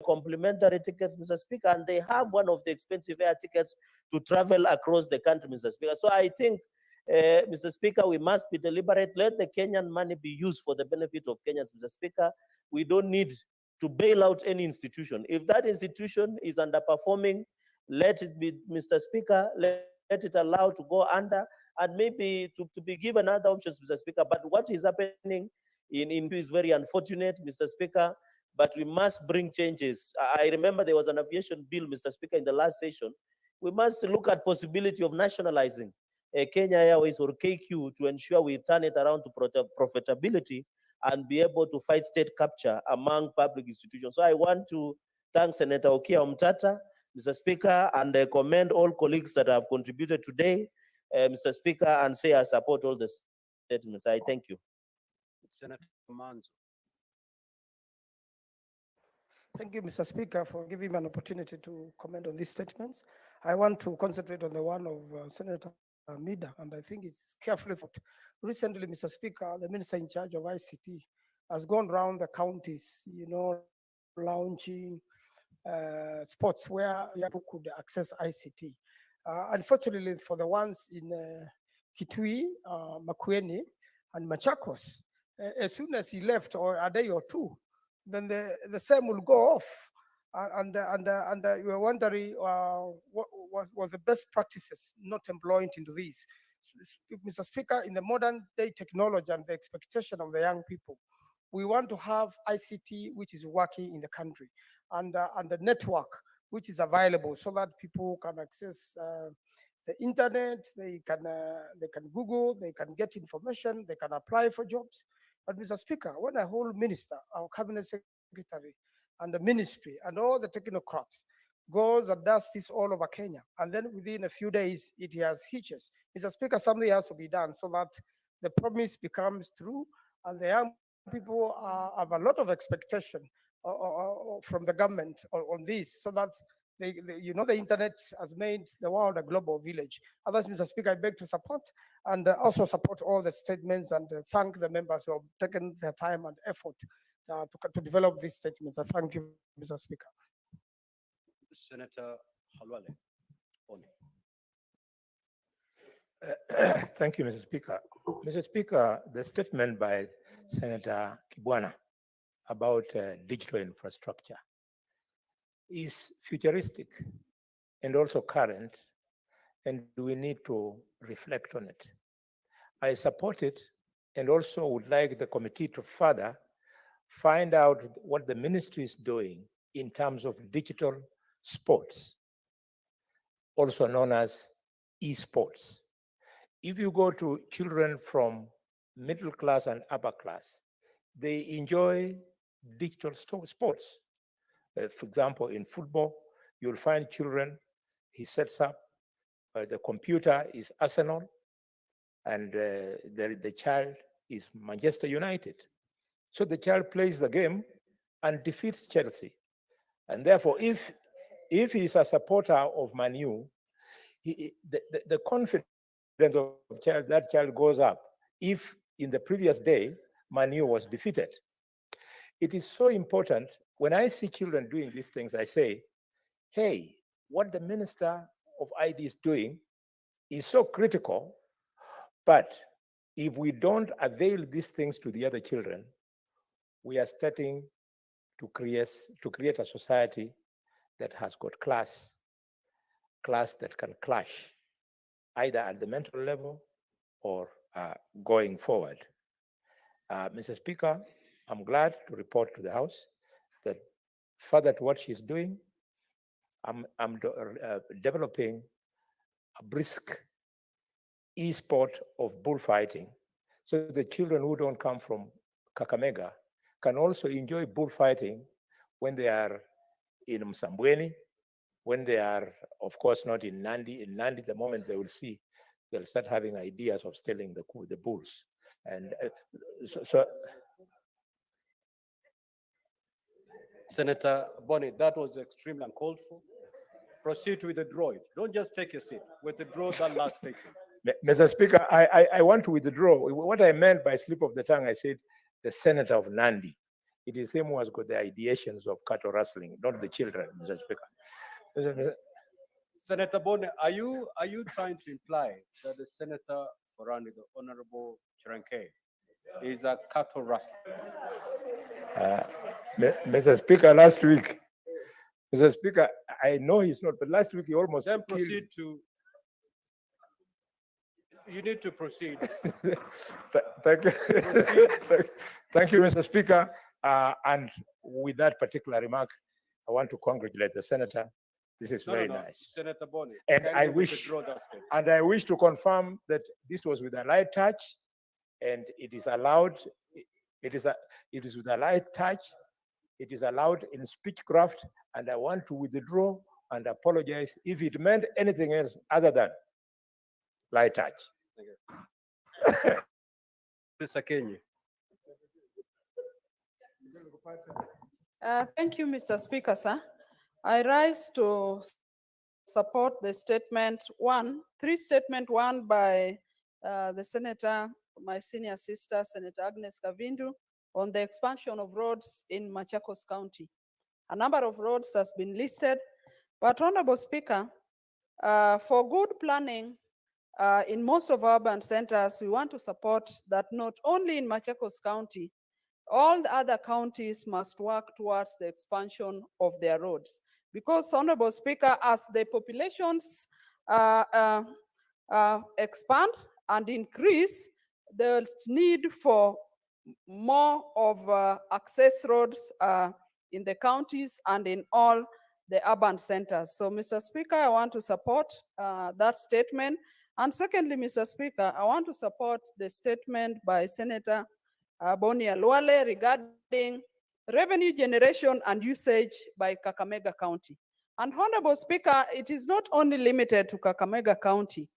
complimentary tickets, Mr. Speaker, and they have one of the expensive air tickets to travel across the country, Mr. Speaker. So I think, Mr. Speaker, we must be deliberate. Let the Kenyan money be used for the benefit of Kenyans, Mr. Speaker. We don't need to bail out any institution. If that institution is underperforming, let it be, Mr. Speaker, let it allow to go under, and maybe to be given other options, Mr. Speaker. But what is happening in is very unfortunate, Mr. Speaker, but we must bring changes. I remember there was an aviation bill, Mr. Speaker, in the last session. We must look at possibility of nationalizing Kenya Airways or KQ to ensure we turn it around to profitability and be able to fight state capture among public institutions. So I want to thank Senator Okia Omtata, Mr. Speaker, and commend all colleagues that have contributed today, Mr. Speaker, and say I support all the statements. I thank you. Senator Manzo. Thank you, Mr. Speaker, for giving me an opportunity to comment on these statements. I want to concentrate on the one of Senator Mida, and I think it's carefully thought. Recently, Mr. Speaker, the minister in charge of ICT has gone around the counties, launching spots where people could access ICT. Unfortunately, for the ones in Kitui, Makueni, and Machakos, as soon as he left, or a day or two, then the same will go off, and you are wondering what was the best practices not employed into these. Mr. Speaker, in the modern day technology and the expectation of the young people, we want to have ICT which is working in the country, and the network which is available so that people can access the internet, they can Google, they can get information, they can apply for jobs. But Mr. Speaker, when a whole minister, our cabinet secretary, and the ministry, and all the technocrats goes and does this all over Kenya, and then within a few days it has hitches. Mr. Speaker, something has to be done so that the promise becomes true, and the young people have a lot of expectation from the government on this, so that the internet has made the world a global village. Otherwise, Mr. Speaker, I beg to support, and also support all the statements, and thank the members who have taken their time and effort to develop these statements. I thank you, Mr. Speaker. Senator Halwale. Thank you, Mr. Speaker. Mr. Speaker, the statement by Senator Kibwana about digital infrastructure is futuristic and also current, and we need to reflect on it. I support it, and also would like the committee to further find out what the ministry is doing in terms of digital sports, also known as esports. If you go to children from middle class and upper class, they enjoy digital sports. For example, in football, you'll find children, he sets up, the computer is Arsenal, and the child is Manchester United. So the child plays the game and defeats Chelsea. And therefore, if he's a supporter of Man U, the confidence of that child goes up if in the previous day Man U was defeated. It is so important. When I see children doing these things, I say, hey, what the Minister of ID is doing is so critical, but if we don't avail these things to the other children, we are starting to create a society that has got class that can clash, either at the mental level or going forward. Mr. Speaker, I'm glad to report to the House that further to what she's doing, I'm developing a brisk e-sport of bullfighting, so the children who don't come from Kakamega can also enjoy bullfighting when they are in Msambweni, when they are, of course, not in Nandi. In Nandi, the moment they will see, they'll start having ideas of stealing the bulls. And so Senator Boni, that was extremely uncalled for. Proceed with the draw. Don't just take your seat. Withdraw that last statement. Mr. Speaker, I want to withdraw. What I meant by slip of the tongue, I said the senator of Nandi. It is him who has got the ideations of cattle rustling, not the children, Mr. Speaker. Senator Bone, are you trying to imply that the senator for Randi, the Honorable Chiranke, is a cattle rustler? Mr. Speaker, last week, Mr. Speaker, I know he's not, but last week he almost Then killed. proceed to. You need to proceed. Thank you. Thank you, Mr. Speaker. And with that particular remark, I want to congratulate the senator. This is very nice. Senator Boni. And kindly I wish, withdraw that statement. and I wish to confirm that this was with a light touch, and it is allowed. It is with a light touch. It is allowed in speechcraft, and I want to withdraw and apologize if it meant anything else other than light touch. Mr. Kenyi. Thank you, Mr. Speaker, sir. I rise to support the statement one by the Senator, my senior sister, Senator Agnes Kavindu, on the expansion of roads in Machakos County. A number of roads has been listed, but Honorable Speaker, for good planning in most of urban centers, we want to support that not only in Machakos County, all the other counties must work towards the expansion of their roads. Because, Honorable Speaker, as the populations expand and increase, there's need for more of access roads in the counties and in all the urban centers. So, Mr. Speaker, I want to support that statement. And secondly, Mr. Speaker, I want to support the statement by Senator Boni Alwale regarding revenue generation and usage by Kakamega County. And Honorable Speaker, it is not only limited to Kakamega County,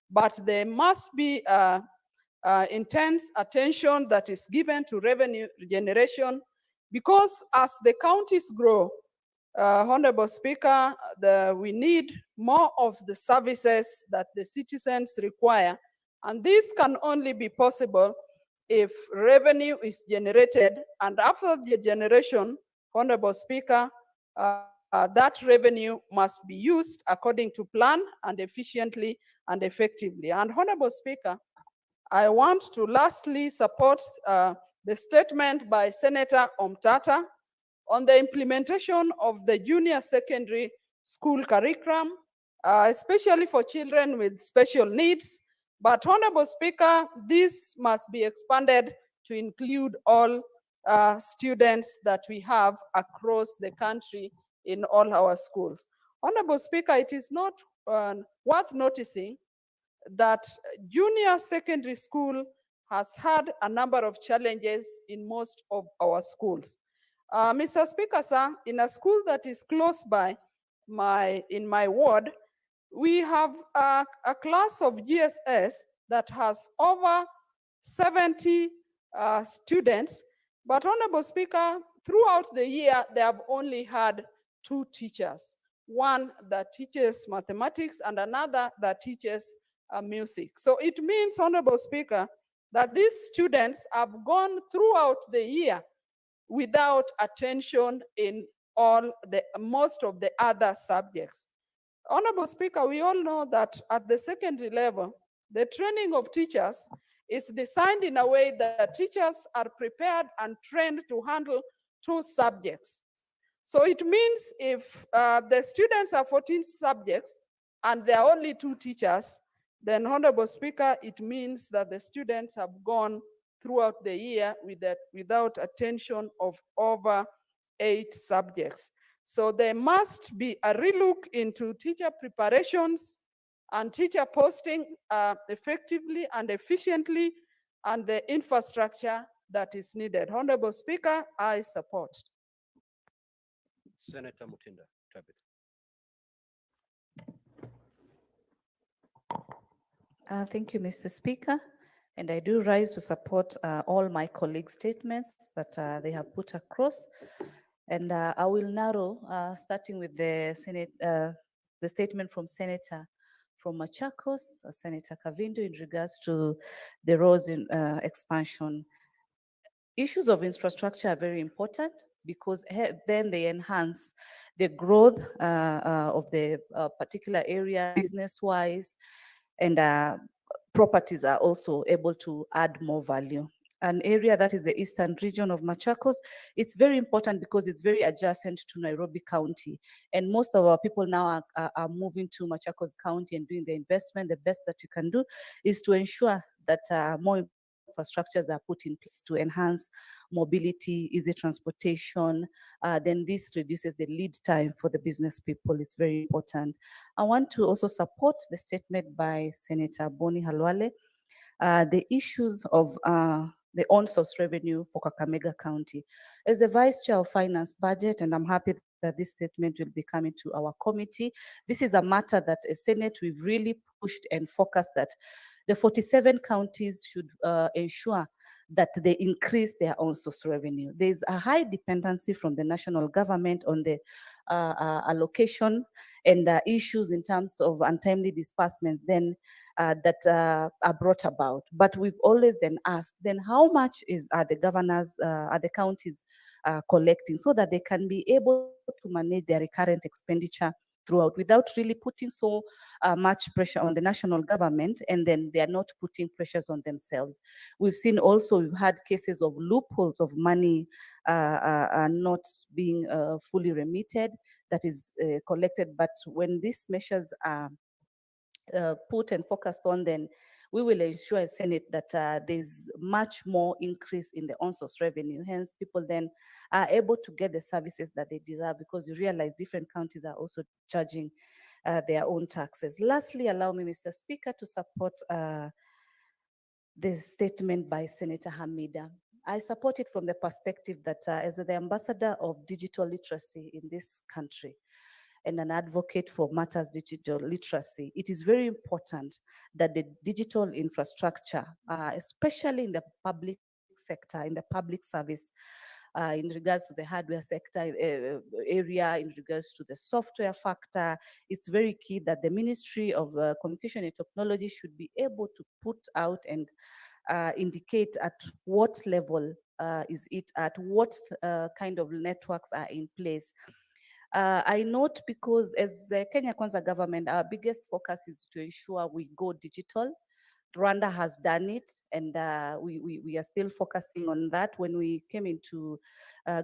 but there must be intense attention that is given to revenue generation, because as the counties grow, Honorable Speaker, we need more of the services that the citizens require. And this can only be possible if revenue is generated, and after the generation, Honorable Speaker, that revenue must be used according to plan and efficiently and effectively. And Honorable Speaker, I want to lastly support the statement by Senator Omtata on the implementation of the junior secondary school curriculum, especially for children with special needs. But Honorable Speaker, this must be expanded to include all students that we have across the country in all our schools. Honorable Speaker, it is not worth noticing that junior secondary school has had a number of challenges in most of our schools. Mr. Speaker, sir, in a school that is close by in my ward, we have a class of GSS that has over 70 students, but Honorable Speaker, throughout the year, they have only had 2 teachers, one that teaches mathematics and another that teaches music. So it means, Honorable Speaker, that these students have gone throughout the year without attention in most of the other subjects. Honorable Speaker, we all know that at the secondary level, the training of teachers is designed in a way that teachers are prepared and trained to handle 2 subjects. So it means if the students are 14 subjects and there are only 2 teachers, then Honorable Speaker, it means that the students have gone throughout the year without attention of over 8 subjects. So there must be a relook into teacher preparations and teacher posting effectively and efficiently, and the infrastructure that is needed. Honorable Speaker, I support. Senator Mutinda, Tabitha. Thank you, Mr. Speaker. And I do rise to support all my colleagues' statements that they have put across. And I will narrow, starting with the Senate, the statement from Senator from Machakos, Senator Kavindu, in regards to the roads in expansion. Issues of infrastructure are very important because then they enhance the growth of the particular area business-wise, and properties are also able to add more value. An area that is the eastern region of Machakos, it's very important because it's very adjacent to Nairobi County. And most of our people now are moving to Machakos County and doing the investment. The best that you can do is to ensure that more infrastructures are put in place to enhance mobility, easy transportation. Then this reduces the lead time for the business people. It's very important. I want to also support the statement by Senator Boni Halwale, the issues of the on-source revenue for Kakamega County. As the Vice Chair of Finance Budget, and I'm happy that this statement will be coming to our committee, this is a matter that as Senate we've really pushed and focused that the 47 counties should ensure that they increase their own source revenue. There's a high dependency from the national government on the allocation and issues in terms of untimely disbursements then that are brought about. But we've always then asked, then how much are the governors, are the counties collecting so that they can be able to manage their recurrent expenditure throughout without really putting so much pressure on the national government, and then they are not putting pressures on themselves. We've seen also, we've had cases of loopholes of money not being fully remitted, that is collected. But when these measures are put and focused on, then we will ensure as Senate that there's much more increase in the on-source revenue. Hence, people then are able to get the services that they deserve, because you realize different counties are also charging their own taxes. Lastly, allow me, Mr. Speaker, to support the statement by Senator Hamida. I support it from the perspective that as the ambassador of digital literacy in this country, and an advocate for matters digital literacy, it is very important that the digital infrastructure, especially in the public sector, in the public service, in regards to the hardware sector area, in regards to the software factor, it's very key that the Ministry of Communication and Technology should be able to put out and indicate at what level is it at, what kind of networks are in place. I note because as the Kenya Kwanza government, our biggest focus is to ensure we go digital. Rwanda has done it, and we are still focusing on that. When we came into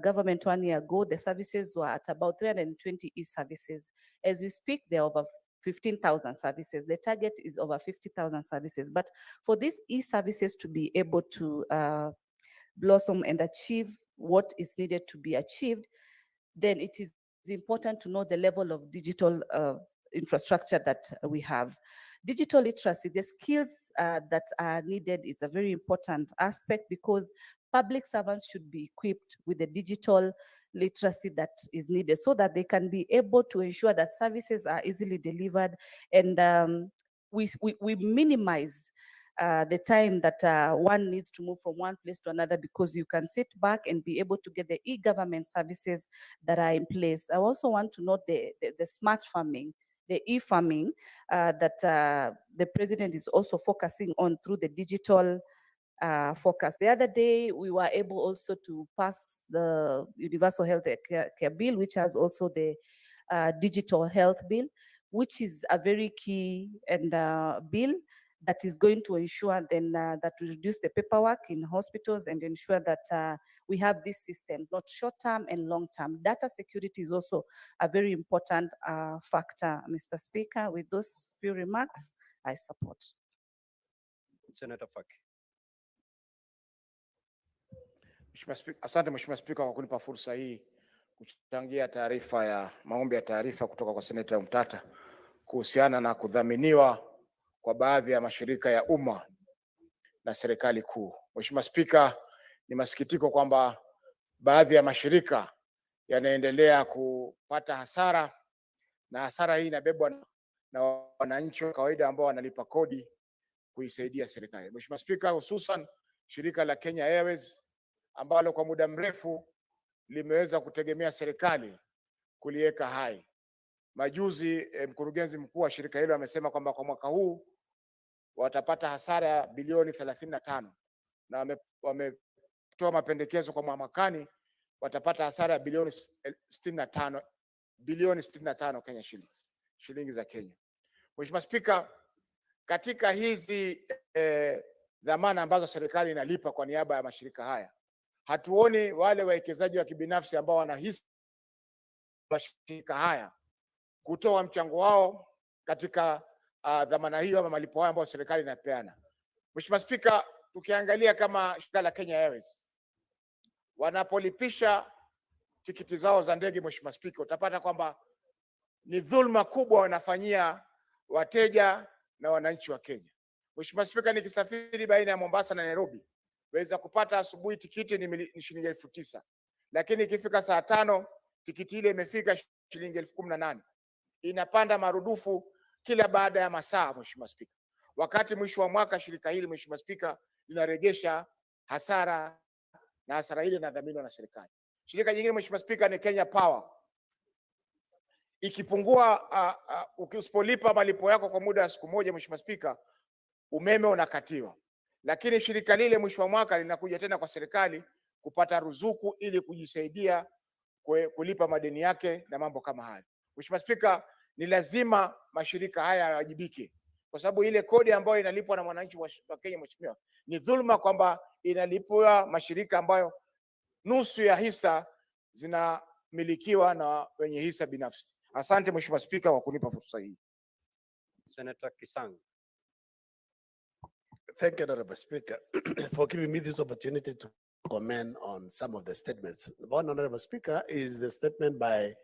government 1 year ago, the services were at about 320 e-services. As we speak, there are over 15,000 services. The target is over 50,000 services. But for these e-services to be able to blossom and achieve what is needed to be achieved, then it is important to know the level of digital infrastructure that we have. Digital literacy, the skills that are needed is a very important aspect, because public servants should be equipped with the digital literacy that is needed so that they can be able to ensure that services are easily delivered, and we minimize the time that one needs to move from one place to another, because you can sit back and be able to get the e-government services that are in place. I also want to note the smart farming, the e-farming that the president is also focusing on through the digital focus. The other day, we were able also to pass the Universal Health Care Bill, which has also the digital health bill, which is a very key and bill that is going to ensure then that we reduce the paperwork in hospitals and ensure that we have these systems, not short-term and long-term. Data security is also a very important factor, Mr. Speaker. With those few remarks, I support. Senator Faki. Asante Mheshimiwa Spika kwa kunipa fursa hii kuchangia taarifa ya maombi ya taarifa kutoka kwa Seneta Mtata kuhusiana na kudhaminiwa kwa baadhi ya mashirika ya umma na serikali kuu. Mheshimiwa Spika, ni masikitiko kwamba baadhi ya mashirika yanaendelea kupata hasara, na hasara hii inabebwa na wananchi wa kawaida ambao wanalipa kodi kuisaidia serikali. Mheshimiwa Spika, hususan shirika la Kenya Airways ambalo kwa muda mrefu limeweza kutegemea serikali kuliweka hai. Majuzi mkurugenzi mkuu wa shirika hilo amesema kwamba kwa mwaka huu watapata hasara ya bilioni 35 na kutoa mapendekezo kwa mwakani watapata hasara ya bilioni 65 bilioni 65 Kenya shillings, shilingi za Kenya. Mheshimiwa Spika, katika hizi dhamana ambazo serikali inalipa kwa niaba ya mashirika haya, hatuoni wale wawekezaji wa kibinafsi ambao wanahisi mashirika haya kutoa mchango wao katika dhamana hiyo ama malipo hayo ambayo serikali inapeana. Mheshimiwa Spika, tukiangalia kama shirika la Kenya Airways wanapolipisha tikiti zao za ndege, Mheshimiwa Spika, utapata kwamba ni dhulma kubwa wanafanyia wateja na wananchi wa Kenya. Mheshimiwa Spika, nikisafiri baina ya Mombasa na Nairobi, waweza kupata asubuhi tikiti ni shilingi 9,000, lakini ikifika saa 5 tikiti ile imefika shilingi 18,000. Inapanda marudufu kila baada ya masaa, Mheshimiwa Spika. Wakati mwisho wa mwaka shirika hili, Mheshimiwa Spika, linaregesha hasara, na hasara ile inadhaminiwa na serikali. Shirika jingine, Mheshimiwa Spika, ni Kenya Power. Ikipungua usipolipa malipo yako kwa muda wa siku moja, Mheshimiwa Spika, umeme unakatiwa. Lakini shirika lile mwisho wa mwaka linakuja tena kwa serikali kupata ruzuku ili kujisaidia kulipa madeni yake na mambo kama hayo. Mheshimiwa Spika, ni lazima mashirika haya yawajibike, kwa sababu ile kodi ambayo inalipwa na mwananchi wa Kenya, Mheshimiwa, ni dhulma kwamba inalipwa mashirika ambayo nusu ya hisa zinamilikiwa na wenye hisa binafsi. Asante Mheshimiwa Spika kwa kunipa fursa hii. Senator Kisang. Thank you, Honorable Speaker, for giving me this opportunity to comment on some of the statements. One, Honorable Speaker, is the statement by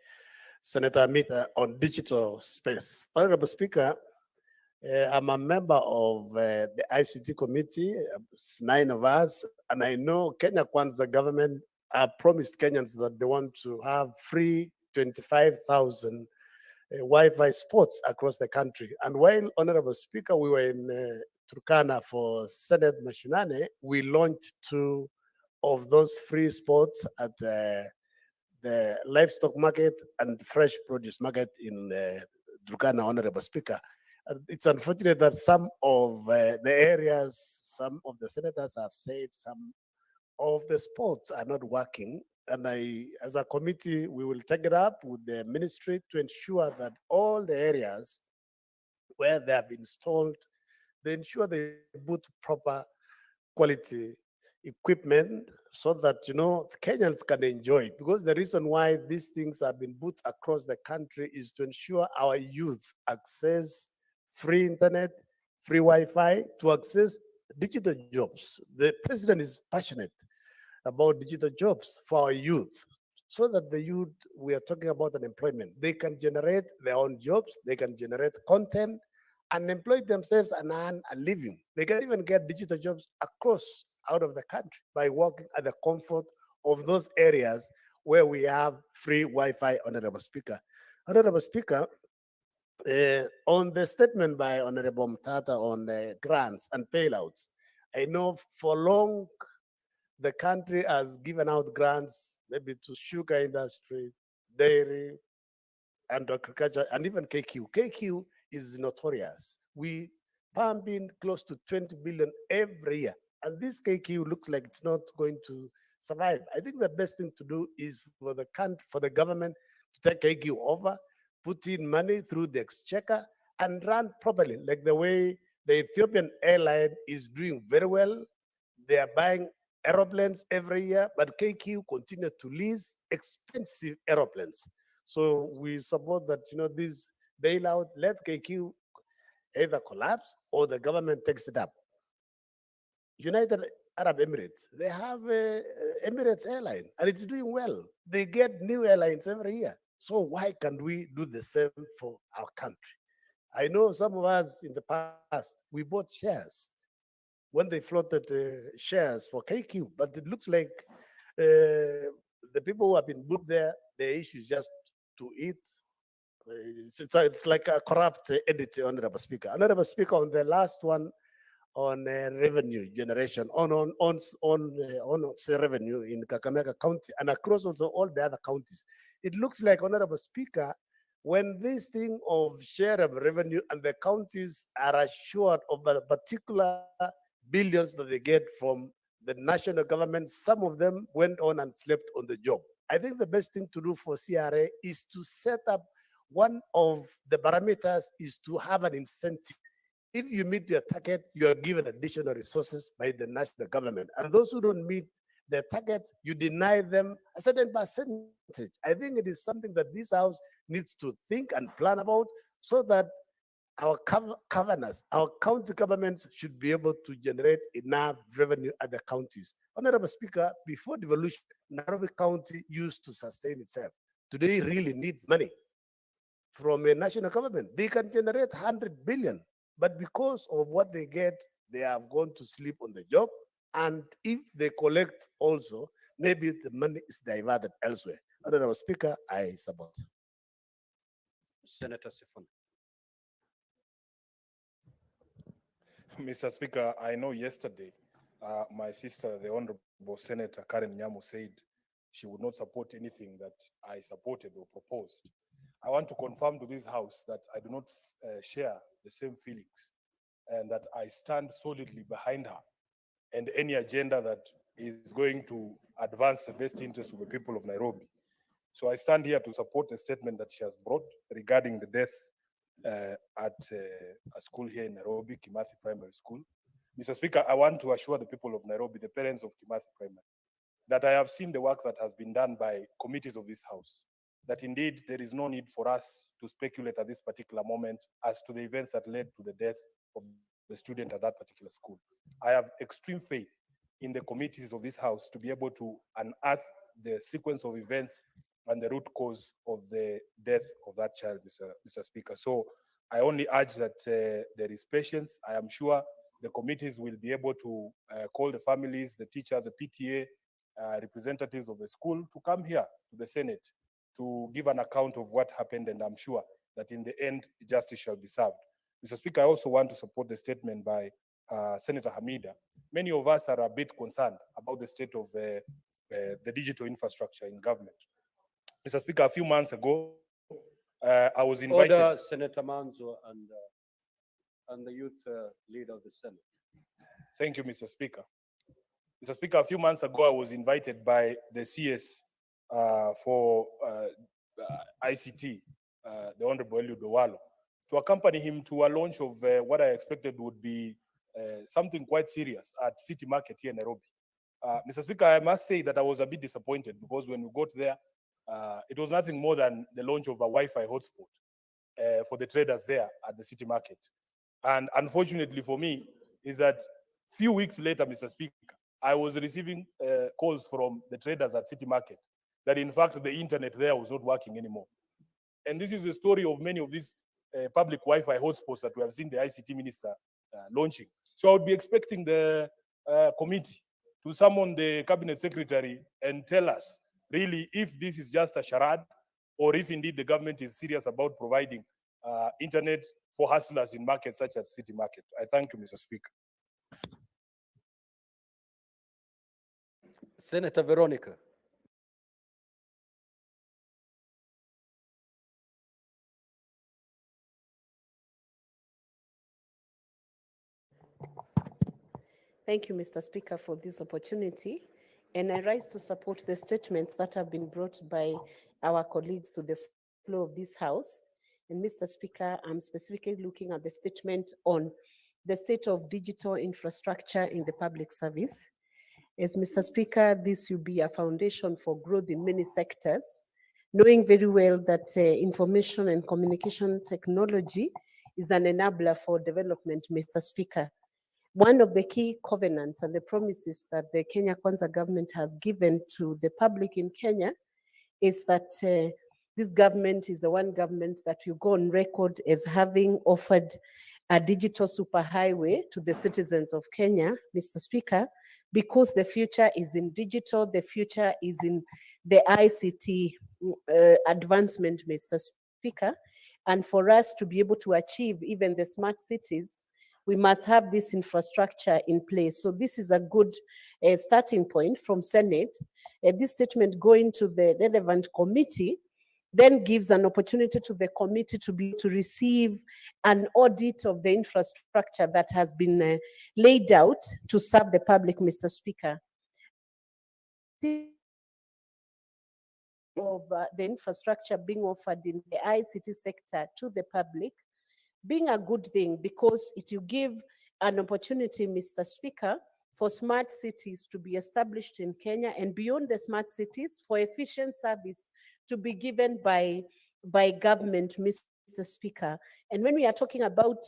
Senator Mita on digital space. Honorable Speaker, I'm a member of the ICT committee, 9 of us, and I know Kenya Kwanza government promised Kenyans that they want to have free 25,000 Wi-Fi spots across the country. And while, Honorable Speaker, we were in Turkana for Senate Mashinane, we launched 2 of those free spots at the livestock market and fresh produce market in Turkana, Honorable Speaker. It's unfortunate that some of the areas, some of the senators have said some of the spots are not working. And as a committee, we will take it up with the ministry to ensure that all the areas where they have installed, they ensure they put proper quality equipment so that, Kenyans can enjoy it. Because the reason why these things have been put across the country is to ensure our youth access free internet, free Wi-Fi, to access digital jobs. The president is passionate about digital jobs for our youth, so that the youth, we are talking about unemployment, they can generate their own jobs, they can generate content and employ themselves and earn a living. They can even get digital jobs across out of the country by working at the comfort of those areas where we have free Wi-Fi, Honorable Speaker. Honorable Speaker, on the statement by Honorable Mtata on grants and payouts, I know for long the country has given out grants maybe to sugar industry, dairy, and agriculture, and even KQ. KQ is notorious. We pump in close to 20 billion every year, and this KQ looks like it's not going to survive. I think the best thing to do is for the country, for the government to take KQ over, put in money through the exchequer, and run properly, like the way the Ethiopian airline is doing very well. They are buying aeroplanes every year, but KQ continue to lease expensive aeroplanes. So we support that, this bailout, let KQ either collapse or the government takes it up. United Arab Emirates, they have Emirates airline and it's doing well. They get new airlines every year. So why can't we do the same for our country? I know some of us in the past, we bought shares when they floated shares for KQ, but it looks like the people who have been put there, the issue is just to eat. It's like a corrupt entity, Honorable Speaker. Honorable Speaker, on the last one on revenue generation, on revenue in Kakamega County and across also all the other counties, it looks like, Honorable Speaker, when this thing of share of revenue and the counties are assured of a particular billions that they get from the national government, some of them went on and slept on the job. I think the best thing to do for CRA is to set up, one of the parameters is to have an incentive. If you meet your target, you are given additional resources by the national government. And those who don't meet the target, you deny them a certain percentage. I think it is something that this House needs to think and plan about, so that our governors, our county governments should be able to generate enough revenue at the counties. Honorable Speaker, before devolution, Nairobi County used to sustain itself. Today, really need money from a national government. They can generate 100 billion, but because of what they get, they have gone to sleep on the job. And if they collect also, maybe the money is diverted elsewhere. Honorable Speaker, I support. Senator Sifuna. Mr. Speaker, I know yesterday my sister, the Honorable Senator Karen Nyamu, said she would not support anything that I supported or proposed. I want to confirm to this House that I do not share the same feelings, and that I stand solidly behind her and any agenda that is going to advance the best interests of the people of Nairobi. So I stand here to support the statement that she has brought regarding the death at a school here in Nairobi, Kimathi Primary School. Mr. Speaker, I want to assure the people of Nairobi, the parents of Kimathi Primary, that I have seen the work that has been done by committees of this House, that indeed there is no need for us to speculate at this particular moment as to the events that led to the death of the student at that particular school. I have extreme faith in the committees of this House to be able to unearth the sequence of events and the root cause of the death of that child, Mr. Speaker. So I only urge that there is patience. I am sure the committees will be able to call the families, the teachers, the PTA, representatives of the school to come here to the Senate to give an account of what happened, and I'm sure that in the end, justice shall be served. Mr. Speaker, I also want to support the statement by Senator Hamida. Many of us are a bit concerned about the state of the digital infrastructure in government. Mr. Speaker, a few months ago, I was invited. Order, Senator Manzo and the youth leader of the Senate. Thank you, Mr. Speaker. Mr. Speaker, a few months ago, I was invited by the CS for ICT, the Honorable Eliud Owalo, to accompany him to a launch of what I expected would be something quite serious at City Market here in Nairobi. Mr. Speaker, I must say that I was a bit disappointed, because when we got there, it was nothing more than the launch of a Wi-Fi hotspot for the traders there at the City Market. And unfortunately for me, is that few weeks later, Mr. Speaker, I was receiving calls from the traders at City Market that in fact the internet there was not working anymore. And this is the story of many of these public Wi-Fi hotspots that we have seen the ICT minister launching. So I would be expecting the committee to summon the cabinet secretary and tell us really if this is just a charade, or if indeed the government is serious about providing internet for hustlers in markets such as City Market. I thank you, Mr. Speaker. Senator Veronica. Thank you, Mr. Speaker, for this opportunity. And I rise to support the statements that have been brought by our colleagues to the floor of this House. And Mr. Speaker, I'm specifically looking at the statement on the state of digital infrastructure in the public service. As Mr. Speaker, this will be a foundation for growth in many sectors, knowing very well that information and communication technology is an enabler for development, Mr. Speaker. One of the key covenants and the promises that the Kenya Kwanza government has given to the public in Kenya is that this government is the one government that will go on record as having offered a digital superhighway to the citizens of Kenya, Mr. Speaker, because the future is in digital, the future is in the ICT advancement, Mr. Speaker. And for us to be able to achieve even the smart cities, we must have this infrastructure in place. So this is a good starting point from Senate. This statement going to the relevant committee then gives an opportunity to the committee to be to receive an audit of the infrastructure that has been laid out to serve the public, Mr. Speaker. Of the infrastructure being offered in the ICT sector to the public being a good thing, because it will give an opportunity, Mr. Speaker, for smart cities to be established in Kenya, and beyond the smart cities, for efficient service to be given by government, Mr. Speaker. And when we are talking about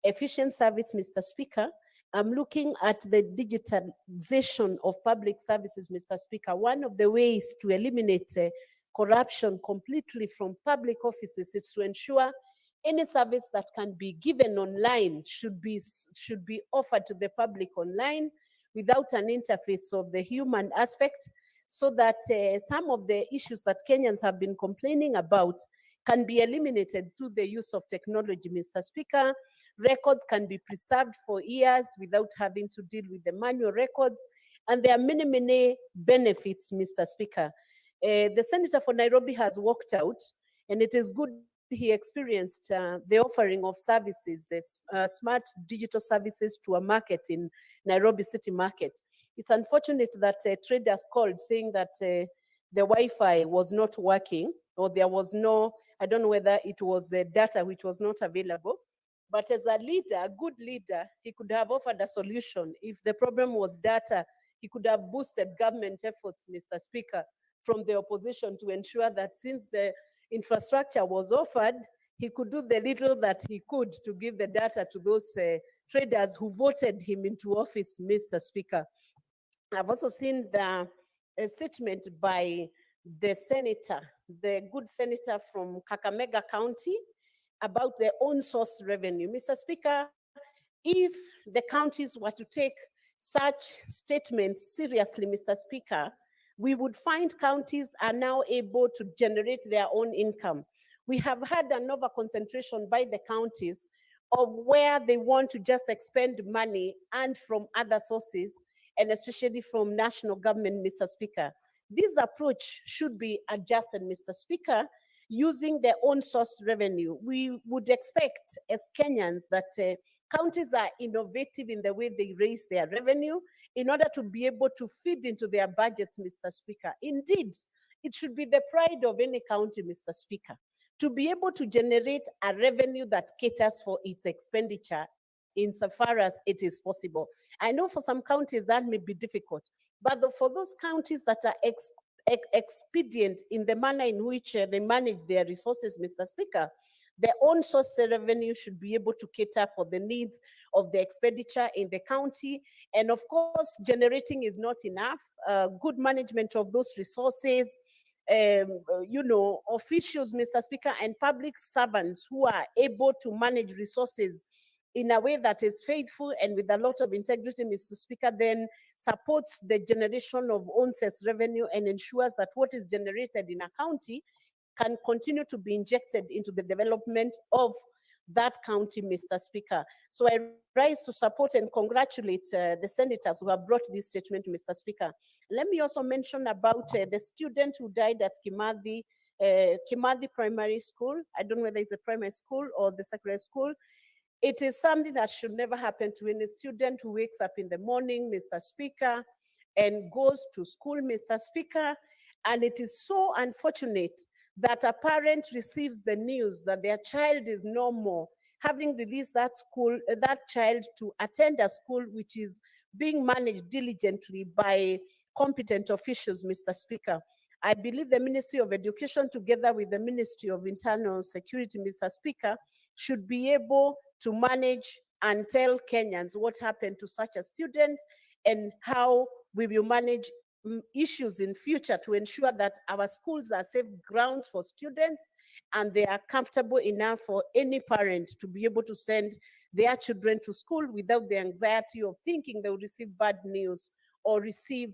efficient service, Mr. Speaker, I'm looking at the digitalization of public services, Mr. Speaker. One of the ways to eliminate corruption completely from public offices is to ensure any service that can be given online should be offered to the public online without an interface of the human aspect, so that some of the issues that Kenyans have been complaining about can be eliminated through the use of technology, Mr. Speaker. Records can be preserved for years without having to deal with the manual records, and there are many, many benefits, Mr. Speaker. The senator for Nairobi has walked out, and it is good he experienced the offering of services, smart digital services to a market in Nairobi City Market. It's unfortunate that traders called saying that the Wi-Fi was not working, or there was no, I don't know whether it was data which was not available. But as a leader, a good leader, he could have offered a solution. If the problem was data, he could have boosted government efforts, Mr. Speaker, from the opposition to ensure that since the infrastructure was offered, he could do the little that he could to give the data to those traders who voted him into office, Mr. Speaker. I've also seen the statement by the senator, the good senator from Kakamega County, about their own source revenue. Mr. Speaker, if the counties were to take such statements seriously, Mr. Speaker, we would find counties are now able to generate their own income. We have had an over concentration by the counties of where they want to just expend money and from other sources, and especially from national government, Mr. Speaker. This approach should be adjusted, Mr. Speaker, using their own source revenue. We would expect as Kenyans that counties are innovative in the way they raise their revenue in order to be able to feed into their budgets, Mr. Speaker. Indeed, it should be the pride of any county, Mr. Speaker, to be able to generate a revenue that caters for its expenditure insofar as it is possible. I know for some counties that may be difficult, but for those counties that are expedient in the manner in which they manage their resources, Mr. Speaker, their own source revenue should be able to cater for the needs of the expenditure in the county. And of course, generating is not enough. Good management of those resources, officials, Mr. Speaker, and public servants who are able to manage resources in a way that is faithful and with a lot of integrity, Mr. Speaker, then supports the generation of own source revenue and ensures that what is generated in a county can continue to be injected into the development of that county, Mr. Speaker. So I rise to support and congratulate the senators who have brought this statement, Mr. Speaker. Let me also mention about the student who died at Kimathi Primary School. I don't know whether it's a primary school or the secondary school. It is something that should never happen to any student who wakes up in the morning, Mr. Speaker, and goes to school, Mr. Speaker. And it is so unfortunate that a parent receives the news that their child is no more, having released that child to attend a school which is being managed diligently by competent officials, Mr. Speaker. I believe the Ministry of Education, together with the Ministry of Internal Security, Mr. Speaker, should be able to manage and tell Kenyans what happened to such a student and how we will manage issues in future to ensure that our schools are safe grounds for students and they are comfortable enough for any parent to be able to send their children to school without the anxiety of thinking they will receive bad news or receive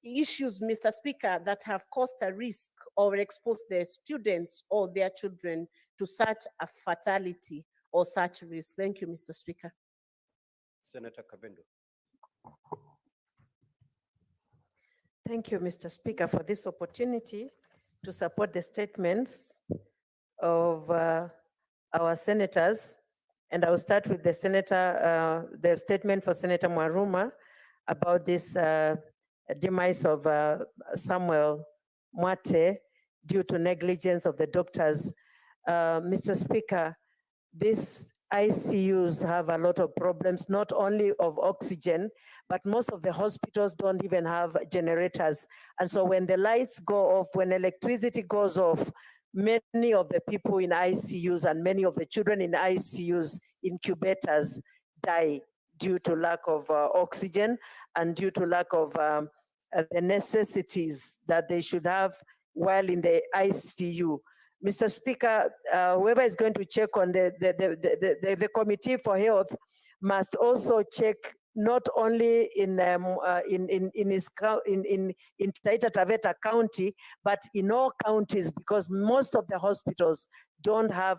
issues, Mr. Speaker, that have caused a risk or exposed their students or their children to such a fatality or such risk. Thank you, Mr. Speaker. Senator Kavendo. Thank you, Mr. Speaker, for this opportunity to support the statements of our senators. And I will start with the the statement for Senator Mwaruma about this demise of Samuel Mwate due to negligence of the doctors. Mr. Speaker, these ICUs have a lot of problems, not only of oxygen, but most of the hospitals don't even have generators. And so when the lights go off, when electricity goes off, many of the people in ICUs and many of the children in ICUs, incubators, die due to lack of oxygen and due to lack of the necessities that they should have while in the ICU. Mr. Speaker, whoever is going to check on the Committee for Health must also check not only in Taita Taveta County, but in all counties, because most of the hospitals don't have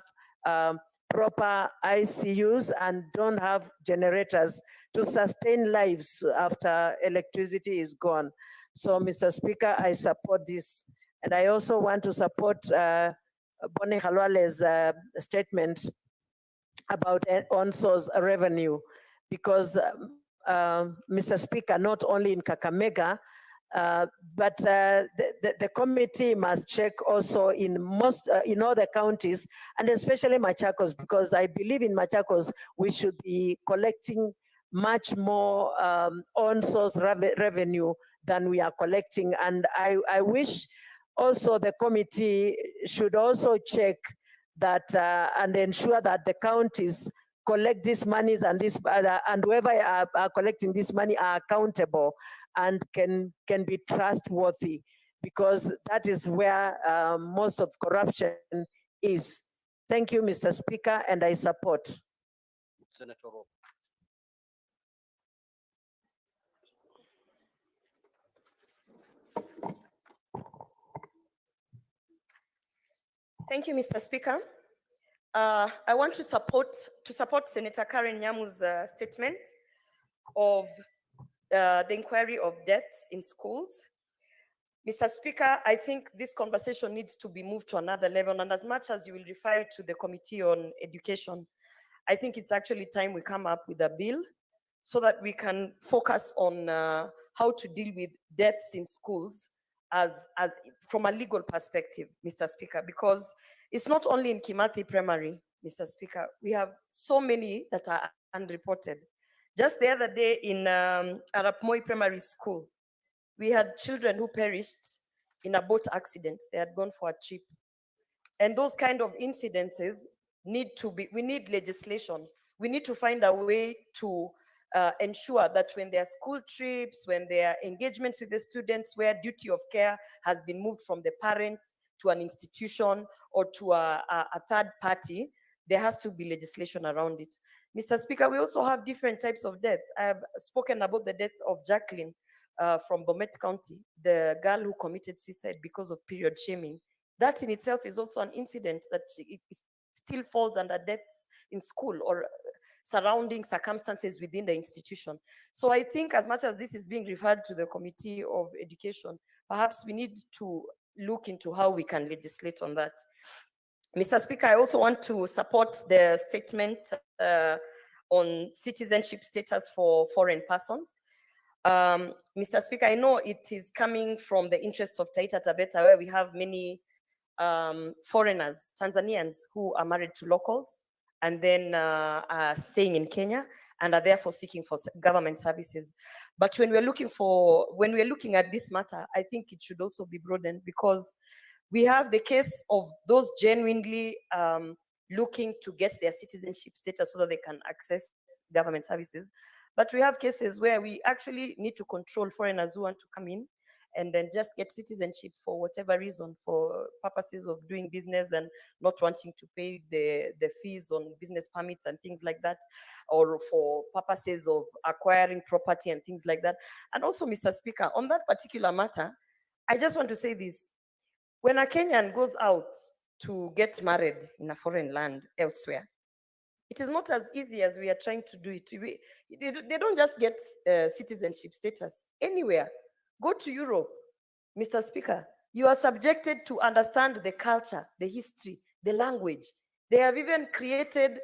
proper ICUs and don't have generators to sustain lives after electricity is gone. So, Mr. Speaker, I support this. And I also want to support Bonnie Halwale's statement about on-source revenue, because Mr. Speaker, not only in Kakamega, but the committee must check also in in all the counties, and especially Machakos, because I believe in Machakos we should be collecting much more on-source revenue than we are collecting. And I wish also the committee should also check that and ensure that the counties collect these monies and and whoever are collecting this money are accountable and can be trustworthy, because that is where most of corruption is. Thank you, Mr. Speaker, and I support. Senator Rob. Thank you, Mr. Speaker. I want to support Senator Karen Nyamu's statement of the inquiry of deaths in schools. Mr. Speaker, I think this conversation needs to be moved to another level, and as much as you will refer to the Committee on Education, I think it's actually time we come up with a bill so that we can focus on how to deal with deaths in schools as from a legal perspective, Mr. Speaker, because it's not only in Kimathi Primary, Mr. Speaker, we have so many that are unreported. Just the other day in Arap Moi Primary School, we had children who perished in a boat accident. They had gone for a trip. And those kind of incidences we need legislation. We need to find a way to ensure that when there are school trips, when there are engagements with the students where duty of care has been moved from the parents to an institution or to a third party, there has to be legislation around it. Mr. Speaker, we also have different types of death. I have spoken about the death of Jacqueline from Bomet County, the girl who committed suicide because of period shaming. That in itself is also an incident that it still falls under deaths in school or surrounding circumstances within the institution. So I think as much as this is being referred to the Committee of Education, perhaps we need to look into how we can legislate on that. Mr. Speaker, I also want to support the statement on citizenship status for foreign persons. Mr. Speaker, I know it is coming from the interests of Taita Taveta, where we have many foreigners, Tanzanians, who are married to locals and then are staying in Kenya and are therefore seeking for government services. But when we're looking at this matter, I think it should also be broadened, because we have the case of those genuinely looking to get their citizenship status so that they can access government services. But we have cases where we actually need to control foreigners who want to come in and then just get citizenship for whatever reason, for purposes of doing business and not wanting to pay the fees on business permits and things like that, or for purposes of acquiring property and things like that. And also, Mr. Speaker, on that particular matter, I just want to say this. When a Kenyan goes out to get married in a foreign land elsewhere, it is not as easy as we are trying to do it. They don't just get citizenship status anywhere. Go to Europe, Mr. Speaker. You are subjected to understand the culture, the history, the language. They have even created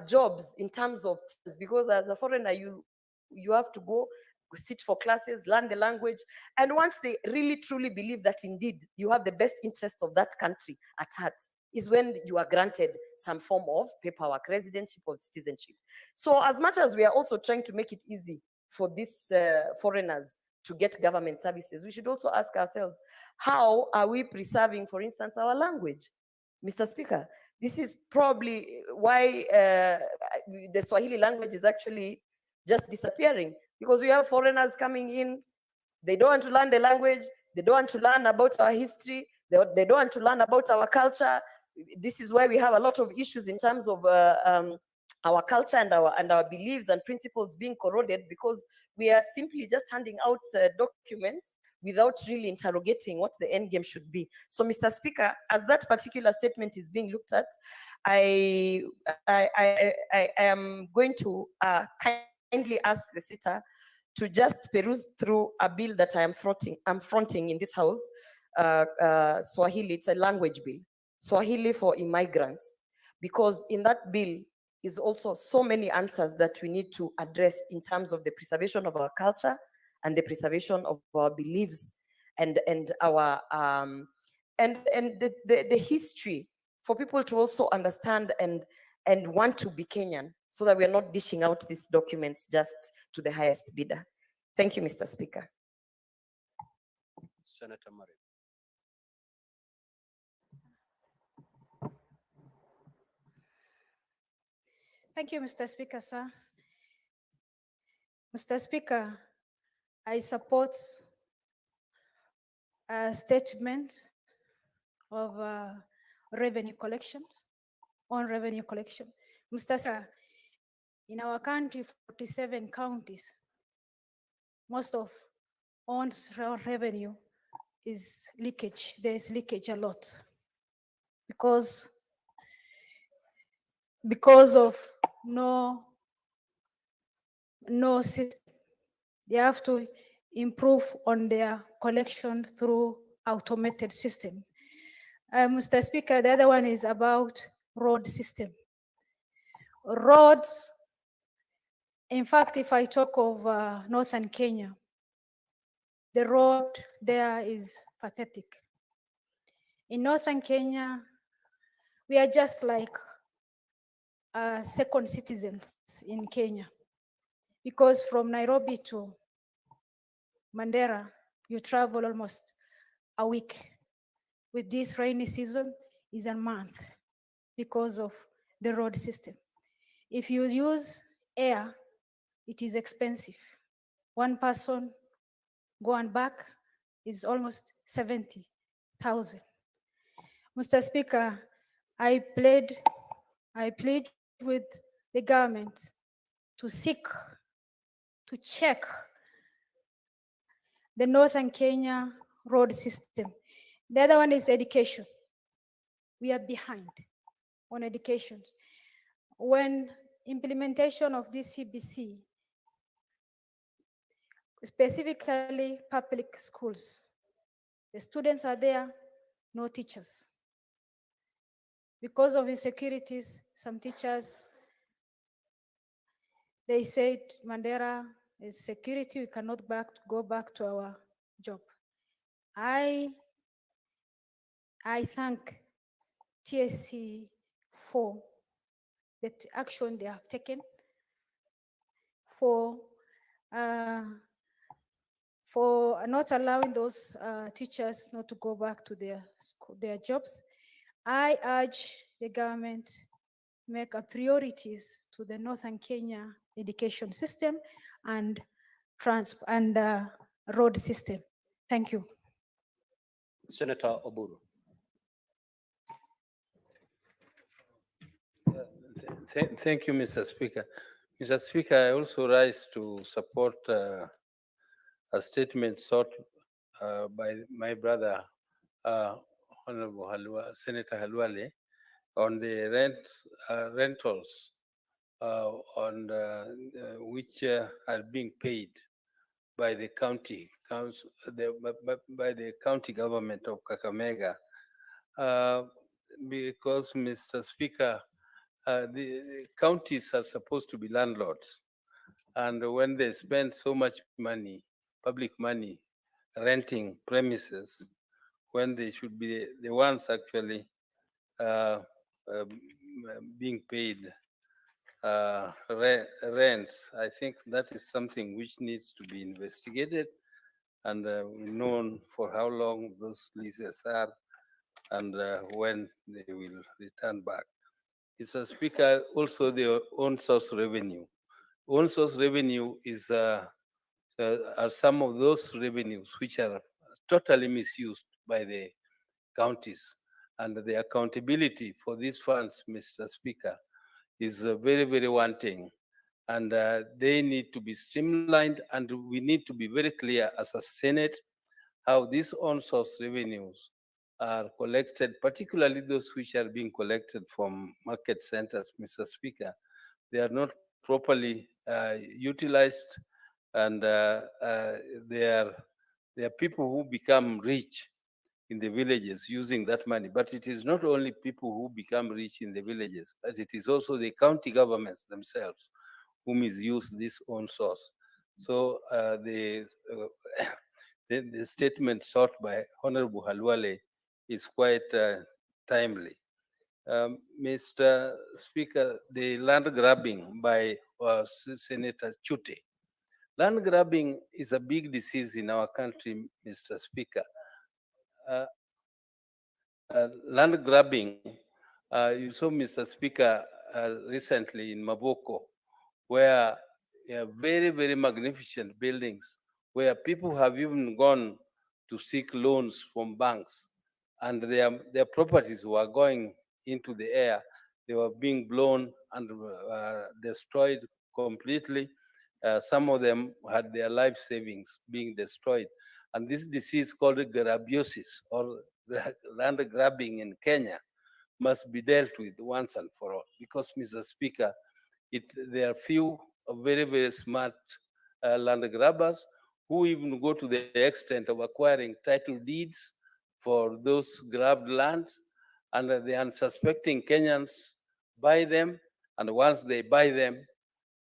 jobs in terms of, because as a foreigner, you have to go sit for classes, learn the language. And once they really truly believe that indeed you have the best interest of that country at heart, is when you are granted some form of paperwork, residency or citizenship. So as much as we are also trying to make it easy for these foreigners to get government services, we should also ask ourselves, how are we preserving, for instance, our language? Mr. Speaker, this is probably why the Swahili language is actually just disappearing, because we have foreigners coming in, they don't want to learn the language, they don't want to learn about our history, they don't want to learn about our culture. This is why we have a lot of issues in terms of our culture and our beliefs and principles being corroded, because we are simply just handing out documents without really interrogating what the end game should be. So, Mr. Speaker, as that particular statement is being looked at, I am going to kindly ask the sitter to just peruse through a bill that I'm fronting in this house, Swahili. It's a language bill, Swahili for immigrants, because in that bill is also so many answers that we need to address in terms of the preservation of our culture and the preservation of our beliefs and our the history, for people to also understand and want to be Kenyan, so that we are not dishing out these documents just to the highest bidder. Thank you, Mr. Speaker. Senator Murray. Thank you, Mr. Speaker, sir. Mr. Speaker, I support a statement of revenue collection, on revenue collection. Mr. Speaker, in our country, 47 counties, most of on revenue is leakage. There is leakage a lot because of no system. They have to improve on their collection through automated systems. Mr. Speaker, the other one is about road system. Roads, in fact, if I talk of northern Kenya, the road there is pathetic. In northern Kenya, we are just like second citizens in Kenya, because from Nairobi to Mandera, you travel almost a week. With this rainy season, is a month because of the road system. If you use air, it is expensive. One person go and back is almost 70,000. Mr. Speaker, I plead with the government to check the northern Kenya road system. The other one is education. We are behind on education. When implementation of this CBC, specifically public schools, the students are there, no teachers. Because of insecurities, some teachers, they said, Mandera is security, we cannot go back to our job. I thank TSC for the action they have taken for not allowing those teachers not to go back to their jobs. I urge the government make a priorities to the northern Kenya education system and road system. Thank you. Senator Oburu. Thank you, Mr. Speaker. Mr. Speaker, I also rise to support a statement sought by my brother, Honorable Senator Halwale, on the rentals on which are being paid by the county council, by the county government of Kakamega. Because, Mr. Speaker, the counties are supposed to be landlords. And when they spend so much money, public money, renting premises, when they should be the ones actually being paid rents, I think that is something which needs to be investigated and known for how long those leases are and when they will return back. Mr. Speaker, also the own source revenue. Own source revenue is are some of those revenues which are totally misused by the counties, and the accountability for these funds, Mr. Speaker, is very, very wanting, and they need to be streamlined, and we need to be very clear as a Senate how these own source revenues are collected, particularly those which are being collected from market centers, Mr. Speaker. They are not properly utilized, and there are people who become rich in the villages using that money. But it is not only people who become rich in the villages, but it is also the county governments themselves who misuse this own source. So the statement sought by Honorable Halwale is quite timely. Mr. Speaker, the land grabbing by Senator Chute. Land grabbing is a big disease in our country, Mr. Speaker. Land grabbing, you saw, Mr. Speaker, recently in Mavoko, where very, very magnificent buildings, where people have even gone to seek loans from banks, and their properties were going into the air. They were being blown and destroyed completely. Some of them had their life savings being destroyed. And this disease called grabiosis, or land grabbing in Kenya, must be dealt with once and for all. Because, Mr. Speaker, there are few very, very smart land grabbers who even go to the extent of acquiring title deeds for those grabbed lands, and the unsuspecting Kenyans buy them, and once they buy them,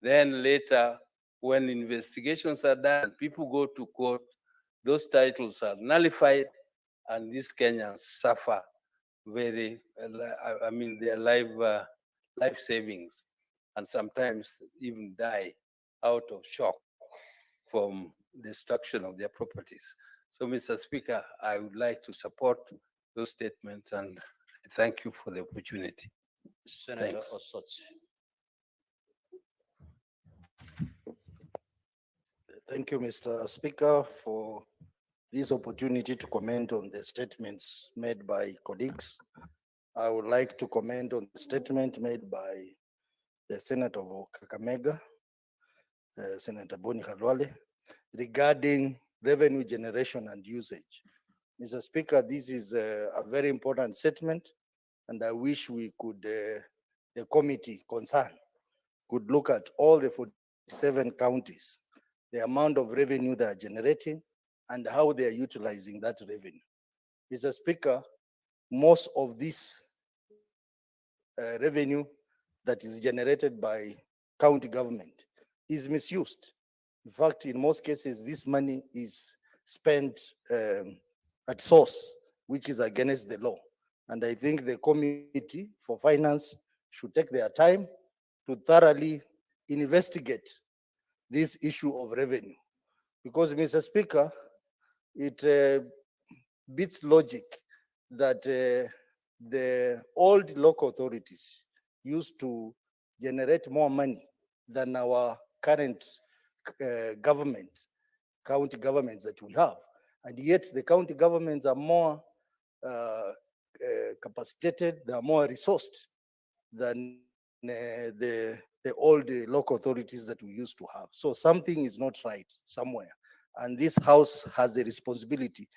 then later, when investigations are done and people go to court, those titles are nullified, and these Kenyans suffer very, I mean, their life savings, and sometimes even die out of shock from destruction of their properties. So, Mr. Speaker, I would like to support those statements, and thank you for the opportunity. Senator Thanks. Osotsi. Thank you, Mr. Speaker, for this opportunity to comment on the statements made by colleagues. I would like to comment on the statement made by the Senator of Kakamega, Senator Boni Khalwale, regarding revenue generation and usage. Mr. Speaker, this is a very important statement, and I wish we could, the committee concerned, could look at all the 47 counties, the amount of revenue they are generating, and how they are utilizing that revenue. Mr. Speaker, most of this revenue that is generated by county government is misused. In fact, in most cases, this money is spent at source, which is against the law. And I think the Committee for Finance should take their time to thoroughly investigate this issue of revenue. Because, Mr. Speaker, it beats logic that the old local authorities used to generate more money than our current government, county governments that we have. And yet the county governments are more capacitated, they are more resourced than the old local authorities that we used to have. So something is not right somewhere. And this House has the responsibility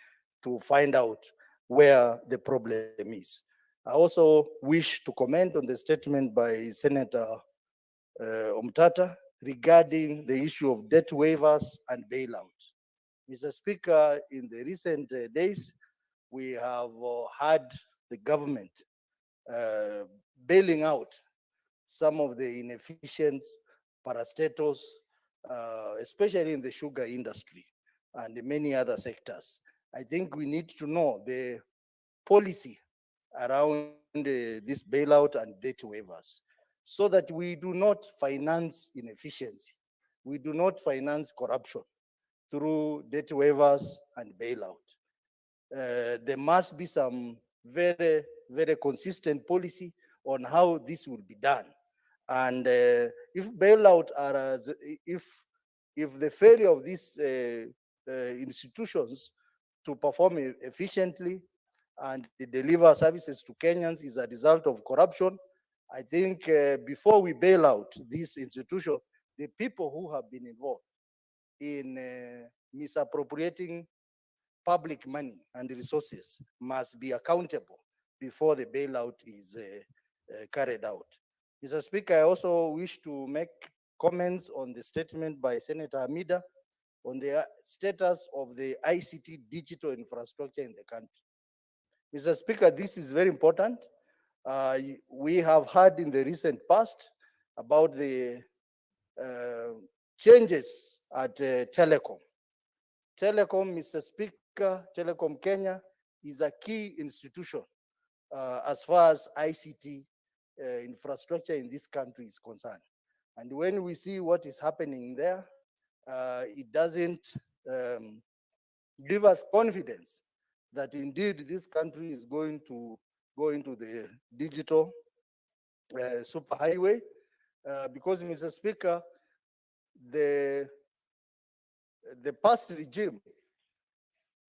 to find out where the problem is. I also wish to comment on the statement by Senator Omtata regarding the issue of debt waivers and bailout. Mr. Speaker, in the recent days, we have had the government bailing out some of the inefficient parastatals, especially in the sugar industry and many other sectors. I think we need to know the policy around this bailout and debt waivers so that we do not finance inefficiency. We do not finance corruption through debt waivers and bailout. There must be some very, very consistent policy on how this will be done. And if bailout are, if the failure of these institutions to perform efficiently and deliver services to Kenyans is a result of corruption, I think before we bail out this institution, the people who have been involved in misappropriating public money and resources must be accountable before the bailout is carried out. Mr. Speaker, I also wish to make comments on the statement by Senator Amida on the status of the ICT digital infrastructure in the country. Mr. Speaker, this is very important. We have heard in the recent past about the changes at Telecom. Telecom, Mr. Speaker, Telecom Kenya is a key institution as far as ICT infrastructure in this country is concerned. And when we see what is happening there, it doesn't give us confidence that indeed this country is going to go into the digital superhighway, because, Mr. Speaker, the past regime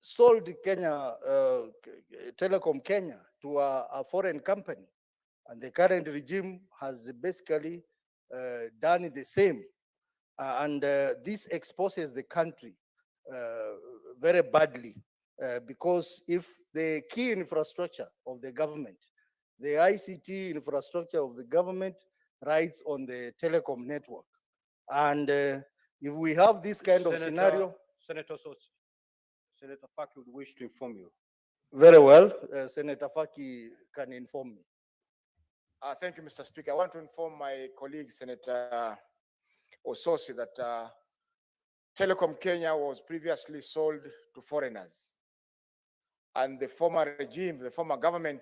sold Kenya, Telecom Kenya to a foreign company, and the current regime has basically done the same. And this exposes the country very badly, because if the key infrastructure of the government, the ICT infrastructure of the government rides on the telecom network, and if we have this kind of scenario. Senator Sotsi, Senator Faki would wish to inform you. Very well, Senator Faki can inform me. Thank you, Mr. Speaker. I want to inform my colleague, Senator Ososi, that Telecom Kenya was previously sold to foreigners. And the former regime, the former government,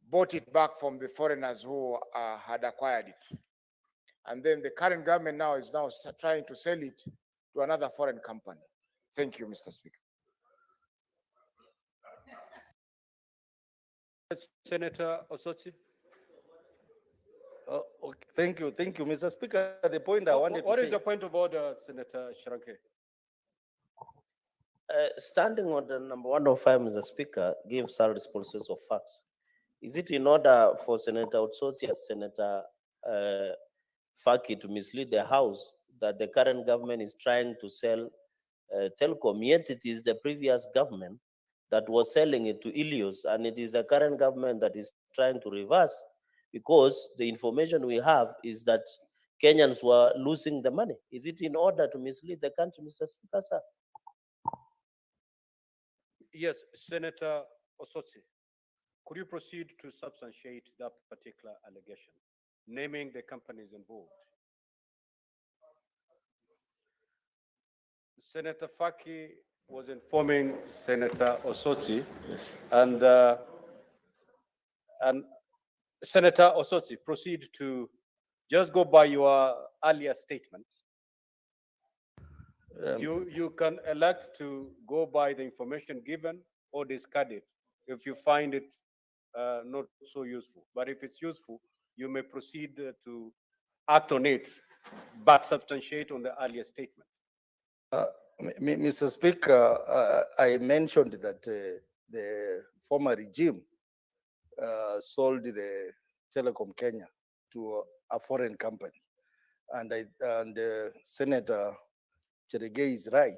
bought it back from the foreigners who had acquired it. And then the current government now is trying to sell it to another foreign company. Thank you, Mr. Speaker. Senator Osotsi. Okay. Thank you, Mr. Speaker. The point I wanted to say. What is your point of order, Senator Sharanke? Standing on the number 105, Mr. Speaker, gives our responses of facts. Is it in order for Senator Otsoti and Senator Faki to mislead the House that the current government is trying to sell telecom, yet it is the previous government that was selling it to Ilios, and it is the current government that is trying to reverse, because the information we have is that Kenyans were losing the money. Is it in order to mislead the country, Mr. Speaker, sir? Yes, Senator Osotsi, could you proceed to substantiate that particular allegation, naming the companies involved? Senator Faki was informing Senator Osotsi, yes. And Senator Osotsi, proceed to just go by your earlier statement. You can elect to go by the information given or discard it if you find it not so useful. But if it's useful, you may proceed to act on it, but substantiate on the earlier statement. Mr. Speaker, I mentioned that the former regime sold the Telecom Kenya to a foreign company, and Senator Cherigei is right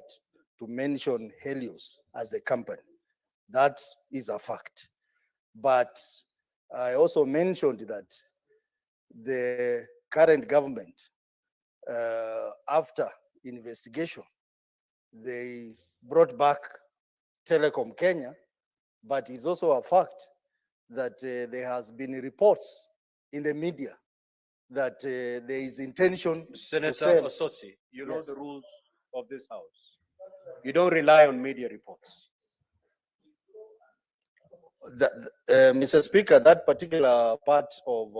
to mention Helios as a company. That is a fact. But I also mentioned that the current government after investigation, they brought back Telecom Kenya, but it's also a fact that there has been reports in the media that there is intention to Senator sell. Osotsi, you know Yes. the rules of this house. You don't rely on media reports. Mr. Speaker, that particular part of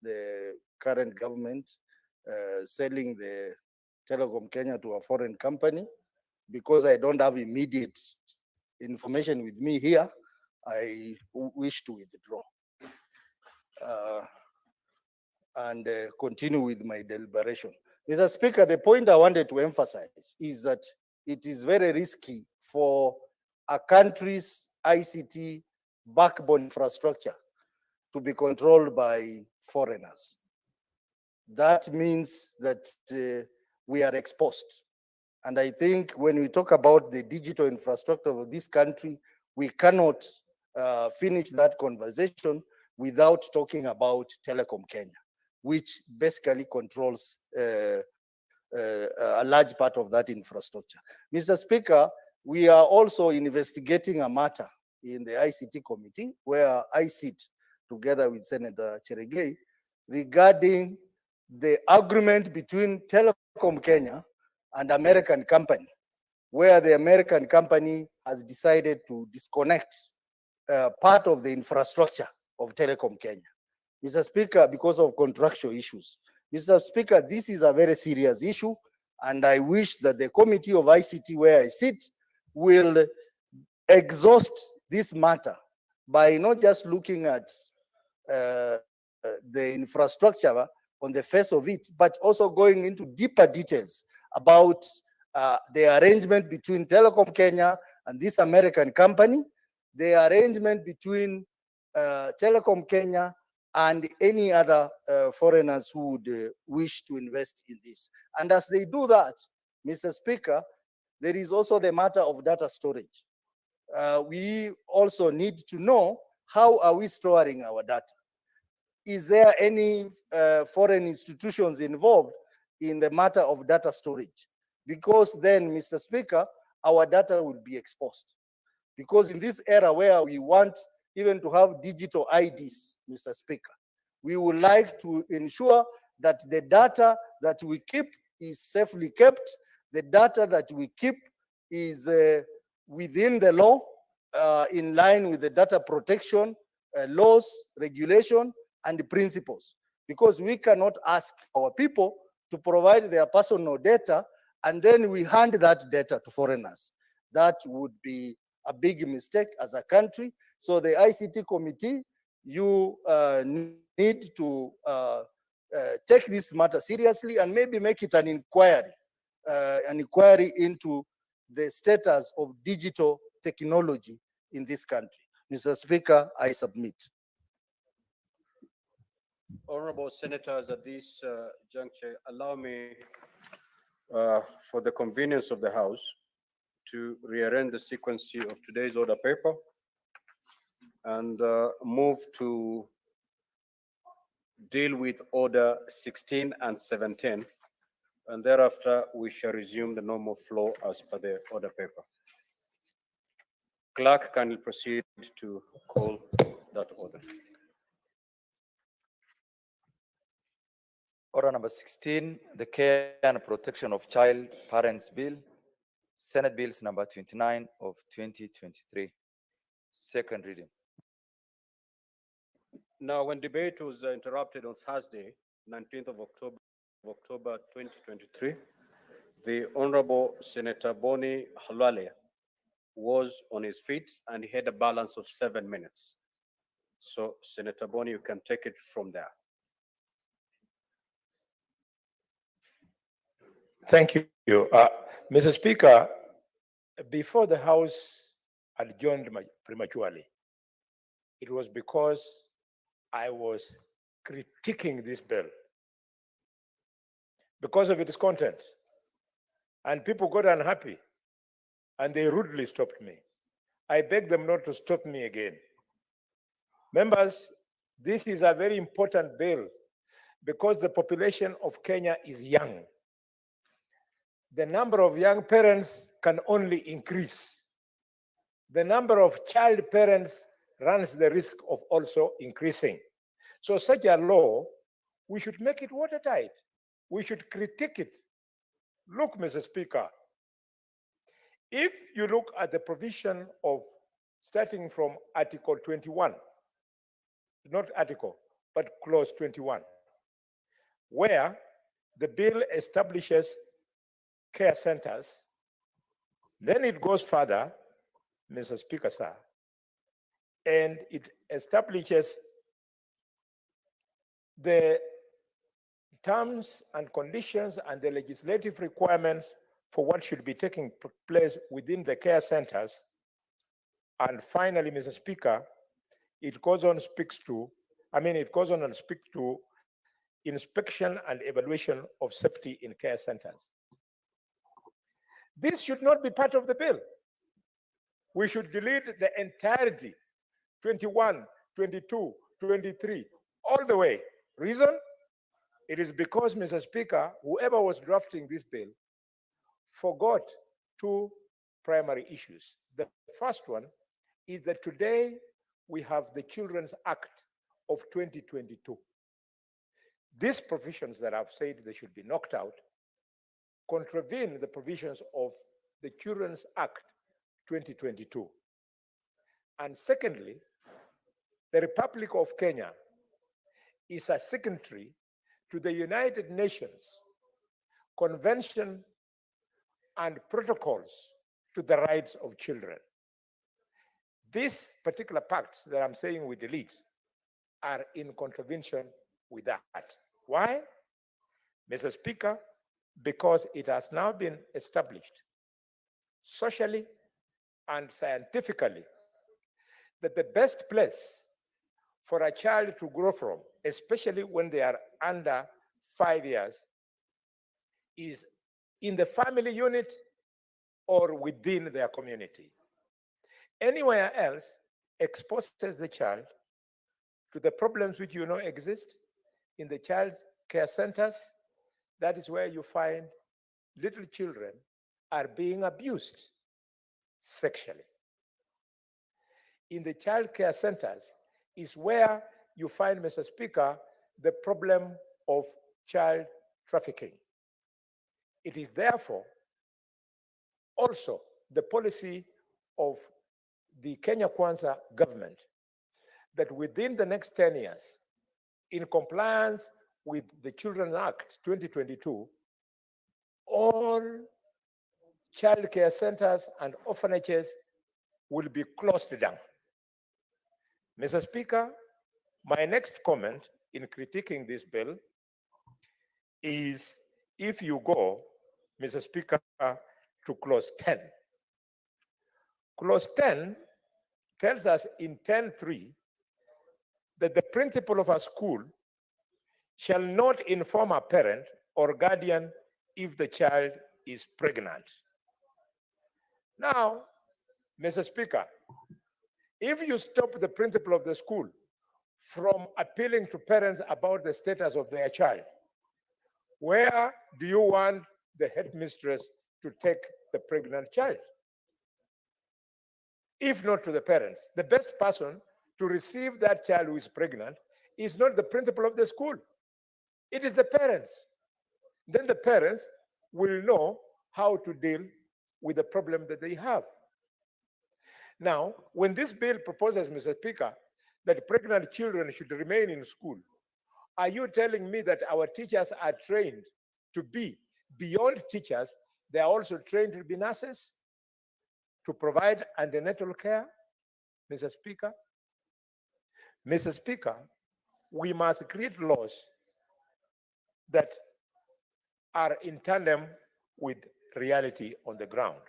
the current government selling the Telecom Kenya to a foreign company, because I don't have immediate information with me here, I wish to withdraw and continue with my deliberation. Mr. Speaker, the point I wanted to emphasize is that it is very risky for a country's ICT backbone infrastructure to be controlled by foreigners. That means that we are exposed. And I think when we talk about the digital infrastructure of this country, we cannot finish that conversation without talking about Telecom Kenya, which basically controls a large part of that infrastructure. Mr. Speaker, we are also investigating a matter in the ICT committee where I sit together with Senator Cheregei regarding the agreement between Telecom Kenya and American company, where the American company has decided to disconnect part of the infrastructure of Telecom Kenya. Mr. Speaker, because of contractual issues. Mr. Speaker, this is a very serious issue, and I wish that the Committee of ICT where I sit will exhaust this matter by not just looking at the infrastructure on the face of it, but also going into deeper details about the arrangement between Telecom Kenya and this American company, the arrangement between Telecom Kenya and any other foreigners who would wish to invest in this. And as they do that, Mr. Speaker, there is also the matter of data storage. We also need to know, how are we storing our data? Is there any foreign institutions involved in the matter of data storage? Because then, Mr. Speaker, our data will be exposed. Because in this era where we want even to have digital IDs, Mr. Speaker, we would like to ensure that the data that we keep is safely kept, the data that we keep is within the law, in line with the data protection laws, regulation, and principles. Because we cannot ask our people to provide their personal data and then we hand that data to foreigners. That would be a big mistake as a country. So the ICT committee, you need to take this matter seriously and maybe make it an inquiry into the status of digital technology in this country. Mr. Speaker, I submit. Honorable Senators, at this juncture, allow me, for the convenience of the House, to rearrange the sequence of today's order paper and move to deal with order 16 and 17, and thereafter we shall resume the normal flow as per the order paper. Clerk, can you proceed to call that order? Order number 16, the Care and Protection of Child Parents Bill, Senate Bills number 29 of 2023. Second reading. Now, when debate was interrupted on Thursday, 19th of October 2023, the Honorable Senator Boni Halwale was on his feet and he had a balance of 7 minutes. So, Senator Boni, you can take it from there. Thank you. Mr. Speaker, before the House adjourned prematurely, it was because I was critiquing this bill because of its content. And people got unhappy and they rudely stopped me. I begged them not to stop me again. Members, this is a very important bill because the population of Kenya is young the number of young parents can only increase. The number of child parents runs the risk of also increasing. So such a law, we should make it watertight. We should critique it. Look, Mr. Speaker, if you look at the provision of starting from Article 21, not article, but clause 21, where the bill establishes care centers, then it goes further, Mr. Speaker, sir, and it establishes the terms and conditions and the legislative requirements for what should be taking place within the care centers. And finally, Mr. Speaker, it goes on speaks to, it goes on and speaks to inspection and evaluation of safety in care centers. This should not be part of the bill. We should delete the entirety, 21, 22, 23, all the way. Reason? It is because, Mr. Speaker, whoever was drafting this bill forgot two primary issues. The first one is that today we have the Children's Act of 2022. These provisions that I've said they should be knocked out contravene the provisions of the Children's Act 2022. And secondly, the Republic of Kenya is a signatory to the United Nations Convention and protocols to the rights of children. These particular pacts that I'm saying we delete are in contravention with that. Why? Mr. Speaker, because it has now been established socially and scientifically that the best place for a child to grow from, especially when they are under 5 years, is in the family unit or within their community. Anywhere else exposes the child to the problems which you know exist in the child care centers. That is where you find little children are being abused sexually. In the child care centers is where you find, Mr. Speaker, the problem of child trafficking. It is therefore also the policy of the Kenya Kwanza government that within the next 10 years, in compliance with the Children's Act 2022, all child care centers and orphanages will be closed down. Mr. Speaker, my next comment in critiquing this bill is if you go, Mr. Speaker, to clause 10. Clause 10 tells us in 10.3 that the principal of a school shall not inform a parent or guardian if the child is pregnant. Now, Mr. Speaker, if you stop the principal of the school from appealing to parents about the status of their child, where do you want the headmistress to take the pregnant child? If not to the parents, the best person to receive that child who is pregnant is not the principal of the school. It is the parents. Then the parents will know how to deal with the problem that they have. Now, when this bill proposes, Mr. Speaker, that pregnant children should remain in school, are you telling me that our teachers are trained to be beyond teachers? They are also trained to be nurses, to provide antenatal care, Mr. Speaker? Mr. Speaker, we must create laws that are in tandem with reality on the ground.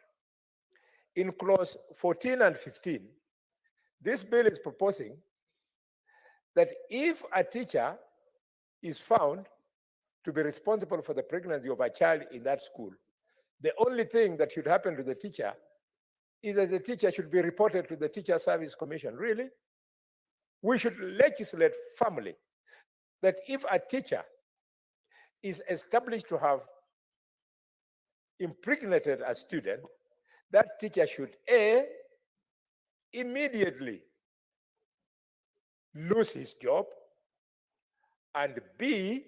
In clause 14 and 15, this bill is proposing that if a teacher is found to be responsible for the pregnancy of a child in that school, the only thing that should happen to the teacher is that the teacher should be reported to the Teacher Service Commission. Really? We should legislate firmly that if a teacher is established to have impregnated a student, that teacher should immediately lose his job, and B,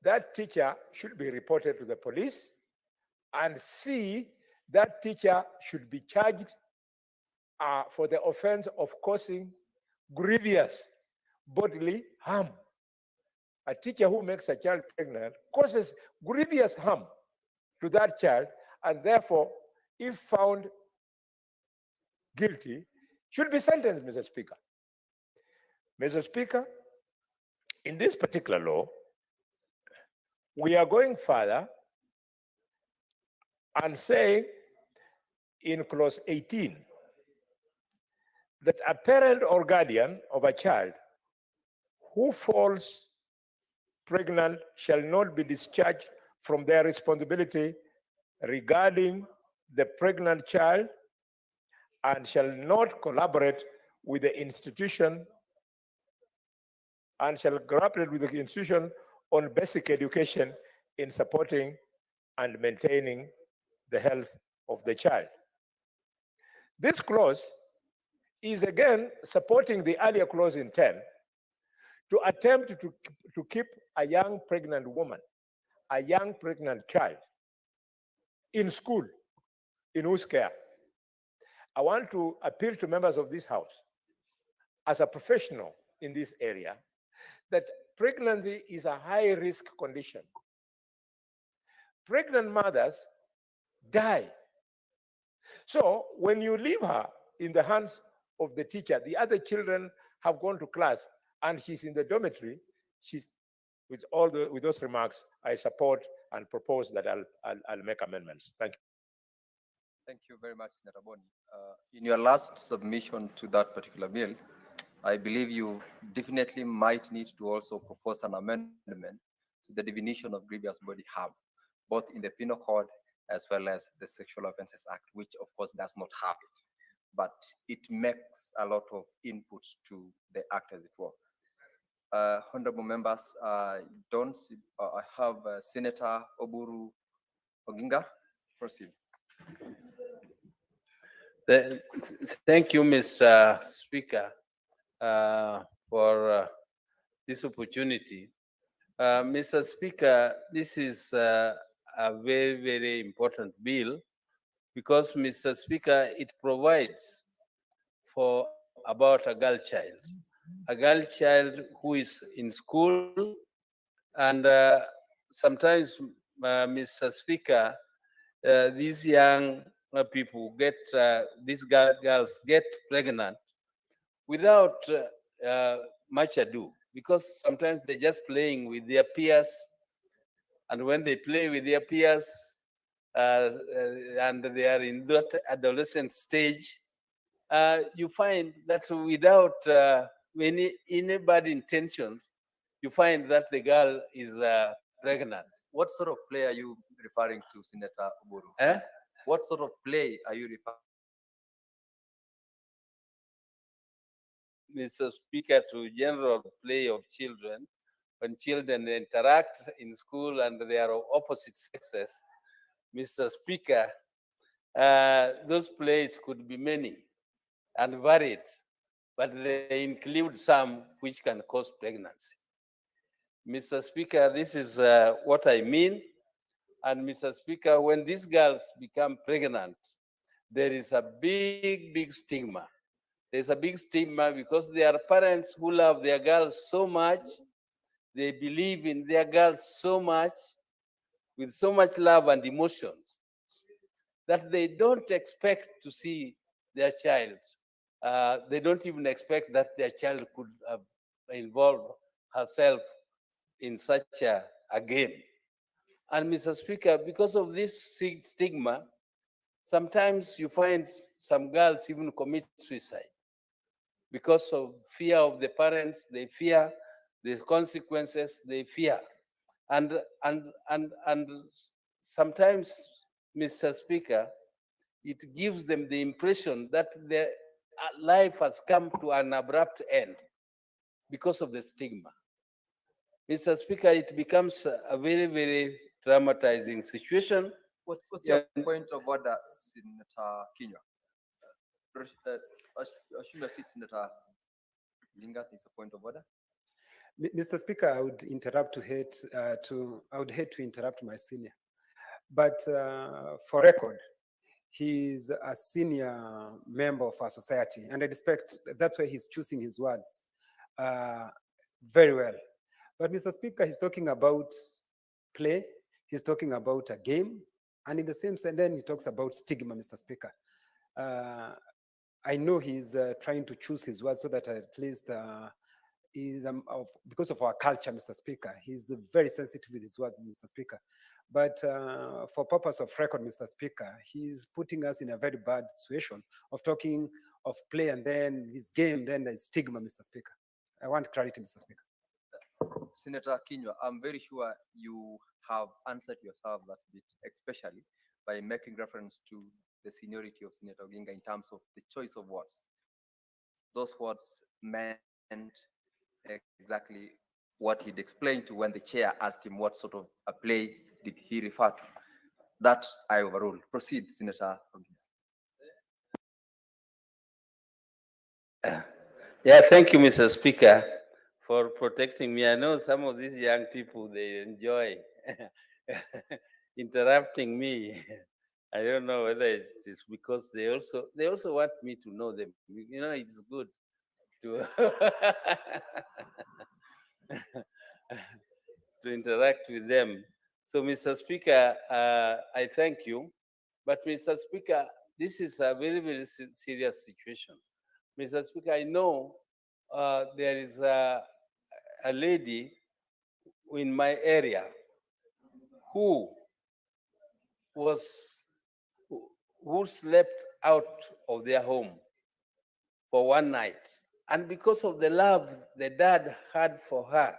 that teacher should be reported to the police, and C, that teacher should be charged for the offense of causing grievous bodily harm. A teacher who makes a child pregnant causes grievous harm to that child, and therefore, if found guilty, should be sentenced, Mr. Speaker. Mr. Speaker, in this particular law, we are going further and saying in clause 18 that a parent or guardian of a child who falls pregnant shall not be discharged from their responsibility regarding the pregnant child and shall not collaborate with the institution on basic education in supporting and maintaining the health of the child. This clause is again supporting the earlier clause in 10 to attempt to keep a young pregnant woman, a young pregnant child in school, in whose care. I want to appeal to members of this House, as a professional in this area, that pregnancy is a high-risk condition. Pregnant mothers die. So when you leave her in the hands of the teacher, the other children have gone to class, and she's in the dormitory. With those remarks, I support and propose that I'll make amendments. Thank you. Thank you very much, Senator Boni. In your last submission to that particular bill, I believe you definitely might need to also propose an amendment to the definition of grievous body harm, both in the Penal Code as well as the Sexual Offences Act, which of course does not have it, but it makes a lot of inputs to the act, as it were. Honorable members, I have Senator Oburu Oginga. Proceed. Thank you, Mr. Speaker, for this opportunity. Mr. Speaker, this is a very, very important bill because, Mr. Speaker, it provides for about a girl child who is in school, and sometimes, Mr. Speaker, these young people get, these girls get pregnant without much ado, because sometimes they're just playing with their peers, and when they play with their peers and they are in that adolescent stage, you find that without any bad intention, you find that the girl is pregnant. What sort of play are you referring to, Senator Oburu? What sort of play are you referring to? Mr. Speaker, to general play of children, when children interact in school and they are of opposite sexes, Mr. Speaker, those plays could be many and varied, but they include some which can cause pregnancy. Mr. Speaker, this is what I mean. And Mr. Speaker, when these girls become pregnant, there is a big, big stigma. There's a big stigma because there are parents who love their girls so much, they believe in their girls so much, with so much love and emotions, that they don't expect to see their child. They don't even expect that their child could involve herself in such a game. And Mr. Speaker, because of this stigma, sometimes you find some girls even commit suicide because of fear of the parents. They fear the consequences, they fear. And sometimes, Mr. Speaker, it gives them the impression that their life has come to an abrupt end because of the stigma. Mr. Speaker, it becomes a very, very traumatizing situation What's Yeah. your point of order, Senator Kinyua? Assume your seat, Senator Lingat, is a point of order. Mr. Speaker, I would I would hate to interrupt my senior. But for record, he's a senior member of our society, and I respect that's why he's choosing his words very well. But Mr. Speaker, he's talking about play, he's talking about a game, and in the same sense, then he talks about stigma, Mr. Speaker. I know he's trying to choose his words so that at least because of our culture, Mr. Speaker, he's very sensitive with his words, Mr. Speaker. But for purpose of record, Mr. Speaker, he's putting us in a very bad situation of talking of play and then his game, then there's stigma, Mr. Speaker. I want clarity, Mr. Speaker. Senator Kinyua, I'm very sure you have answered yourself that bit, especially by making reference to the seniority of Senator Oginga in terms of the choice of words. Those words meant exactly what he'd explained to when the chair asked him what sort of a play did he refer to. That I overrule. Proceed, Senator Oginga. Yeah, thank you, Mr. Speaker, for protecting me. I know some of these young people, they enjoy interrupting me. I don't know whether it is because they also want me to know them. You know, it's good to to interact with them. So, Mr. Speaker, I thank you. But, Mr. Speaker, this is a very, very serious situation. Mr. Speaker, I know there is a lady in my area who slept out of their home for one night. And because of the love the dad had for her,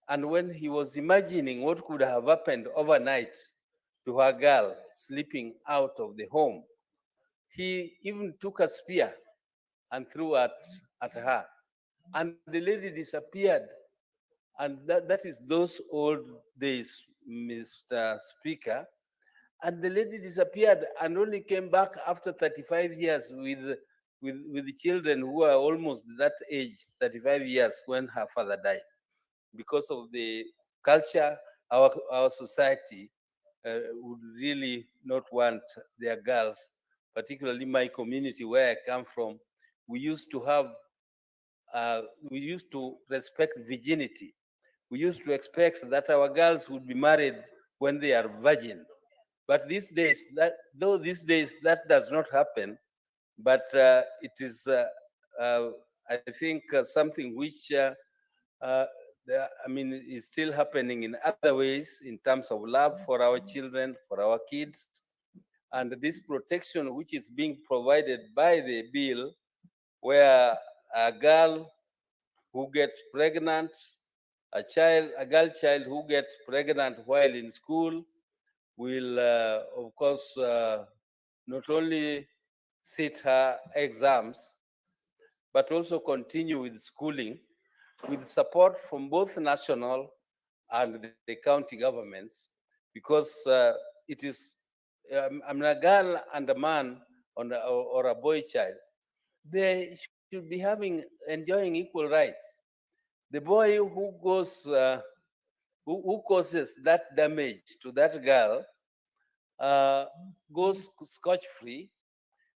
and when he was imagining what could have happened overnight to her girl sleeping out of the home, he even took a spear and threw at her. And the lady disappeared. And that is those old days, Mr. Speaker. And the lady disappeared and only came back after 35 years with the children who are almost that age, 35 years, when her father died. Because of the culture, our society would really not want their girls, particularly my community where I come from. We used to respect virginity. We used to expect that our girls would be married when they are virgin. But these days, that does not happen. But it is, I think, something which is still happening in other ways in terms of love for our children, for our kids, and this protection which is being provided by the bill, where a girl who gets pregnant, a girl child who gets pregnant while in school will, of course, not only sit her exams, but also continue with schooling with support from both national and the county governments, because it is, a girl and a man or a boy child, they should be enjoying equal rights. The boy who who causes that damage to that girl goes scotch-free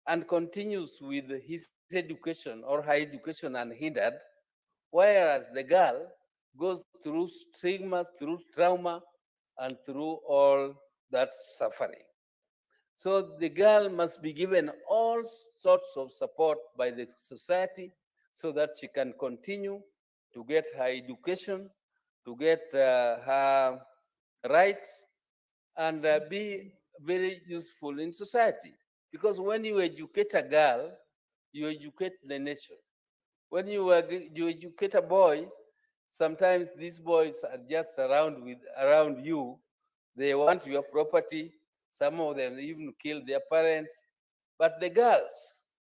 and continues with his education or her education unhindered, whereas the girl goes through stigma, through trauma, and through all that suffering. So the girl must be given all sorts of support by the society so that she can continue to get her education, to get her rights, and be very useful in society. Because when you educate a girl, you educate the nation. When you educate a boy, sometimes these boys are just around you. They want your property. Some of them even kill their parents. But the girls,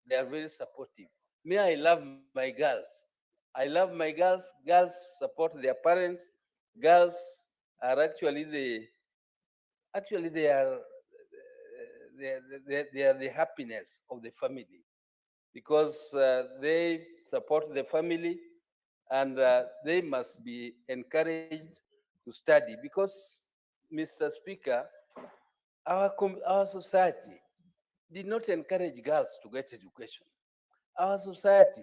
they are very supportive. Me, I love my girls. I love my girls. Girls support their parents. Girls are actually they they are the happiness of the family, because they support the family, and they must be encouraged to study, because, Mr. Speaker, our society did not encourage girls to get education. Our society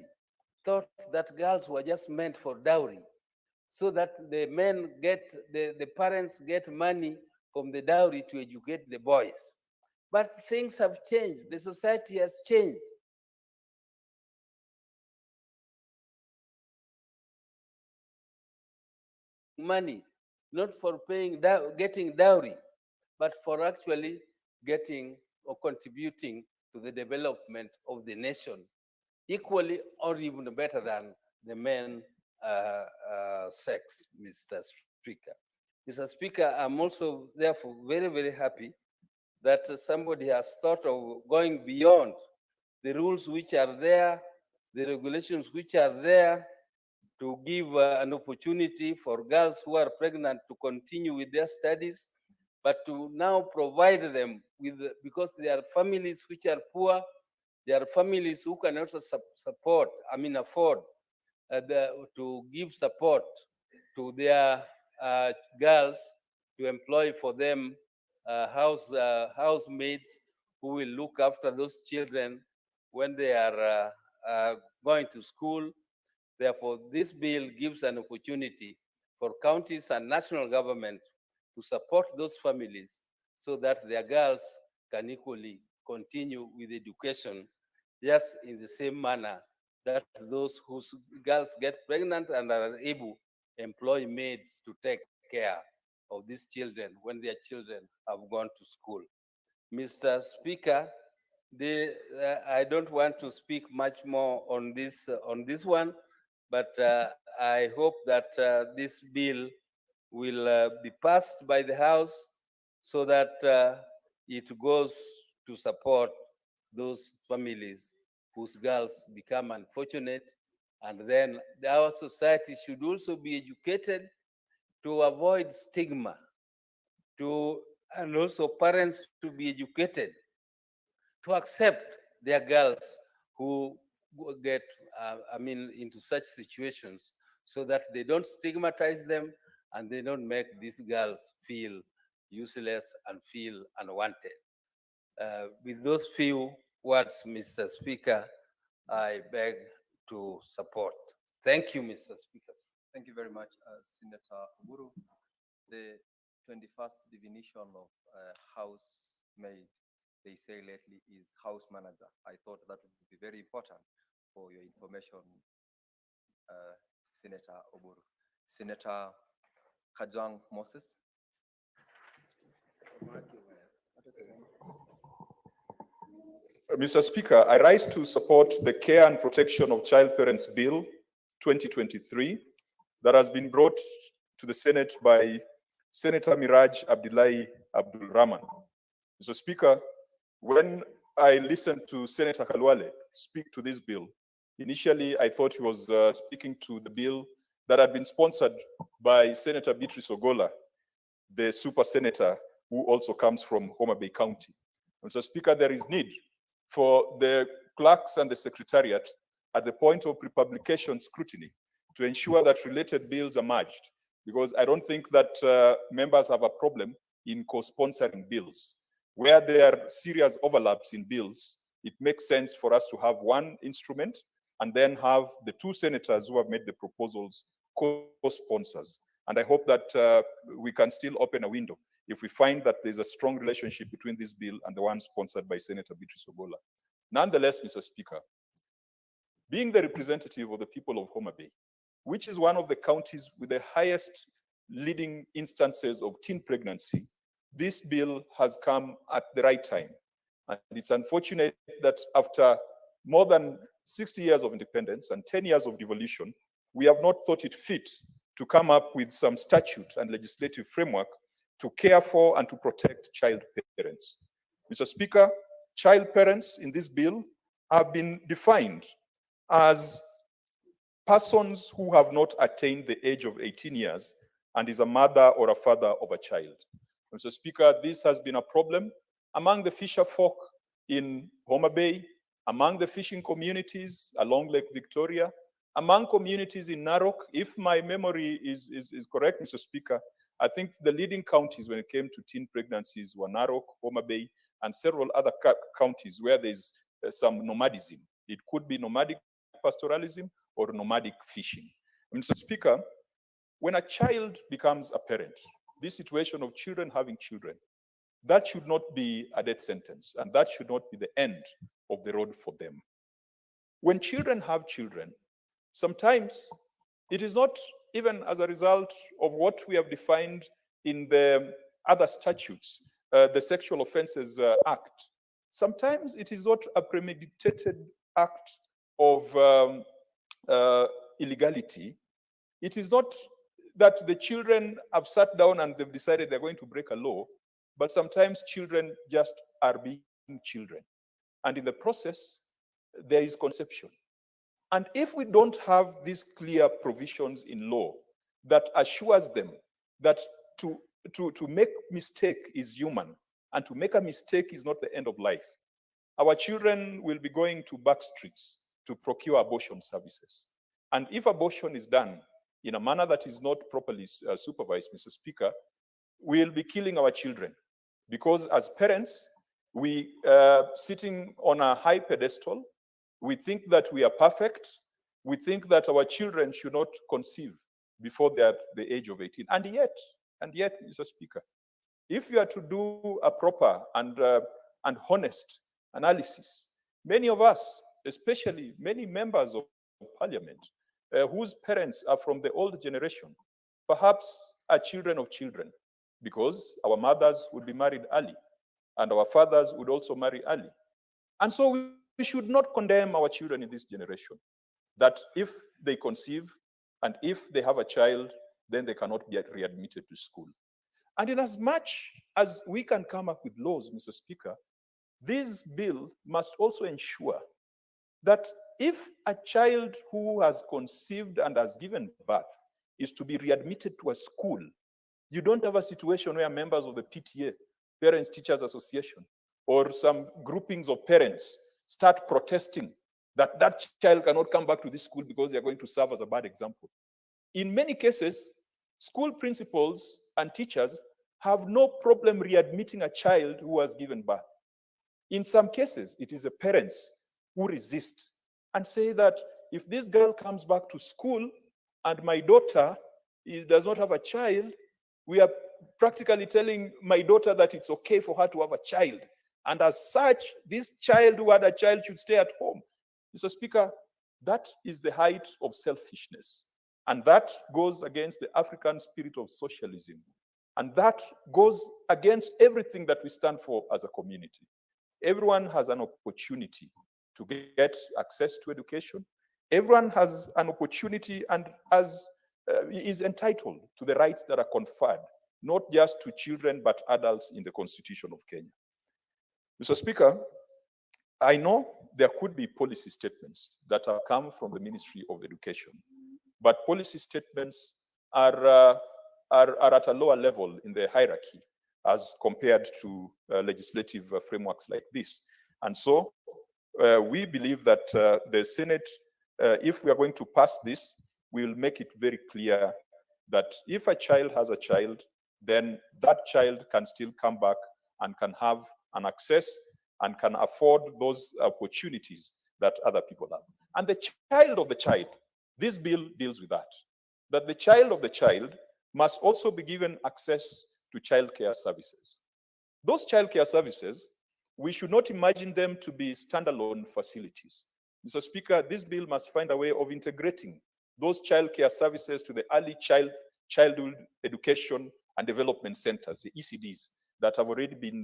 thought that girls were just meant for dowry, so that the men get, the parents get money from the dowry to educate the boys. But things have changed. The society has changed. Money, not for paying, getting dowry, but for actually getting or contributing to the development of the nation, equally or even better than the men sex, Mr. Speaker. Mr. Speaker, I'm also therefore very, very happy that somebody has thought of going beyond the rules which are there, the regulations which are there, to give an opportunity for girls who are pregnant to continue with their studies, but to now provide them with, because there are families which are poor, there are families who can also afford to give support to their girls, to employ for them housemaids who will look after those children when they are going to school. Therefore, this bill gives an opportunity for counties and national government to support those families so that their girls can equally continue with education, just in the same manner that those whose girls get pregnant and are able to employ maids to take care of these children when their children have gone to school. Mr. Speaker, I don't want to speak much more on this one, but I hope that this bill will be passed by the House so that it goes to support those families whose girls become unfortunate. And then our society should also be educated to avoid stigma, and also parents to be educated to accept their girls who get, into such situations, so that they don't stigmatize them and they don't make these girls feel useless and feel unwanted. With those few words, Mr. Speaker, I beg to support. Thank you, Mr. Speaker. Thank you very much, Senator Uburu. The 21st definition of housemaid, they say lately, is house manager. I thought that would be very important for your information, Senator Uburu. Senator Kajwang Moses. Mr. Speaker, I rise to support the Care and Protection of Child Parents Bill 2023 that has been brought to the Senate by Senator Miraj Abdullahi Abdul Rahman. Mr. Speaker, when I listened to Senator Kalwale speak to this bill, initially I thought he was speaking to the bill that had been sponsored by Senator Beatrice Ogola, the super senator who also comes from Homa Bay County. Mr. Speaker, there is need for the clerks and the secretariat at the point of pre-publication scrutiny to ensure that related bills are merged, because I don't think that members have a problem in co-sponsoring bills. Where there are serious overlaps in bills, it makes sense for us to have one instrument and then have the two senators who have made the proposals co-sponsors. And I hope that we can still open a window if we find that there's a strong relationship between this bill and the one sponsored by Senator Beatrice Ogola. Nonetheless, Mr. Speaker, being the representative of the people of Homa Bay, which is one of the counties with the highest leading instances of teen pregnancy, this bill has come at the right time. And it's unfortunate that after more than 60 years of independence and 10 years of devolution, we have not thought it fit to come up with some statute and legislative framework to care for and to protect child parents. Mr. Speaker, child parents in this bill have been defined as persons who have not attained the age of 18 years and is a mother or a father of a child. Mr. Speaker, this has been a problem, among the fisher folk in Homa Bay, among the fishing communities along Lake Victoria, among communities in Narok. If my memory is correct, Mr. Speaker, I think the leading counties when it came to teen pregnancies were Narok, Homa Bay, and several other counties where there's some nomadism. It could be nomadic pastoralism or nomadic fishing. Mr. Speaker, when a child becomes a parent, this situation of children having children, that should not be a death sentence, and that should not be the end of the road for them. When children have children, sometimes it is not even as a result of what we have defined in the other statutes, the Sexual Offences Act. Sometimes it is not a premeditated act of illegality. It is not that the children have sat down and they've decided they're going to break a law, but sometimes children just are being children. And in the process, there is conception. And if we don't have these clear provisions in law that assures them that to make mistake is human and to make a mistake is not the end of life, our children will be going to back streets to procure abortion services. And if abortion is done in a manner that is not properly supervised, Mr. Speaker, we'll be killing our children. Because as parents, we sitting on a high pedestal, we think that we are perfect. We think that our children should not conceive before they're at the age of 18. And yet, Mr. Speaker, if you are to do a proper and honest analysis, many of us, especially many members of parliament, whose parents are from the old generation, perhaps are children of children, because our mothers would be married early, and our fathers would also marry early. And so we should not condemn our children in this generation, that if they conceive and if they have a child, then they cannot be readmitted to school. And in as much as we can come up with laws, Mr. Speaker, this bill must also ensure that if a child who has conceived and has given birth is to be readmitted to a school, you don't have a situation where members of the PTA, Parents Teachers Association, or some groupings of parents start protesting that that child cannot come back to this school because they are going to serve as a bad example. In many cases, school principals and teachers have no problem readmitting a child who has given birth. In some cases, it is the parents who resist and say that if this girl comes back to school and my daughter does not have a child, we are practically telling my daughter that it's okay for her to have a child. And as such, this child who had a child should stay at home. Mr. Speaker, that is the height of selfishness. And that goes against the African spirit of socialism. And that goes against everything that we stand for as a community. Everyone has an opportunity to get access to education. Everyone has an opportunity and is entitled to the rights that are conferred, not just to children, but adults in the Constitution of Kenya. Mr. Speaker, I know there could be policy statements that have come from the Ministry of Education, but policy statements are at a lower level in the hierarchy as compared to legislative frameworks like this. And so we believe that the Senate, if we are going to pass this, we will make it very clear that if a child has a child, then that child can still come back and can have an access and can afford those opportunities that other people have. And the child of the child, this bill deals with that the child of the child must also be given access to childcare services. Those childcare services, we should not imagine them to be standalone facilities. Mr. Speaker, this bill must find a way of integrating those childcare services to the early childhood education and development centers, the ECDs, that have already been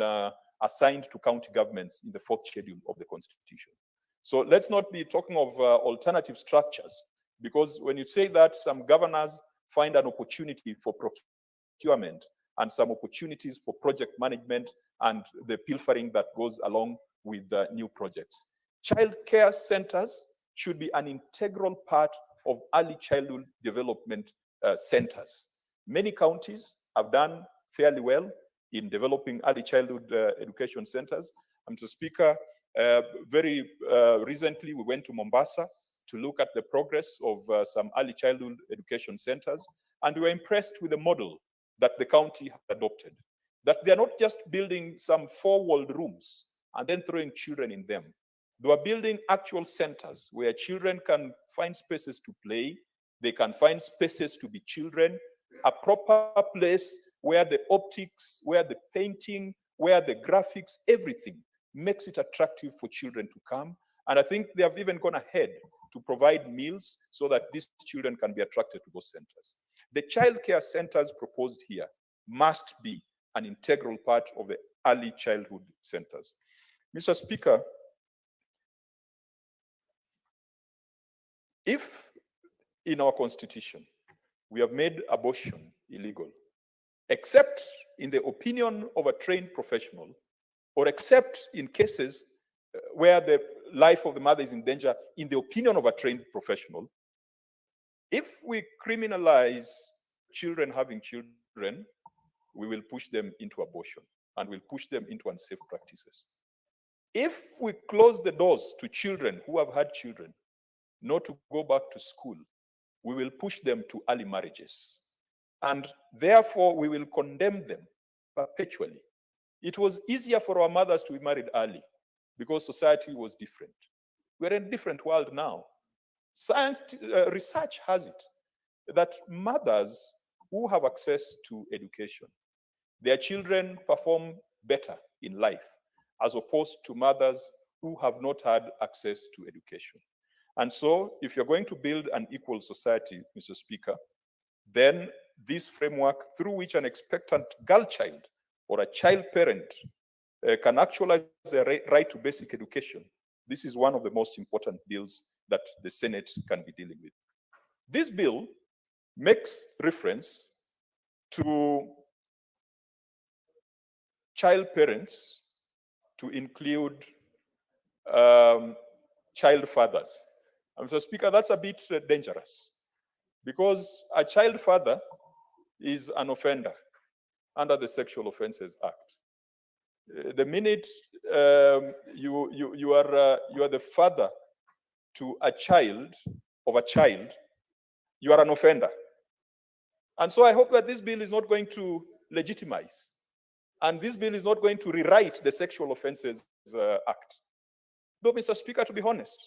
assigned to county governments in the 4th schedule of the Constitution. So let's not be talking of alternative structures, because when you say that, some governors find an opportunity for procurement and some opportunities for project management and the pilfering that goes along with the new projects. Child care centers should be an integral part of early childhood development centers. Many counties have done fairly well in developing early childhood education centers. Mr. Speaker, very recently we went to Mombasa to look at the progress of some early childhood education centers, and we were impressed with the model that the county had adopted, that they are not just building some four-walled rooms and then throwing children in them. They are building actual centers where children can find spaces to play, they can find spaces to be children, a proper place where the optics, where the painting, where the graphics, everything makes it attractive for children to come. And I think they have even gone ahead to provide meals so that these children can be attracted to those centers. The childcare centers proposed here must be an integral part of the early childhood centers. Mr. Speaker, if in our constitution we have made abortion illegal, except in the opinion of a trained professional, or except in cases where the life of the mother is in danger, in the opinion of a trained professional, if we criminalize children having children, we will push them into abortion and will push them into unsafe practices. If we close the doors to children who have had children not to go back to school, we will push them to early marriages. And therefore, we will condemn them perpetually. It was easier for our mothers to be married early because society was different. We're in a different world now. Science, research has it that mothers who have access to education, their children perform better in life as opposed to mothers who have not had access to education. And so if you're going to build an equal society, Mr. Speaker, then this framework through which an expectant girl child or a child parent can actualize their right to basic education, this is one of the most important bills that the Senate can be dealing with. This bill makes reference to child parents to include child fathers. Mr. Speaker, that's a bit dangerous because a child father is an offender under the Sexual Offences Act. The minute you are the father to a child, you are an offender. And so I hope that this bill is not going to legitimize, and this bill is not going to rewrite the Sexual Offences Act. Though, Mr. Speaker, to be honest,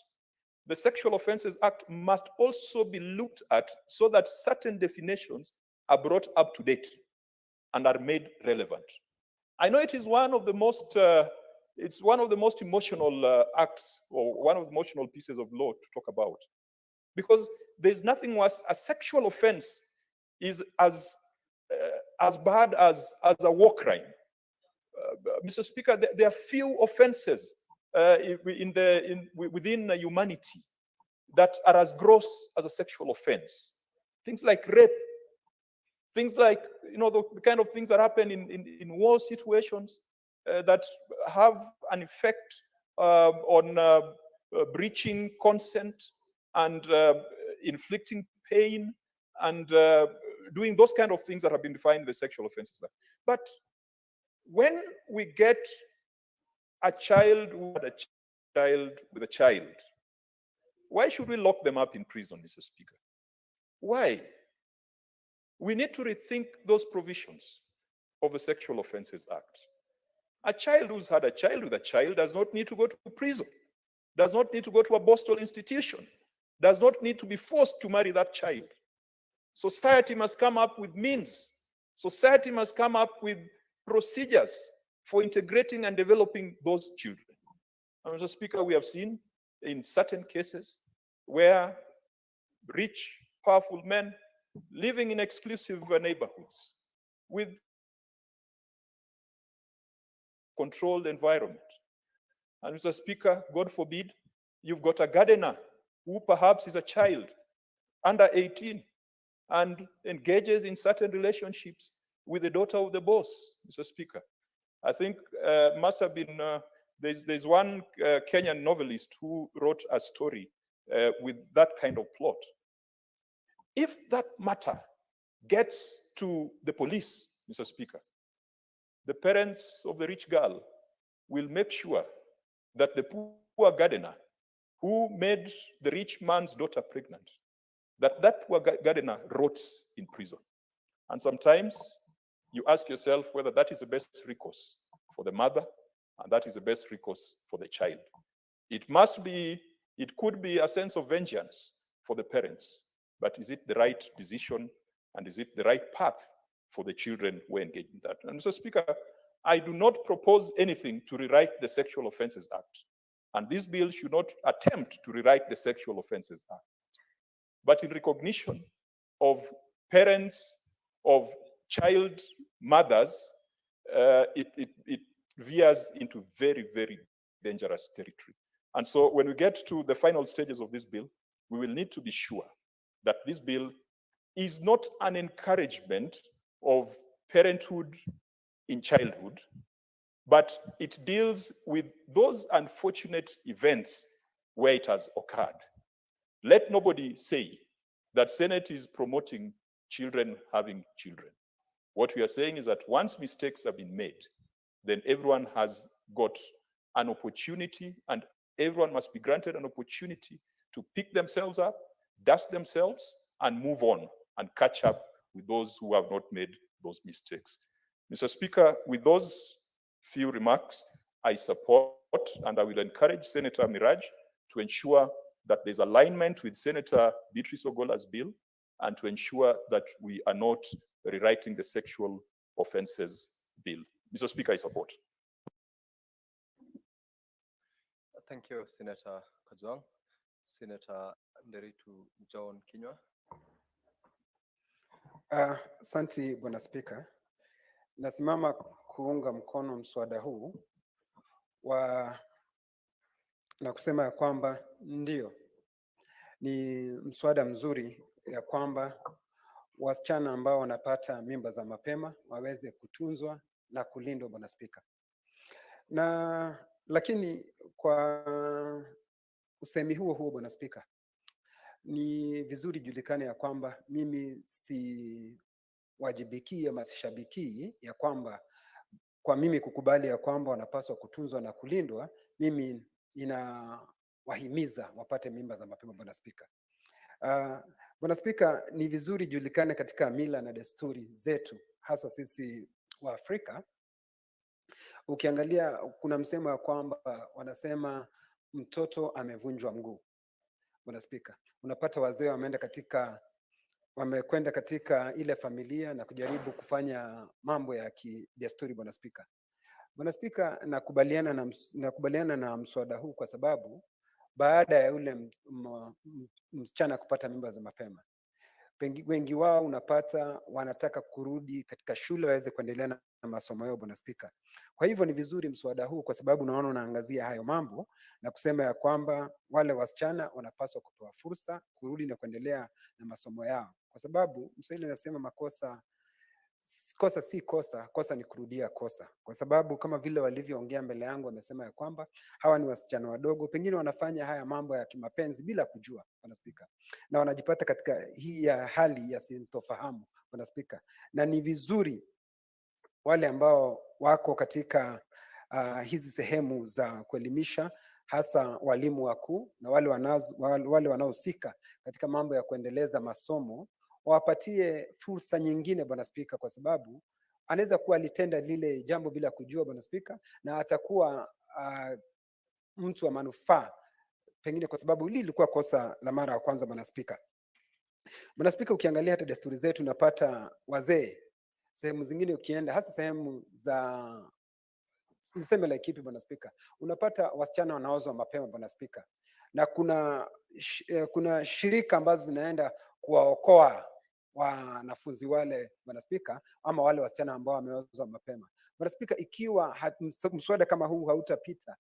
the Sexual Offences Act must also be looked at so that certain definitions are brought up to date and are made relevant. I know it is one of the most, it's one of the most emotional acts, or one of the emotional pieces of law to talk about, because there's nothing worse. A sexual offense is as bad as a war crime. Mr. Speaker, there are few offenses within humanity that are as gross as a sexual offense. Things like rape, things like, the kind of things that happen in war situations that have an effect on breaching consent and inflicting pain and doing those kind of things that have been defined in the Sexual Offences Act. But when we get a child with a child, why should we lock them up in prison, Mr. Speaker? Why? We need to rethink those provisions of the Sexual Offences Act. A child who's had a child with a child does not need to go to prison, does not need to go to a Boston institution, does not need to be forced to marry that child. Society must come up with means. Society must come up with procedures for integrating and developing those children. And Mr. Speaker, we have seen in certain cases where rich, powerful men living in exclusive neighborhoods with controlled environment. And Mr. Speaker, God forbid, you've got a gardener who perhaps is a child under 18 and engages in certain relationships with the daughter of the boss, Mr. Speaker. I think must have been, there's one Kenyan novelist who wrote a story with that kind of plot. If that matter gets to the police, Mr. Speaker, the parents of the rich girl will make sure that the poor gardener who made the rich man's daughter pregnant, that poor gardener rots in prison. And sometimes you ask yourself whether that is the best recourse for the mother, and that is the best recourse for the child. It could be a sense of vengeance for the parents, but is it the right decision, and is it the right path for the children who engage in that? And Mr. Speaker, I do not propose anything to rewrite the Sexual Offences Act, and this bill should not attempt to rewrite the Sexual Offences Act. But in recognition of parents, of child mothers, it veers into very, very dangerous territory. And so when we get to the final stages of this bill, we will need to be sure that this bill is not an encouragement of parenthood in childhood, but it deals with those unfortunate events where it has occurred. Let nobody say that Senate is promoting children having children. What we are saying is that once mistakes have been made, then everyone has got an opportunity, and everyone must be granted an opportunity to pick themselves up, dust themselves, and move on and catch up with those who have not made those mistakes. Mr. Speaker, with those few remarks, I support and I will encourage Senator Miraj to ensure that there's alignment with Senator Beatrice Ogola's bill, and to ensure that we are not rewriting the Sexual Offences Bill. Mr. Speaker, I support. Thank you, Senator Kajwang. Senator Nderitu John Kinyua. Asante Bwana Spika, nasimama kuunga mkono mswada huu na kusema ya kwamba ndio ni mswada mzuri, ya kwamba wasichana ambao wanapata mimba za mapema waweze kutunzwa na kulindwa, Bwana Spika. Lakini kwa usemi huo Bwana Spika, ni vizuri julikane ya kwamba mimi si wajibiki ama sishabiki ya kwamba kwa mimi kukubali ya kwamba wanapaswa kutunzwa na kulindwa, mimi ninawahimiza wapate mimba za mapema, Bwana Spika. Bwana Spika, ni vizuri julikane katika mila na desturi zetu, hasa sisi wa Afrika. Ukiangalia kuna msemo ya kwamba wanasema mtoto amevunjwa mguu, Bwana Spika. Unapata wazee wamekwenda katika ile familia na kujaribu mambo ya kidesturi, Bwana Spika. Bwana Spika, nakubaliana na mswada huu kwa sababu baada ya yule msichana kupata mimba za mapema, wengi wao unapata wanataka kurudi katika shule waweze kuendelea na masomo yao, Bwana Spika. Kwa hivyo ni vizuri mswada huu, kwa sababu naona unaangazia hayo mambo na kusema ya kwamba wale wasichana wanapaswa kupewa fursa kurudi na kuendelea na masomo yao, kwa sababu Mswahili anasema kosa si kosa, kosa ni kurudia kosa. Kwa sababu kama vile walivyoongea mbele yangu, wamesema ya kwamba hawa ni wasichana wadogo, pengine wanafanya haya mambo ya kimapenzi bila kujua, Bwana Spika, na wanajipata katika hii ya hali ya sintofahamu, Bwana Spika. Na ni vizuri wale ambao wako katika hizi sehemu za kuelimisha, hasa walimu wakuu na wale wanaohusika katika mambo ya kuendeleza masomo, wapatie fursa nyingine, Bwana Spika, kwa sababu anaweza kuwa alitenda lile jambo bila kujua, Bwana Spika, na atakuwa mtu wa manufaa pengine, kwa sababu hili lilikuwa kosa la mara ya kwanza, Bwana Spika. Bwana Spika, ukiangalia hata desturi zetu, unapata wazee sehemu zingine ukienda, hasa sehemu za niseme like kipi, Bwana Spika, unapata wasichana wanaozwa mapema, Bwana Spika, na kuna shirika ambazo zinaenda kuwaokoa wanafunzi wale, Bwana Spika, ama wale wasichana ambao wameozwa mapema, Bwana Spika. Ikiwa mswada kama huu hautapita,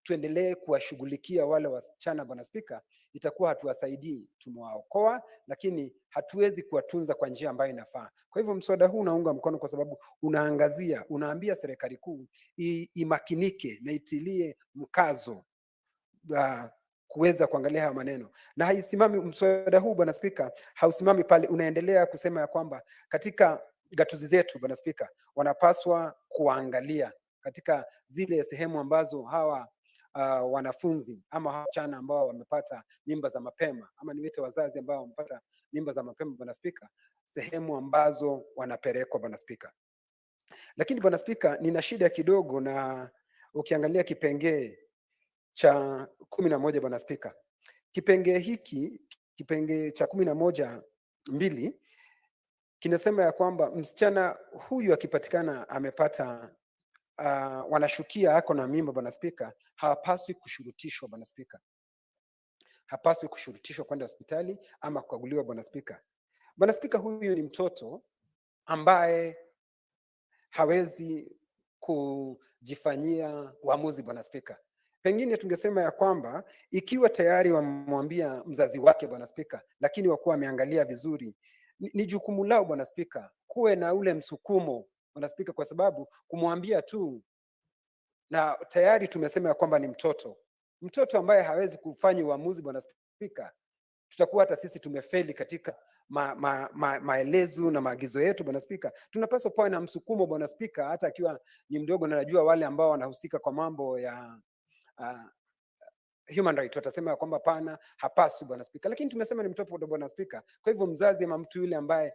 tuendelee kuwashughulikia wale wasichana, Bwana Spika, itakuwa hatuwasaidii. Tumewaokoa, lakini hatuwezi kuwatunza kwa njia ambayo inafaa. Kwa hivyo mswada huu unaunga mkono kwa sababu unaambia serikali kuu imakinike na itilie mkazo kuweza kuangalia haya maneno, na haisimami mswada huu, Bwana Spika, hausimami pale, unaendelea kusema ya kwamba katika gatuzi zetu, Bwana Spika, wanapaswa kuangalia katika zile sehemu ambazo hawa wanafunzi ama wasichana ambao wamepata mimba za mapema, ama niwete wazazi ambao wamepata mimba za mapema, Bwana Spika, sehemu ambazo wanapelekwa, Bwana Spika. Lakini Bwana Spika, nina shida kidogo na ukiangalia kipengee cha 11, Bwana Spika, kipengee hiki, kipengee cha 11(2) kinasema ya kwamba msichana huyu akipatikana amepata wanashukia ako na mimba, Bwana Spika, hawapaswi kushurutishwa, Bwana Spika, hapaswi kushurutishwa kwenda hospitali ama kukaguliwa, Bwana Spika. Bwana Spika, huyu ni mtoto ambaye hawezi kujifanyia uamuzi, Bwana Spika. Pengine tungesema ya kwamba ikiwa tayari wamwambia mzazi wake, Bwana Spika, lakini wakuwa wameangalia vizuri, ni jukumu lao, Bwana Spika, kuwe na ule msukumo, Bwana Spika, kwa sababu kumwambia tu na tayari tumesema ya kwamba ni mtoto ambaye hawezi kufanya uamuzi, Bwana Spika, tutakuwa hata sisi tumefeli katika maelezo na maagizo yetu, Bwana Spika. Tunapaswa kuwa na msukumo, Bwana Spika, hata akiwa ni mdogo, na najua wale ambao wanahusika kwa mambo ya human right watasema ya kwamba pana, hapaswi, Bwana Spika, lakini tumesema ni mtoto, Bwana Spika. Kwa hivyo mzazi ama mtu yule ambaye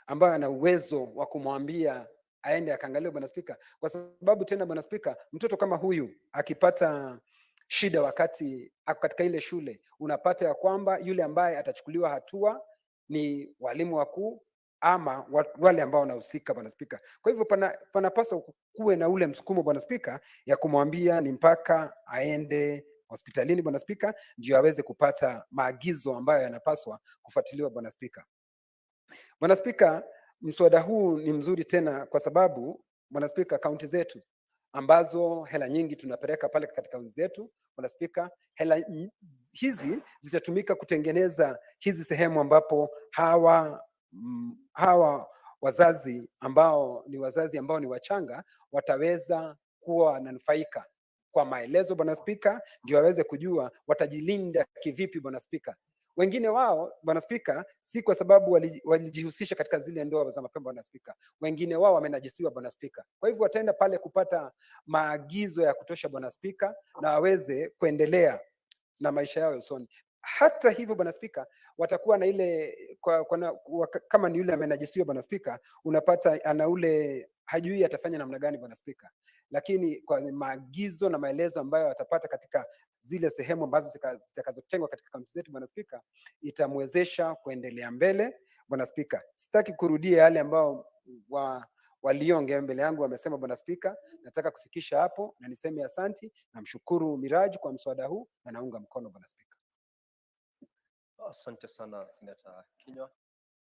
ambaye ana uwezo wa kumwambia aende akaangalia, Bwana Spika, kwa sababu tena, Bwana Spika, mtoto kama huyu akipata shida wakati ako katika ile shule, unapata ya kwamba yule ambaye atachukuliwa hatua ni walimu wakuu ama wale ambao wanahusika, Bwana Spika. Kwa hivyo panapaswa kuwe na ule msukumo, Bwana Spika, ya kumwambia ni mpaka aende hospitalini, Bwana Spika, ndio aweze kupata maagizo ambayo yanapaswa kufuatiliwa, Bwana Spika. Bwana Spika, mswada huu ni mzuri tena kwa sababu, Bwana Spika, kaunti zetu ambazo hela nyingi tunapeleka pale katika kaunti zetu, Bwana Spika, hela hizi zitatumika kutengeneza hizi sehemu ambapo hawa wazazi ambao ni wachanga wataweza kuwa wananufaika kwa maelezo, Bwana Spika, ndio waweze kujua watajilinda kivipi, Bwana Spika. Wengine wao, Bwana Spika, si kwa sababu walijihusisha katika zile ndoa za mapema, Bwana Spika, wengine wao wamenajisiwa, Bwana Spika. Kwa hivyo wataenda pale kupata maagizo ya kutosha, Bwana Spika, na waweze kuendelea na maisha yao usoni. Hata hivyo, Bwana Spika, watakuwa na ile kama ni yule amenajisiwa, Bwana Spika, unapata ana ule hajui atafanya namna gani, Bwana Spika, lakini kwa maagizo na maelezo ambayo atapata katika zile sehemu ambazo zitakazotengwa katika kaunti zetu, Bwana Spika, itamwezesha kuendelea mbele, Bwana Spika. Sitaki kurudia yale ambao waliongea mbele yangu wamesema, Bwana Spika. Nataka kufikisha hapo na niseme asanti, namshukuru Miraji kwa mswada huu na naunga mkono, Bwana Spika. Asante sana Seneta Kinyua.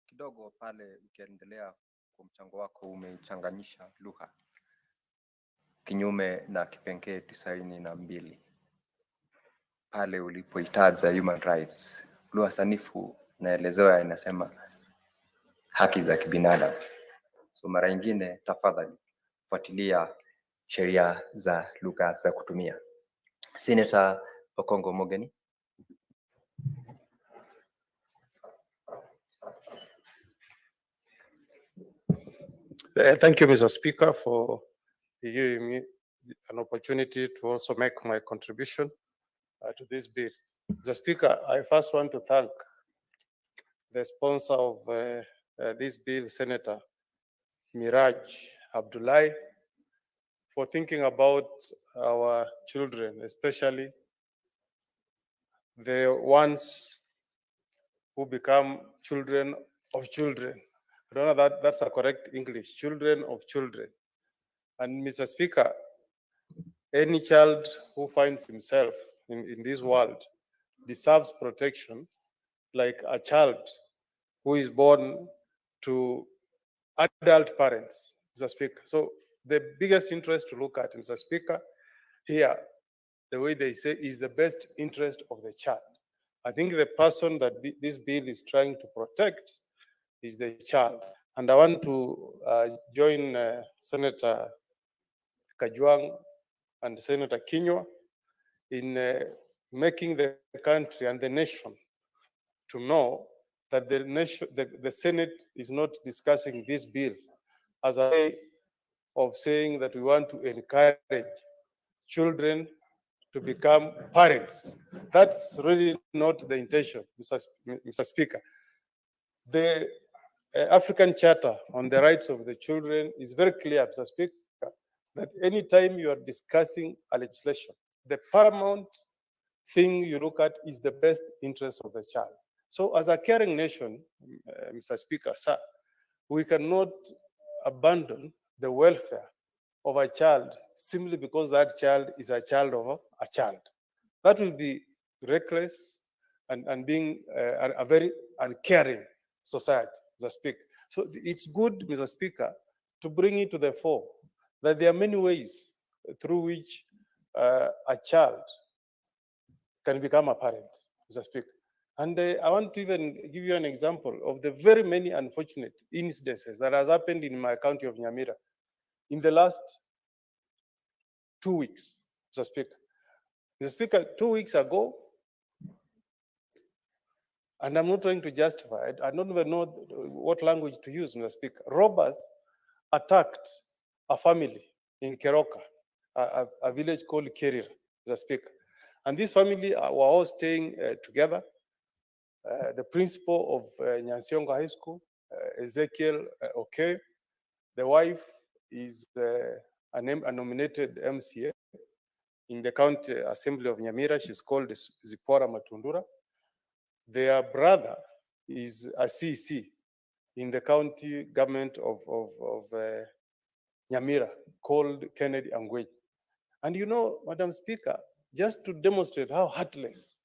Kidogo pale ukiendelea kwa mchango wako umechanganyisha lugha kinyume na kipengee 92 pale ulipoitaja human rights. Lugha sanifu naelezewa inasema haki za kibinadamu. So mara nyingine tafadhali fuatilia sheria za lugha za kutumia. Senator Okongo Mogeni. Thank you, Mr. Speaker, for giving me an opportunity to also make my contribution to this bill. Mr. Speaker, I first want to thank the sponsor of this bill, Senator Miraj Abdullahi, for thinking about our children, especially the ones who become children of children. I don't know that that's a correct English, children of children. And Mr. Speaker, any child who finds himself in this world deserves protection like a child who is born to adult parents, Mr. Speaker. So the biggest interest to look at, Mr. Speaker, here, the way they say, is the best interest of the child. I think the person that this bill is trying to protect is the child. And I want to join Senator Kajwang and Senator Kinyua in making the country and the nation to know that the Senate is not discussing this bill as a way of saying that we want to encourage children to become parents. That's really not the intention, Mr. Speaker. The African Charter on the Rights of the Children is very clear, Mr. Speaker, that anytime you are discussing a legislation, the paramount thing you look at is the best interest of the child. So as a caring nation, Mr. Speaker, sir, we cannot abandon the welfare of a child simply because that child is a child of a child. That will be reckless and being a very uncaring society, Mr. Speaker. So it's good, Mr. Speaker, to bring it to the fore that there are many ways through which a child can become a parent, Mr. Speaker. And I want to even give you an example of the very many unfortunate incidences that has happened in my county of Nyamira in the last 2 weeks, Mr. Speaker. Mr. Speaker, 2 weeks ago, and I'm not trying to justify it, I don't even know what language to use, Mr. Speaker. Robbers attacked a family in Keroka, a village called Kerir, Mr. Speaker. And this family were all staying together. The principal of Nyansiongo High School, Ezekiel Okay. The wife is a nominated MCA in the County Assembly of Nyamira. She's called Zipora Matundura. Their brother is a CC in the county government of Nyamira called Kennedy Angwej. And you know, Madam Speaker, just to demonstrate how heartless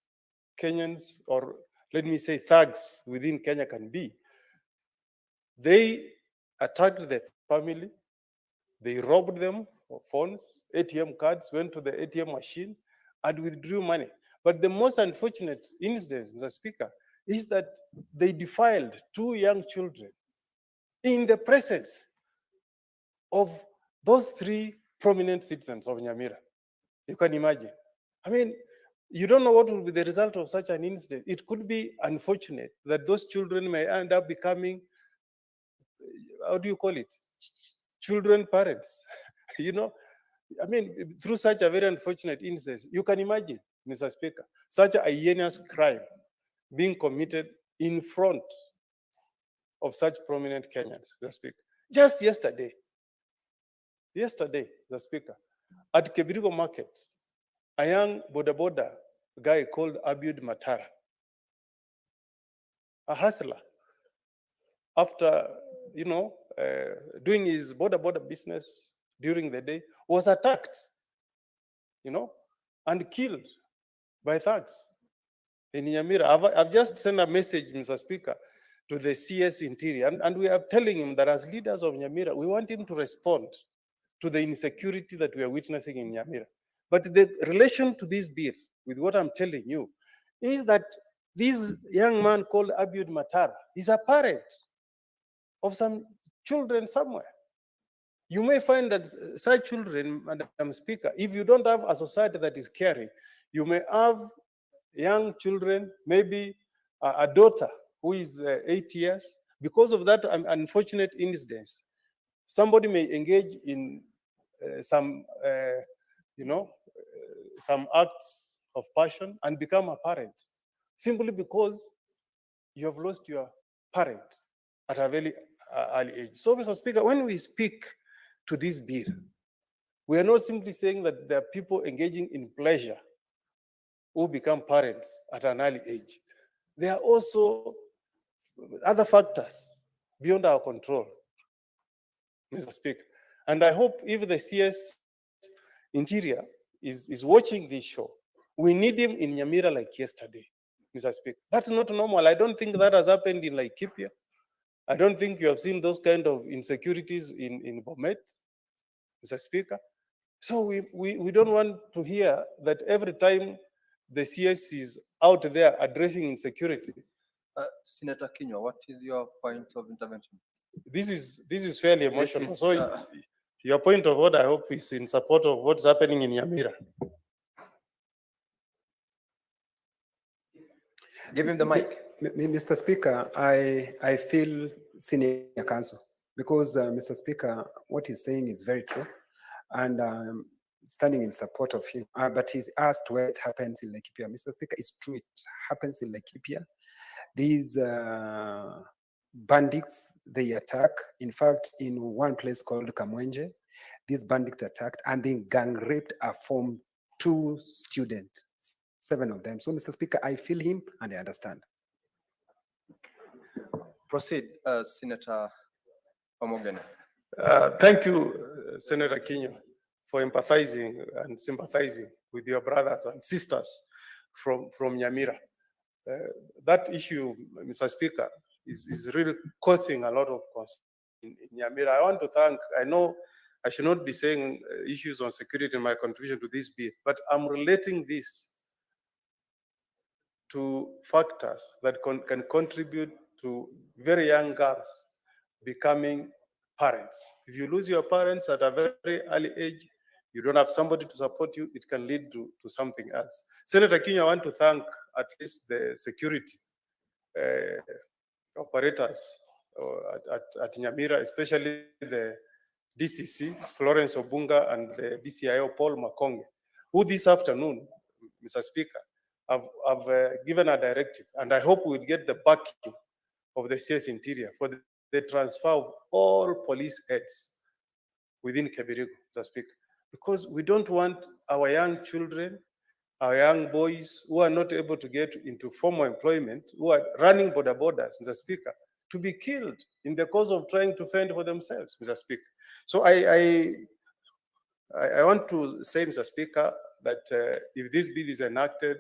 Kenyans, or let me say thugs within Kenya can be, they attacked the family, they robbed them of phones, ATM cards, went to the ATM machine and withdrew money. But the most unfortunate incident, Mr. Speaker, is that they defiled 2 young children in the presence of those 3 prominent citizens of Nyamira. You can imagine. I mean, you don't know what will be the result of such an incident. It could be unfortunate that those children may end up becoming, how do you call it? Children parents. You know, I mean, through such a very unfortunate incident, you can imagine, Mr. Speaker, such a heinous crime being committed in front of such prominent Kenyans, Mr. Speaker. Just yesterday, Mr. Speaker, at Kebirigo Market, a young boda guy called Abiud Matara, a hustler, after, you know, doing his boda business during the day, was attacked, you know, and killed by thugs in Nyamira. I've just sent a message, Mr. Speaker, to the CS Interior, and we are telling him that as leaders of Nyamira, we want him to respond to the insecurity that we are witnessing in Nyamira. But the relation to this bill, with what I'm telling you, is that this young man called Abiud Matara is a parent of some children somewhere. You may find that such children, Madam Speaker, if you don't have a society that is caring, you may have young children, maybe a daughter who is 8 years. Because of that unfortunate incidents, somebody may engage in some, some acts of passion and become a parent, simply because you have lost your parent at a very early age. So, Mr. Speaker, when we speak to this bill, we are not simply saying that there are people engaging in pleasure who become parents at an early age. There are also other factors beyond our control, Mr. Speaker. And I hope if the CS Interior is watching this show, we need him in Nyamira like yesterday, Mr. Speaker. That's not normal. I don't think that has happened in Laikipia. I don't think you have seen those kind of insecurities in Bomet, Mr. Speaker. So we don't want to hear that every time the CS is out there addressing insecurity. Senator Kinyua, what is your point of intervention? This is fairly emotional. So your point of order, I hope, is in support of what's happening in Nyamira. Give him the mic. Mr. Speaker, I feel senior counsel because, Mr. Speaker, what he's saying is very true, and standing in support of him. But he's asked where it happens in Laikipia. Mr. Speaker, it's true, it happens in Laikipia. These bandits, they attack. In fact, in one place called Kamwenje, these bandits attacked and then gang raped a Form 2 student, 7 of them. So, Mr. Speaker, I feel him and I understand. Proceed, Senator Omogeni. Thank you, Senator Kinyo, for empathizing and sympathizing with your brothers and sisters from Nyamira. That issue, Mr. Speaker, is really causing a lot of concern in Nyamira. I want to thank, I know I should not be saying issues on security in my contribution to this bill, but I'm relating this to factors that can contribute to very young girls becoming parents. If you lose your parents at a very early age, you don't have somebody to support you, it can lead to something else. Senator Kinyo, I want to thank at least the security operators at Nyamira, especially the DCC, Florence Obunga, and the DCIO, Paul Makonge, who this afternoon, Mr. Speaker, have given a directive, and I hope we'll get the backing of the CS Interior for the transfer of all police heads within Kebirigo, Mr. Speaker, because we don't want our young children, our young boys who are not able to get into formal employment, who are running border borders, Mr. Speaker, to be killed in the cause of trying to fend for themselves, Mr. Speaker. So I want to say, Mr. Speaker, that if this bill is enacted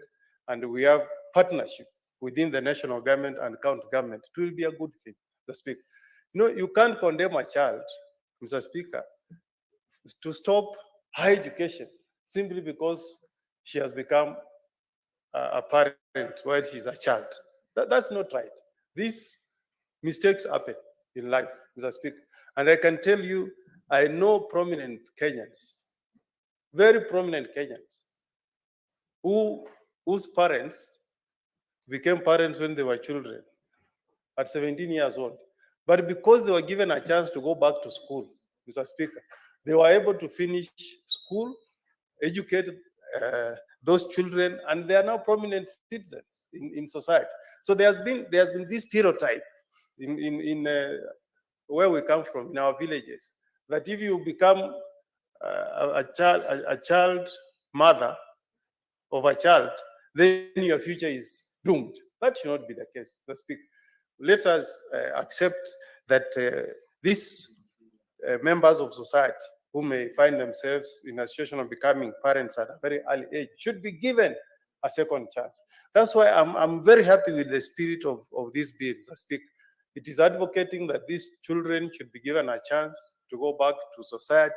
and we have partnership within the national government and county government, it will be a good thing, Mr. Speaker. You know, you can't condemn a child, Mr. Speaker, to stop higher education simply because she has become a parent while she's a child. That's not right. These mistakes happen in life, Mr. Speaker. And I can tell you, I know prominent Kenyans, very prominent Kenyans, whose parents became parents when they were children, at 17 years old. But because they were given a chance to go back to school, Mr. Speaker, they were able to finish school, educate those children, and they are now prominent citizens in society. So there's been this stereotype in where we come from, in our villages, that if you become a child mother of a child, then your future is doomed. That should not be the case, Mr. Speaker. Let us accept that these members of society who may find themselves in a situation of becoming parents at a very early age should be given a second chance. That's why I'm very happy with the spirit of this bill, Mr. Speaker. It is advocating that these children should be given a chance to go back to society.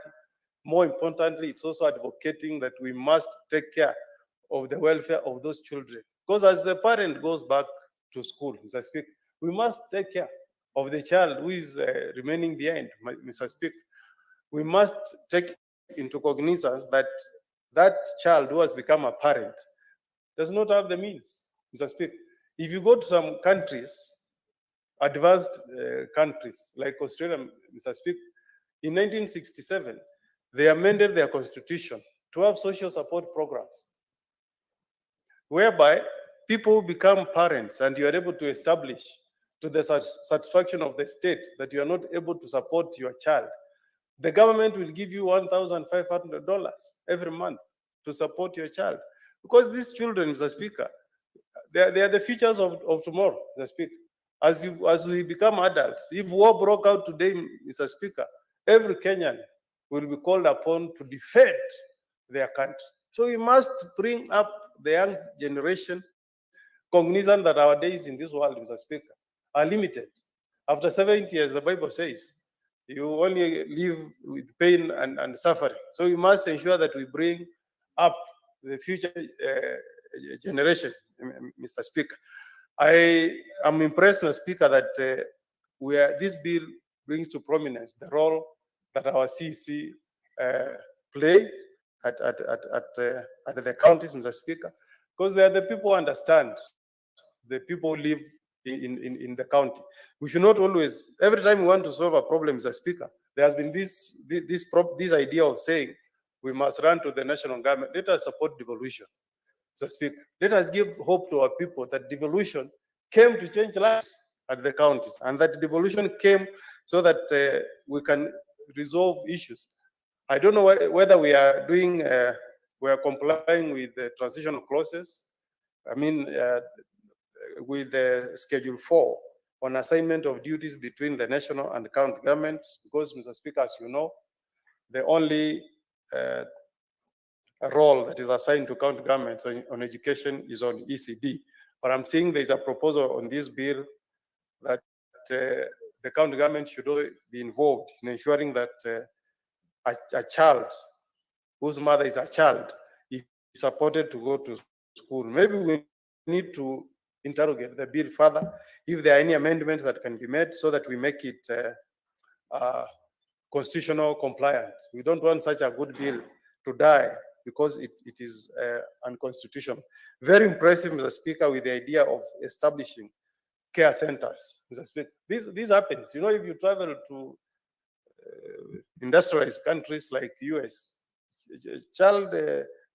More importantly, it's also advocating that we must take care of the welfare of those children. Because as the parent goes back to school, Mr. Speaker, we must take care of the child who is remaining behind, Mr. Speaker. We must take into cognizance that that child who has become a parent does not have the means, Mr. Speaker. If you go to some countries, advanced countries like Australia, Mr. Speaker, in 1967, they amended their constitution to have social support programs, whereby people become parents and you are able to establish to the satisfaction of the state that you are not able to support your child, the government will give you $1,500 every month to support your child. Because these children, Mr. Speaker, they are the futures of tomorrow, Mr. Speaker. As we become adults, if war broke out today, Mr. Speaker, every Kenyan will be called upon to defend their country. So we must bring up the young generation cognizant that our days in this world, Mr. Speaker, are limited. After 70 years, the Bible says, you only live with pain and suffering. So we must ensure that we bring up the future generation, Mr. Speaker. I am impressed, Mr. Speaker, that this bill brings to prominence the role that our CC play at the counties, Mr. Speaker, because they are the people who understand the people who live in the county. We should not always, every time we want to solve a problem, Mr. Speaker, there has been this idea of saying we must run to the national government. Let us support devolution, Mr. Speaker. Let us give hope to our people that devolution came to change lives at the counties, and that devolution came so that we can resolve issues. I don't know whether we are doing, we are complying with the transitional clauses. I mean, with the Schedule 4 on assignment of duties between the national and county governments, because, Mr. Speaker, as you know, the only role that is assigned to county governments on education is on ECD. But I'm seeing there's a proposal on this bill that the county government should also be involved in ensuring that a child whose mother is a child is supported to go to school. Maybe we need to interrogate the bill further if there are any amendments that can be made so that we make it constitutional compliant. We don't want such a good bill to die because it is unconstitutional. Very impressive, Mr. Speaker, with the idea of establishing care centers, Mr. Speaker. This happens. You know, if you travel to industrialized countries like US, child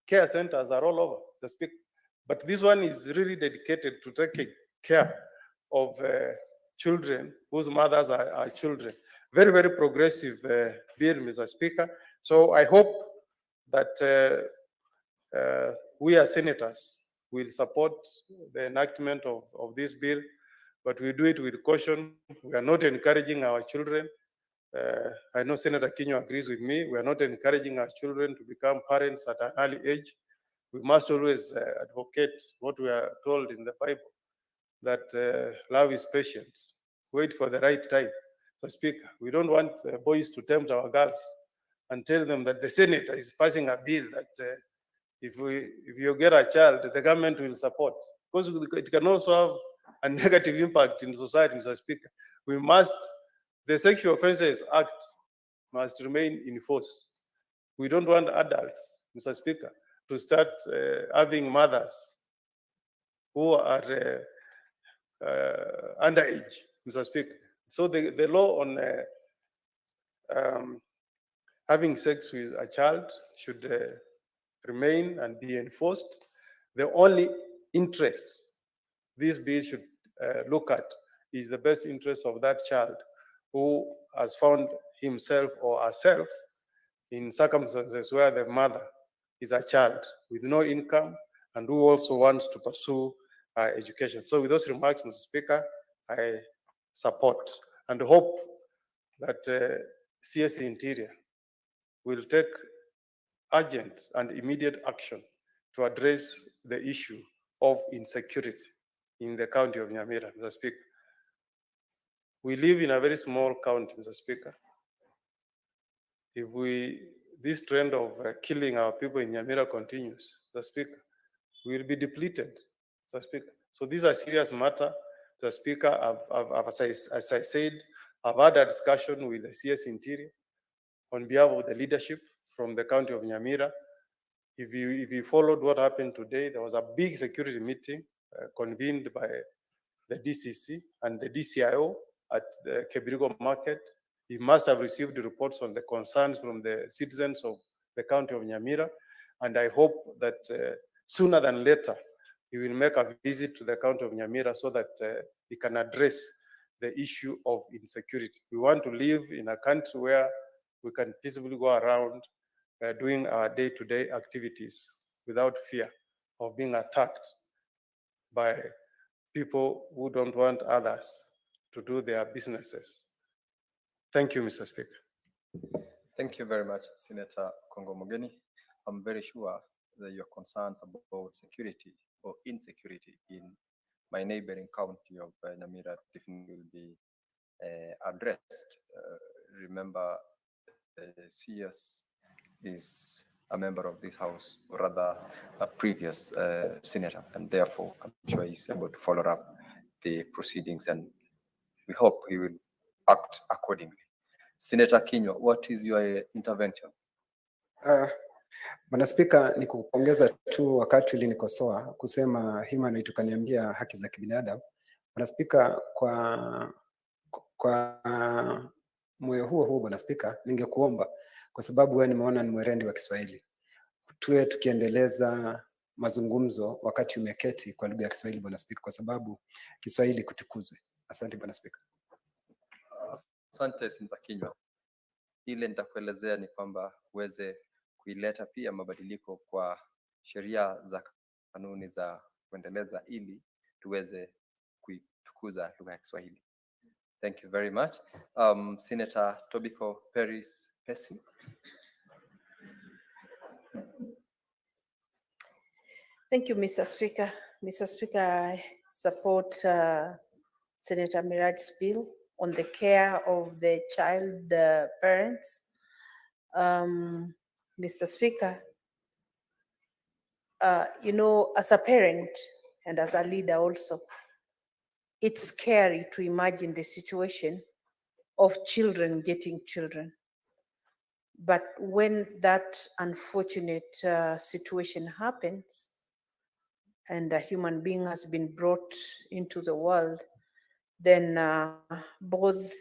care centers are all over, Mr. Speaker. But this one is really dedicated to taking care of children whose mothers are children. Very, very progressive bill, Mr. Speaker. So I hope that we as senators will support the enactment of this bill, but we do it with caution. We are not encouraging our children. I know Senator Kinyo agrees with me. We are not encouraging our children to become parents at an early age. We must always advocate what we are told in the Bible, that love is patient. Wait for the right time. So, Speaker, we don't want boys to tempt our girls and tell them that the Senate is passing a bill that if you get a child, the government will support. Because it can also have a negative impact in society, Mr. Speaker. We must, the Sexual Offences Act must remain in force. We don't want adults, Mr. Speaker, to start having mothers who are underage, Mr. Speaker. So the law on having sex with a child should remain and be enforced. The only interest this bill should look at is the best interest of that child who has found himself or herself in circumstances where the mother is a child with no income and who also wants to pursue education. So with those remarks, Mr. Speaker, I support and hope that CS Interior will take urgent and immediate action to address the issue of insecurity in the county of Nyamira, Mr. Speaker. We live in a very small county, Mr. Speaker. If this trend of killing our people in Nyamira continues, Mr. Speaker, we will be depleted, Mr. Speaker. So these are serious matter, Mr. Speaker. As I said, I've had a discussion with the CS Interior on behalf of the leadership from the county of Nyamira. If you followed what happened today, there was a big security meeting convened by the DCC and the DCIO at the Kebirigo market. He must have received reports on the concerns from the citizens of the county of Nyamira. And I hope that sooner than later, he will make a visit to the county of Nyamira so that he can address the issue of insecurity. We want to live in a country where we can peacefully go around doing our day-to-day activities without fear of being attacked by people who don't want others to do their businesses. Thank you, Mr. Speaker. Thank you very much, Senator Kongo Mogeni. I'm very sure that your concerns about security or insecurity in my neighboring county of Nyamira definitely will be addressed. Remember, CS is a member of this house, or rather a previous senator, and therefore I'm sure he's able to follow up the proceedings, and we hope he will act accordingly. Senator Kinyo, what is your intervention? Bwana Spika, ni kupongeza tu wakati ulinikosoa kusema human right ukaniambia haki za kibinadamu. Bwana Spika, kwa moyo huo huo Bwana Spika, ningekuomba kwa sababu wewe nimeona ni mwerendi wa Kiswahili, tuwe tukiendeleza mazungumzo wakati umeketi kwa lugha ya Kiswahili Bwana Spika, kwa sababu Kiswahili kutukuzwe. Asante Bwana Spika. Asante Sinzakinywa. Ile nitakuelezea ni kwamba uweze kuileta pia mabadiliko kwa sheria za kanuni za kuendeleza ili tuweze kuitukuza lugha ya Kiswahili. Thank you very much. Senator Tobiko Peris Pesi. Thank you, Mr. Speaker. Mr. Speaker, I support Senator Miraj's bill on the care of the child parents. Mr. Speaker, you know, as a parent and as a leader also, it's scary to imagine the situation of children getting children. But when that unfortunate situation happens, and a human being has been brought into the world, then both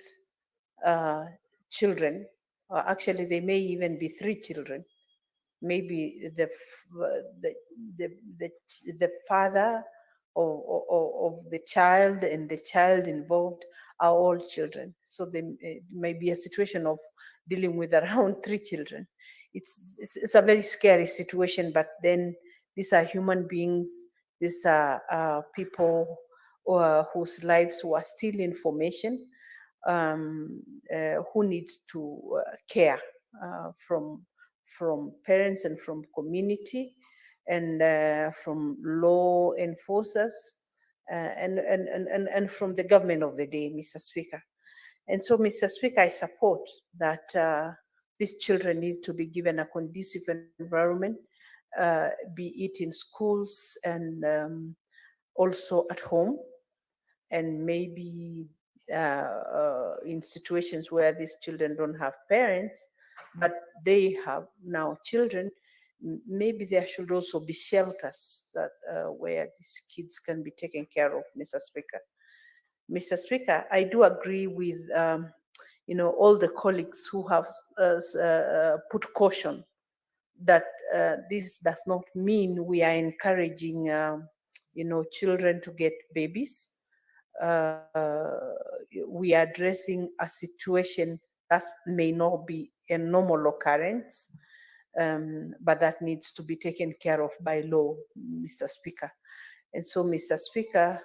children, or actually they may even be 3 children, maybe the father of the child and the child involved are all children. So there may be a situation of dealing with around 3 children. It's a very scary situation, but then these are human beings. These are people whose lives were still in formation, who needs to care from parents and from community and from law enforcers and from the government of the day, Mr. Speaker. And so, Mr. Speaker, I support that these children need to be given a conducive environment, be it in schools and also at home, and maybe in situations where these children don't have parents, but they have now children, maybe there should also be shelters that where these kids can be taken care of, Mr. Speaker. Mr. Speaker, I do agree with you know, all the colleagues who have put caution that this does not mean we are encouraging you know, children to get babies. We are addressing a situation that may not be a normal occurrence, but that needs to be taken care of by law, Mr. Speaker. And so, Mr. Speaker,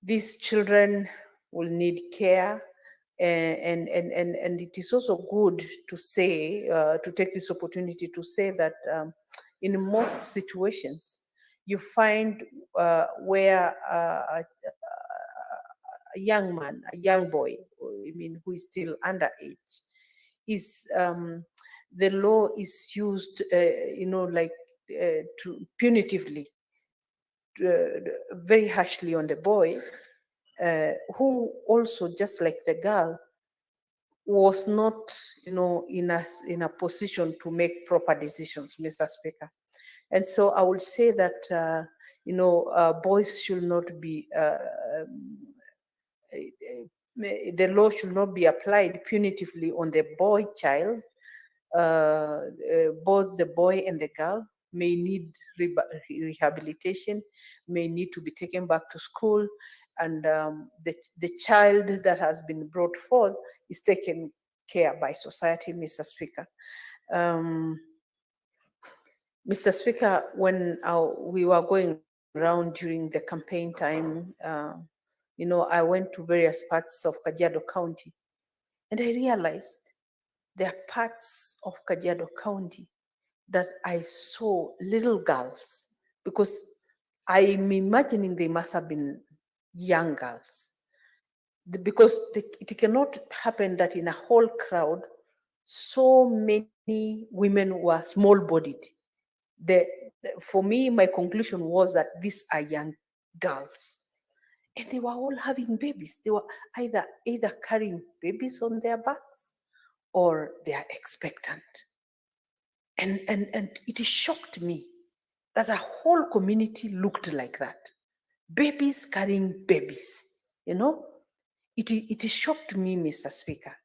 these children will need care, and it is also good to say, to take this opportunity to say that in most situations, you find where a young man, a young boy, I mean, who is still underage, is the law is used, you know, like to punitively, very harshly on the boy, who also, just like the girl, was not, you know, in a position to make proper decisions, Mr. Speaker. And so I would say that, you know, boys should not be, the law should not be applied punitively on the boy child. Both the boy and the girl may need rehabilitation, may need to be taken back to school, and the child that has been brought forth is taken care by society, Mr. Speaker. Mr. Speaker, when we were going around during the campaign time, you know, I went to various parts of Kajiado County, and I realized there are parts of Kajiado County that I saw little girls, because I'm imagining they must have been young girls. Because it cannot happen that in a whole crowd, so many women were small-bodied. For me, my conclusion was that these are young girls. And they were all having babies. They were either carrying babies on their backs or they are expectant. And it shocked me that a whole community looked like that. Babies carrying babies, you know? It shocked me, Mr. Speaker.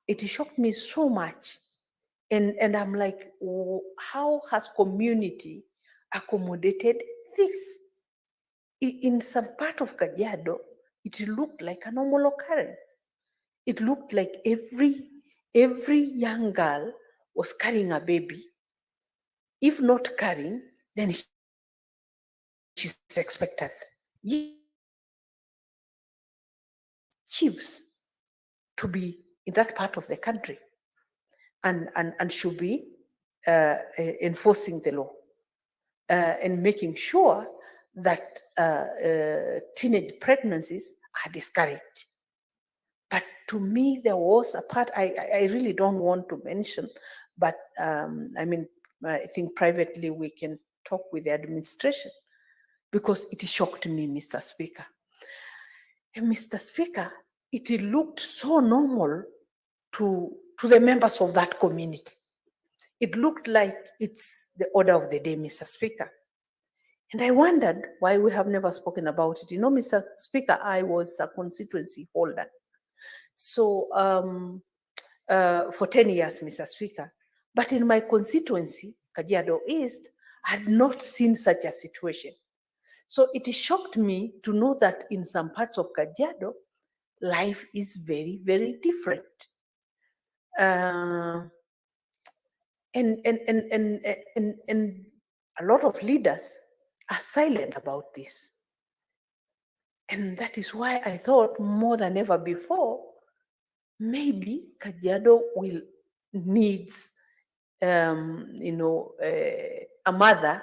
It shocked me so much. And I'm like, how has community accommodated this? In some part of Kajiado, it looked like a normal occurrence. It looked like every young girl was carrying a baby. If not carrying, then she's expected. Chiefs to be in that part of the country and should be enforcing the law and making sure that teenage pregnancies are discouraged. But to me, there was a part I really don't want to mention, but I mean, I think privately we can talk with the administration because it shocked me, Mr. Speaker. And Mr. Speaker, it looked so normal to the members of that community. It looked like it's the order of the day, Mr. Speaker. And I wondered why we have never spoken about it. You know, Mr. Speaker, I was a constituency holder. So for 10 years, Mr. Speaker. But in my constituency, Kajiado East, I had not seen such a situation. So it shocked me to know that in some parts of Kajiado, life is very, very different. And a lot of leaders are silent about this. And that is why I thought more than ever before, maybe Kajiado will needs, you know, a mother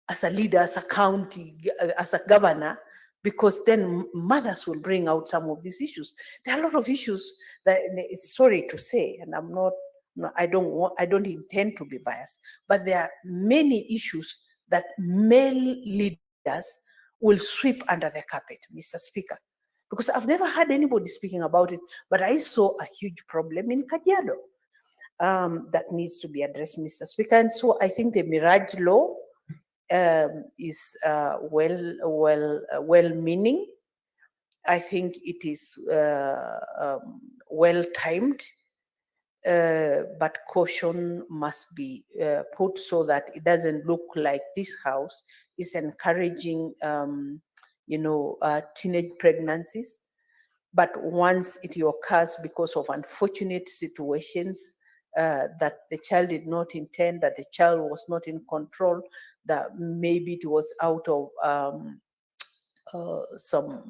as a leader, as a county, as a governor, because then mothers will bring out some of these issues. There are a lot of issues that it's sorry to say, and I'm not, I don't intend to be biased, but there are many issues that male leaders will sweep under the carpet, Mr. Speaker. Because I've never heard anybody speaking about it, but I saw a huge problem in Kajiado that needs to be addressed, Mr. Speaker. And so I think the Mirage law is well-meaning. I think it is well-timed, but caution must be put so that it doesn't look like this house is encouraging, you know, teenage pregnancies. But once it occurs because of unfortunate situations, that the child did not intend, that the child was not in control, that maybe it was out of some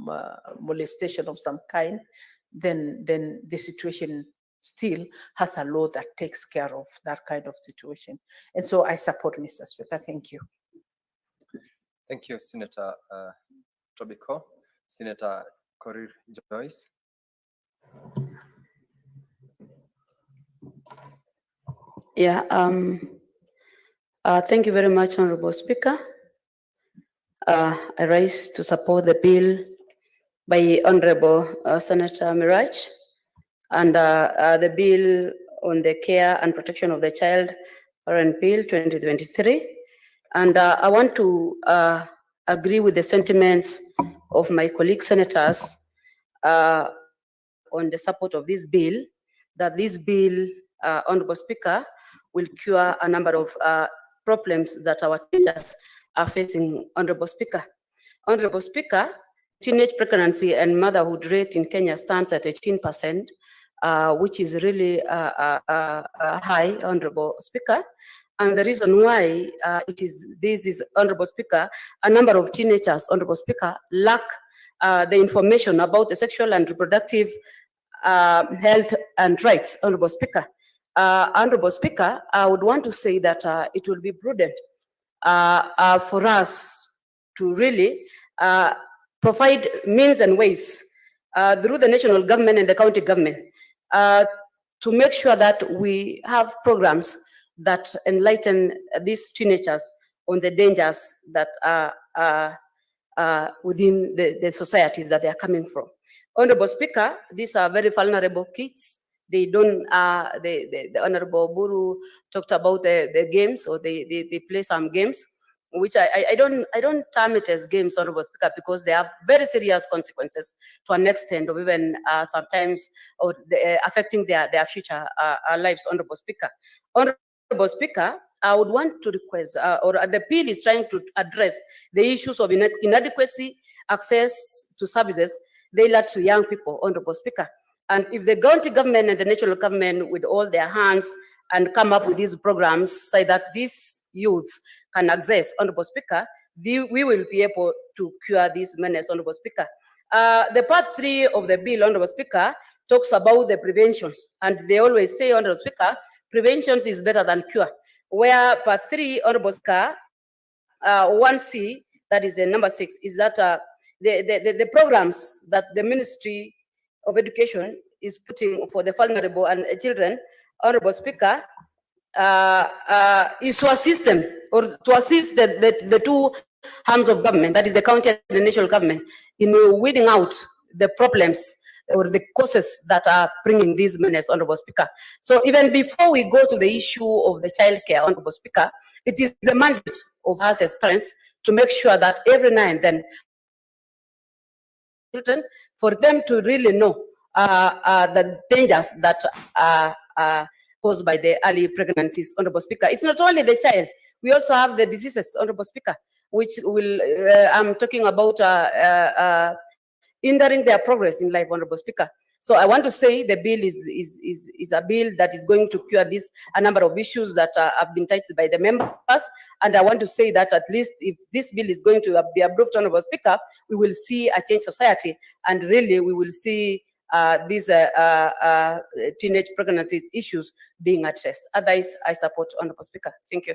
molestation of some kind, then the situation still has a law that takes care of that kind of situation. And so I support Mr. Speaker. Thank you. Thank you, Senator Tobiko. Senator Korir Joyce. Yeah, thank you very much, Honorable Speaker. I rise to support the bill by Honorable Senator Miraj and the bill on the care and protection of the child, Parent Bill 2023. And I want to agree with the sentiments of my colleague senators on the support of this bill, that this bill, Honorable Speaker, will cure a number of problems that our teachers are facing, Honorable Speaker. Honorable Speaker, teenage pregnancy and motherhood rate in Kenya stands at 18%, which is really high, Honorable Speaker. And the reason why this is, Honorable Speaker, a number of teenagers, Honorable Speaker, lack the information about the sexual and reproductive health and rights, Honorable Speaker. Honorable Speaker, I would want to say that it will be prudent for us to really provide means and ways through the national government and the county government to make sure that we have programs that enlighten these teenagers on the dangers that are within the societies that they are coming from. Honorable Speaker, these are very vulnerable kids. They don't, the Honorable Buru talked about the games, or they play some games, which I don't term it as games, Honorable Speaker, because they have very serious consequences to an extent of even sometimes or affecting their future lives, Honorable Speaker. Honorable Speaker, I would want to request, or the bill is trying to address the issues of inadequacy, access to services they lack to young people, Honorable Speaker. And if the county government and the national government with all their hands and come up with these programs so that these youths can access, Honorable Speaker, we will be able to cure this menace, Honorable Speaker. The part 3 of the bill, Honorable Speaker, talks about the preventions. And they always say, Honorable Speaker, prevention is better than cure. Where part 3, Honorable Speaker, 1C, that is the number 6, is that the programs that the Ministry of Education is putting for the vulnerable and children, Honorable Speaker, is to assist them, or to assist the two arms of government, that is the county and the national government, in weeding out the problems or the causes that are bringing these menace, Honorable Speaker. So even before we go to the issue of the child care, Honorable Speaker, it is the mandate of us as parents to make sure that every now and then children, for them to really know the dangers that are caused by the early pregnancies, Honorable Speaker. It's not only the child, we also have the diseases, Honorable Speaker, which will, I'm talking about hindering their progress in life, Honorable Speaker. So I want to say the bill is a bill that is going to cure this, a number of issues that have been touched by the members. And I want to say that at least if this bill is going to be approved, Honorable Speaker, we will see a change society, and really we will see these teenage pregnancies issues being addressed. Otherwise, I support, Honorable Speaker. Thank you.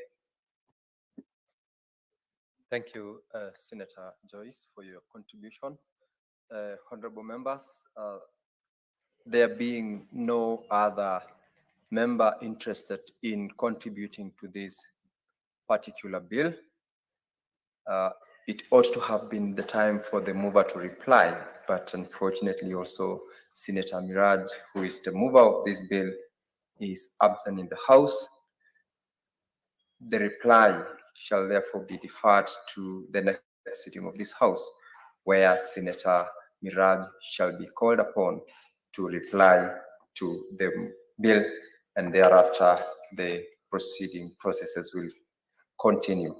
Thank you, Senator Joyce, for your contribution. Honorable members, there being no other member interested in contributing to this particular bill, it ought to have been the time for the mover to reply, but unfortunately also Senator Miraj, who is the mover of this bill, is absent in the House. The reply shall therefore be deferred to the next sitting of this House, where Senator Miraj shall be called upon to reply to the bill, and thereafter the proceeding processes will continue.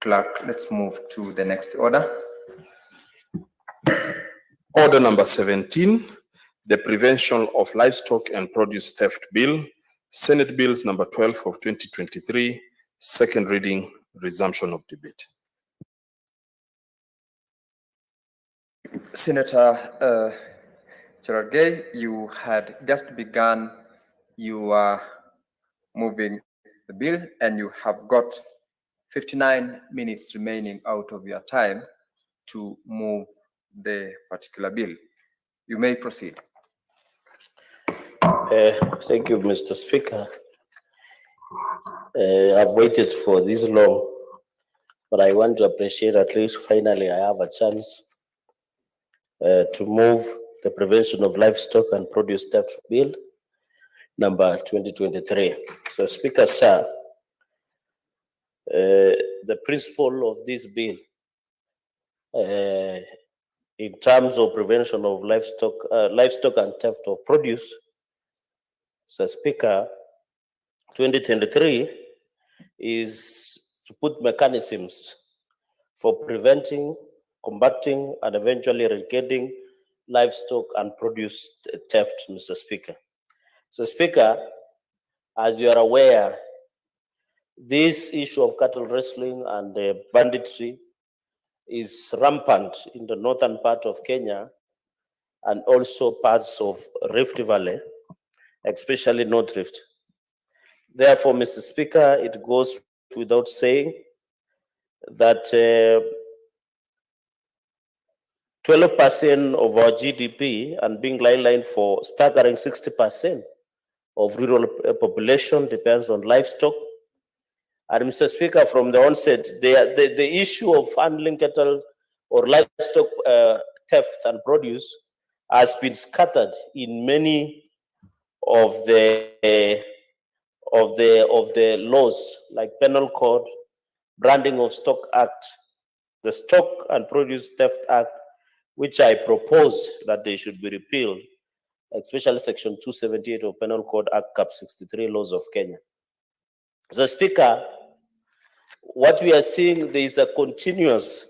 Clerk, let's move to the next order. Order number 17, the Prevention of Livestock and Produce Theft Bill, Senate Bills number 12 of 2023, second reading, resumption of debate. Senator Gerard Gay, you had just begun, you are moving the bill, and you have got 59 minutes remaining out of your time to move the particular bill. You may proceed. Thank you, Mr. Speaker. I've waited for this long, but I want to appreciate at least finally I have a chance to move the Prevention of Livestock and Produce Theft Bill, number 2023. So, Speaker, sir, the principle of this bill in terms of prevention of livestock and theft of produce, so Speaker, 2023 is to put mechanisms for preventing, combating, and eventually eradicating livestock and produce theft, Mr. Speaker. So, Speaker, as you are aware, this issue of cattle rustling and banditry is rampant in the northern part of Kenya and also parts of Rift Valley, especially North Rift. Therefore, Mr. Speaker, it goes without saying that 12% of our GDP and being line for staggering 60% of rural population depends on livestock. And Mr. Speaker, from the onset, the issue of handling cattle or livestock theft and produce has been scattered in many of the laws like Penal Code, Branding of Stock Act, the Stock and Produce Theft Act, which I propose that they should be repealed, especially Section 278 of Penal Code Act Cap 63 laws of Kenya. Mr. Speaker, what we are seeing, there is a continuous,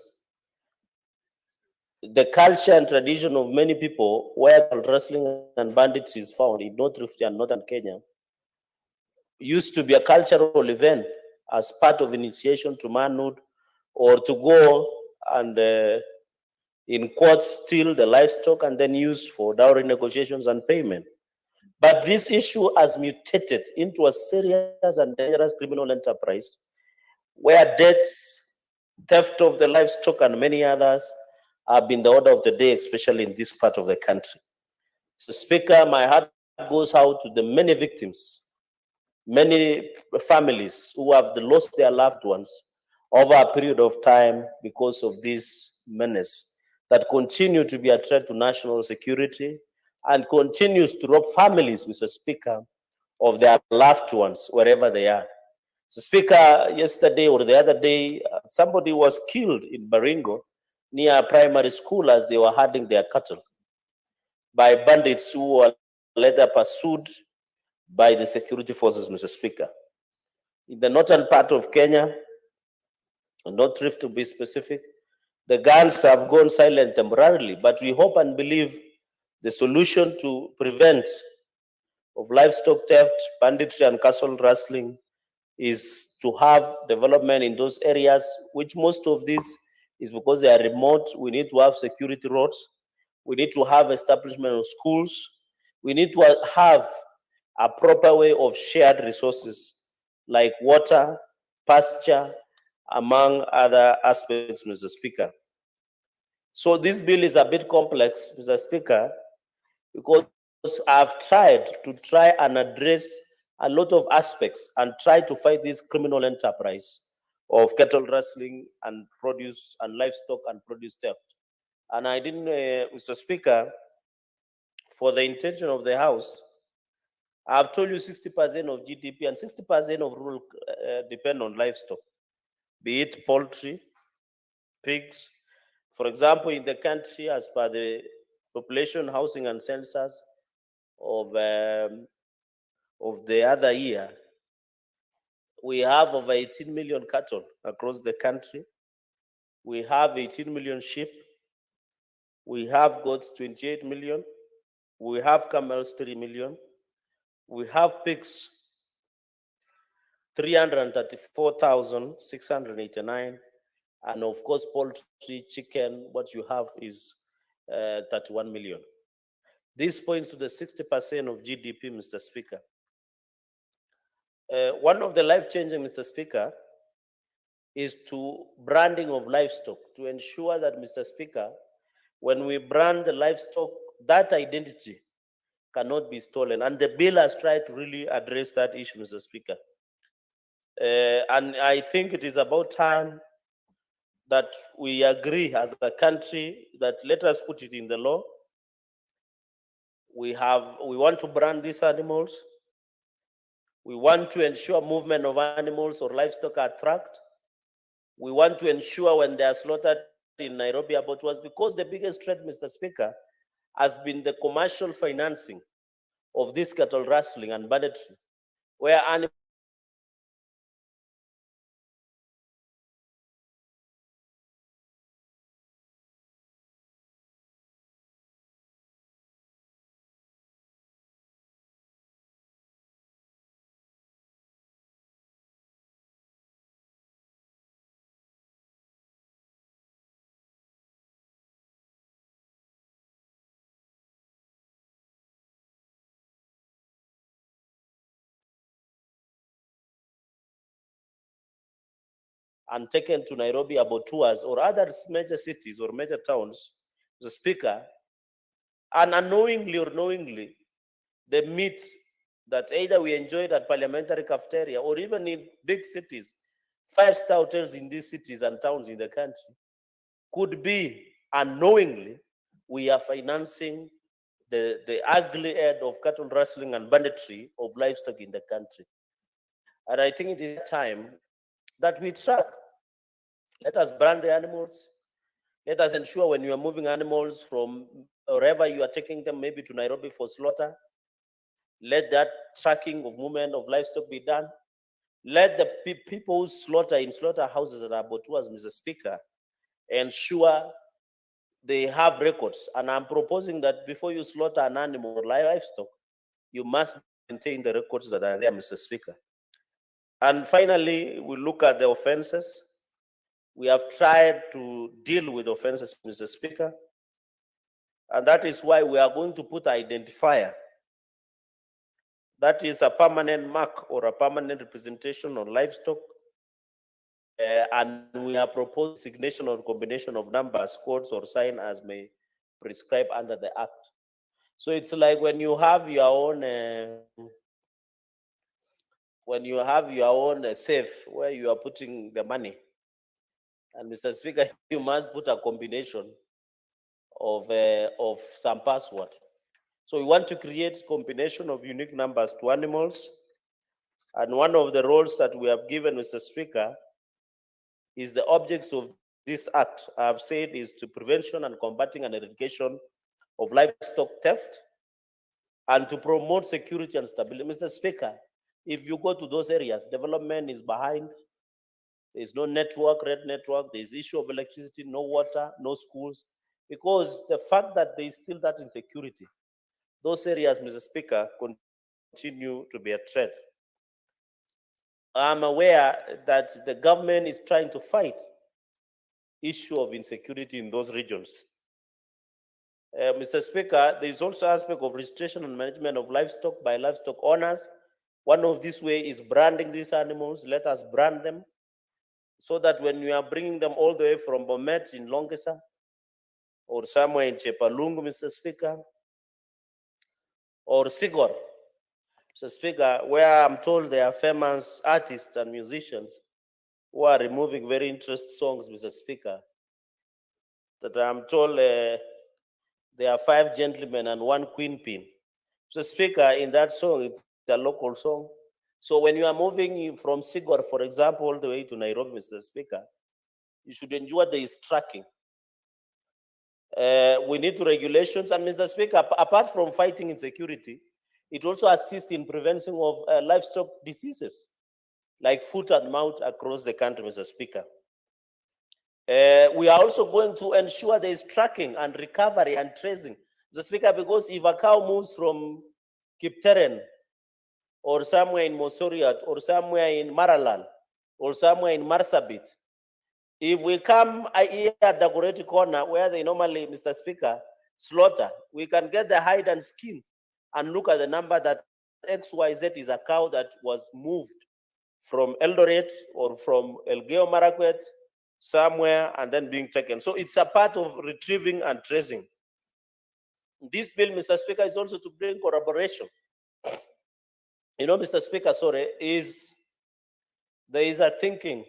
the culture and tradition of many people where wrestling and banditry is found in North Rift and Northern Kenya used to be a cultural event as part of initiation to manhood, or to go and in courts steal the livestock and then use for dowry negotiations and payment. But this issue has mutated into a serious and dangerous criminal enterprise where deaths, theft of the livestock, and many others have been the order of the day, especially in this part of the country. So, Speaker, my heart goes out to the many victims, many families who have lost their loved ones over a period of time because of this menace that continue to be a threat to national security and continues to rob families, Mr. Speaker, of their loved ones wherever they are. So, Speaker, yesterday or the other day, somebody was killed in Baringo near a primary school as they were herding their cattle by bandits who were later pursued by the security forces, Mr. Speaker. In the northern part of Kenya, North Rift to be specific, the guns have gone silent temporarily, but we hope and believe the solution to prevent of livestock theft, banditry, and cattle rustling is to have development in those areas, which most of this is because they are remote. We need to have security roads. We need to have establishment of schools. We need to have a proper way of shared resources like water, pasture, among other aspects, Mr. Speaker. So this bill is a bit complex, Mr. Speaker, because I've tried and address a lot of aspects and try to fight this criminal enterprise of cattle rustling and produce and livestock and produce theft. And I didn't, Mr. Speaker, for the intention of the House, I've told you 60% of GDP and 60% of rural depend on livestock, be it poultry, pigs. For example, in the country, as per the population, housing, and census of the other year, we have over 18 million cattle across the country. We have 18 million sheep. We have goats, 28 million. We have camels, 3 million. We have pigs, 334,689. And of course, poultry, chicken, what you have is 31 million. This points to the 60% of GDP, Mr. Speaker. One of the life-changing, Mr. Speaker, is to branding of livestock, to ensure that, Mr. Speaker, when we brand the livestock, that identity cannot be stolen. And the bill has tried to really address that issue, Mr. Speaker. And I think it is about time that we agree as a country that let us put it in the law. We want to brand these animals. We want to ensure movement of animals or livestock are tracked. We want to ensure when they are slaughtered in Nairobi abattoirs, because the biggest threat, Mr. Speaker, has been the commercial financing of this cattle rustling and banditry, where animals and taken to Nairobi abattoirs or other major cities or major towns, the Speaker, and unknowingly or knowingly, the meat that either we enjoyed at parliamentary cafeteria or even in big cities, 5-star hotels in these cities and towns in the country, could be unknowingly we are financing the ugly end of cattle rustling and banditry of livestock in the country. And I think it is time that we track. Let us brand the animals. Let us ensure when you are moving animals from wherever you are taking them, maybe to Nairobi for slaughter, let that tracking of movement of livestock be done. Let the people who slaughter in slaughterhouses that are abattoirs, Mr. Speaker, ensure they have records. And I'm proposing that before you slaughter an animal or livestock, you must maintain the records that are there, Mr. Speaker. And finally, we look at the offenses. We have tried to deal with offenses, Mr. Speaker. And that is why we are going to put an identifier. That is a permanent mark or a permanent representation on livestock. And we are proposing signation or combination of numbers, codes, or sign as may prescribe under the Act. So it's like when you have your own safe where you are putting the money. And Mr. Speaker, you must put a combination of some password. So we want to create combination of unique numbers to animals. And one of the roles that we have given, Mr. Speaker, is the objects of this act, I have said, is to prevention and combating and eradication of livestock theft and to promote security and stability. Mr. Speaker, if you go to those areas, development is behind. There's no network, red network. There's issue of electricity, no water, no schools. Because the fact that there is still that insecurity, those areas, Mr. Speaker, continue to be a threat. I'm aware that the government is trying to fight issue of insecurity in those regions. Mr. Speaker, there is also aspect of registration and management of livestock by livestock owners. One of these way is branding these animals. Let us brand them so that when we are bringing them all the way from Bomet in Longesa or somewhere in Chepalungu, Mr. Speaker, or Sigor, Mr. Speaker, where I'm told there are famous artists and musicians who are removing very interesting songs, Mr. Speaker, that I'm told there are 5 gentlemen and 1 queen pin. Mr. Speaker, in that song, it's a local song. So when you are moving from Sigor, for example, all the way to Nairobi, Mr. Speaker, you should ensure there is tracking. We need to regulations. And Mr. Speaker, apart from fighting insecurity, it also assists in prevention of livestock diseases like foot and mouth across the country, Mr. Speaker. We are also going to ensure there is tracking and recovery and tracing, Mr. Speaker, because if a cow moves from Kipteren or somewhere in Mosoriat or somewhere in Maraland or somewhere in Marsabit, if we come here at the Goreti corner where they normally, Mr. Speaker, slaughter, we can get the hide and skin and look at the number that XYZ is a cow that was moved from Eldoret or from Elgeyo Marakwet somewhere and then being taken. So it's a part of retrieving and tracing. This bill, Mr. Speaker, is also to bring collaboration. You know, Mr. Speaker, sorry, there is a thinking,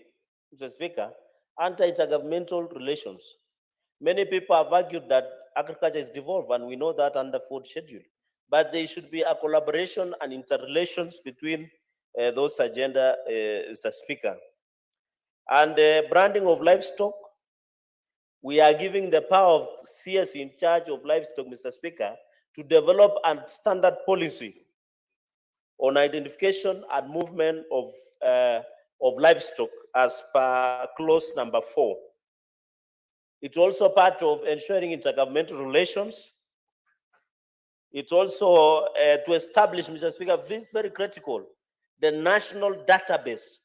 Mr. Speaker, anti-intergovernmental relations. Many people have argued that agriculture is devolved, and we know that under 4th schedule. But there should be a collaboration and interrelations between those agenda, Mr. Speaker. And branding of livestock, we are giving the power of CS in charge of livestock, Mr. Speaker, to develop a standard policy on identification and movement of livestock as per clause number 4. It's also part of ensuring intergovernmental relations. It's also to establish, Mr. Speaker, this is very critical, the national database.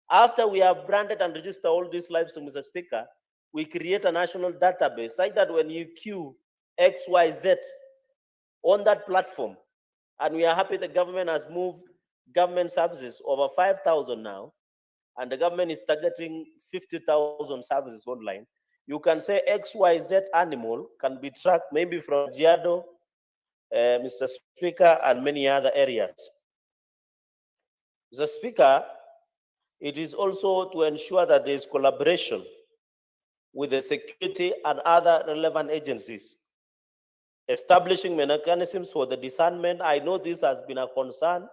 After we have branded and registered all these livestock, Mr. Speaker, we create a national database such that when you queue XYZ on that platform, and we are happy the government has moved government services over 5,000 now, and the government is targeting 50,000 services online. You can say XYZ animal can be tracked maybe from Giado, Mr. Speaker, and many other areas. Mr. Speaker, it is also to ensure that there is collaboration with the security and other relevant agencies establishing mechanisms for the discernment. I know this has been a concern,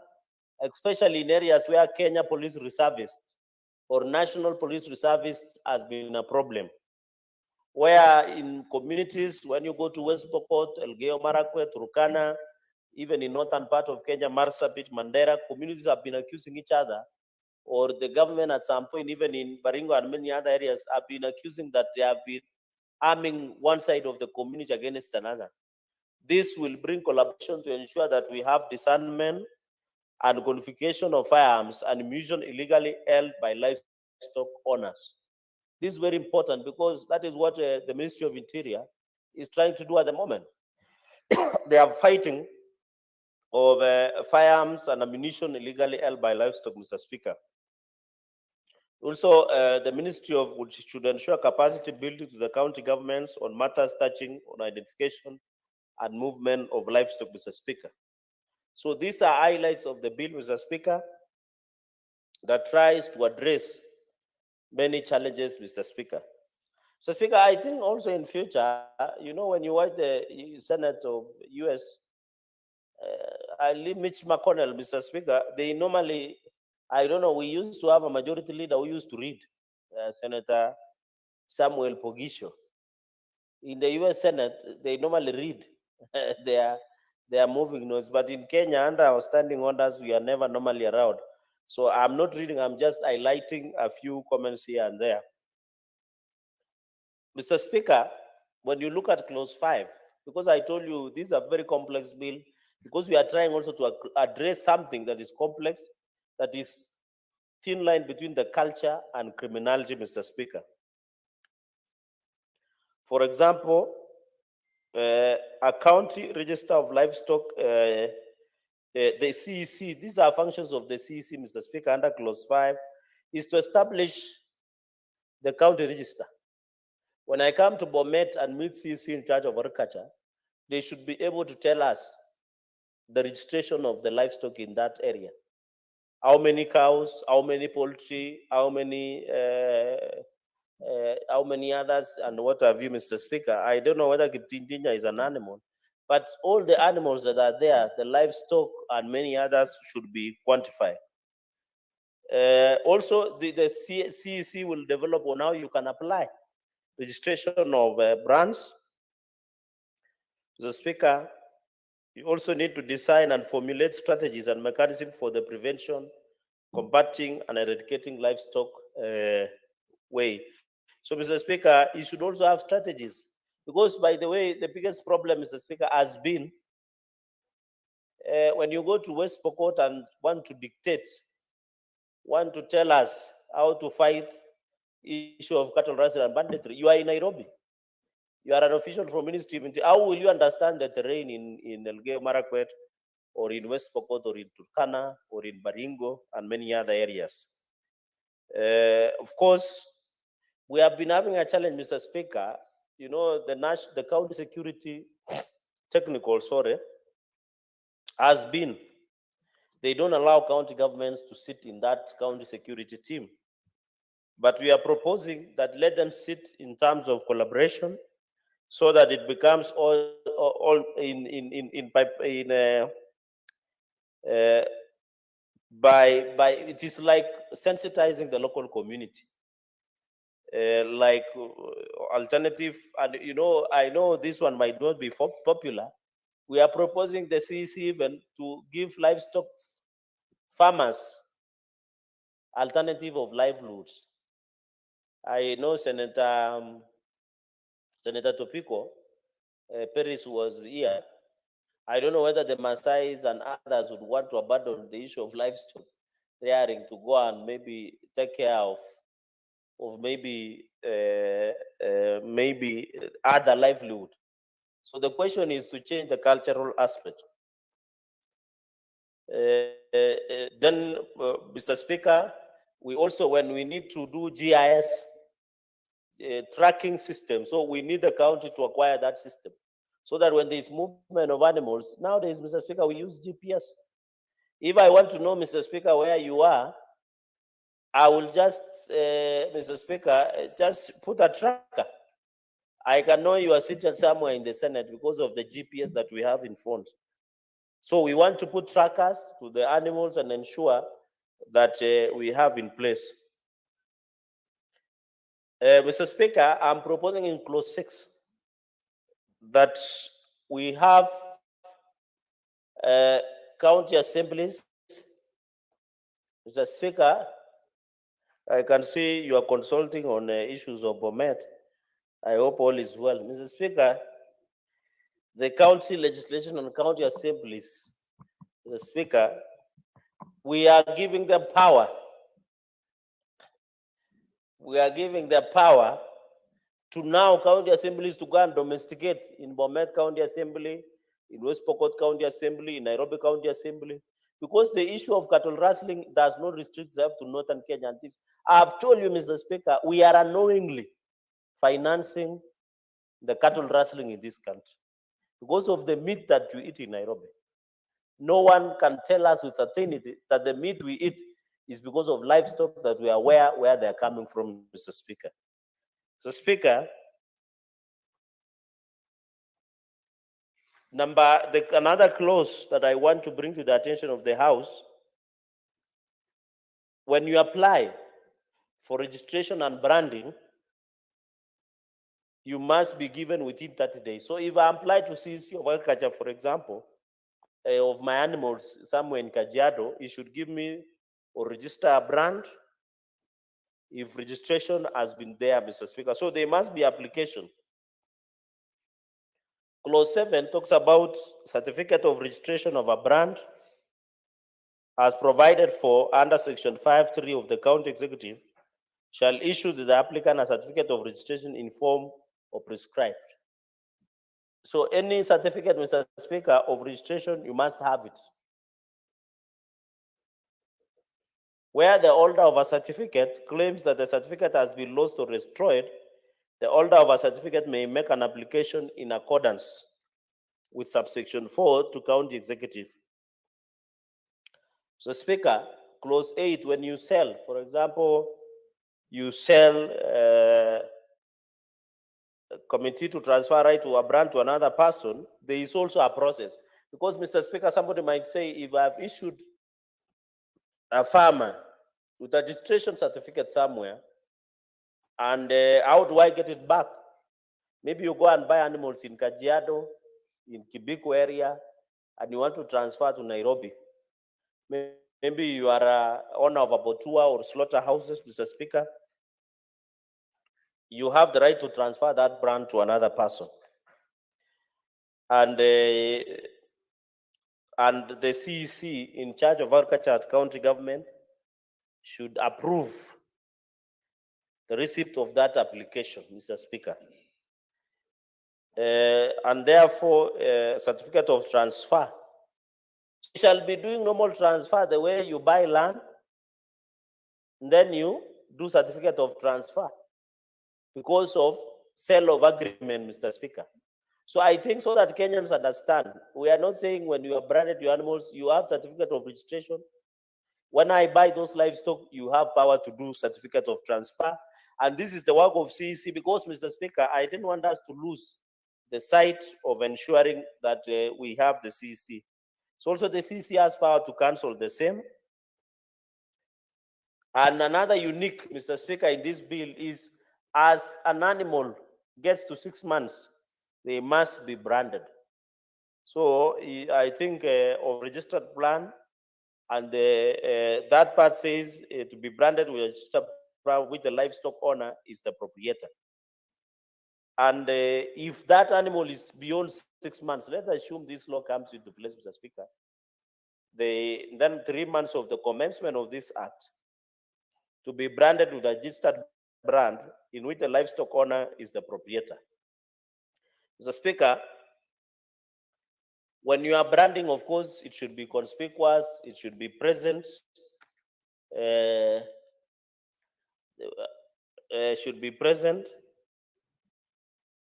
especially in areas where Kenya Police Reservists or National Police Reservists has been a problem. Where in communities, when you go to West Pokot, Elgeyo Marakwet, Turkana, even in northern part of Kenya, Marsabit, Mandera, communities have been accusing each other, or the government at some point, even in Baringo and many other areas, have been accusing that they have been arming one side of the community against another. This will bring collaboration to ensure that we have discernment and confiscation of firearms and ammunition illegally held by livestock owners. This is very important because that is what the Ministry of Interior is trying to do at the moment. They are fighting over firearms and ammunition illegally held by livestock, Mr. Speaker. Also, the Ministry of which should ensure capacity building to the county governments on matters touching on identification and movement of livestock, Mr. Speaker. So these are highlights of the bill, Mr. Speaker, that tries to address many challenges, Mr. Speaker. So, Speaker, I think also in future, when you watch the Senate of US, Mitch McConnell, Mr. Speaker, they normally, I don't know, we used to have a majority leader who used to read, Senator Samuel Pogisho. In the US Senate, they normally read their moving notes, but in Kenya, under our standing orders, we are never normally around. So I'm not reading, I'm just highlighting a few comments here and there. Mr. Speaker, when you look at clause 5, because I told you this is a very complex bill, because we are trying also to address something that is complex, that is thin line between the culture and criminality, Mr. Speaker. For example, a county register of livestock, the CEC, these are functions of the CEC, Mr. Speaker, under clause 5, is to establish the county register. When I come to Bomet and meet CEC in charge of agriculture, they should be able to tell us the registration of the livestock in that area. How many cows, how many poultry, how many others, and what have you, Mr. Speaker. I don't know whether Kiptindinya is an animal, but all the animals that are there, the livestock and many others, should be quantified. Also, the CEC will develop on how you can apply registration of brands. Mr. Speaker, you also need to design and formulate strategies and mechanisms for the prevention, combating, and eradicating livestock way. So, Mr. Speaker, you should also have strategies. Because, by the way, the biggest problem, Mr. Speaker, has been when you go to West Pokot and want to dictate, want to tell us how to fight issue of cattle rustling and banditry, you are in Nairobi. You are an official from Ministry of Interior. How will you understand the terrain in Elgeyo Marakwet, or in West Pokot, or in Turkana, or in Baringo, and many other areas? Of course, we have been having a challenge, Mr. Speaker. The county security technical, has been, they don't allow county governments to sit in that county security team. But we are proposing that let them sit in terms of collaboration, so that it becomes all it is like sensitizing the local community, like alternative. And I know this one might not be popular. We are proposing the CEC even to give livestock farmers alternative of livelihoods. I know Senator Topiko Paris was here. I don't know whether the Maasais and others would want to abandon the issue of livestock rearing to go and maybe take care of maybe other livelihood. So the question is to change the cultural aspect. Then, Mr. Speaker, we also, when we need to do GIS tracking system, so we need the county to acquire that system, so that when there is movement of animals, nowadays, Mr. Speaker, we use GPS. If I want to know, Mr. Speaker, where you are, I will just, Mr. Speaker, just put a tracker I can know you are seated somewhere in the Senate because of the GPS that we have in front. So we want to put trackers to the animals and ensure that we have in place. Mr. Speaker, I'm proposing in clause 6 that we have county assemblies. Mr. Speaker, I can see you are consulting on issues of Bomet. I hope all is well. Mr. Speaker, the county legislation and county assemblies, Mr. Speaker, we are giving them power. We are giving them power to now county assemblies to go and domesticate in Bomet County Assembly, in West Pokot County Assembly, in Nairobi County Assembly, because the issue of cattle rustling does not restrict itself to Northern Kenya. And this, I've told you, Mr. Speaker, we are unknowingly financing the cattle rustling in this country because of the meat that we eat in Nairobi. No one can tell us with certainty that the meat we eat is because of livestock that we are aware where they are coming from, Mr. Speaker. Mr. Speaker, another clause that I want to bring to the attention of the House, when you apply for registration and branding, you must be given within 30 days. So if I apply to CC of Agriculture, for example, of my animals somewhere in Kajiado, you should give me or register a brand if registration has been there, Mr. Speaker. So there must be application. Clause 7 talks about certificate of registration of a brand as provided for under section 5.3 of the county executive shall issue to the applicant a certificate of registration in form or prescribed. So any certificate, Mr. Speaker, of registration, you must have it. Where the holder of a certificate claims that the certificate has been lost or destroyed, the holder of a certificate may make an application in accordance with subsection 4 to county executive. So Speaker, clause 8, when you sell, for example, you sell a committee to transfer right to a brand to another person, there is also a process. Because, Mr. Speaker, somebody might say, if I've issued a farmer with a registration certificate somewhere, and how do I get it back? Maybe you go and buy animals in Kajiado, in Kibiko area, and you want to transfer to Nairobi. Maybe you are a owner of abattoir or slaughterhouses, Mr. Speaker. You have the right to transfer that brand to another person. And the CEC in charge of agriculture at county government should approve the receipt of that application, Mr. Speaker. And therefore, certificate of transfer. You shall be doing normal transfer the way you buy land, and then you do certificate of transfer because of sale of agreement, Mr. Speaker. So I think so that Kenyans understand, we are not saying when you have branded your animals, you have certificate of registration. When I buy those livestock, you have power to do certificate of transfer. And this is the work of CEC because, Mr. Speaker, I didn't want us to lose the sight of ensuring that we have the CEC. So also the CEC has power to cancel the same. And another unique, Mr. Speaker, in this bill is as an animal gets to 6 months, they must be branded. So I think of registered plan, and that part says to be branded with a registered plan with the livestock owner is the proprietor. And if that animal is beyond 6 months, let's assume this law comes into place, Mr. Speaker, then 3 months of the commencement of this act to be branded with a registered brand in which the livestock owner is the proprietor. Mr. Speaker, when you are branding, of course, it should be conspicuous, it should be present, should be present,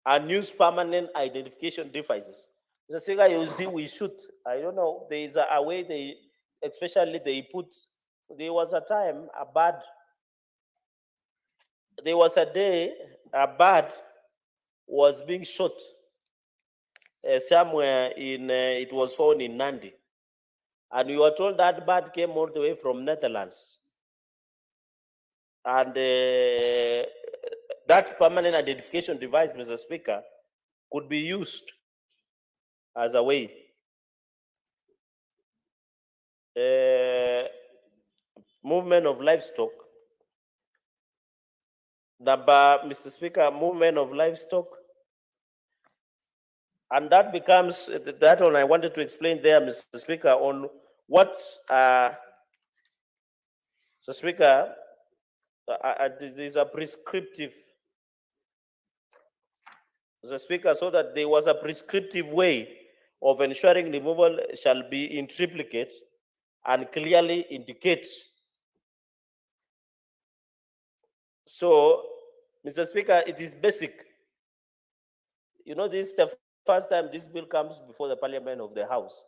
and use permanent identification devices. Mr. Speaker, you see, we should, I don't know, there is a way they, especially they put, there was a time, there was a day, a bird was being shot somewhere in, it was found in Nandi. And we were told that bird came all the way from Netherlands. And that permanent identification device, Mr. Speaker, could be used as a way. Movement of livestock. Number, Mr. Speaker, movement of livestock. And that becomes, that one I wanted to explain there, Mr. Speaker, on what, Mr. Speaker, this is a prescriptive, Mr. Speaker, so that there was a prescriptive way of ensuring removal shall be in triplicate and clearly indicates. So, Mr. Speaker, it is basic. You know, this is the first time this bill comes before the Parliament of the House.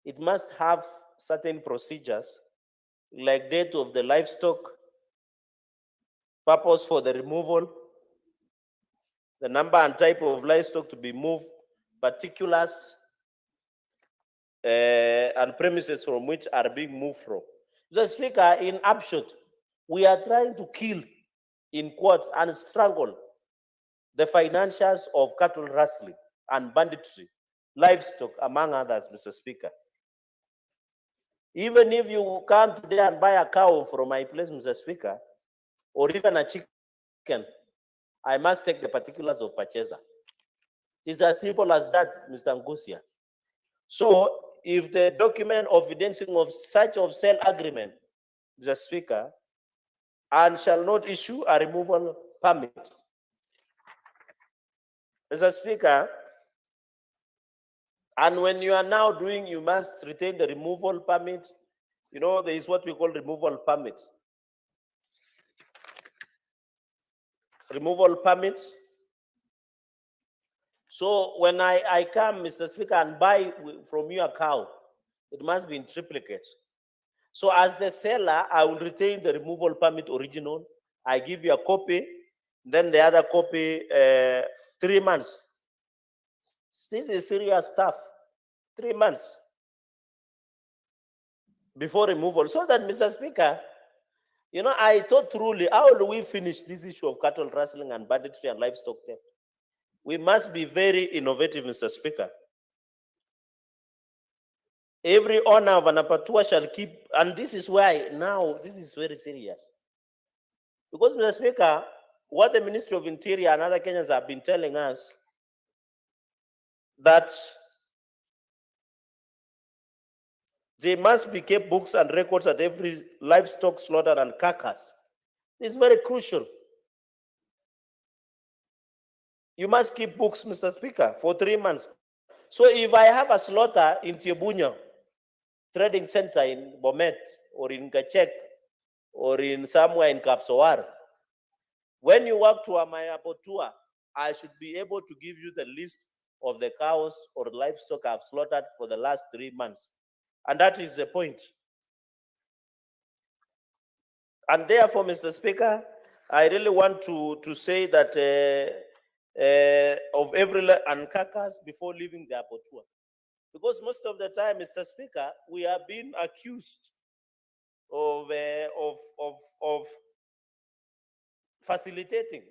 It must have certain procedures, like date of the livestock, purpose for the removal, the number and type of livestock to be moved, particulars, and premises from which are being moved from. Mr. Speaker, in upshot, we are trying to kill, in quotes, and strangle the financials of cattle rustling and banditry, livestock, among others, Mr. Speaker. Even if you come today and buy a cow from my place, Mr. Speaker, or even a chicken, I must take the particulars of purchaser. It's as simple as that, Mr. Ngusia. So, if the document of evidencing of such of sale agreement, Mr. Speaker, and shall not issue a removal permit. Mr. Speaker, and when you are now doing, you must retain the removal permit. You know, there is what we call removal permit. Removal permits. So when I come, Mr. Speaker, and buy from you a cow, it must be in triplicate. So as the seller, I will retain the removal permit original. I give you a copy, then the other copy, 3 months. This is serious stuff. 3 months before removal. So that, Mr. Speaker, you know, I thought truly, how do we finish this issue of cattle rustling and banditry and livestock theft? We must be very innovative, Mr. Speaker. Every owner of an abattoir shall keep, and this is why now this is very serious. Because, Mr. Speaker, what the Ministry of Interior and other Kenyans have been telling us, that they must be kept books and records at every livestock slaughter and carcass. It's very crucial. You must keep books, Mr. Speaker, for 3 months. So if I have a slaughter in Tibunya Trading Center in Bomet or in Gachek or in somewhere in Kapsowar, when you walk to my abattoir, I should be able to give you the list of the cows or livestock I've slaughtered for the last 3 months. And that is the point. And therefore, Mr. Speaker, I really want to say that of every and carcass before leaving the abattoir. Because most of the time, Mr. Speaker, we are being accused of facilitating.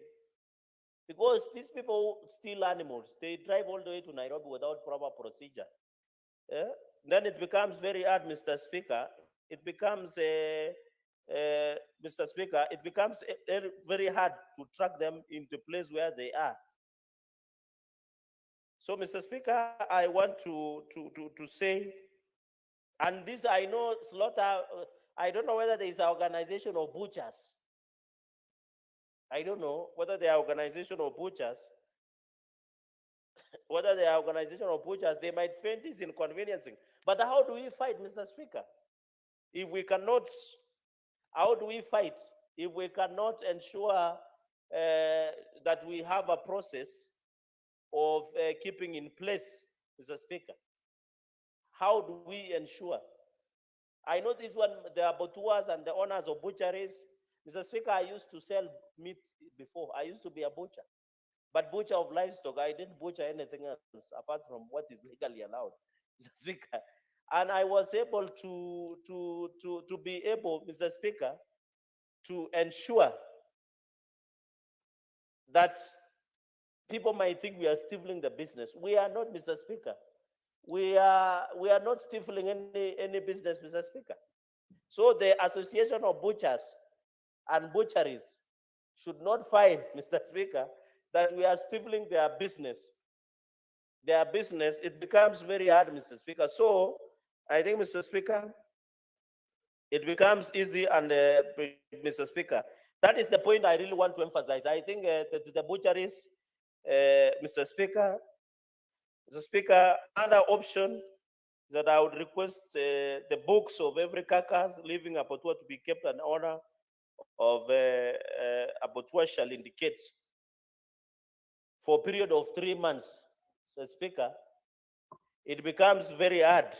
Because these people steal animals. They drive all the way to Nairobi without proper procedure. Then it becomes very hard, Mr. Speaker. It becomes, Mr. Speaker, it becomes very hard to track them into place where they are. So, Mr. Speaker, I want to say, and this I know slaughter, I don't know whether there is an organization of butchers. I don't know whether they are organization of butchers. Whether they are organization of butchers, they might find this inconveniencing. But how do we fight, Mr. Speaker? If we cannot, how do we fight if we cannot ensure that we have a process of keeping in place, Mr. Speaker? How do we ensure? I know this one, the abattoirs and the owners of butcheries. Mr. Speaker, I used to sell meat before. I used to be a butcher. But butcher of livestock, I didn't butcher anything else apart from what is legally allowed, Mr. Speaker. And I was able to be able, Mr. Speaker, to ensure that people might think we are stifling the business. We are not, Mr. Speaker. We are not stifling any business, Mr. Speaker. So the Association of Butchers and Butcheries should not find, Mr. Speaker, that we are stifling their business. Their business, it becomes very hard, Mr. Speaker. So I think, Mr. Speaker, it becomes easy and, Mr. Speaker, that is the point I really want to emphasize. I think the butcheries, Mr. Speaker, other option that I would request the books of every carcass leaving abattoir to be kept an honor of abattoir shall indicate for a period of 3 months, Mr. Speaker. It becomes very hard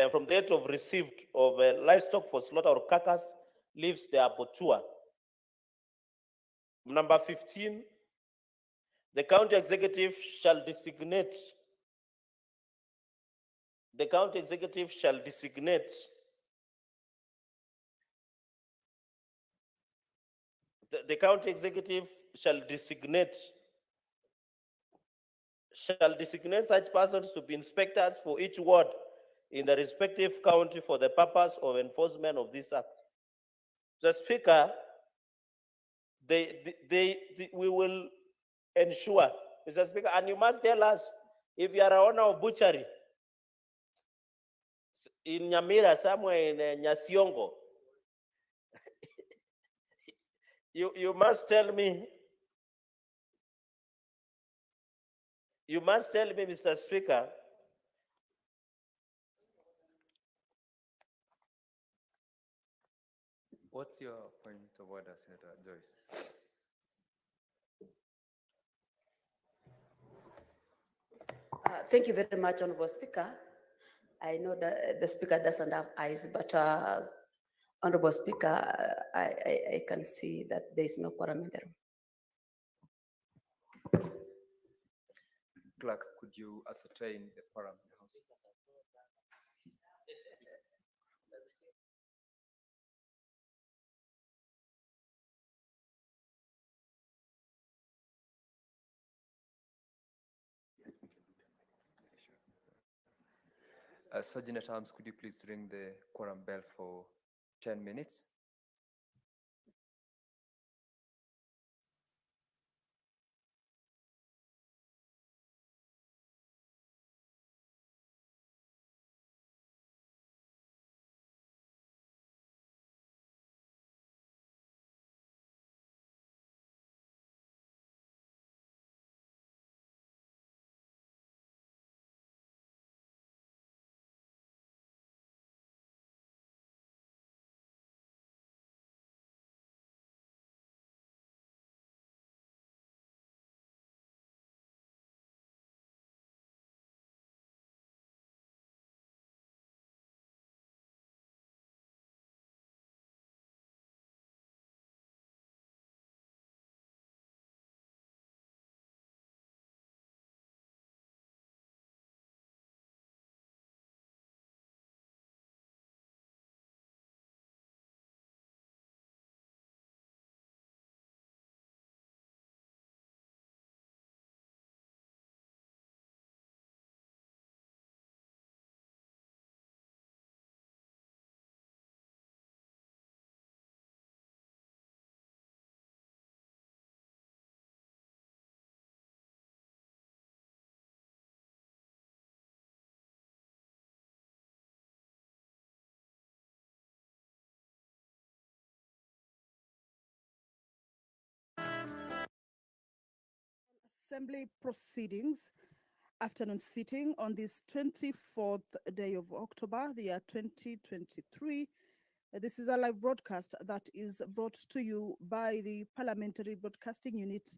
from the date of received of livestock for slaughter or carcass leaves the abattoir. Number 15, the county executive shall designate the county executive shall designate the county executive shall designate such persons to be inspectors for each ward in the respective county for the purpose of enforcement of this act. The Speaker, we will ensure, Mr. Speaker, and you must tell us if you are an owner of butchery in Nyamira, somewhere in Nyasiongo, you must tell me, Mr. Speaker, What's your point of order, Senator Joyce? Thank you very much, Honorable Speaker. I know that the Speaker doesn't have eyes, but Honorable Speaker, I can see that there is no quorum in the room. Clerk, could you ascertain the quorum in the House? Sergeant at Arms, could you please ring the quorum bell for 10 minutes? Assembly proceedings, afternoon sitting on this 24th day of October, the year 2023. This is a live broadcast that is brought to you by the Parliamentary Broadcasting Unit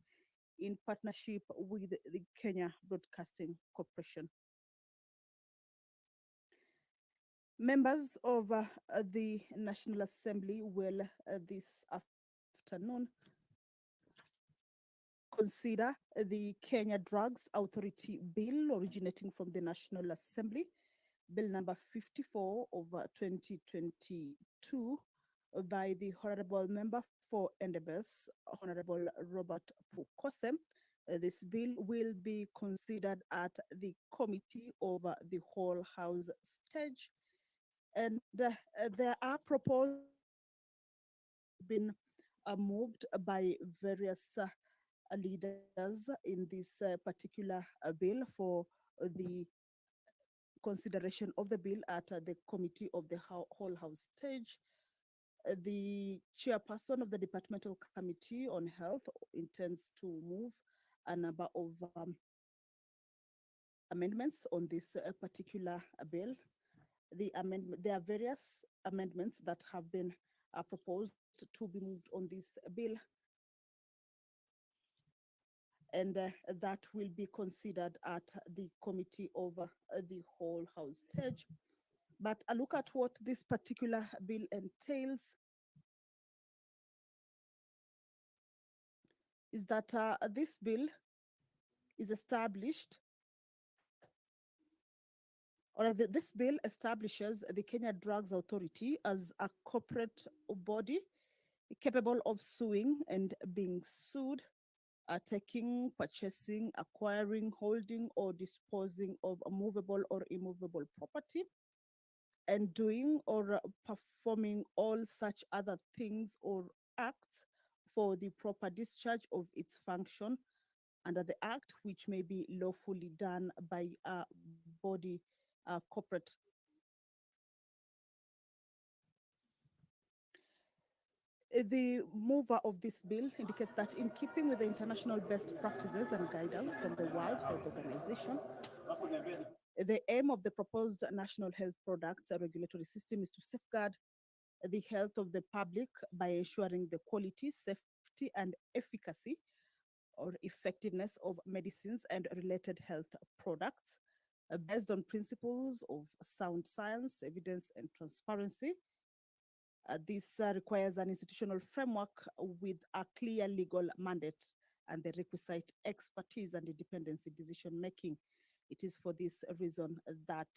in partnership with the Kenya Broadcasting Corporation. Members of the National Assembly will this afternoon afternoon. Consider the Kenya Drugs Authority Bill originating from the National Assembly, Bill number 54 of 2022 by the Honorable Member for Endebess, Honorable Robert Pukose. This bill will be considered at the Committee of the Whole House stage, and there are proposed been moved by various leaders in this particular bill for the consideration of the bill at the Committee of the Whole House stage. The chairperson of the Departmental Committee on Health intends to move a number of amendments on this particular bill. There are various amendments that have been proposed to be moved on this bill, and that will be considered at the Committee of the Whole House stage. But a look at what this particular bill entails is that this bill is established, or this bill establishes the Kenya Drugs Authority as a corporate body capable of suing and being sued, taking, purchasing, acquiring, holding, or disposing of movable or immovable property, and doing or performing all such other things or acts for the proper discharge of its function under the act, which may be lawfully done by a body corporate. The mover of this bill indicates that in keeping with the international best practices and guidance from the World Health Organization, the aim of the proposed national health products regulatory system is to safeguard the health of the public by ensuring the quality, safety, and efficacy or effectiveness of medicines and related health products based on principles of sound science, evidence, and transparency. This requires an institutional framework with a clear legal mandate and the requisite expertise and independence in decision making. It is for this reason that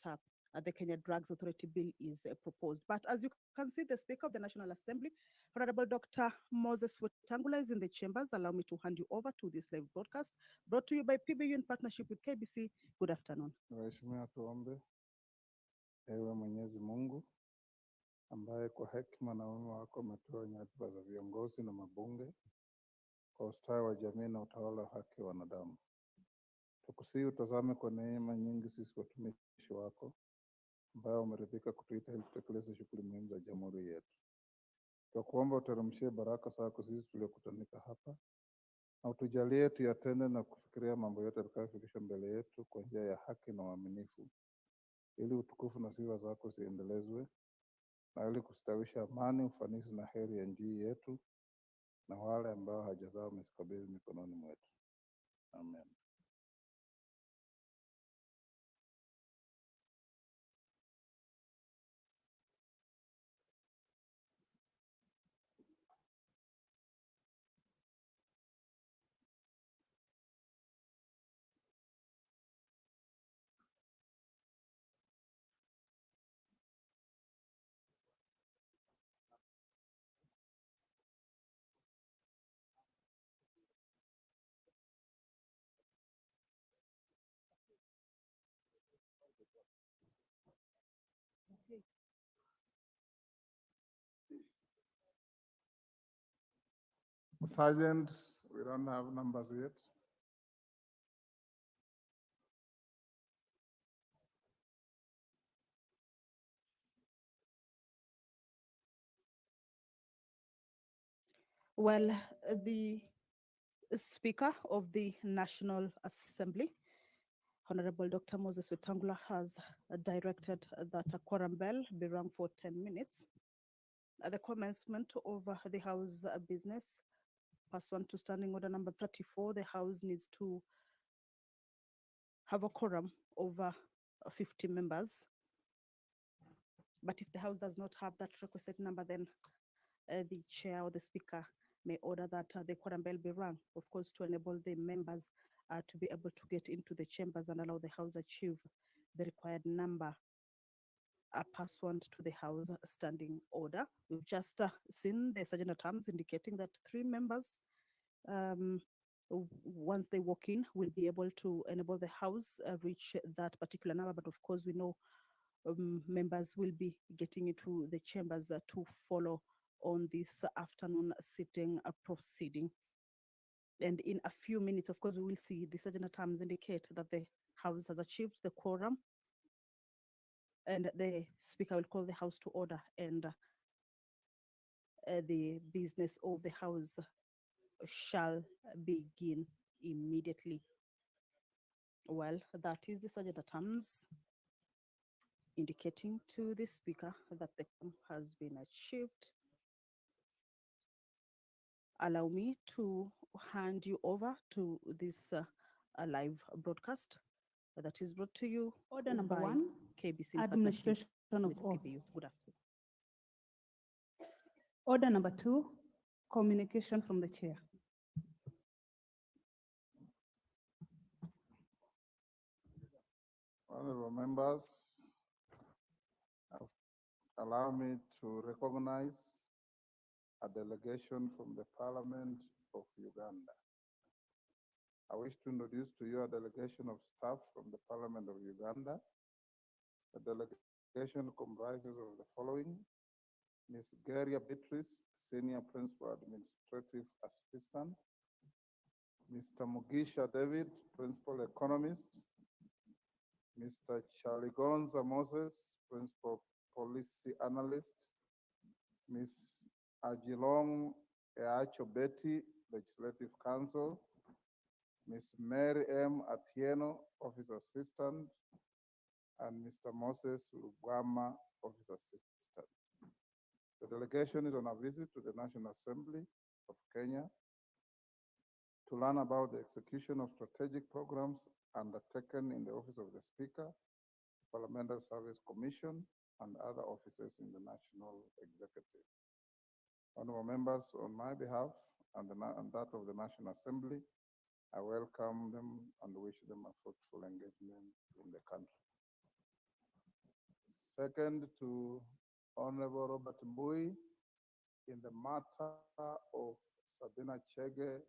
the Kenya Drugs Authority Bill is proposed. But as you can see, the Speaker of the National Assembly, Honorable Dr. Moses Wetangula, is in the chambers. Allow me to hand you over to this live broadcast brought to you by PBU in partnership with KBC. Good afternoon. Waheshimiwa, tuombe. Ewe Mwenyezi Mungu ambaye kwa hekima na wema wako umetoa nyadhifa za viongozi na mabunge kwa ustawi wa jamii na utawala wa haki wa wanadamu, tukusihi utazame kwa neema nyingi sisi watumishi wako ambao umeridhika kutuita ili tutekeleze shughuli muhimu za jamhuri yetu. Tunakuomba uteremshie baraka zako sisi tuliokutanika hapa, na utujalie tuyatende na kufikiria mambo yote yatakayofikisha mbele yetu kwa njia ya haki na uaminifu, ili utukufu na sifa zako ziendelezwe, na ili kustawisha amani, ufanisi na heri ya nchi yetu na wale ambao haja zao umezikabidhi mikononi mwetu. Amen. Sergeant, we don't have numbers yet. Well, the Speaker of the National Assembly, Honorable Dr. Moses Wetangula, has directed that a quorum bell be rung for 10 minutes. At the commencement of the House business, pursuant to Standing Order number 34, the House needs to have a quorum over 50 members. But if the House does not have that requisite number, then the Chair or the Speaker may order that the quorum bell be rung, of course, to enable the members to be able to get into the chambers and allow the House achieve the required number pursuant to the House standing order. We've just seen the Sergeant at Arms indicating that 3 members, once they walk in, will be able to enable the House reach that particular number. But of course, we know members will be getting into the chambers to follow on this afternoon sitting proceeding. And in a few minutes, of course, we will see the Sergeant at Arms indicate that the House has achieved the quorum, and the Speaker will call the House to order, and the business of the House shall begin immediately. Well, that is the Sergeant at Arms indicating to the Speaker that the quorum has been achieved. Allow me to hand you over to this live broadcast that is brought to you Order number by 1, KBC in partnership administration of with oath. KBU. Good afternoon. Order number 2, communication from the chair. Honorable members, allow me to recognize a delegation from the Parliament of Uganda. I wish to introduce to you a delegation of staff from the Parliament of Uganda. The delegation comprises of the following: Ms. Garia Beatrice, Senior Principal Administrative Assistant; Mr. Mugisha David, Principal Economist; Mr. Chaligonza Moses, Principal Policy Analyst; Ms. Ajilong Eacho Betty, Legislative Counsel; Ms. Mary M. Atieno, Office Assistant; and Mr. Moses Rugwama, Office Assistant. The delegation is on a visit to the National Assembly of Kenya to learn about the execution of strategic programs undertaken in the Office of the Speaker, Parliamentary Service Commission, and other offices in the National Executive. Honorable members, on my behalf and that of the National Assembly, I welcome them and wish them a fruitful engagement in the country. Second, to Honorable Robert Mbui, in the matter of Sabina Chege,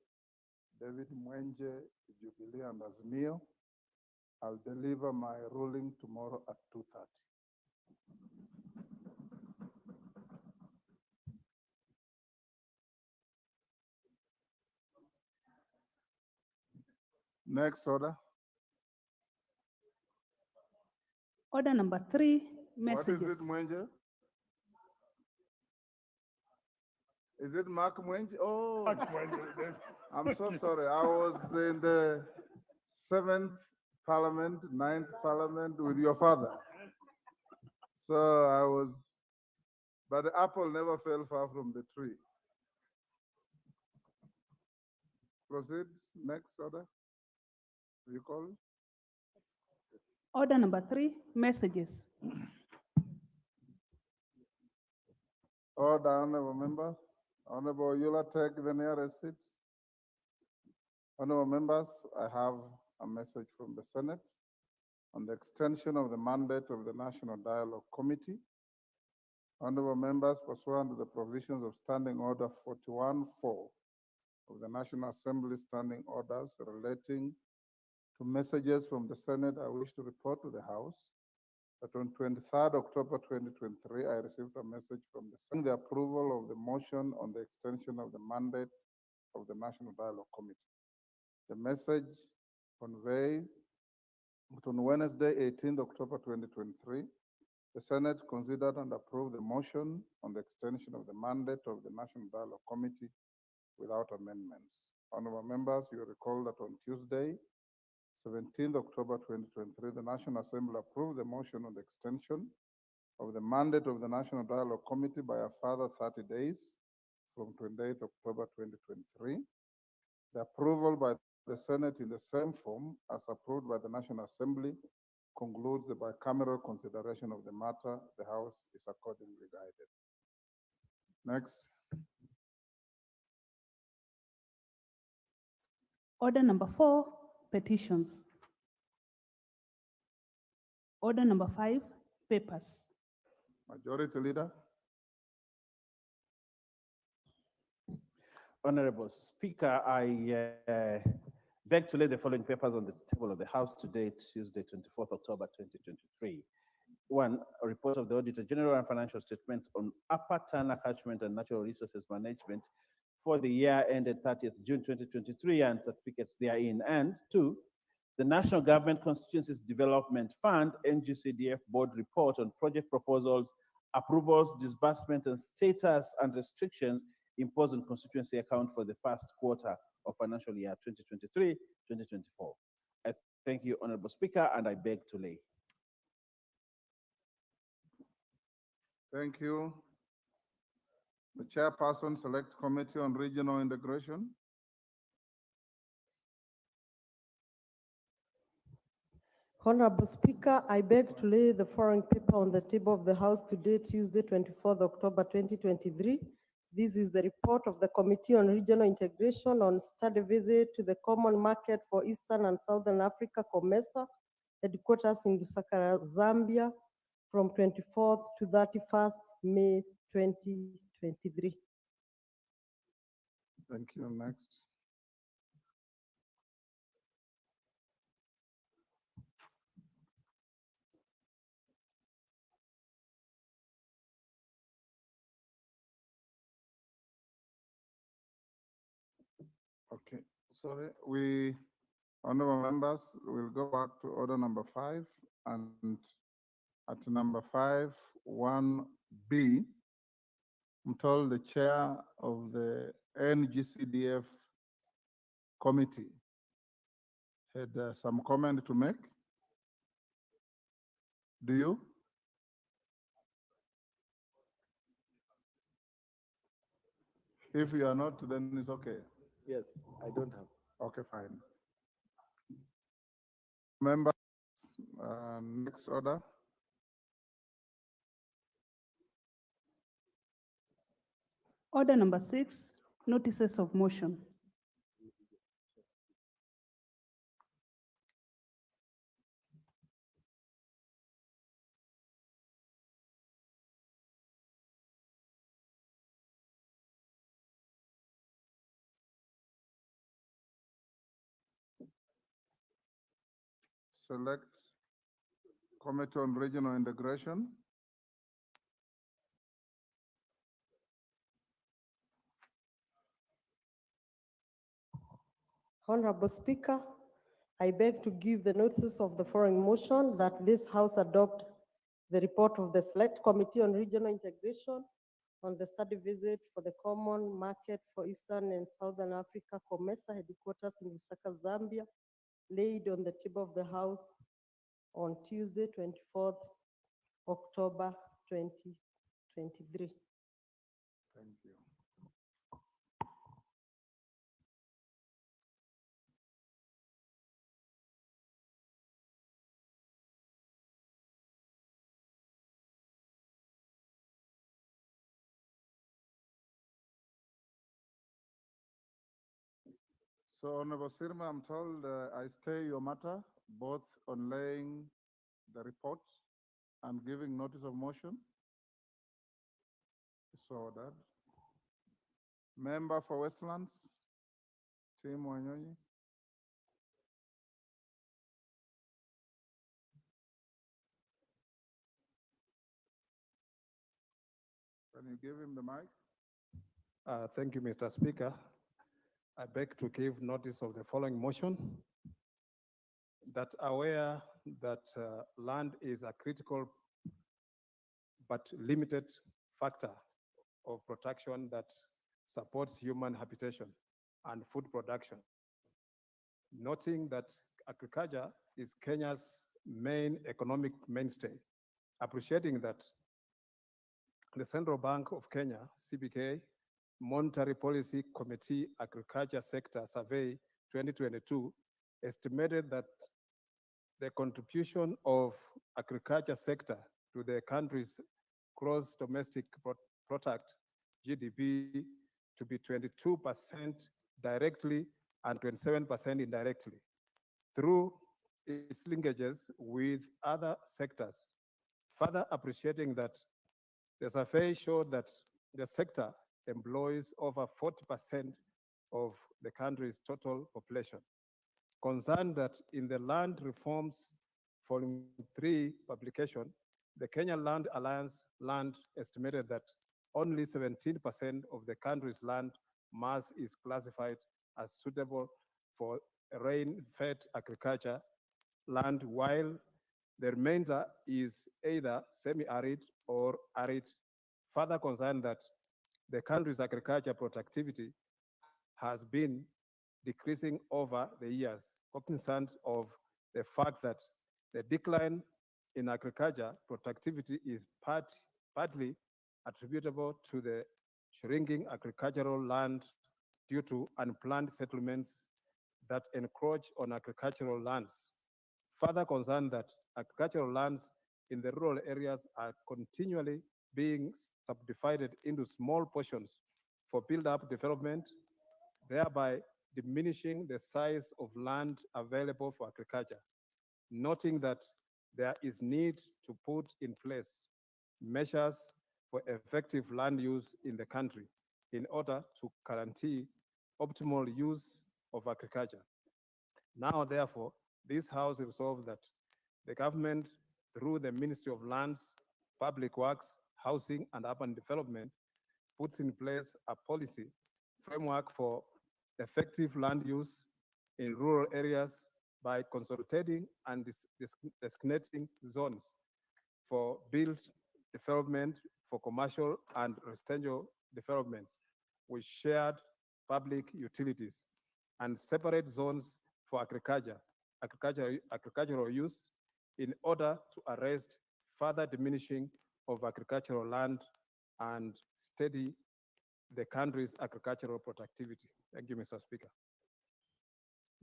David Mwenje, Jubilee and Azimio, I'll deliver my ruling tomorrow at 2:30. Next order. Order number 3, messages. What is it, Mwenje? Is it Mark Mwenje? Oh, I'm so sorry. I was in the 7th Parliament, 9th Parliament with your father. So I was, but the apple never fell far from the tree. Proceed. Next order. You call it? Order number 3, messages. Order, honorable members. Honorable Eula, take the nearest seat. Honorable members, I have a message from the Senate on the extension of the mandate of the National Dialogue Committee. Honorable members, pursuant to the provisions of Standing Order 41-4 of the National Assembly Standing Orders relating to messages from the Senate, I wish to report to the House that on 23rd October 2023, I received a message from the Senate, the approval of the motion on the extension of the mandate of the National Dialogue Committee. The message conveyed on Wednesday, 18th October 2023, the Senate considered and approved the motion on the extension of the mandate of the National Dialogue Committee without amendments. Honorable members, you recall that on Tuesday, 17th October 2023, the National Assembly approved the motion on the extension of the mandate of the National Dialogue Committee by a further 30 days from 28th October 2023. The approval by the Senate in the same form as approved by the National Assembly concludes the bicameral consideration of the matter. The House is accordingly guided. Next. Order number 4, petitions. Order number 5, papers. Majority Leader. Honorable Speaker, I beg to lay the following papers on the table of the House today, Tuesday, 24th October 2023. One, a report of the Auditor General and financial statements on Upper Tana Catchment and Natural Resources Management for the year ended 30th June 2023 and certificates therein. And two, the National Government Constituencies Development Fund, NGCDF Board report on project proposals, approvals, disbursements, and status and restrictions imposed on constituency account for the first quarter of financial year 2023-2024. I thank you, Honorable Speaker, and I beg to lay. Thank you. The Chairperson, Select Committee on Regional Integration. Honorable Speaker, I beg to lay the following paper on the table of the House today, Tuesday, 24th October 2023. This is the report of the Committee on Regional Integration on study visit to the Common Market for Eastern and Southern Africa, COMESA, headquarters in Lusaka, Zambia, from 24th to 31st May 2023. Thank you. Next. Okay, sorry, honorable members, we'll go back to order number 5, and at number 5, 1B, I'm told the chair of the NGCDF committee had some comment to make. Do you? If you are not, then it's okay. Yes, I don't have. Okay, fine. Members, next order. Order number 6, notices of motion. Select Committee on Regional Integration. Honorable Speaker, I beg to give the notices of the following motion that this House adopt the report of the Select Committee on Regional Integration on the study visit for the Common Market for Eastern and Southern Africa, COMESA, headquarters in Lusaka, Zambia, laid on the table of the House on Tuesday, 24th October 2023. Thank you. So, Honorable Sirma, I'm told I stay your matter, both on laying the report and giving notice of motion. So that. Member for Westlands, Tim Wanyonyi. Can you give him the mic? Thank you, Mr. Speaker. I beg to give notice of the following motion, that aware that land is a critical but limited factor of protection that supports human habitation and food production. Noting that agriculture is Kenya's main economic mainstay, appreciating that the Central Bank of Kenya, CBK, Monetary Policy Committee Agriculture Sector Survey 2022 estimated that the contribution of agriculture sector to the country's gross domestic product, GDP, to be 22% directly and 27% indirectly through its linkages with other sectors. Further appreciating that the survey showed that the sector employs over 40% of the country's total population. Concerned that in the Land Reforms Volume 3 publication, the Kenya Land Alliance land estimated that only 17% of the country's land mass is classified as suitable for rain-fed agriculture land, while the remainder is either semi-arid or arid. Further concerned that the country's agriculture productivity has been decreasing over the years, cognizant of the fact that the decline in agriculture productivity is partly attributable to the shrinking agricultural land due to unplanned settlements that encroach on agricultural lands. Further concerned that agricultural lands in the rural areas are continually being subdivided into small portions for build-up development, thereby diminishing the size of land available for agriculture, noting that there is need to put in place measures for effective land use in the country in order to guarantee optimal use of agriculture. Now, therefore, this House resolved that the government, through the Ministry of Lands, Public Works, Housing and Urban Development, puts in place a policy framework for effective land use in rural areas by consolidating and designating zones for built development for commercial and residential developments with shared public utilities, and separate zones for agricultural use in order to arrest further diminishing of agricultural land and steady the country's agricultural productivity. Thank you, Mr. Speaker.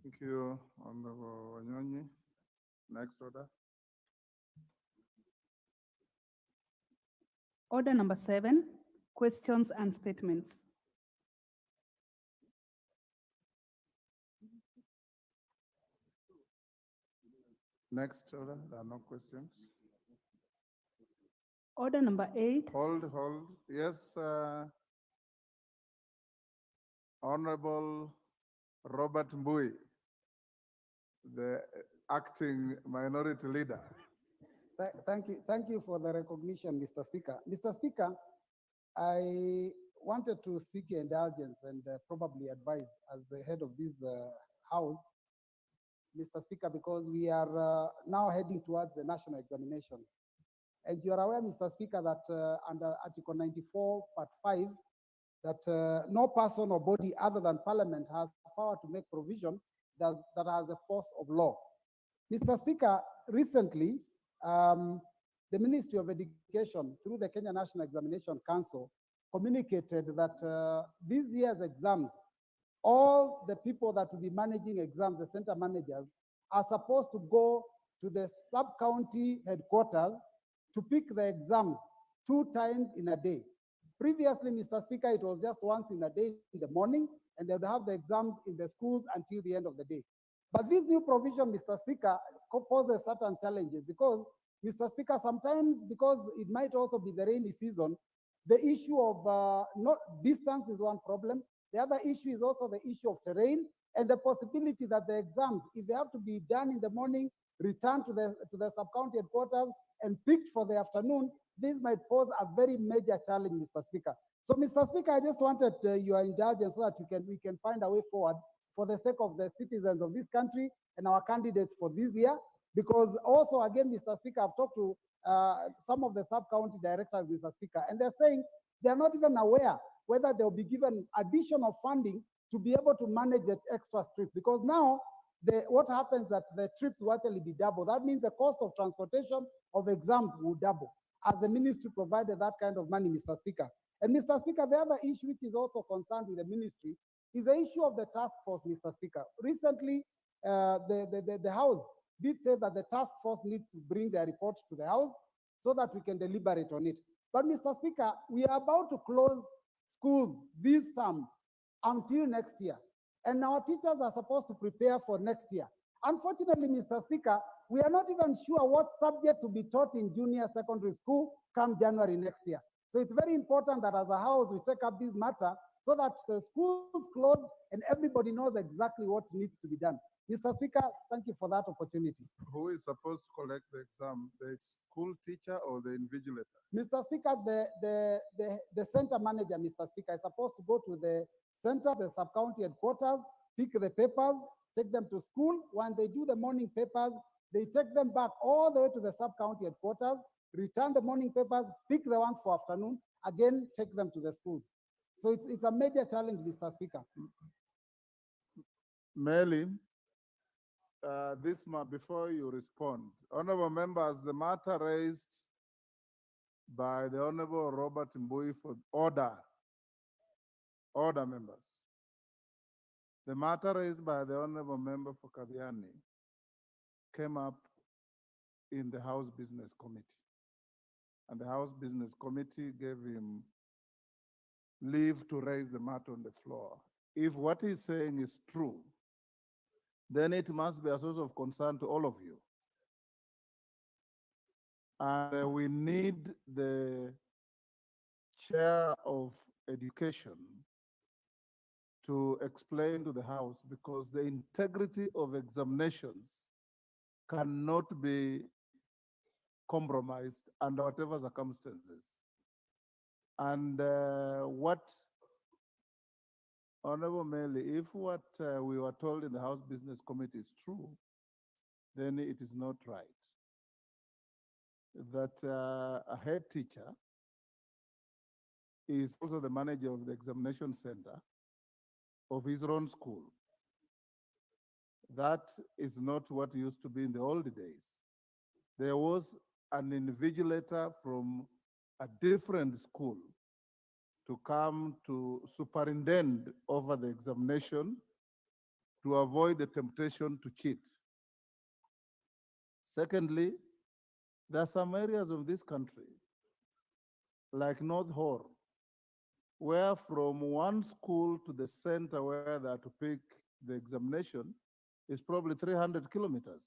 Thank you, Honorable Wanyonyi. Next order. Order number 7, questions and statements. Next order, there are no questions. Order number 8. Hold. Yes, Honorable Robert Mbui, the acting minority leader. Thank you for the recognition, Mr. Speaker. Mr. Speaker, I wanted to seek your indulgence and probably advise as the head of this House, Mr. Speaker, because we are now heading towards the national examinations. And you are aware, Mr. Speaker, that under Article 94, Part 5, that no person or body other than Parliament has power to make provision that has a force of law. Mr. Speaker, recently, the Ministry of Education, through the Kenya National Examination Council, communicated that this year's exams, all the people that will be managing exams, the center managers, are supposed to go to the sub-county headquarters to pick the exams 2 times in a day. Previously, Mr. Speaker, it was just once in a day in the morning, and they would have the exams in the schools until the end of the day. But this new provision, Mr. Speaker, poses certain challenges because, Mr. Speaker, sometimes because it might also be the rainy season, the issue of not distance is one problem. The other issue is also the issue of terrain and the possibility that the exams, if they have to be done in the morning, returned to the sub-county headquarters and picked for the afternoon, this might pose a very major challenge, Mr. Speaker. So, Mr. Speaker, I just wanted your indulgence so that we can find a way forward for the sake of the citizens of this country and our candidates for this year. Because also, again, Mr. Speaker, I've talked to some of the sub-county directors, Mr. Speaker, and they're saying they're not even aware whether they'll be given additional funding to be able to manage that extra trip. Because now, what happens that the trips will actually be double. That means the cost of transportation of exams will double, as the ministry provided that kind of money, Mr. Speaker. And Mr. Speaker, the other issue which is also concerned with the ministry is the issue of the task force, Mr. Speaker. Recently, the House did say that the task force needs to bring their report to the House so that we can deliberate on it. But Mr. Speaker, we are about to close schools this term until next year. and our teachers are supposed to prepare for next year. Unfortunately, Mr. Speaker, we are not even sure what subject to be taught in junior secondary school come January next year. So it's very important that as a house, we take up this matter so that the schools close and everybody knows exactly what needs to be done. Mr. Speaker, thank you for that opportunity. Who is supposed to collect the exam, the school teacher or the invigilator? Mr. Speaker, the center manager, Mr. Speaker, is supposed to go to the center, the sub-county headquarters, pick the papers, take them to school. When they do the morning papers, they take them back all the way to the sub-county headquarters, return the morning papers, pick the ones for afternoon, again, take them to the schools. So it's a major challenge, Mr. Speaker. Merely, before you respond, honorable members, the matter raised by the Honorable Robert Mbui for order members. The matter raised by the Honorable Member for Kaviani came up in the House Business Committee. And the House Business Committee gave him leave to raise the matter on the floor. If what he's saying is true, then it must be a source of concern to all of you. And we need the chair of education to explain to the House, because the integrity of examinations cannot be compromised under whatever circumstances. And what, Honorable Meli, if what we were told in the House Business Committee is true, then it is not right. That a head teacher is also the manager of the examination center of his own school. That is not what used to be in the old days. There was an invigilator from a different school to come to superintend over the examination to avoid the temptation to cheat. Secondly, there are some areas of this country, like North Hor, where from one school to the center where they are to pick the examination is probably 300 kilometers.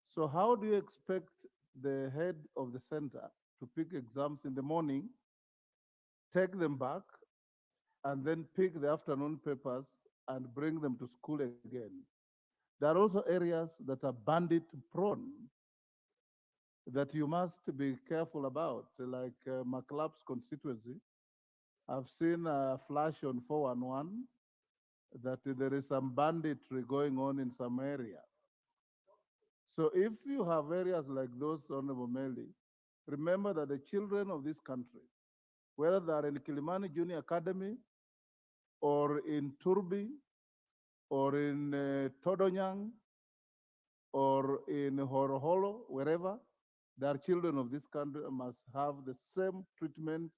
So how do you expect the head of the center to pick exams in the morning, take them back, and then pick the afternoon papers and bring them to school again? There are also areas that are bandit prone that you must be careful about, like McLeod's constituency. I've seen a flash on 411 that there is some banditry going on in some area. So if you have areas like those, Honorable Meli, remember that the children of this country, whether they are in Kilimani Junior Academy or in Turbi or in Todonyang or in Horoholo, wherever, they are children of this country must have the same treatment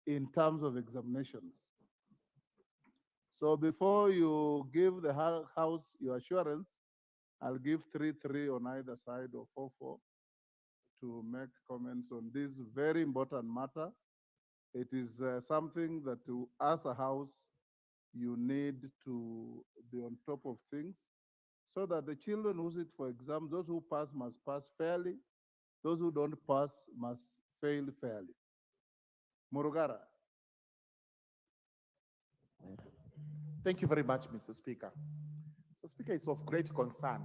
in terms of examinations. So before you give the House your assurance, I'll give 3-3 on either side or 4-4 to make comments on this very important matter. It is something that as a House, you need to be on top of things so that the children who sit for exams, those who pass must pass fairly, those who don't pass must fail fairly. Murugara. Thank you very much, Mr. Speaker. Mr. Speaker, it's of great concern,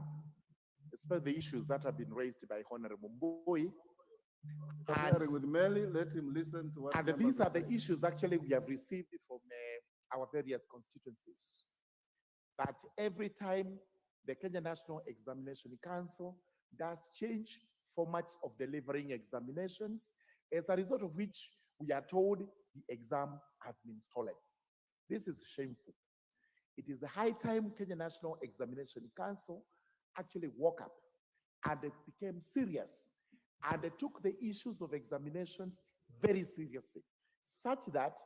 especially the issues that have been raised by Honorable Mbui. With Meli, let him listen to what. And these are the issues actually we have received from our various constituencies. That every time the Kenya National Examination Council does change formats of delivering examinations, as a result of which we are told the exam has been stolen. This is shameful. It is the high time Kenya National Examination Council actually woke up and it became serious and they took the issues of examinations very seriously, such that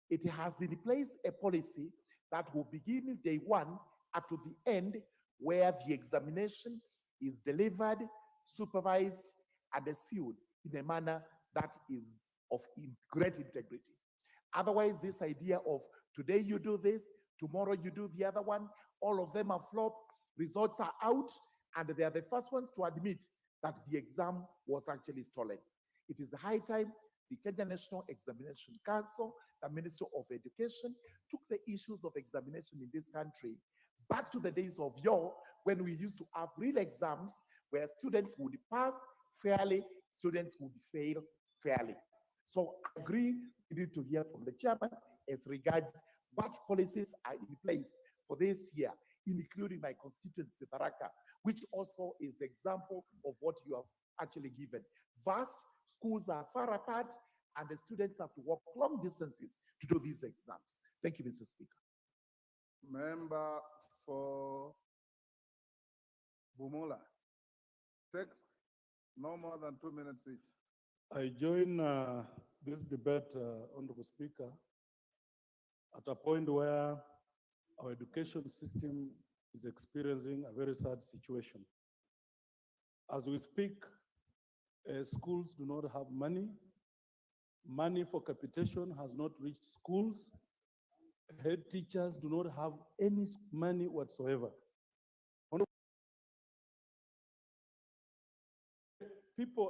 it has in place a policy that will begin day one up to the end, where the examination is delivered, supervised, and sealed in a manner that is of great integrity. Otherwise, this idea of today you do this, Tomorrow you do the other one, all of them are flop, results are out, and they are the first ones to admit that the exam was actually stolen. It is high time the Kenya National Examination Council, the Ministry of Education, took the issues of examination in this country back to the days of yore, when we used to have real exams where students would pass fairly, students would fail fairly. So I agree, we need to hear from the chairman as regards what policies are in place for this year, including my constituency, Baraka, which also is example of what you have actually given. Vast schools are far apart, and the students have to walk long distances to do these exams. Thank you, Mr. Speaker. Member for Bumula, take no more than 2 minutes each. I join this debate, Honorable Speaker, at a point where our education system is experiencing a very sad situation. As we speak, schools do not have money. Money for capitation has not reached schools. Head teachers do not have any money whatsoever.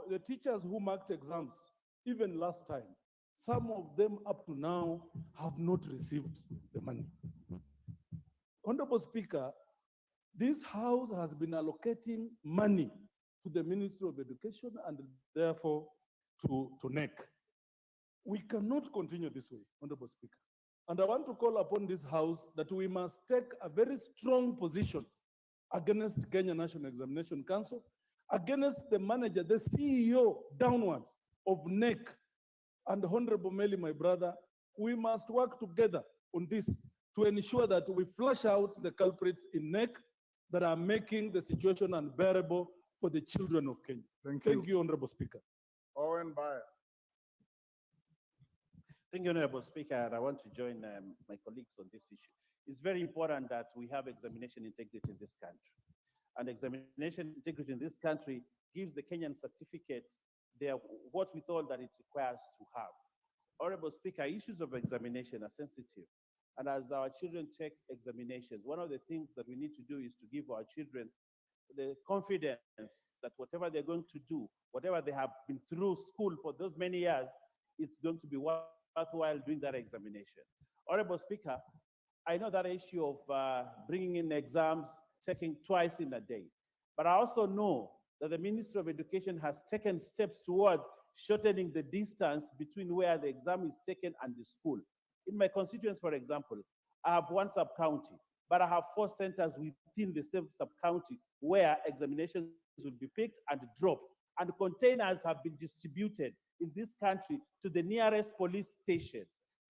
The teachers who marked exams, even last time, some of them up to now have not received the money. Honorable Speaker, this House has been allocating money to the Ministry of Education and therefore to NEC. We cannot continue this way, Honorable Speaker. And I want to call upon this House that we must take a very strong position against Kenya National Examination Council, against the manager, the CEO downwards of NEC. And Honorable Meli, my brother, we must work together on this to ensure that we flush out the culprits in NEC that are making the situation unbearable for the children of Kenya. Thank you, Honorable Speaker. Owen Bayer. Thank you, Honorable Speaker. And I want to join my colleagues on this issue. It's very important that we have examination integrity in this country. And examination integrity in this country gives the Kenyan certificate what we thought that it requires to have. Honorable Speaker, issues of examination are sensitive. And as our children take examinations, one of the things that we need to do is to give our children the confidence that whatever they're going to do, whatever they have been through school for those many years, it's going to be worthwhile doing that examination. Honorable Speaker, I know that issue of bringing in exams, taking twice in a day. But I also know that the Ministry of Education has taken steps towards shortening the distance between where the exam is taken and the school. In my constituents, for example, I have one sub-county, but I have 4 centers within the same sub-county where examinations will be picked and dropped. And containers have been distributed in this country to the nearest police station.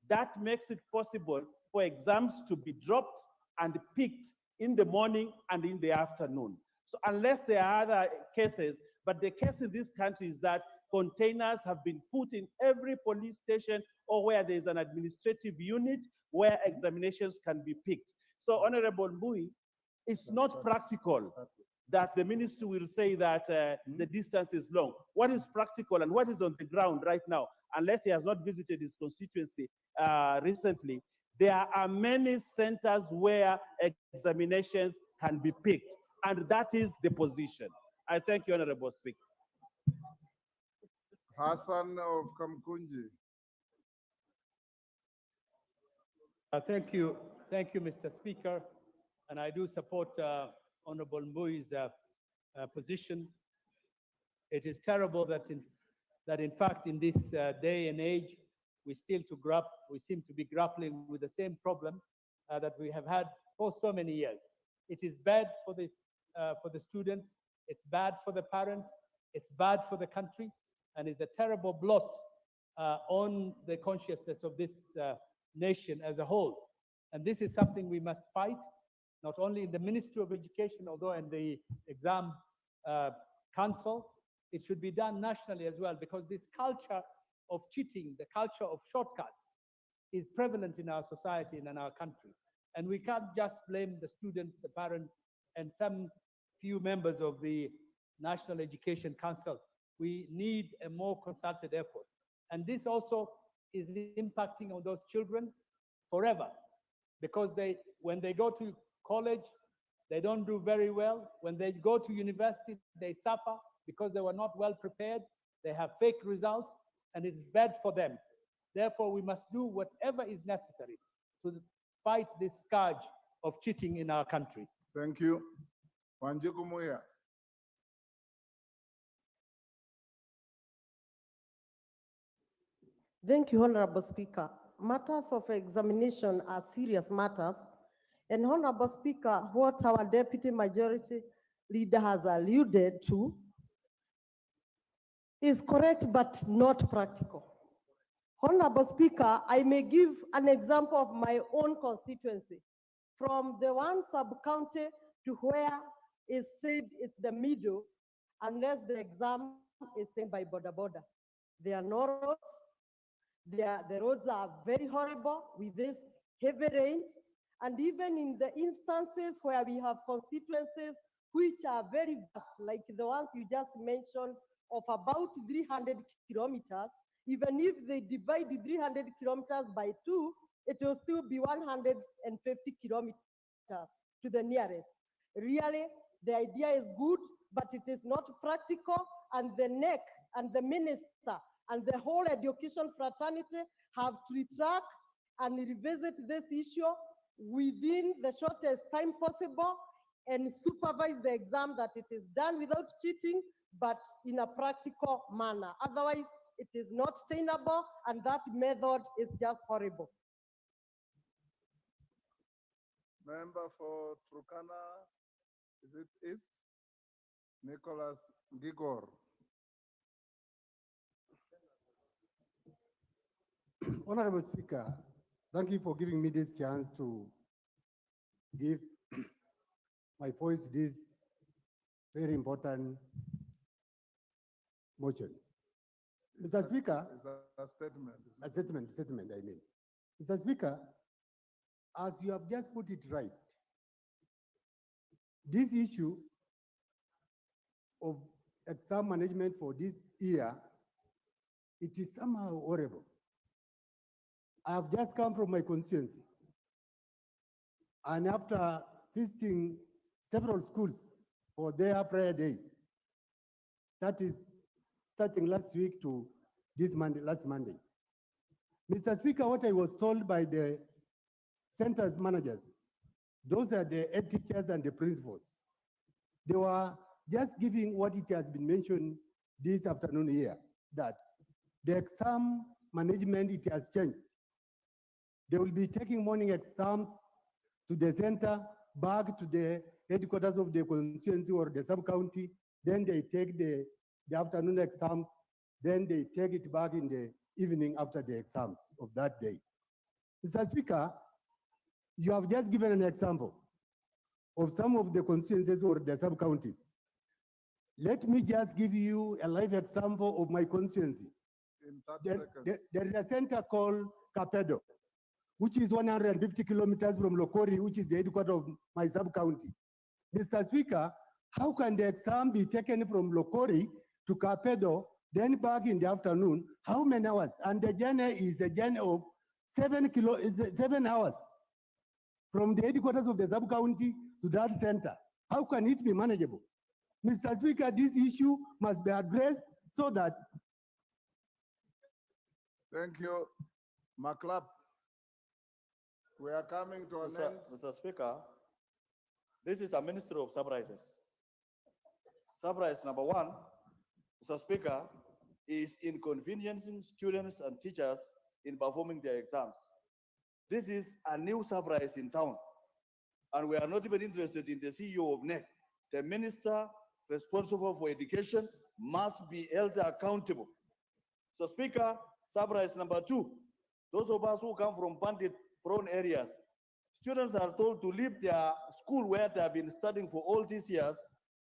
That makes it possible for exams to be dropped and picked in the morning and in the afternoon. So unless there are other cases, but the case in this country is that containers have been put in every police station or where there's an administrative unit where examinations can be picked. So Honorable Mbui, it's not practical that the ministry will say that the distance is long. What is practical and what is on the ground right now, unless he has not visited his constituency recently, there are many centers where examinations can be picked, and that is the position. I thank you, Honorable Speaker. Hassan of Kamkunji. Thank you, Mr. Speaker, and I do support Honorable Mbui's position. It is terrible that in fact in this day and age we seem to be grappling with the same problem that we have had for so many years. It is bad for the students, it's bad for the parents, it's bad for the country, and it's a terrible blot on the consciousness of this nation as a whole. And this is something we must fight, not only in the Ministry of Education, although in the exam council, it should be done nationally as well, because this culture of cheating, the culture of shortcuts, is prevalent in our society and in our country. And we can't just blame the students, the parents, and some few members of the National Education Council. We need a more concerted effort. And this also is impacting on those children forever. because when they go to college, they don't do very well. When they go to university, they suffer because they were not well prepared. They have fake results, and it is bad for them. Therefore, we must do whatever is necessary to fight this scourge of cheating in our country. Thank you. Wanjiku Muya. Thank you, Honorable Speaker. Matters of examination are serious matters. And Honorable Speaker, what our Deputy Majority Leader has alluded to is correct but not practical. Honorable Speaker, I may give an example of my own constituency. From the one sub-county to where is said it's the middle, unless the exam is taken by border. There are no roads. The roads are very horrible with these heavy rains. And even in the instances where we have constituencies which are very vast, like the ones you just mentioned, of about 300 kilometers, even if they divide the 300 kilometers by 2, it will still be 150 kilometers to the nearest. Really, the idea is good, but it is not practical, and the NEC and the minister and the whole education fraternity have to retract and revisit this issue within the shortest time possible and supervise the exam that it is done without cheating, but in a practical manner. Otherwise, it is not tenable, and that method is just horrible. Member for Turkana, is it East? Nicholas Gigor. Honorable Speaker, thank you for giving me this chance to give my voice to this very important motion. Mr. Speaker. It's a statement. A statement, I mean. Mr. Speaker, as you have just put it right, this issue of exam management for this year, it is somehow horrible. I have just come from my constituency, and after visiting several schools for their prayer days, that is starting last week to this Monday, last Monday. Mr. Speaker, what I was told by the center's managers, those are the head teachers and the principals. They were just giving what it has been mentioned this afternoon here, that the exam management, it has changed. They will be taking morning exams to the center, back to the headquarters of the constituency or the sub-county. Then they take the afternoon exams. Then they take it back in the evening after the exams of that day. Mr. Speaker, you have just given an example of some of the constituencies or the sub-counties. Let me just give you a live example of my constituency. In 30 seconds. There is a center called Capedo, which is 150 kilometers from Lokori, which is the headquarters of my sub-county. Mr. Speaker, how can the exam be taken from Lokori to Capedo, then back in the afternoon? How many hours? And the journey is a journey of 7 hours from the headquarters of the sub-county to that center. How can it be manageable? Mr. Speaker, this issue must be addressed so that. Thank you. Maclap. We are coming to an end. Mr. Speaker, this is a ministry of surprises. Surprise number one, Mr. Speaker, is inconveniencing students and teachers in performing their exams. This is a new surprise in town, and we are not even interested in the CEO of NEC. The minister responsible for education must be held accountable. So, Speaker, surprise number two, those of us who come from bandit-prone areas, students are told to leave their school where they have been studying for all these years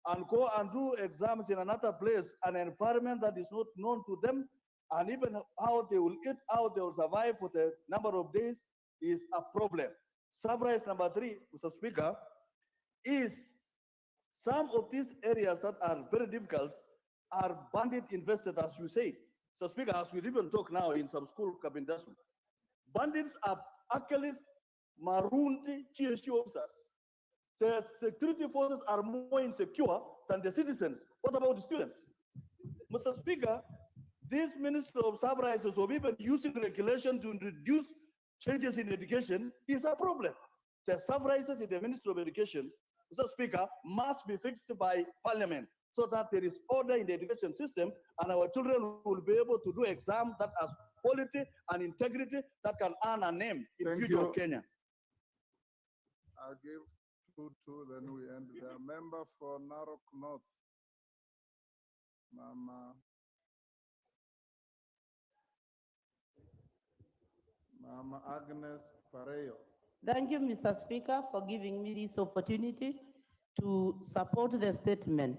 and go and do exams in another place, an environment that is not known to them, and even how they will eat, how they will survive for the number of days is a problem. Surprise number three, Mr. Speaker, is some of these areas that are very difficult are bandit invested, as you say. So, Speaker, as we even talk now in some school, Kabindasu, bandits are actually marooned GSU officers. The security forces are more insecure than the citizens. What about the students? Mr. Speaker, this Minister of Sub-Rises of even using regulation to introduce changes in education is a problem. The sub-rises in the Ministry of Education, Mr. Speaker, must be fixed by Parliament so that there is order in the education system and our children will be able to do exams that has quality and integrity that can earn a name in Thank future you. of Kenya. I'll give two, then we end there. Member for Narok North. Mama Agnes Pareo. Thank you, Mr. Speaker, for giving me this opportunity to support the statement.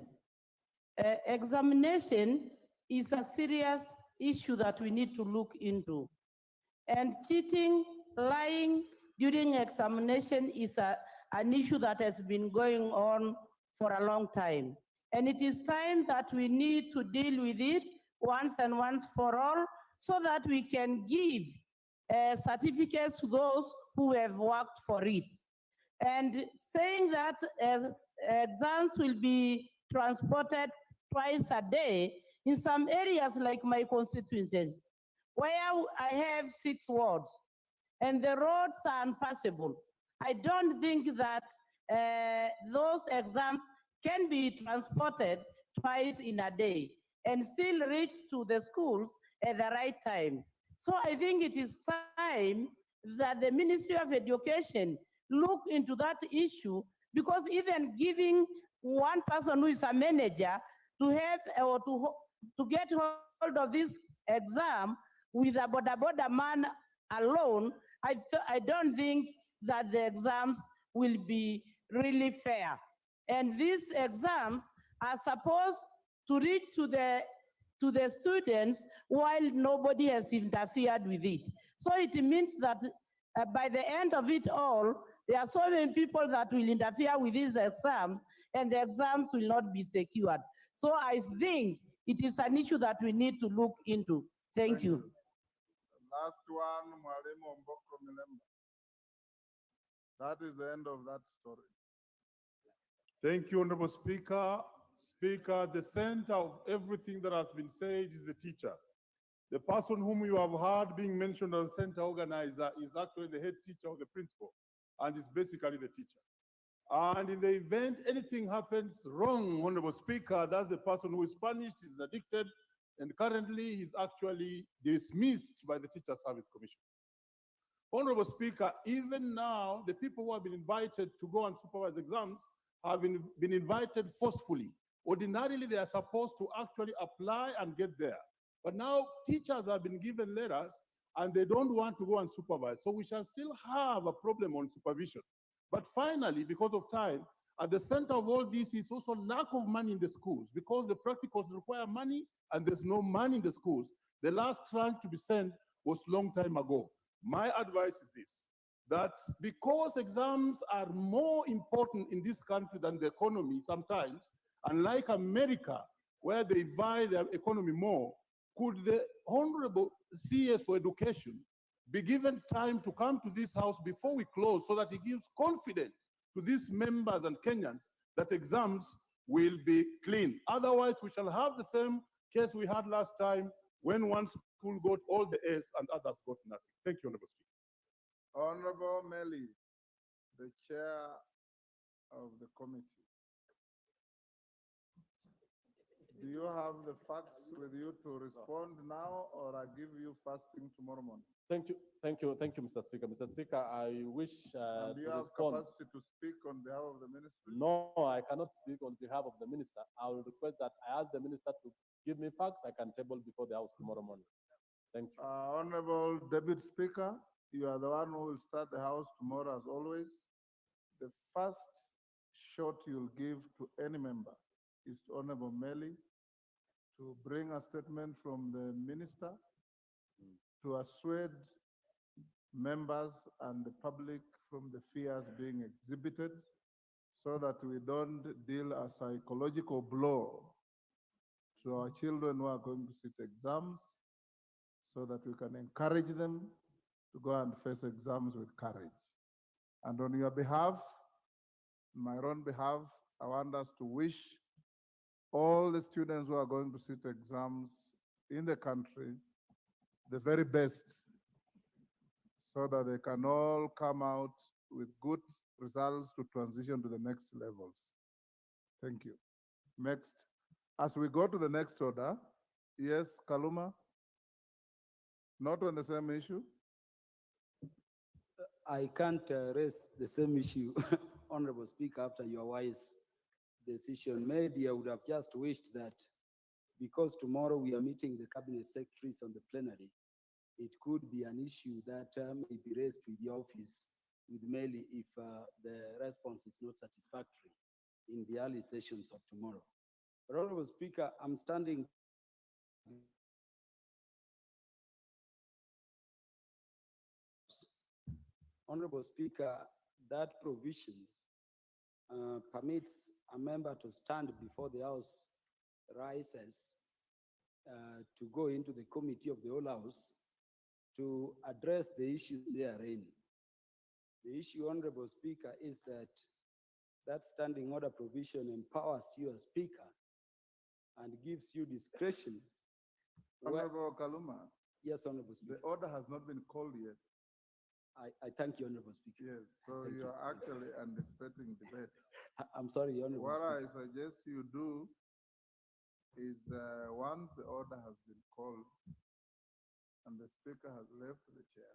Examination is a serious issue that we need to look into. And cheating, lying during examination is an issue that has been going on for a long time. And it is time that we need to deal with it once and once for all so that we can give certificates to those who have worked for it. And saying that as exams will be transported twice a day in some areas like my constituency, where I have 6 wards and the roads are impassable. I don't think that those exams can be transported twice in a day and still reach to the schools at the right time. So I think it is time that the Ministry of Education look into that issue, because even giving one person who is a manager to have or to get hold of this exam with a border man alone, I don't think that the exams will be really fair. And these exams are supposed to reach to the students while nobody has interfered with it. So it means that by the end of it all, there are so many people that will interfere with these exams and the exams will not be secured. So I think it is an issue that we need to look into. Thank you. Last one, Mwalimu Mboko Milemba. That is the end of that story. Thank you, Honorable Speaker. Speaker, the center of everything that has been said is the teacher. The person whom you have heard being mentioned as center organizer is actually the head teacher of the principal, and it's basically the teacher. And in the event anything happens wrong, Honorable Speaker, that's the person who is punished, is addicted, and currently he's actually dismissed by the Teacher Service Commission. Honorable Speaker, even now, the people who have been invited to go and supervise exams have been invited forcefully. Ordinarily, they are supposed to actually apply and get there. But now teachers have been given letters and they don't want to go and supervise. So we shall still have a problem on supervision. But finally, because of time, at the center of all this is also lack of money in the schools, because the practicals require money and there's no money in the schools. The last tranche to be sent was long time ago. My advice is this, that because exams are more important in this country than the economy sometimes, unlike America, where they value their economy more, could the Honorable CS for Education be given time to come to this house before we close so that he gives confidence to these members and Kenyans that exams will be clean. Otherwise, we shall have the same case we had last time when one school got all the A's and others got nothing. Thank you, Honorable Speaker. Honorable Melly, the chair of the committee. Do you have the facts with you to respond now, or I give you first thing tomorrow morning? Thank you, Mr. Speaker. Mr. Speaker, I wish And do you to have respond. capacity to speak on behalf of the ministry? No, I cannot speak on behalf of the minister. I will request that I ask the minister to give me facts I can table before the house tomorrow morning. Thank you. Honorable Deputy Speaker, you are the one who will start the house tomorrow as always. The first shot you'll give to any member is to Honorable Melly to bring a statement from the minister to assuage members and the public from the fears being exhibited so that we don't deal a psychological blow to our children who are going to sit exams, so that we can encourage them to go and face exams with courage. And on your behalf, my own behalf, I want us to wish all the students who are going to sit exams in the country the very best so that they can all come out with good results to transition to the next levels. Thank you. Next, as we go to the next order, yes, Kaluma? Not on the same issue? I can't raise the same issue, Honorable Speaker, after your wise decision. Maybe I would have just wished that because tomorrow we are meeting the cabinet secretaries on the plenary, it could be an issue that may be raised with the office with Meli if the response is not satisfactory in the early sessions of tomorrow. But Honorable Speaker, I'm standing Honorable Speaker, that provision permits a member to stand before the House rises to go into the committee of the whole House to address the issues therein. The issue, Honorable Speaker, is that that standing order provision empowers you as Speaker and gives you discretion. Honorable Kaluma. Yes, Honorable Speaker. The order has not been called yet. I thank you, Honorable Speaker. Yes, so Thank you you. are actually anticipating debate. I'm sorry, Honorable What I Speaker. suggest you do is once the order has been called and the Speaker has left the chair,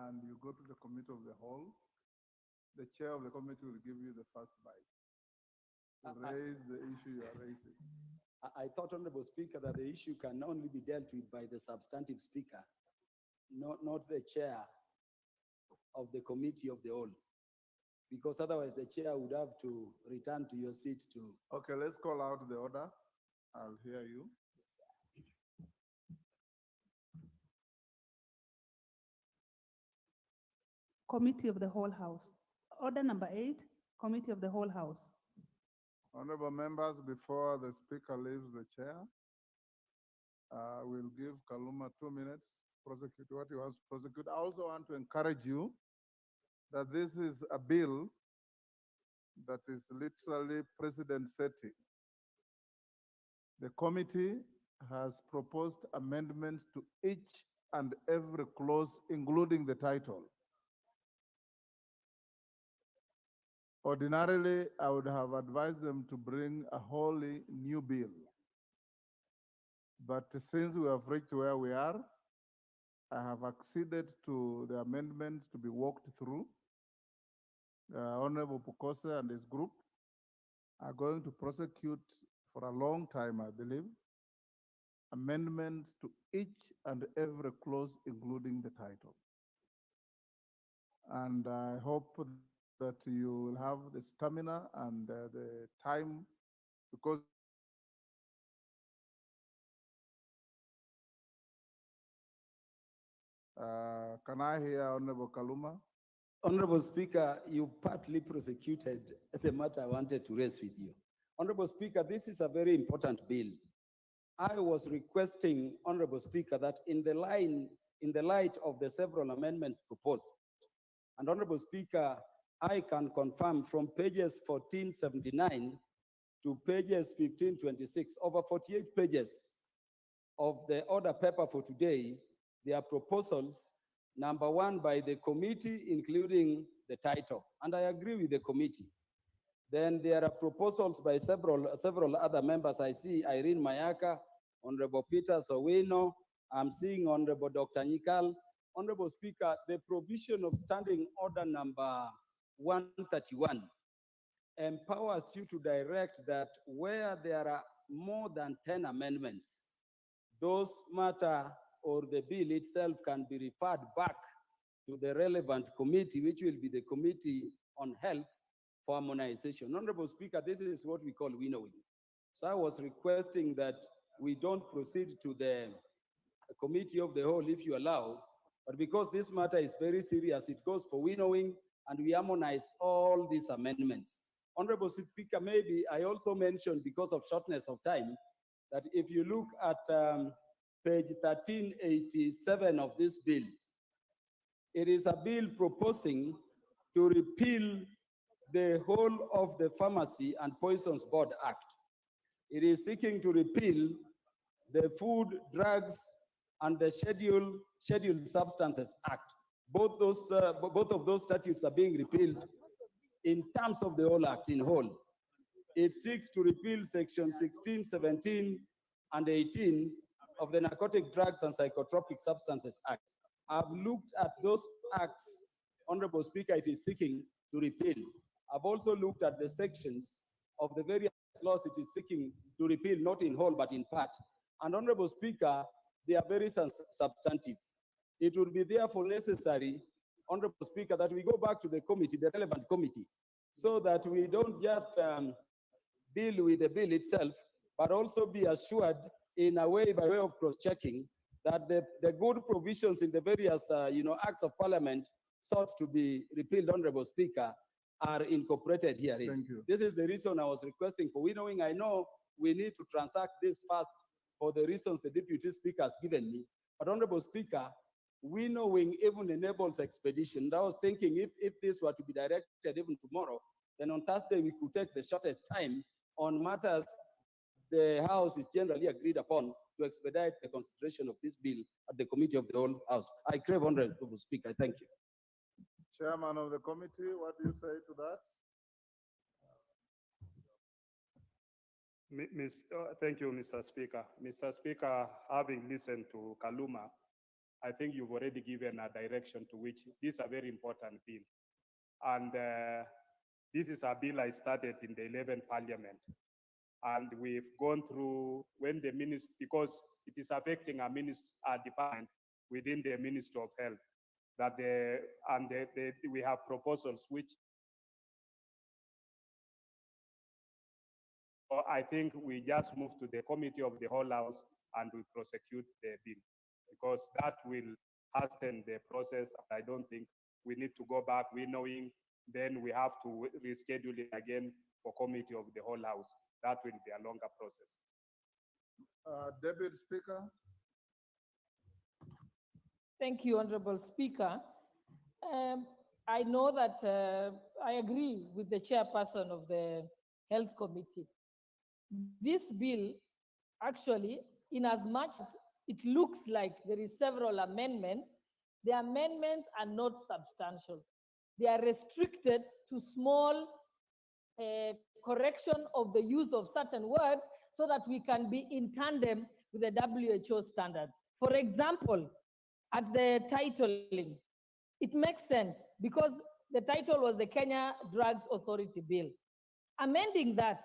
and you go to the committee of the whole, the chair of the committee will give you the first bite to raise the issue you are raising. I thought, Honorable Speaker, that the issue can only be dealt with by the substantive Speaker, not the chair of the committee of the whole. Because otherwise the chair would have to return to your seat to. Okay, let's call out the order. I'll hear you. Committee of the Whole House. Order number 8, Committee of the Whole House. Honorable members, before the Speaker leaves the chair, we'll give Kaluma 2 minutes to prosecute what he wants to prosecute. I also want to encourage you that this is a bill that is literally precedent setting. The committee has proposed amendments to each and every clause, including the title. Ordinarily, I would have advised them to bring a wholly new bill. But since we have reached where we are, I have acceded to the amendments to be walked through. Honorable Pukose and his group are going to prosecute for a long time, I believe, amendments to each and every clause, including the title. And I hope that you will have the stamina and the time, because can I hear Honorable Kaluma? Honorable Speaker, you partly prosecuted the matter I wanted to raise with you. Honorable Speaker, this is a very important bill. I was requesting, Honorable Speaker, that in the light of the several amendments proposed, and Honorable Speaker, I can confirm from pages 1479 to pages 1526, over 48 pages of the order paper for today, there are proposals, number one, by the committee, including the title, and I agree with the committee. Then there are proposals by several other members. I see Irene Mayaka, Honorable Peter Sowino, I'm seeing Honorable Dr. Nikal. Honorable Speaker, the provision of standing order number 131 empowers you to direct that where there are more than 10 amendments, those matter or the bill itself can be referred back to the relevant committee, which will be the Committee on Health for Harmonization. Honorable Speaker, this is what we call winnowing. So I was requesting that we don't proceed to the Committee of the Whole if you allow, but because this matter is very serious, it goes for winnowing and we harmonize all these amendments. Honorable Speaker, maybe I also mentioned, because of shortness of time, that if you look at page 1387 of this bill, It is a bill proposing to repeal the whole of the Pharmacy and Poisons Board Act. It is seeking to repeal the Food, Drugs, and the Scheduled Substances Act. Both of those statutes are being repealed in terms of the whole act in whole. It seeks to repeal section 16, 17, and 18 of the Narcotic Drugs and Psychotropic Substances Act. I've looked at those acts, Honorable Speaker, it is seeking to repeal. I've also looked at the sections of the various laws it is seeking to repeal, not in whole, but in part. And Honorable Speaker, they are very substantive. It would be therefore necessary, Honorable Speaker, that we go back to the committee, the relevant committee, so that we don't just deal with the bill itself, but also be assured in a way, by way of cross-checking, that the good provisions in the various acts of parliament sought to be repealed, Honorable Speaker, are incorporated herein. Thank you. This is the reason I was requesting for winnowing. I know we need to transact this fast for the reasons the Deputy Speaker has given me. But Honorable Speaker, winnowing even enables expedition. And I was thinking if this were to be directed even tomorrow, then on Thursday we could take the shortest time on matters the House is generally agreed upon to expedite the consideration of this bill at the Committee of the Whole House. I crave, Honorable Speaker. Thank you. Chairman of the committee, what do you say to that? Thank you, Mr. Speaker. Mr. Speaker, having listened to Kaluma, I think you've already given a direction to which this is a very important bill. And this is a bill I started in the 11th Parliament. And we've gone through when the minister, because it is affecting a department within the Ministry of Health, that we have proposals which I think we just move to the Committee of the Whole House and we prosecute the bill, because that will hasten the process. I don't think we need to go back winnowing, then we have to reschedule it again for Committee of the Whole House. That will be a longer process. Deputy Speaker. Thank you, Honorable Speaker. I know that I agree with the chairperson of the Health Committee. This bill, actually, in as much as it looks like there is several amendments, the amendments are not substantial. They are restricted to small correction of the use of certain words so that we can be in tandem with the WHO standards. For example, at the titling, it makes sense because the title was the Kenya Drugs Authority Bill. Amending that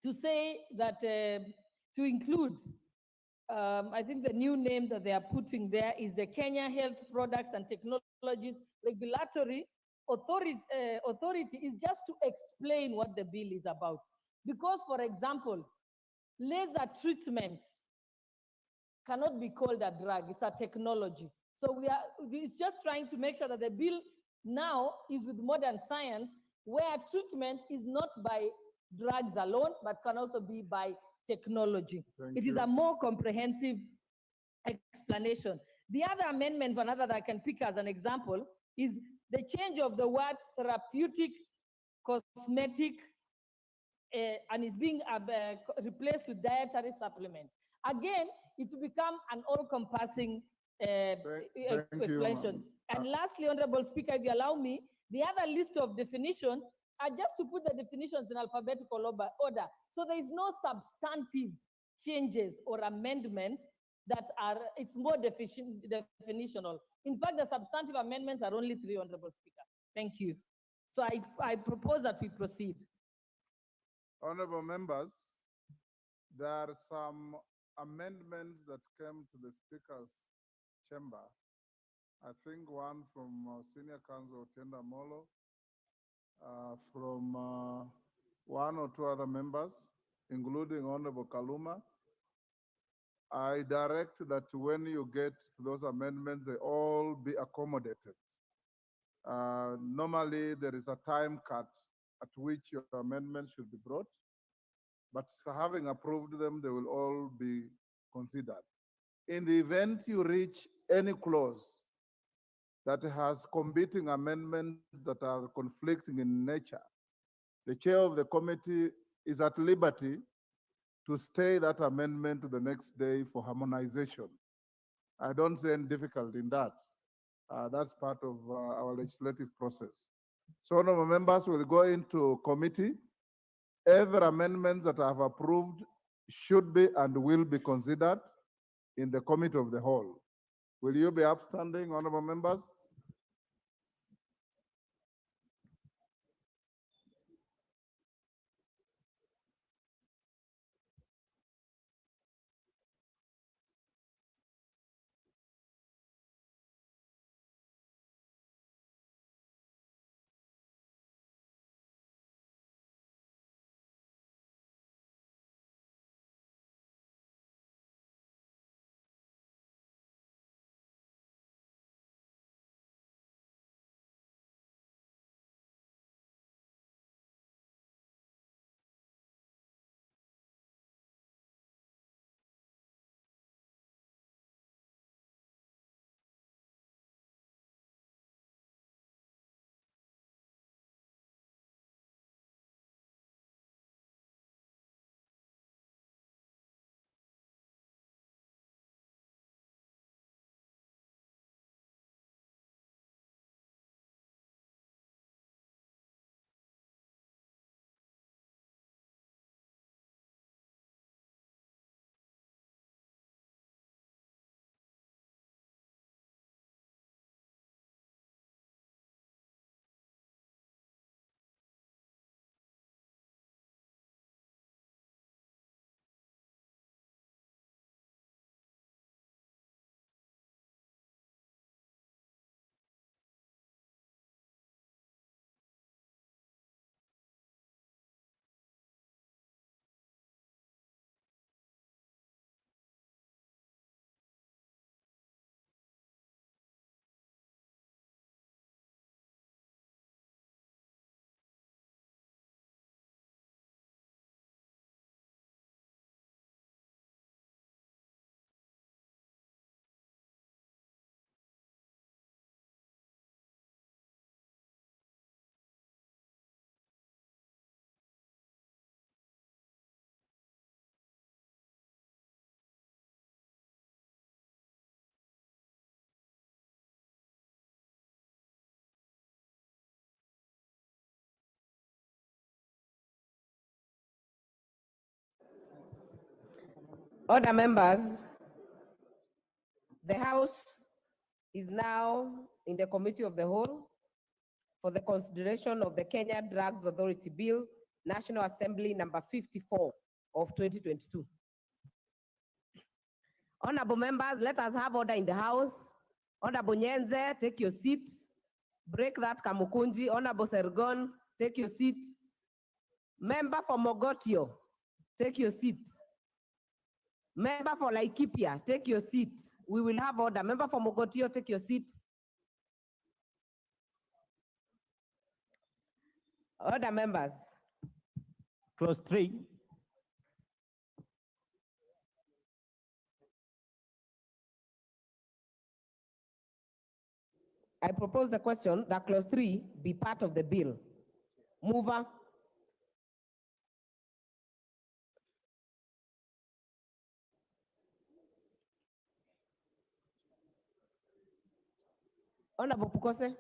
to say that, to include, I think the new name that they are putting there is the Kenya Health Products and Technologies Regulatory Authority is just to explain what the bill is about. Because, for example, laser treatment cannot be called a drug, it's a technology. So it's just trying to make sure that the bill now is with modern science, where treatment is not by drugs alone, but can also be by technology. It is a more comprehensive explanation. The other amendment, another that I can pick as an example, is the change of the word therapeutic, cosmetic, and is being replaced with dietary supplement. Again, it will become an all-encompassing explanation. And lastly, Honorable Speaker, if you allow me, the other list of definitions are just to put the definitions in alphabetical order. So there is no substantive changes or amendments that are, it's more definitional. In fact, the substantive amendments are only 3, Honorable Speaker. Thank you. So I propose that we proceed. Honorable members, there are some amendments that came to the Speaker's chamber. I think one from Senior Counsel Tenda Molo, from one or two other members, including Honorable Kaluma. I direct that when you get to those amendments, they all be accommodated. Normally, there is a time cut at which your amendments should be brought, but having approved them, they will all be considered. In the event you reach any clause that has competing amendments that are conflicting in nature, the chair of the committee is at liberty to stay that amendment to the next day for harmonization. I don't see any difficulty in that. That's part of our legislative process. So, honorable members will go into committee. Every amendment that I have approved should be and will be considered in the committee of the whole. Will you be upstanding, honorable members? Order members, the House is now in the Committee of the Whole for the consideration of the Kenya Drugs Authority Bill, National Assembly number 54 of 2022. Honorable members, let us have order in the House. Honorable Nyenze, take your seat. Break that Kamukunji. Honorable Sergon, take your seat. Member for Mogotio, take your seat. Member for Laikipia, take your seat. We will have order. Member for Mogotio, take your seat. Order, members. Clause 3. I propose the question that clause 3 be part of the bill. Mover. Honorable Pukose.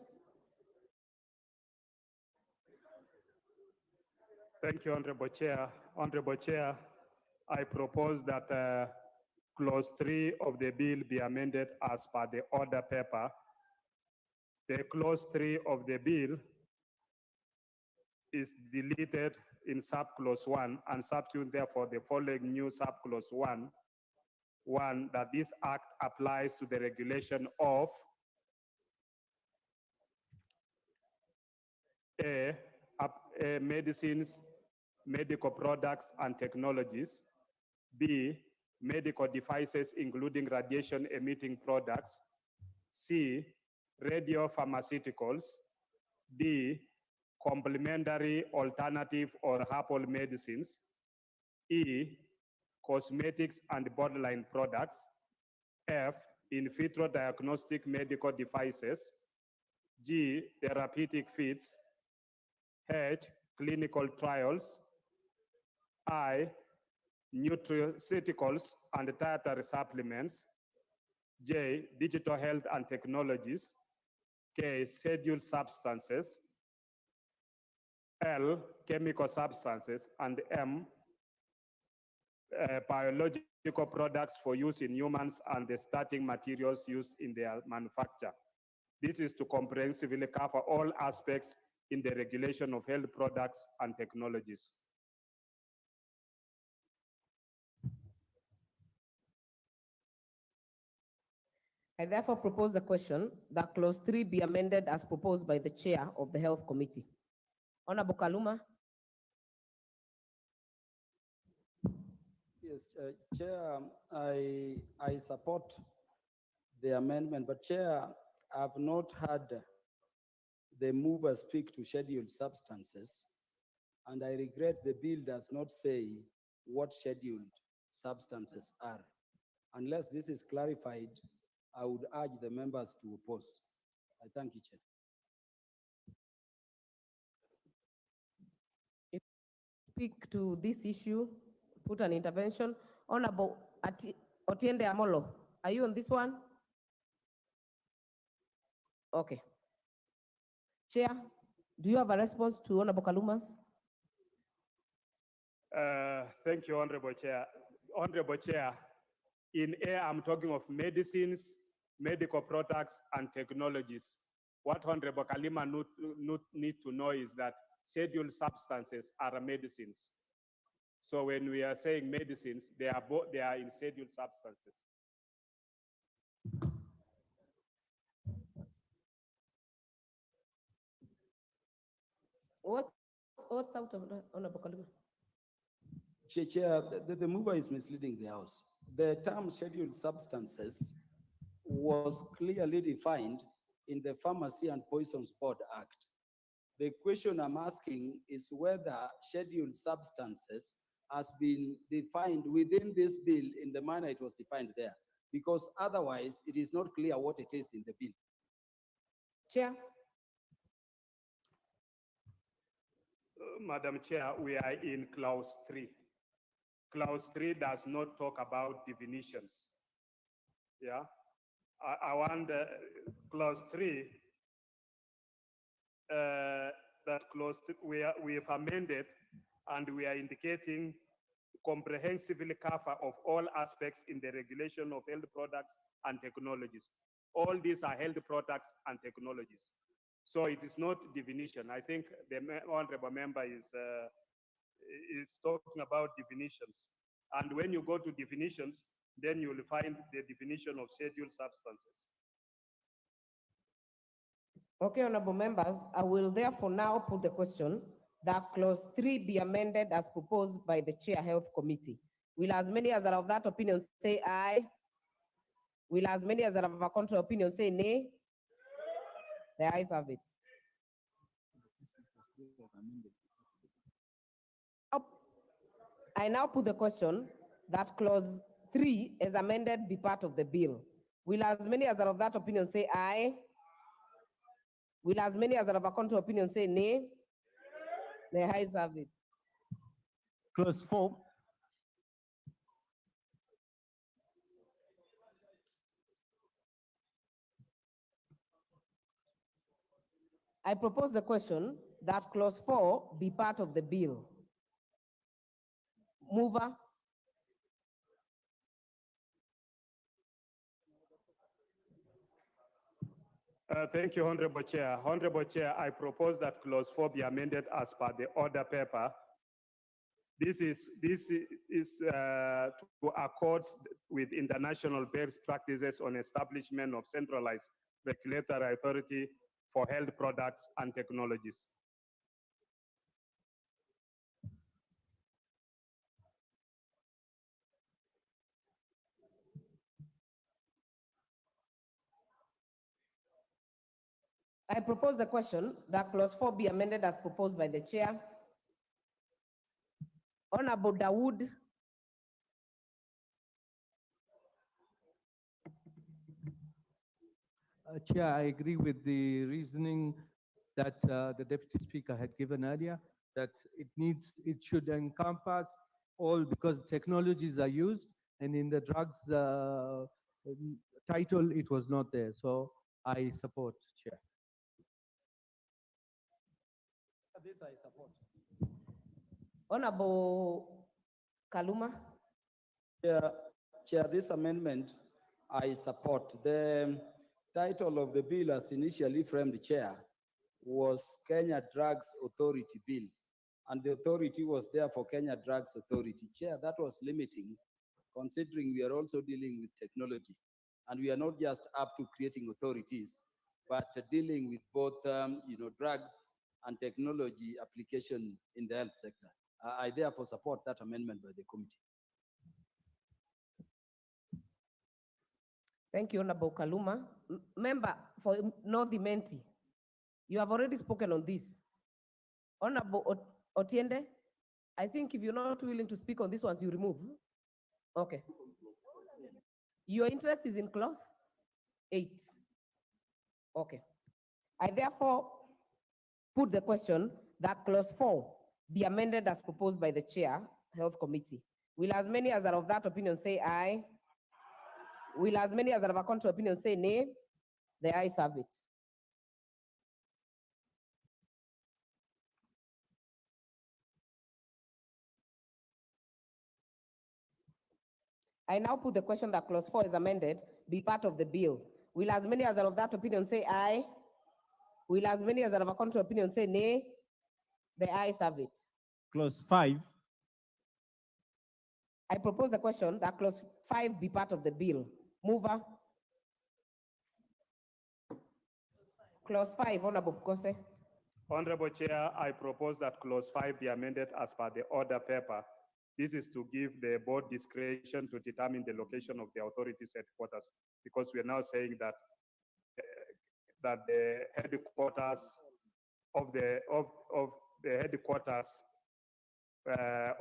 Thank you, Honorable Chair. Honorable Chair, I propose that clause 3 of the bill be amended as per the order paper. The clause 3 of the bill is deleted in subclause 1 and substitute therefore the following new subclause 1. 1, that this act applies to the regulation of medicines, medical products and technologies. B, medical devices including radiation emitting products. C, radiopharmaceuticals. D, complementary, alternative or herbal medicines. E, cosmetics and borderline products. F, in vitro diagnostic medical devices. G, therapeutic feeds, H, clinical trials, I, nutraceuticals and dietary supplements, J, digital health and technologies, K, scheduled substances, L, chemical substances, and M, biological products for use in humans and the starting materials used in their manufacture. This is to comprehensively cover all aspects in the regulation of health products and technologies. I therefore propose the question that clause 3 be amended as proposed by the chair of the Health Committee. Honorable Kaluma. Yes, Chair, I support the amendment, but Chair, I've not had the mover speak to scheduled substances, and I regret the bill does not say what scheduled substances are. Unless this is clarified, I would urge the members to oppose. I thank you, Chair. Speak to this issue, put an intervention. Honorable Otiende Amolo, are you on this one? Okay. Chair, do you have a response to Honorable Kaluma's? Thank you, Honorable Chair. Honorable Chair, in A, I'm talking of medicines, medical products, and technologies. What Honorable Kalima need to know is that scheduled substances are medicines. So when we are saying medicines, they are in scheduled substances. What's out of Honorable Kaluma? Chair, the mover is misleading the House. The term scheduled substances was clearly defined in the Pharmacy and Poisons Board Act. The question I'm asking is whether scheduled substances has been defined within this bill in the manner it was defined there, because otherwise it is not clear what it is in the bill. Chair. Madam Chair, we are in clause 3. Clause 3 does not talk about definitions. Yeah, I want clause 3, that clause we have amended, and we are indicating comprehensively cover of all aspects in the regulation of health products and technologies. All these are health products and technologies. So it is not definition. I think the honorable member is talking about definitions. And when you go to definitions, then you will find the definition of scheduled substances. Okay, honorable members, I will therefore now put the question that clause 3 be amended as proposed by the Chair Health Committee. Will as many as are of that opinion say aye? Will as many as are of a contrary opinion say nay? The ayes have it. I now put the question that clause 3 as amended be part of the bill. Will as many as are of that opinion say aye? Will as many as are of a contrary opinion say nay? The ayes have it. Clause 4. I propose the question that clause 4 be part of the bill. Mover. Thank you, Honorable Chair. Honorable Chair, I propose that clause 4 be amended as per the order paper. This is to accord with international best practices on establishment of centralized regulatory authority for health products and technologies. I propose the question that clause 4 be amended as proposed by the chair. Honorable Dawood. Chair, I agree with the reasoning that the Deputy Speaker had given earlier, that it should encompass all because technologies are used, and in the drugs title, it was not there. So I support, Chair. This I support. Honorable Kaluma. Chair, this amendment I support. The title of the bill as initially framed, Chair, was Kenya Drugs Authority Bill. And the authority was there for Kenya Drugs Authority. Chair, that was limiting, considering we are also dealing with technology. And we are not just up to creating authorities, but dealing with both drugs and technology application in the health sector. I therefore support that amendment by the committee. Thank you, Honorable Kaluma. Member for North Imenti, you have already spoken on this. Honorable Otiende, I think if you're not willing to speak on this one, you remove. Okay. Your interest is in clause 8. Okay. I therefore put the question that clause 4 be amended as proposed by the Chair, Health Committee. Will as many as are of that opinion say aye? Will as many as are of a contrary opinion say nay? The ayes have it. I now put the question that clause 4 is amended be part of the bill. Will as many as are of that opinion say aye? Will as many as are of a contrary opinion say nay? The ayes have it. Clause 5. I propose the question that clause 5 be part of the bill. Mover. Clause 5, Honorable Bukose. Honorable Chair, I propose that clause 5 be amended as per the order paper. This is to give the board discretion to determine the location of the authority's headquarters, because we are now saying that that the headquarters of the headquarters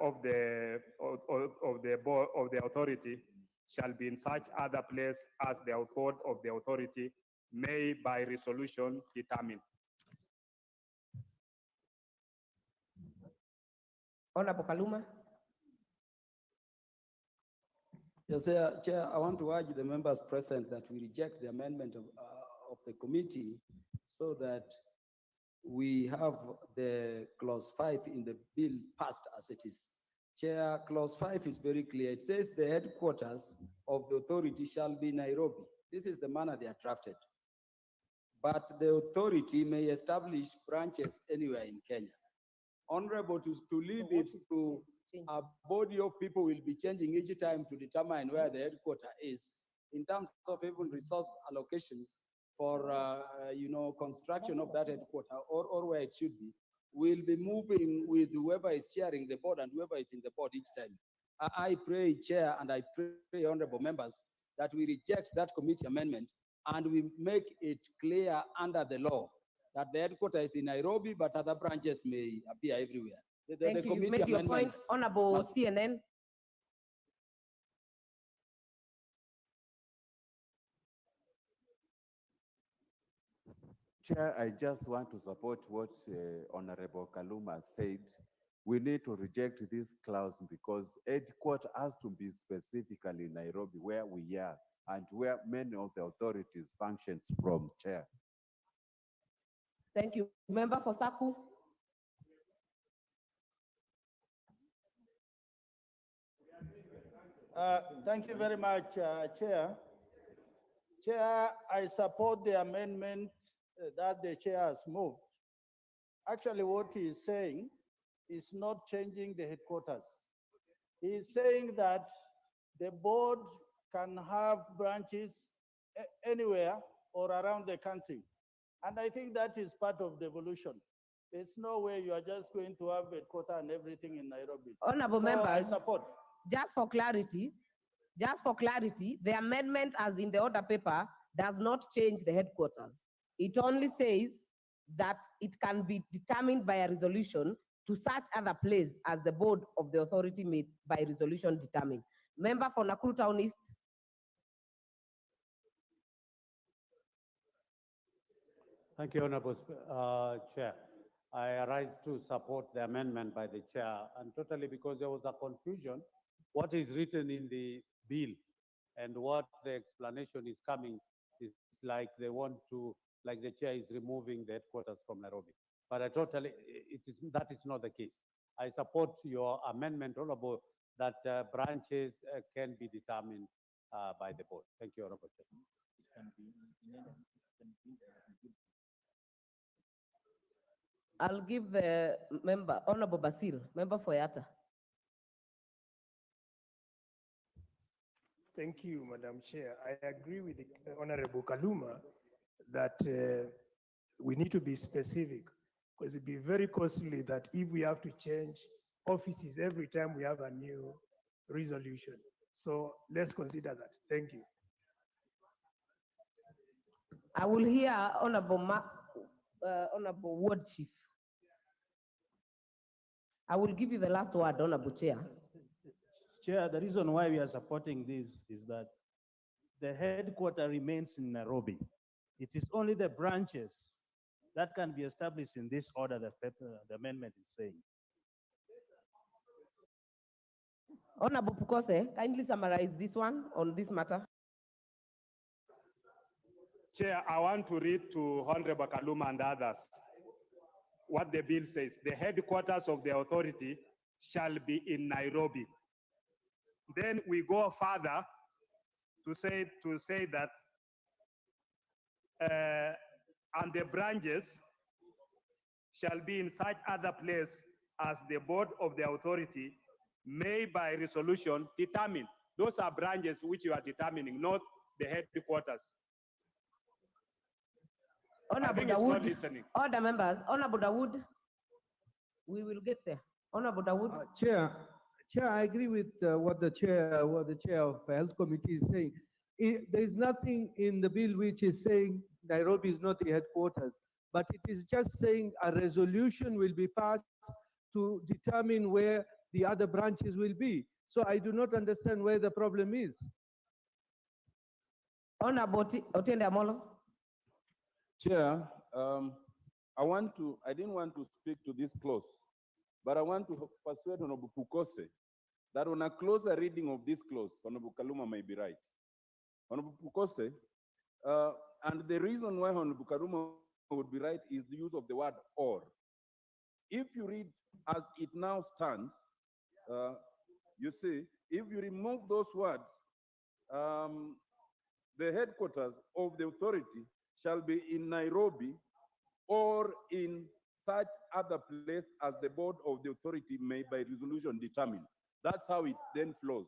of the board of the authority shall be in such other place as the board of the authority may by resolution determine. Honorable Kaluma. Yes, Chair, I want to urge the members present that we reject the amendment of the committee so that we have the clause 5 in the bill passed as it is. Chair, clause 5 is very clear. It says the headquarters of the authority shall be Nairobi. This is the manner they are drafted. But the authority may establish branches anywhere in Kenya. Honorable, to leave it to a body of people will be changing each time to determine where the headquarters is in terms of even resource allocation for construction of that headquarters or where it should be. We'll be moving with whoever is chairing the board and whoever is in the board each time. I pray, Chair, and I pray, honorable members, that we reject that committee amendment and we make it clear under the law that the headquarters is in Nairobi, but other branches may appear everywhere. Thank you. You've made your point, Honorable CNN. Chair, I just want to support what Honorable Kaluma said. We need to reject this clause because headquarters has to be specifically Nairobi, where we are and where many of the authorities functions from, Chair. Thank you. Member for Saku. Thank you very much, Chair. Chair, I support the amendment that the chair has moved. Actually, what he is saying is not changing the headquarters. He is saying that the board can have branches anywhere or around the country. And I think that is part of the evolution. There's no way you are just going to have headquarters and everything in Nairobi. Honorable So members, I support. Just for clarity, the amendment as in the order paper does not change the headquarters. It only says that it can be determined by a resolution to such other place as the board of the authority may by resolution determine. Member for Nakuru Town East. Thank you, Honorable Chair. I arise to support the amendment by the chair, and totally because there was a confusion what is written in the bill and what the explanation is coming is like they want to, like the chair is removing the headquarters from Nairobi. But I totally, that is not the case. I support your amendment, Honorable, that branches can be determined by the board. Thank you, Honorable Chair. I'll give the member, Honorable Basil, member for Yatta. Thank you, Madam Chair. I agree with the Honorable Kaluma that we need to be specific because it'd be very costly that if we have to change offices every time we have a new resolution. So let's consider that. Thank you. I will hear Honorable Honorable Ward Chief. I will give you the last word, Honorable Chair. Chair, the reason why we are supporting this is that the headquarter remains in Nairobi. It is only the branches that can be established in this order that the amendment is saying. Honorable Pukose, kindly summarize this one on this matter. Chair, I want to read to Honorable Kaluma and others what the bill says. The headquarters of the authority shall be in Nairobi. Then we go further to say that and the branches shall be in such other place as the board of the authority may by resolution determine. Those are branches which you are determining, not the headquarters. Honorable Dawood, order members, Honorable Dawood, we will get there. Honorable Dawood. Chair, I agree with what the chair of the Health Committee is saying. There is nothing in the bill which is saying Nairobi is not the headquarters, but it is just saying a resolution will be passed to determine where the other branches will be. So I do not understand where the problem is. Honorable Otiende Amolo. Chair, I didn't want to speak to this clause, but I want to persuade Honorable Pukose that on a closer reading of this clause, Honorable Kaluma may be right. Honorable Pukose, and the reason why Honorable Kaluma would be right is the use of the word or. If you read as it now stands, you see, if you remove those words, the headquarters of the authority shall be in Nairobi or in such other place as the board of the authority may by resolution determine. That's how it then flows.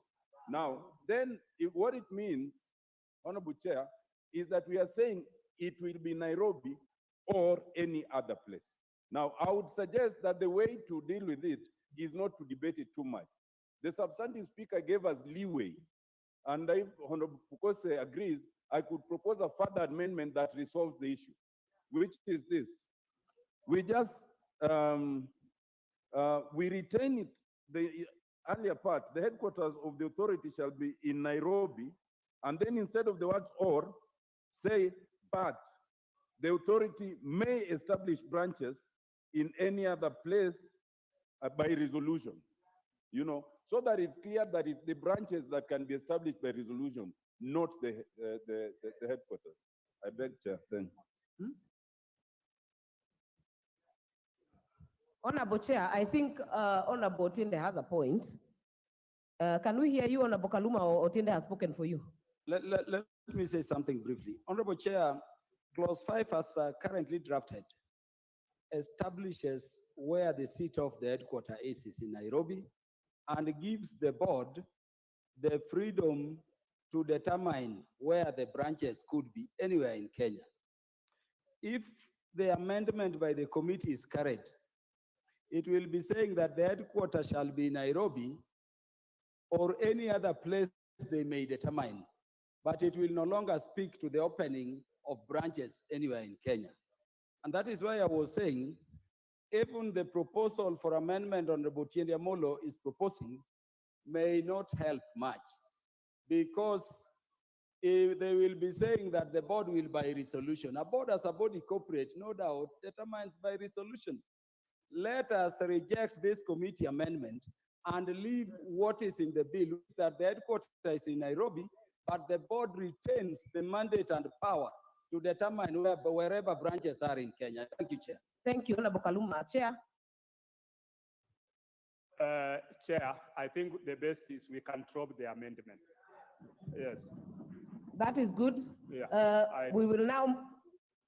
Now, then what it means, Honorable Chair, is that we are saying it will be Nairobi or any other place. Now, I would suggest that the way to deal with it is not to debate it too much. The substantive speaker gave us leeway, and if Honorable Pukose agrees, I could propose a further amendment that resolves the issue, which is this. We just, we retain it, the earlier part, the headquarters of the authority shall be in Nairobi, and then instead of the words or, say, but the authority may establish branches in any other place by resolution, you know, so that it's clear that it's the branches that can be established by resolution, not the headquarters. I beg, Chair, thanks. Honorable Chair, I think Honorable Otiende has a point. Can we hear you, Honorable Kaluma, or Otiende has spoken for you? Let me say something briefly. Honorable Chair, Clause 5 as currently drafted establishes where the seat of the headquarter is in Nairobi and gives the board the freedom to determine where the branches could be anywhere in Kenya. If the amendment by the committee is carried, it will be saying that the headquarters shall be Nairobi or any other place they may determine, but it will no longer speak to the opening of branches anywhere in Kenya. And that is why I was saying, even the proposal for amendment Honorable Otiende Amolo is proposing may not help much, because they will be saying that the board will by resolution. A board as a body corporate, no doubt, determines by resolution. Let us reject this committee amendment and leave what is in the bill, that the headquarters is in Nairobi, but the board retains the mandate and power to determine wherever branches are in Kenya. Thank you, Chair. Thank you, Honorable Kaluma. Chair. Chair, I think the best is we can drop the amendment. Yes. That is good. Yeah. We will now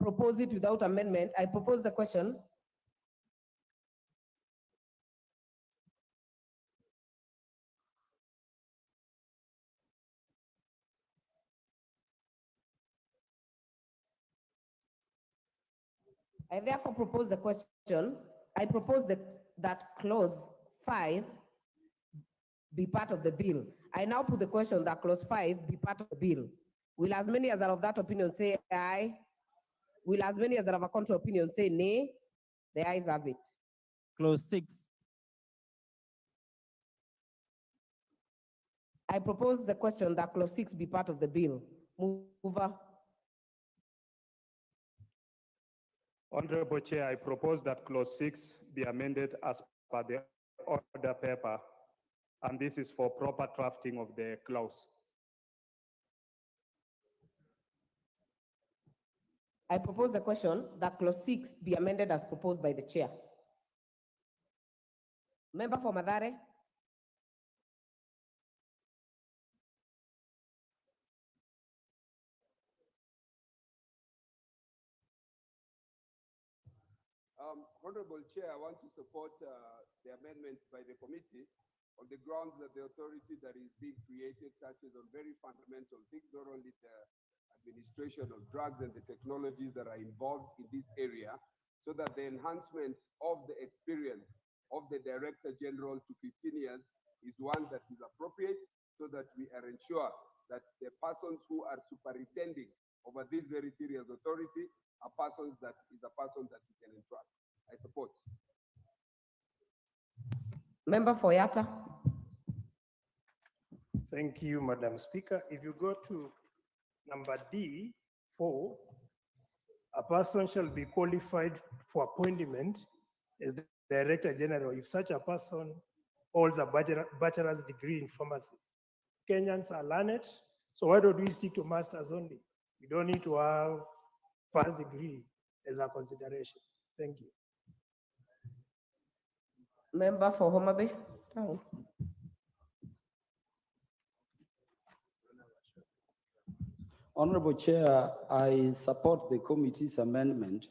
propose it without amendment. I propose the question. I therefore propose the question. I propose that clause 5 be part of the bill. I now put the question that clause 5 be part of the bill. Will as many as are of that opinion say aye? Will as many as are of a contrary opinion say nay? The ayes have it. Clause 6. I propose the question that clause 6 be part of the bill. Mover. Honorable Chair, I propose that clause 6 be amended as per the order paper, and this is for proper drafting of the clause. I propose the question that clause 6 be amended as proposed by the chair. Member for Madare. Honorable Chair, I want to support the amendments by the committee on the grounds that the authority that is being created touches on very fundamental things, not only the administration of drugs and the technologies that are involved in this area, so that the enhancement of the experience of the Director General to 15 years is one that is appropriate, so that we are ensured that the persons who are superintending over this very serious authority are persons that is a person that we can entrust. I support. Member for Yatta. Thank you, Madam Speaker. If you go to number D4, a person shall be qualified for appointment as the Director General if such a person holds a bachelor's degree in pharmacy. Kenyans are learned, so why don't we stick to masters only? We don't need to have first degree as a consideration. Thank you. Member for Homa Bay. Honorable Chair, I support the committee's amendment,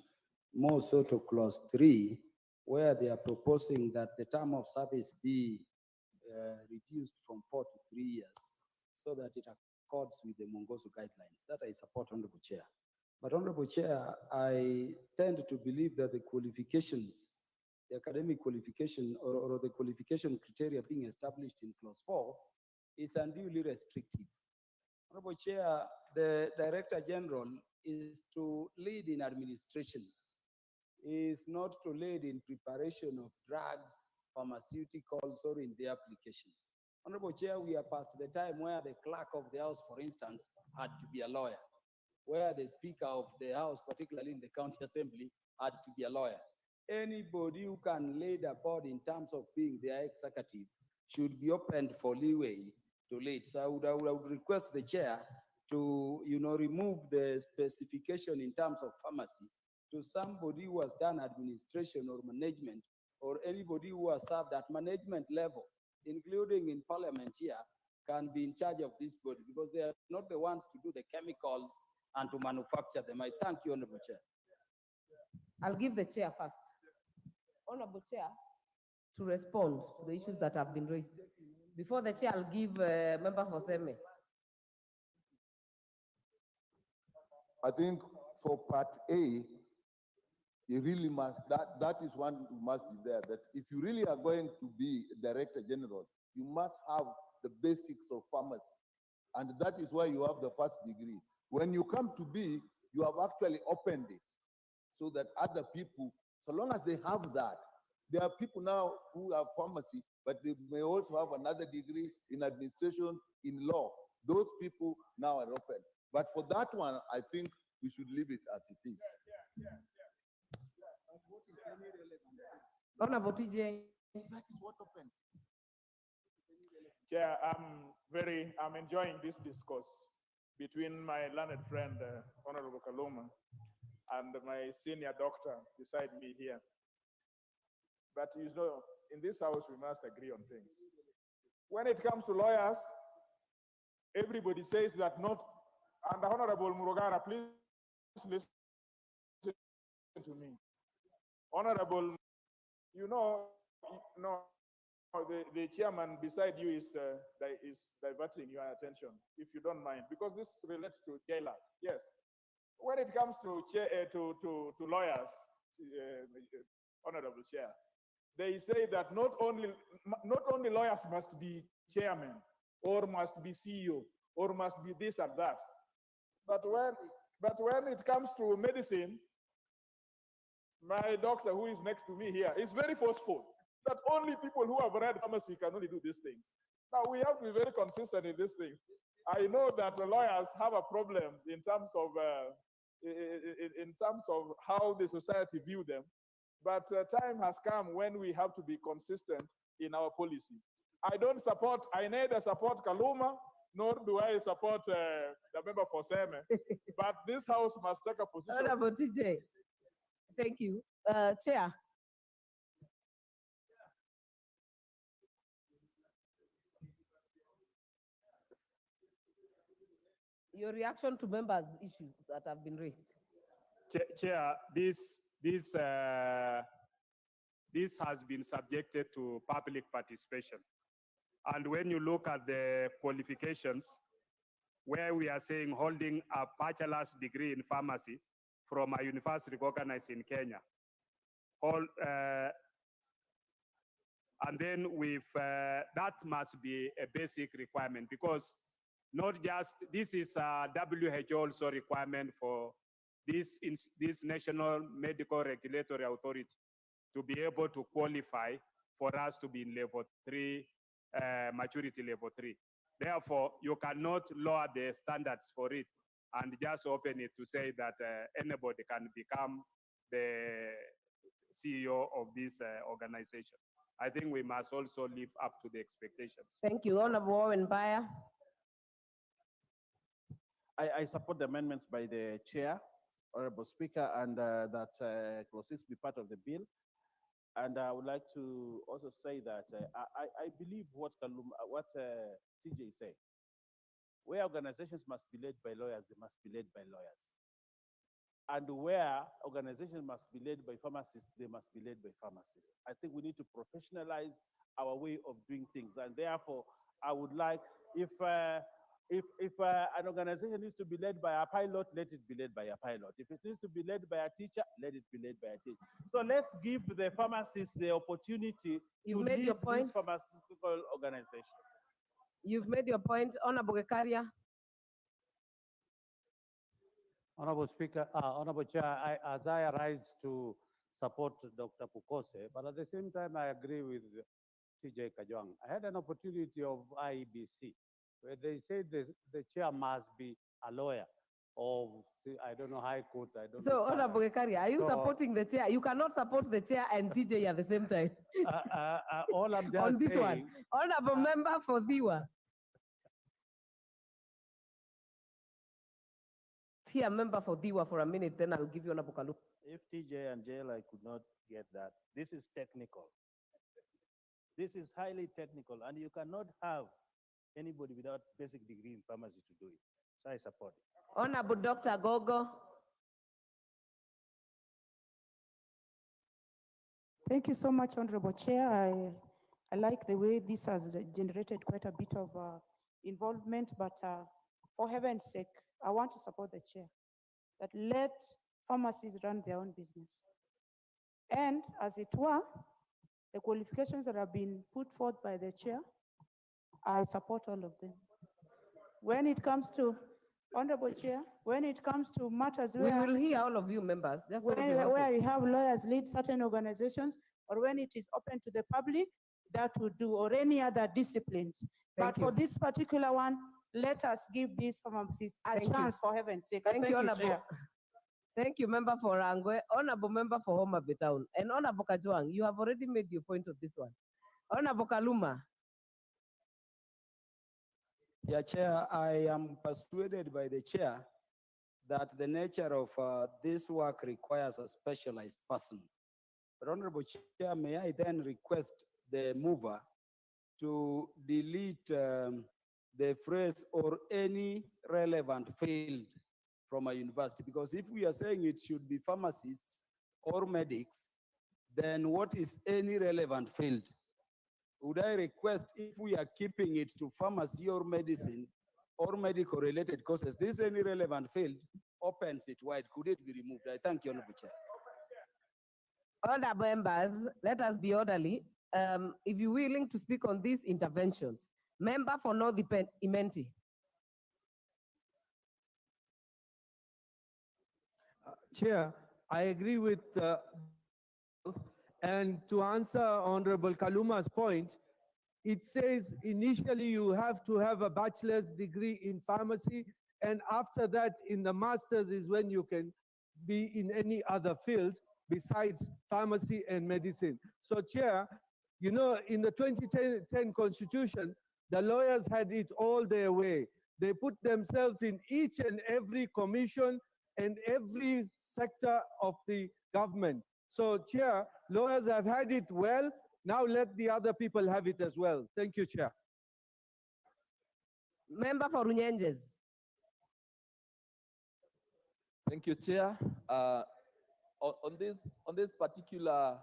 more so to clause 3, where they are proposing that the term of service be reduced from 4 to 3 years, so that it accords with the Mongoso guidelines. That I support, Honorable Chair. But Honorable Chair, I tend to believe that the qualifications, the academic qualification or the qualification criteria being established in clause 4 is unduly restrictive. Honorable Chair, the Director General is to lead in administration, is not to lead in preparation of drugs, pharmaceuticals, or in the application. Honorable Chair, we are past the time where the clerk of the House, for instance, had to be a lawyer, where the Speaker of the House, particularly in the County Assembly, had to be a lawyer. Anybody who can lead a board in terms of being their executive should be opened for leeway to lead. So I would request the chair to, remove the specification in terms of pharmacy to somebody who has done administration or management, or anybody who has served at management level, including in parliament here, can be in charge of this body, because they are not the ones to do the chemicals and to manufacture them. I thank you, Honorable Chair. I'll give the chair first. Honorable Chair, to respond to the issues that have been raised. Before the chair, I'll give Member for Seme. I think for part A, you really must, that is one who must be there, that if you really are going to be Director General, you must have the basics of pharmacy. And that is why you have the first degree. When you come to B, you have actually opened it so that other people, so long as they have that, there are people now who have pharmacy, but they may also have another degree in administration, in law. Those people now are open. But for that one, I think we should leave it as it is. Honorable TJ. That is what happens. Chair, I'm enjoying this discourse between my learned friend, Honorable Kaluma, and my senior doctor beside me here. But you know, in this house, we must agree on things. When it comes to lawyers, everybody says that not, and Honorable Murugara, please listen to me. Honorable, you know, no, the chairman beside you is diverting your attention, if you don't mind, because this relates to jailer. Yes, when it comes to lawyers, Honorable Chair, they say that not only lawyers must be chairman or must be CEO or must be this and that, but when it comes to medicine, my doctor who is next to me here is very forceful that only people who have read pharmacy can only do these things. Now we have to be very consistent in these things. I know that the lawyers have a problem in terms of how the society view them, but time has come when we have to be consistent in our policy. I neither support Kaluma, nor do I support the member for Seme, but this house must take a position. Honorable TJ. Thank you. Chair. Your reaction to members' issues that have been raised. Chair, this has been subjected to public participation. And when you look at the qualifications, where we are saying holding a bachelor's degree in pharmacy from a university recognized in Kenya, and then with that must be a basic requirement, because not just, this is a WHO also requirement for this National Medical Regulatory Authority to be able to qualify for us to be in level 3, maturity level 3. Therefore, you cannot lower the standards for it and just open it to say that anybody can become the CEO of this organization. I think we must also live up to the expectations. Thank you. Honorable Owen Baya. I support the amendments by the chair, Honorable Speaker, and that clause 6 be part of the bill. And I would like to also say that I believe what TJ is saying. Where organizations must be led by lawyers, they must be led by lawyers. And where organizations must be led by pharmacists, they must be led by pharmacists. I think we need to professionalize our way of doing things. And therefore, I would like, if an organization needs to be led by a pilot, let it be led by a pilot. If it needs to be led by a teacher, let it be led by a teacher. So let's give the pharmacists the opportunity to lead this pharmaceutical organization. You've made your point. Honorable Gekaria. Honorable Speaker, Honorable Chair, as I arise to support Dr. Pukose, but at the same time, I agree with TJ Kajwang. I had an opportunity of IEBC where they said the chair must be a lawyer of, I don't know, High Court, I don't know. So, Honorable Gekaria, are you supporting the chair? You cannot support the chair and TJ at the same time. All I'm just on this saying, one. Honorable member for Diwa. Here, member for Diwa for a minute, then I'll give you Honorable Kalu. If TJ and JL, I could not get that. This is technical. This is highly technical, and you cannot have anybody without basic degree in pharmacy to do it. So I support it. Honorable Dr. Gogo. Thank you so much, Honorable Chair. I like the way this has generated quite a bit of involvement, but for heaven's sake, I want to support the chair that let pharmacies run their own business. And as it were, the qualifications that have been put forth by the chair, I support all of them. When it comes to, Honorable Chair, when it comes to matters where— We will hear all of you members. Just where you have lawyers lead certain organizations, or when it is open to the public, that would do, or any other disciplines. But for this particular one, let us give these pharmacists a Thank you. chance for heaven's sake. I Thank you, Honorable. Chair. Thank you, Member for Rangwe. Honorable Member for Homa Bay Town. And Honorable Kajwang, you have already made your point of this one. Honorable Kaluma. Yeah, Chair, I am persuaded by the Chair that the nature of this work requires a specialized person. But Honorable Chair, may I then request the mover to delete the phrase "or any relevant field" from a university? Because if we are saying it should be pharmacists or medics, then what is any relevant field? Would I request, if we are keeping it to pharmacy or medicine or medical related courses, this any relevant field opens it wide. Could it be removed? I thank you, Honorable Chair. Other members, let us be orderly. If you're willing to speak on these interventions, Member for North Imenti. Chair, I agree with and to answer Honorable Kaluma's point, it says initially you have to have a bachelor's degree in pharmacy, and after that in the master's is when you can be in any other field besides pharmacy and medicine. So Chair, you know, in the 2010 Constitution, the lawyers had it all their way. They put themselves in each and every commission and every sector of the government. So Chair, lawyers have had it well. Now let the other people have it as well. Thank you, Chair. Member for Runyenjes. Thank you, Chair. On this particular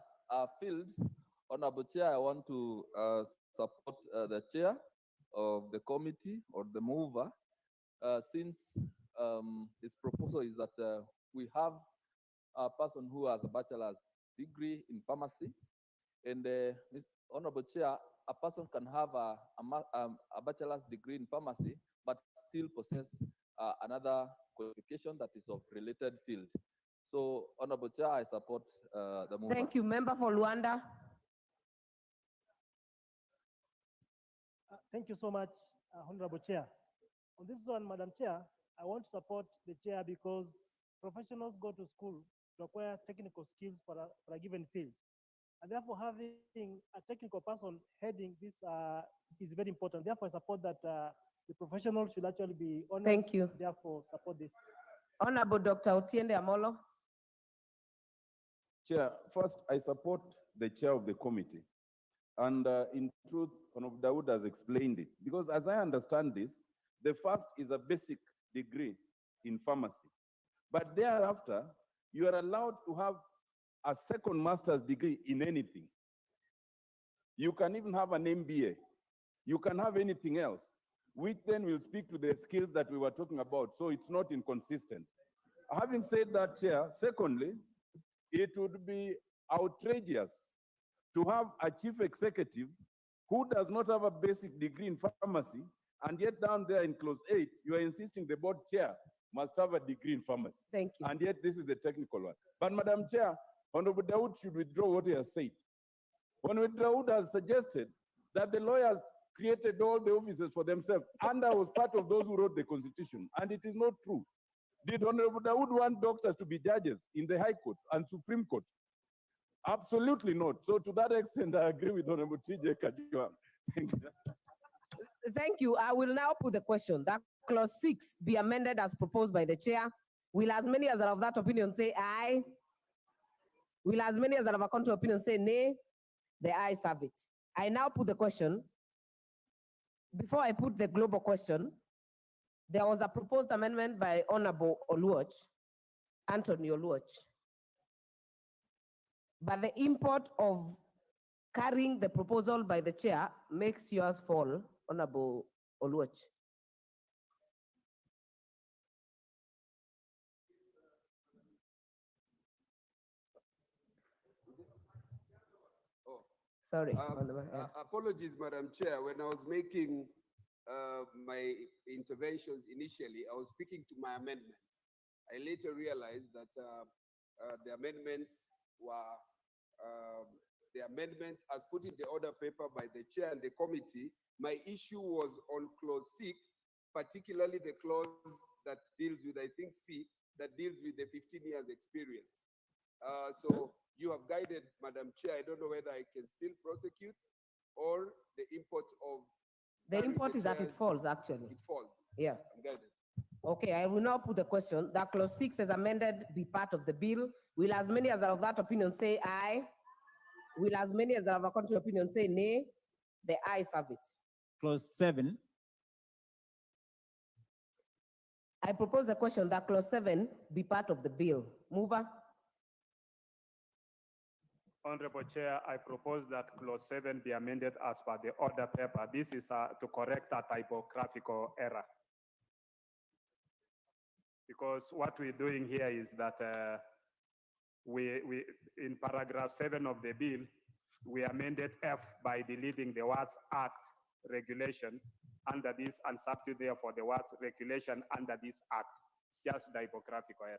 field, Honorable Chair, I want to support the chair of the committee or the mover, since his proposal is that we have a person who has a bachelor's degree in pharmacy, and Honorable Chair, a person can have a bachelor's degree in pharmacy, but still possess another qualification that is of related field. So, Honorable Chair, I support the mover. Thank you. Member for Luanda. Thank you so much, Honorable Chair. On this one, Madam Chair, I want to support the chair because professionals go to school to acquire technical skills for a given field. And therefore, having a technical person heading this is very important. Therefore, I support that the professionals should actually be honored. Thank you. Therefore, support this. Honorable Dr. Otiende Amolo. Chair, first, I support the chair of the committee. And in truth, Honorable Dawood has explained it. Because as I understand this, the first is a basic degree in pharmacy. But thereafter, you are allowed to have a second master's degree in anything. You can even have an MBA. You can have anything else, which then will speak to the skills that we were talking about. So it's not inconsistent. Having said that, Chair, secondly, it would be outrageous to have a chief executive who does not have a basic degree in pharmacy, and yet down there in clause 8, you are insisting the board chair must have a degree in pharmacy. Thank you. And yet this is the technical one. But Madam Chair, Honorable Dawood should withdraw what he has said. Honorable Dawood has suggested that the lawyers created all the offices for themselves, and I was part of those who wrote the constitution, and it is not true. Did Honorable Dawood want doctors to be judges in the High Court and Supreme Court? Absolutely not. So to that extent, I agree with Honorable TJ Kajwang. Thank you. Thank you. I will now put the question that clause 6 be amended as proposed by the chair. Will as many as are of that opinion say aye? Will as many as are of a contrary opinion say nay? The ayes have it. I now put the question. Before I put the global question, there was a proposed amendment by Honorable Oluoch, Anthony Oluoch. But the import of carrying the proposal by the chair makes yours fall, Honorable Oluoch. Sorry. Apologies, Madam Chair. When I was making my interventions initially, I was speaking to my amendments. I later realized that the amendments were the amendments as put in the order paper by the chair and the committee. My issue was on clause 6, particularly the clause that deals with, I think, C, that deals with the 15 years experience. So you have guided, Madam Chair. I don't know whether I can still prosecute or the import of. The import is that it falls, actually. It falls. Yeah. I'm guided. Okay, I will now put the question that clause 6 as amended be part of the bill. Will as many as are of that opinion say aye? Will as many as are of a contrary opinion say nay? The ayes have it. Clause 7. I propose the question that clause 7 be part of the bill. Mover? Honorable Chair, I propose that clause 7 be amended as per the order paper. This is to correct a typographical error. Because what we're doing here is that we in paragraph 7 of the bill, we amended F by deleting the words act, regulation under this and substitute therefore the words regulation under this act. It's just typographical error.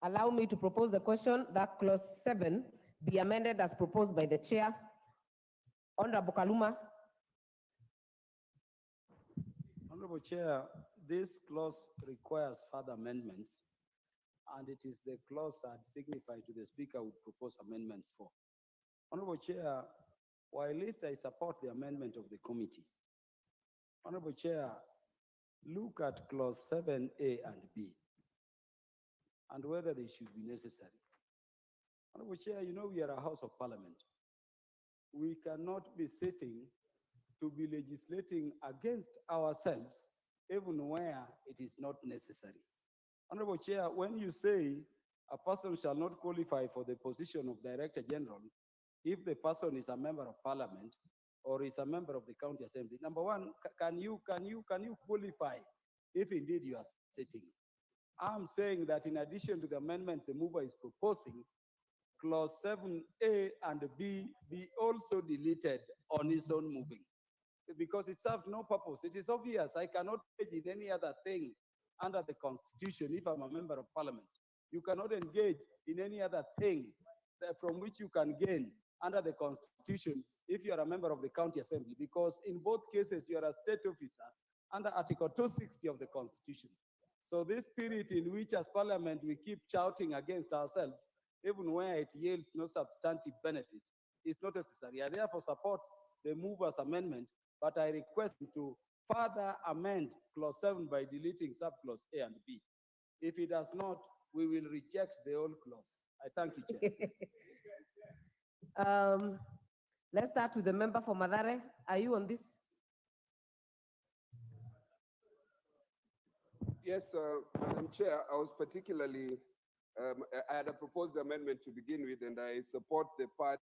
Allow me to propose the question that clause 7 be amended as proposed by the chair. Honorable Kaluma. Honorable Chair, this clause requires further amendments, and it is the clause that signified to the Speaker would propose amendments for. Honorable Chair, while least I support the amendment of the committee, Honorable Chair, look at clause 7A and B and whether they should be necessary. Honorable Chair, you know we are a House of Parliament. We cannot be sitting to be legislating against ourselves, even where it is not necessary. Honorable Chair, when you say a person shall not qualify for the position of Director General if the person is a member of Parliament or is a member of the County Assembly, number one, can you qualify if indeed you are sitting? I'm saying that in addition to the amendments the mover is proposing, clause 7A and B be also deleted on its own moving, because it serves no purpose. It is obvious I cannot engage in any other thing under the Constitution if I'm a member of Parliament. You cannot engage in any other thing from which you can gain under the Constitution if you are a member of the County Assembly, because in both cases you are a state officer under Article 260 of the Constitution. So this spirit in which as Parliament we keep shouting against ourselves, even where it yields no substantive benefit, is not necessary. I therefore support the mover's amendment, but I request to further amend clause 7 by deleting subclause A and B. If it does not, we will reject the whole clause. I thank you, Chair. Let's start with the member for Madare. Are you on this? Yes, Madam Chair, I was particularly, I had a proposed amendment to begin with, and I support the part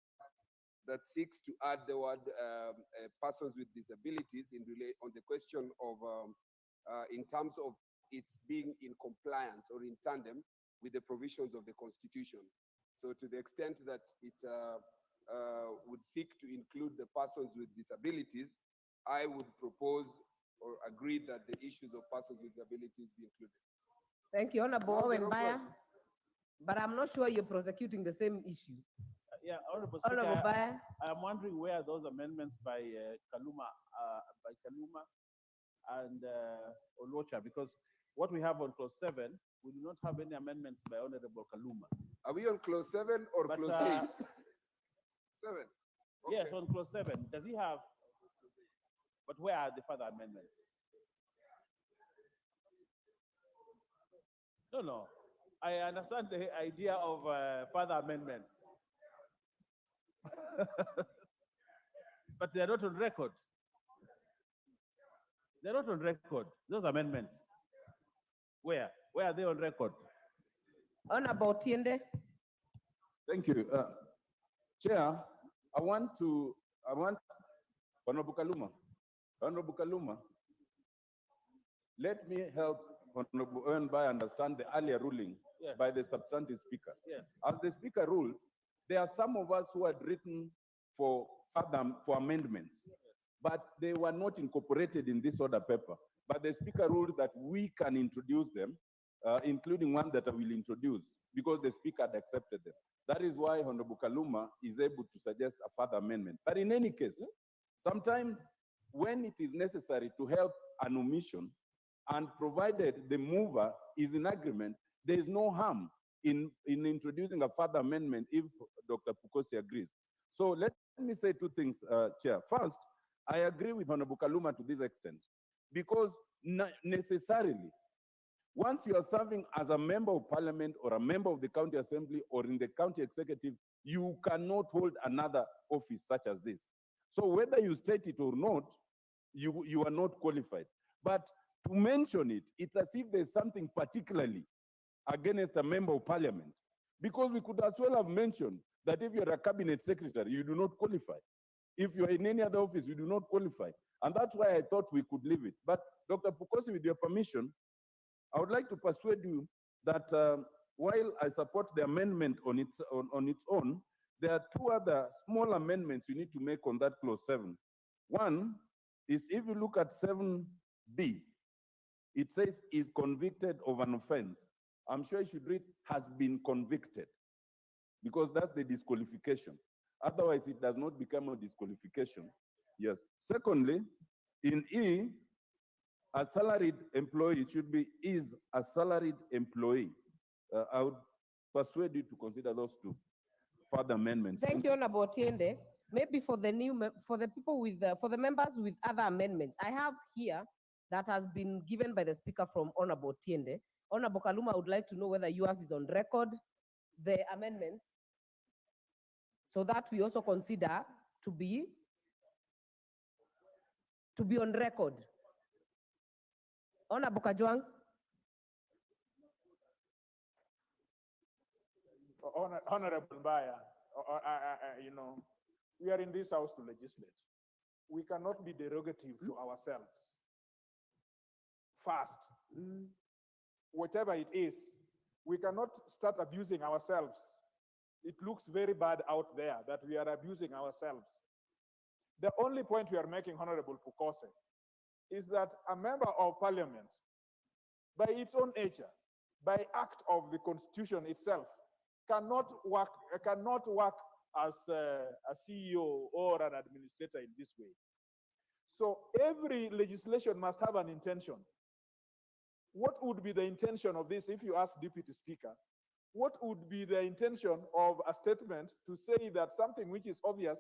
that seeks to add the word persons with disabilities on the question of, in terms of its being in compliance or in tandem with the provisions of the Constitution. So to the extent that it would seek to include the persons with disabilities, I would propose or agree that the issues of persons with disabilities be included. Thank you, Honorable Owen Baya. But I'm not sure you're prosecuting the same issue. Yeah, Honorable Speaker, Honorable Baya. I'm wondering where those amendments by Kaluma and Olocha, because what we have on clause 7, we do not have any amendments by Honorable Kaluma. Are we on clause 7 or clause 8? 7. Okay. Yes, on clause 7. Does he have? But where are the further amendments? No. I understand the idea of further amendments. But they're not on record. They're not on record, those amendments. Where? Where are they on record? Honorable Tiende. Thank you. Chair, I want Honorable Kaluma, let me help Honorable Owenbai understand the earlier ruling by the substantive speaker. Yes. As the speaker ruled, there are some of us who had written for amendments, but they were not incorporated in this order paper. But the speaker ruled that we can introduce them, including one that I will introduce, because the speaker had accepted them. That is why Honorable Kaluma is able to suggest a further amendment. But in any case, Sometimes when it is necessary to help an omission, and provided the mover is in agreement, there is no harm in introducing a further amendment if Dr. Pukosi agrees. So let me say two things, Chair. First, I agree with Honorable Kaluma to this extent, because necessarily, once you are serving as a member of parliament or a member of the county assembly or in the county executive, you cannot hold another office such as this. So whether you state it or not, you are not qualified. But to mention it, it's as if there's something particularly against a member of parliament. Because we could as well have mentioned that if you're a cabinet secretary, you do not qualify. If you're in any other office, you do not qualify. And that's why I thought we could leave it. But Dr. Pukosi, with your permission, I would like to persuade you that while I support the amendment on its own, there are two other small amendments you need to make on that clause 7. One is, if you look at 7B, it says is convicted of an offense. I'm sure you should read has been convicted, because that's the disqualification. Otherwise, it does not become a disqualification. Yes. Secondly, in E, a salaried employee, it should be is a salaried employee. I would persuade you to consider those two further amendments. Thank you, Honorable Otiende. Maybe for the for the people with, for the members with other amendments, I have here that has been given by the speaker from Honorable Otiende. Honorable Kaluma, I would like to know whether yours is on record, the amendments, so that we also consider to be on record. Honorable Kajwang. Honorable Mbaya, you know, we are in this house to legislate. We cannot be derogative to ourselves. First, whatever it is, we cannot start abusing ourselves. It looks very bad out there that we are abusing ourselves. The only point we are making, Honorable Pukose, is that a member of parliament, by its own nature, by act of the constitution itself, cannot work as a CEO or an administrator in this way. So every legislation must have an intention. What would be the intention of this if you ask Deputy Speaker? What would be the intention of a statement to say that something which is obvious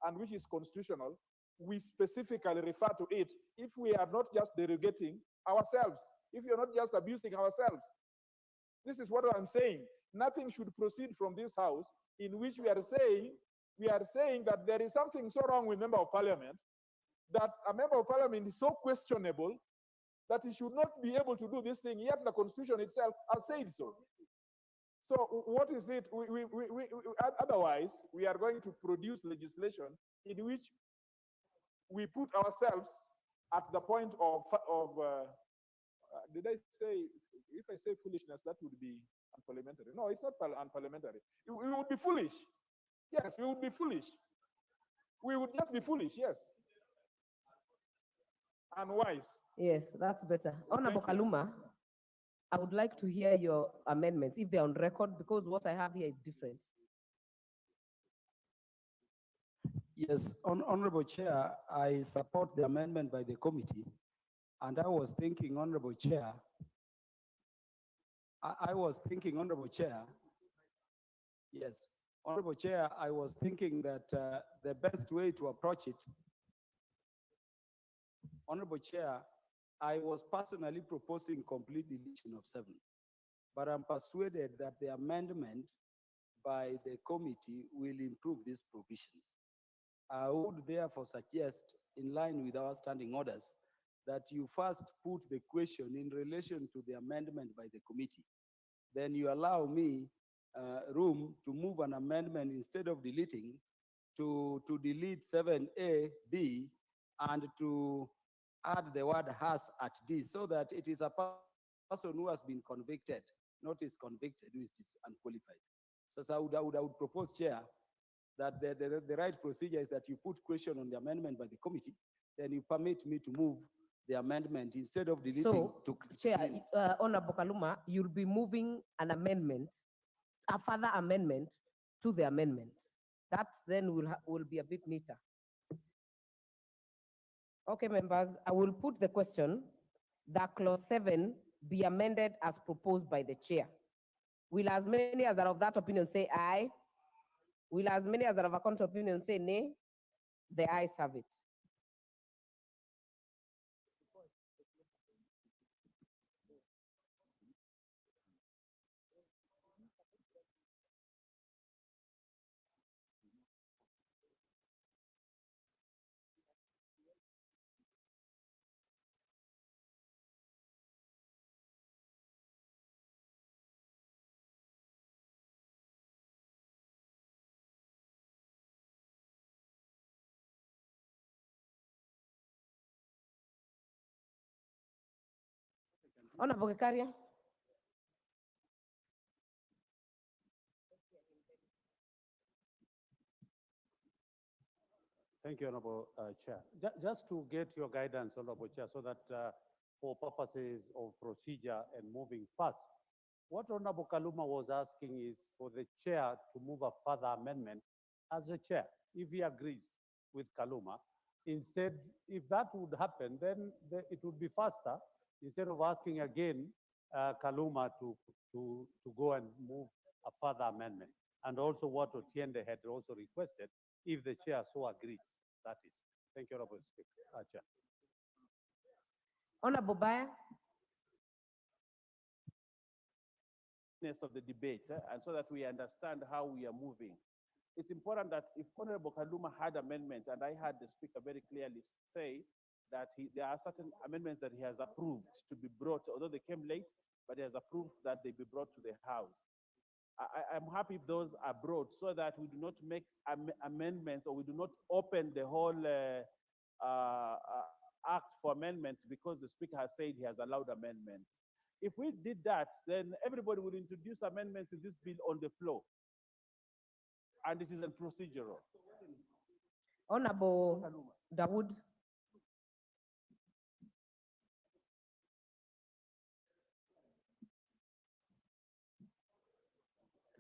and which is constitutional, we specifically refer to it if we are not just derogating ourselves, if you're not just abusing ourselves? This is what I'm saying. Nothing should proceed from this house in which we are saying that there is something so wrong with member of parliament, that a member of parliament is so questionable that he should not be able to do this thing, yet the constitution itself has said so. So what is it? Otherwise, we are going to produce legislation in which we put ourselves at the point of did I say, if I say foolishness, that would be unparliamentary. No, it's not unparliamentary. We would be foolish. Yes, we would be foolish. We would just be foolish, yes. Unwise. Yes, that's better. Honorable Kaluma, I would like to hear your amendments, if they're on record, because what I have here is different. Yes, Honorable Chair, I support the amendment by the committee. And I was thinking, Honorable Chair, I was thinking, Honorable Chair, yes, Honorable Chair, I was thinking that the best way to approach it, Honorable Chair, I was personally proposing complete deletion of 7, but I'm persuaded that the amendment by the committee will improve this provision. I would therefore suggest, in line with our standing orders, that you first put the question in relation to the amendment by the committee. Then you allow me room to move an amendment instead of deleting to delete 7A, B, and to add the word has at D, so that it is a person who has been convicted, not is convicted, who is unqualified. So I would propose, Chair, that the right procedure is that you put question on the amendment by the committee, then you permit me to move the amendment instead of deleting. So, Chair, Honorable Kaluma, you'll be moving an amendment, a further amendment to the amendment. That then will be a bit neater. Okay, members, I will put the question that clause 7 be amended as proposed by the chair. Will as many as are of that opinion say aye? Will as many as are of a contrary opinion say nay? The ayes have it. Honorable Kekaria. Thank you, Honorable Chair. Just to get your guidance, Honorable Chair, so that for purposes of procedure and moving fast, what Honorable Kaluma was asking is for the chair to move a further amendment as the chair, if he agrees with Kaluma. Instead, if that would happen, then it would be faster instead of asking again Kaluma to go and move a further amendment. And also what Otiende had also requested, if the chair so agrees, that is. Thank you, Honorable Speaker. Chair. Honorable Baya. Of the debate, and so that we understand how we are moving. It's important that if Honorable Kaluma had amendments, and I heard the speaker very clearly say that there are certain amendments that he has approved to be brought, although they came late, but he has approved that they be brought to the House. I'm happy if those are brought so that we do not make amendments, or we do not open the whole act for amendments because the speaker has said he has allowed amendments. If we did that, then everybody would introduce amendments in this bill on the floor. And it is a procedural. Honorable Dawood.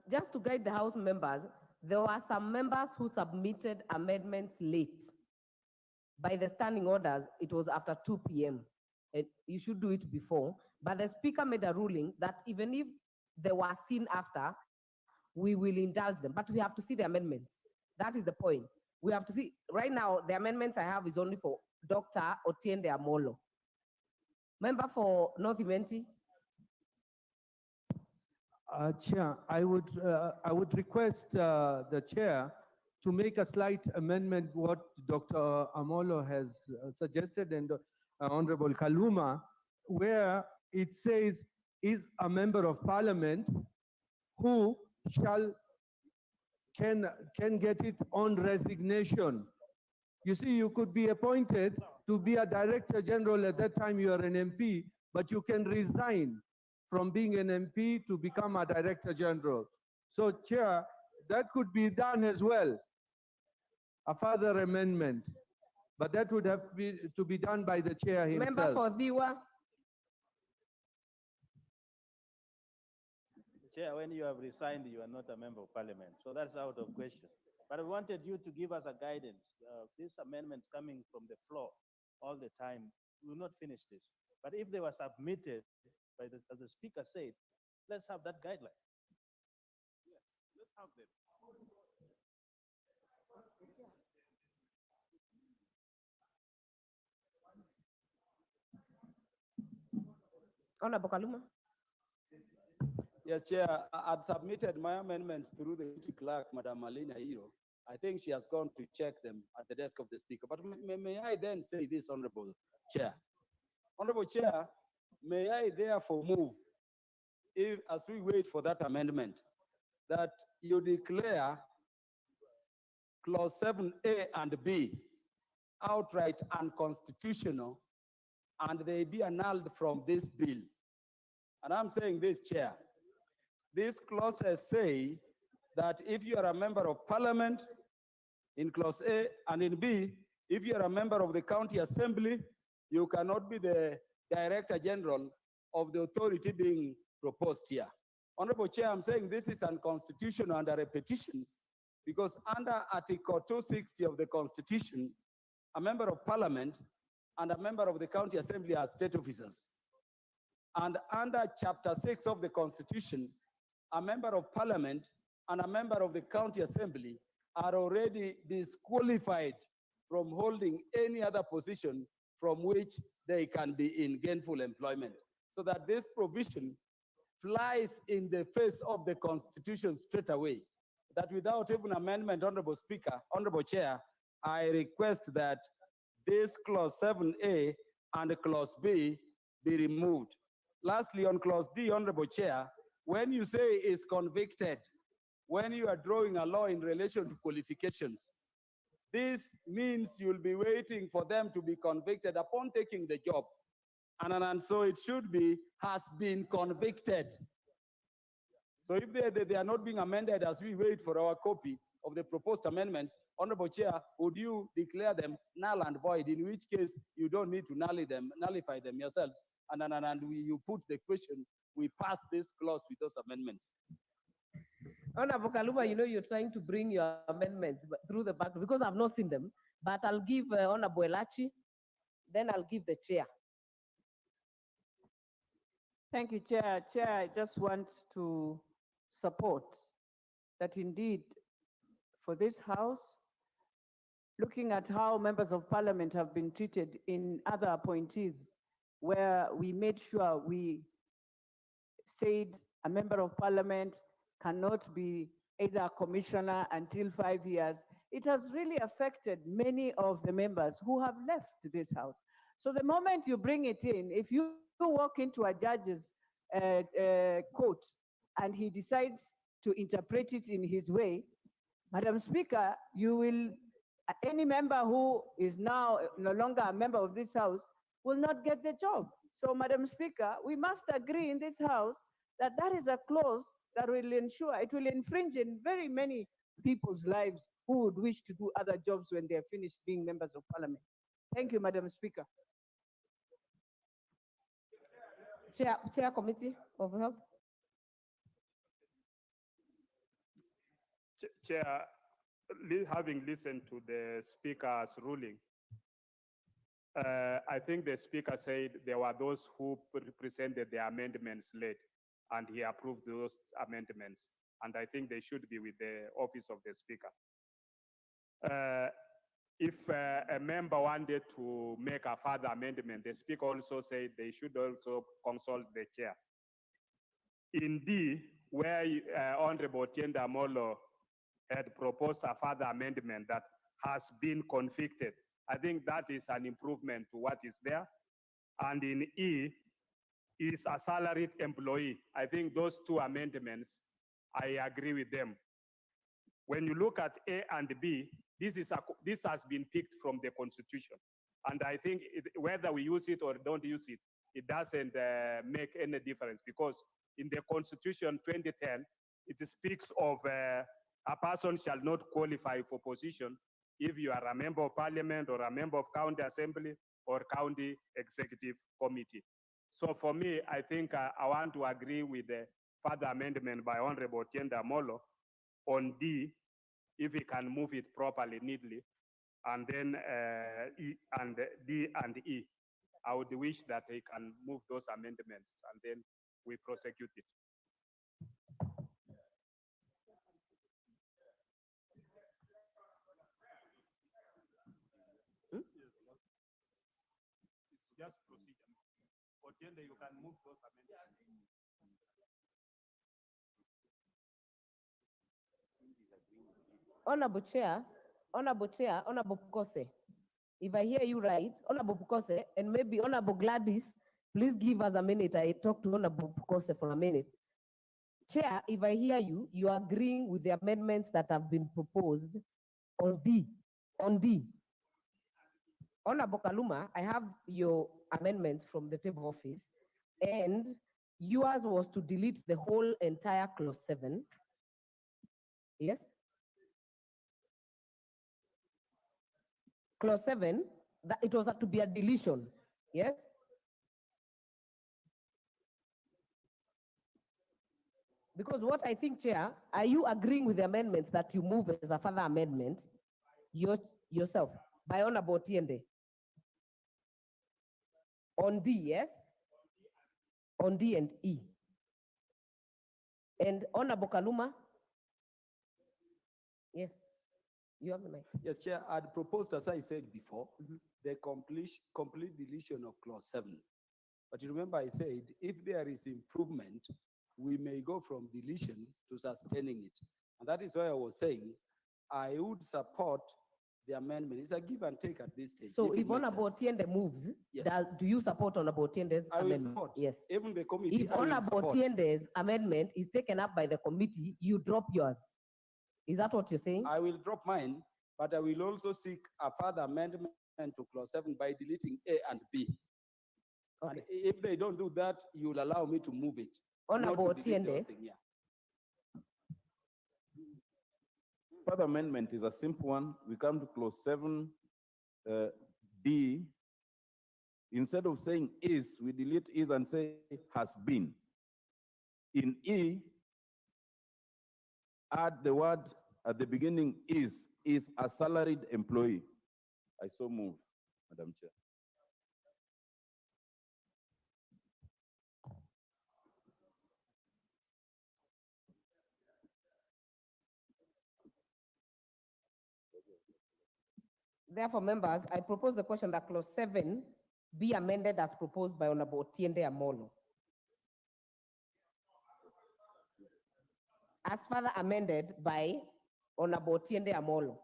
Just to guide the House members, there were some members who submitted amendments late. By the standing orders, it was after 2 p.m. You should do it before. But the speaker made a ruling that even if they were seen after, we will indulge them. But we have to see the amendments. That is the point. We have to see. Right now, the amendments I have is only for Dr. Otiende Amolo. Member for North Imenti. Chair, I would request the chair to make a slight amendment what Dr. Amolo has suggested and Honorable Kaluma, where it says is a member of parliament who can get it on resignation. You see, you could be appointed to be a director general at that time you are an MP, but you can resign from being an MP to become a director general. So, Chair, that could be done as well, a further amendment, but that would have to be done by the chair himself. Member for Diwa. Chair, when you have resigned, you are not a member of parliament. So that's out of question. But I wanted you to give us a guidance. These amendments coming from the floor all the time, we will not finish this. But if they were submitted, by as the speaker said, let's have that guideline. Yes, let's have them. Honorable Kaluma. Yes, Chair, I'd submitted my amendments through the committee clerk, Madam Malina Hiro. I think she has gone to check them at the desk of the speaker. But may I then say this, Honorable Chair? Honorable Chair, may I therefore move, as we wait for that amendment, that you declare clause 7A and B outright unconstitutional and they be annulled from this bill. And I'm saying this, Chair, these clauses say that if you are a member of parliament in clause A, and in B, if you are a member of the county assembly, you cannot be the director general of the authority being proposed here. Honorable Chair, I'm saying this is unconstitutional under a petition because under Article 260 of the Constitution, a member of parliament and a member of the county assembly are state officers. And under chapter 6 of the constitution, a member of parliament and a member of the county assembly are already disqualified from holding any other position from which they can be in gainful employment. So that this provision flies in the face of the constitution straight away. That without even amendment, Honorable Speaker, Honorable Chair, I request that this clause 7A and clause B be removed. Lastly, on clause D, Honorable Chair, when you say is convicted, when you are drawing a law in relation to qualifications, this means you'll be waiting for them to be convicted upon taking the job. And so it should be, has been convicted. So if they are not being amended as we wait for our copy of the proposed amendments, Honorable Chair, would you declare them null and void, in which case you don't need to nullify them yourselves, and you put the question, we pass this clause with those amendments. Honorable Kaluma, you know you're trying to bring your amendments through the back because I've not seen them, but I'll give Honorable Elachi, then I'll give the chair. Thank you, Chair. Chair, I just want to support that indeed for this House, looking at how members of parliament have been treated in other appointees, where we made sure we said a member of parliament cannot be either a commissioner until 5 years, it has really affected many of the members who have left this House. So the moment you bring it in, if you walk into a judge's court and he decides to interpret it in his way, Madam Speaker, you will, any member who is now no longer a member of this House will not get the job. So Madam Speaker, we must agree in this House that that is a clause that will ensure, it will infringe in very many people's lives who would wish to do other jobs when they're finished being members of parliament. Thank you, Madam Speaker. Chair Committee of Health. Chair, having listened to the Speaker's ruling, I think the Speaker said there were those who presented the amendments late, and he approved those amendments. And I think they should be with the office of the Speaker. If a member wanted to make a further amendment, the Speaker also said they should also consult the chair. In D, where Honorable Tienda Molo had proposed a further amendment that has been convicted, I think that is an improvement to what is there. And in E, is a salaried employee. I think those two amendments, I agree with them. When you look at A and B, this has been picked from the Constitution. And I think whether we use it or don't use it, it doesn't make any difference, because in the Constitution 2010, it speaks of a person shall not qualify for position if you are a member of parliament or a member of county assembly or county executive committee. So for me, I think I want to agree with the further amendment by Honorable Tienda Molo on D, if we can move it properly, neatly, and then D and E. I would wish that they can move those amendments and then we prosecute it. It's just procedure. Otiende, you can move those amendments. Honorable Chair, Honorable Pukose, if I hear you right, Honorable Pukose, and maybe Honorable Gladys, please give us a minute. I talk to Honorable Pukose for a minute. Chair, if I hear you, you are agreeing with the amendments that have been proposed on D. On D. Honorable Kaluma, I have your amendments from the table office, and yours was to delete the whole entire clause 7. Yes? Clause 7, that it was to be a deletion. Yes? Because what I think, Chair, are you agreeing with the amendments that you move as a further amendment yourself by Honorable Tiende? On D, yes? On D and E. And Honorable Kaluma? Yes, you have the mic. Yes, Chair, I'd proposed, as I said before, the complete deletion of clause 7. But you remember I said, if there is improvement, we may go from deletion to sustaining it. And that is why I was saying, I would support the amendment. It's a give and take at this stage. So it if makes Honorable sense. Otiende moves, Yes. do you support Honorable Otiende's I will amendment? support. Yes. Even the committee, If I will Honorable support. Otiende's amendment is taken up by the committee, you drop yours. Is that what you're saying? I will drop mine, but I will also seek a further amendment to clause 7 by deleting A and B. And if they don't do that, you will allow me to move it. Honorable not to delete the whole Otiende. thing, yeah. Further amendment is a simple one. We come to clause 7, D. Instead of saying is, we delete is and say has been. In E, add the word at the beginning is a salaried employee. I so move, Madam Chair. Therefore, members, I propose the question that clause 7 be amended as proposed by Honorable Otiende Amolo. As further amended by Honorable Otiende Amolo.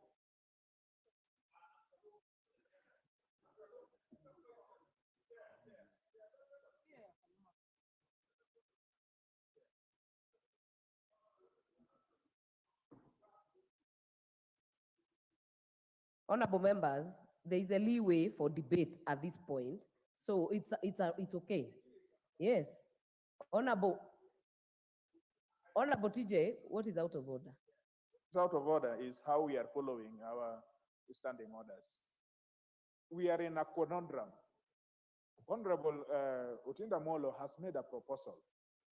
Honorable members, there is a leeway for debate at this point, so it's okay. Yes. Honorable TJ, what is out of order? What's out of order is how we are following our standing orders. We are in a conundrum. Honorable Otinda Molo has made a proposal,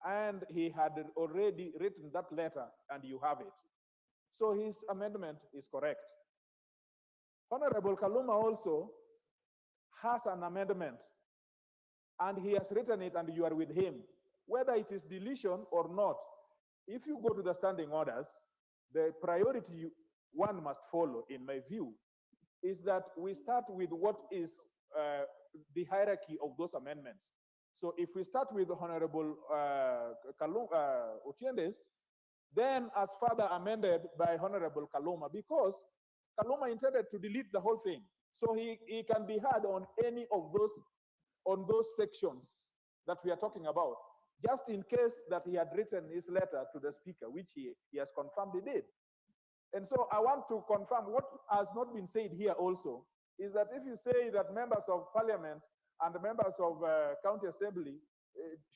and he had already written that letter, and you have it. So his amendment is correct. Honorable Kaluma also has an amendment, and he has written it, and you are with him. Whether it is deletion or not, if you go to the standing orders, the priority one must follow, in my view, is that we start with what is the hierarchy of those amendments. So if we start with Honorable Otiende's, then as further amended by Honorable Kaluma, because Kaluma intended to delete the whole thing. So he can be heard on any of those sections that we are talking about, just in case that he had written his letter to the speaker, which he has confirmed he did. And so I want to confirm what has not been said here also, is that if you say that members of parliament and members of county assembly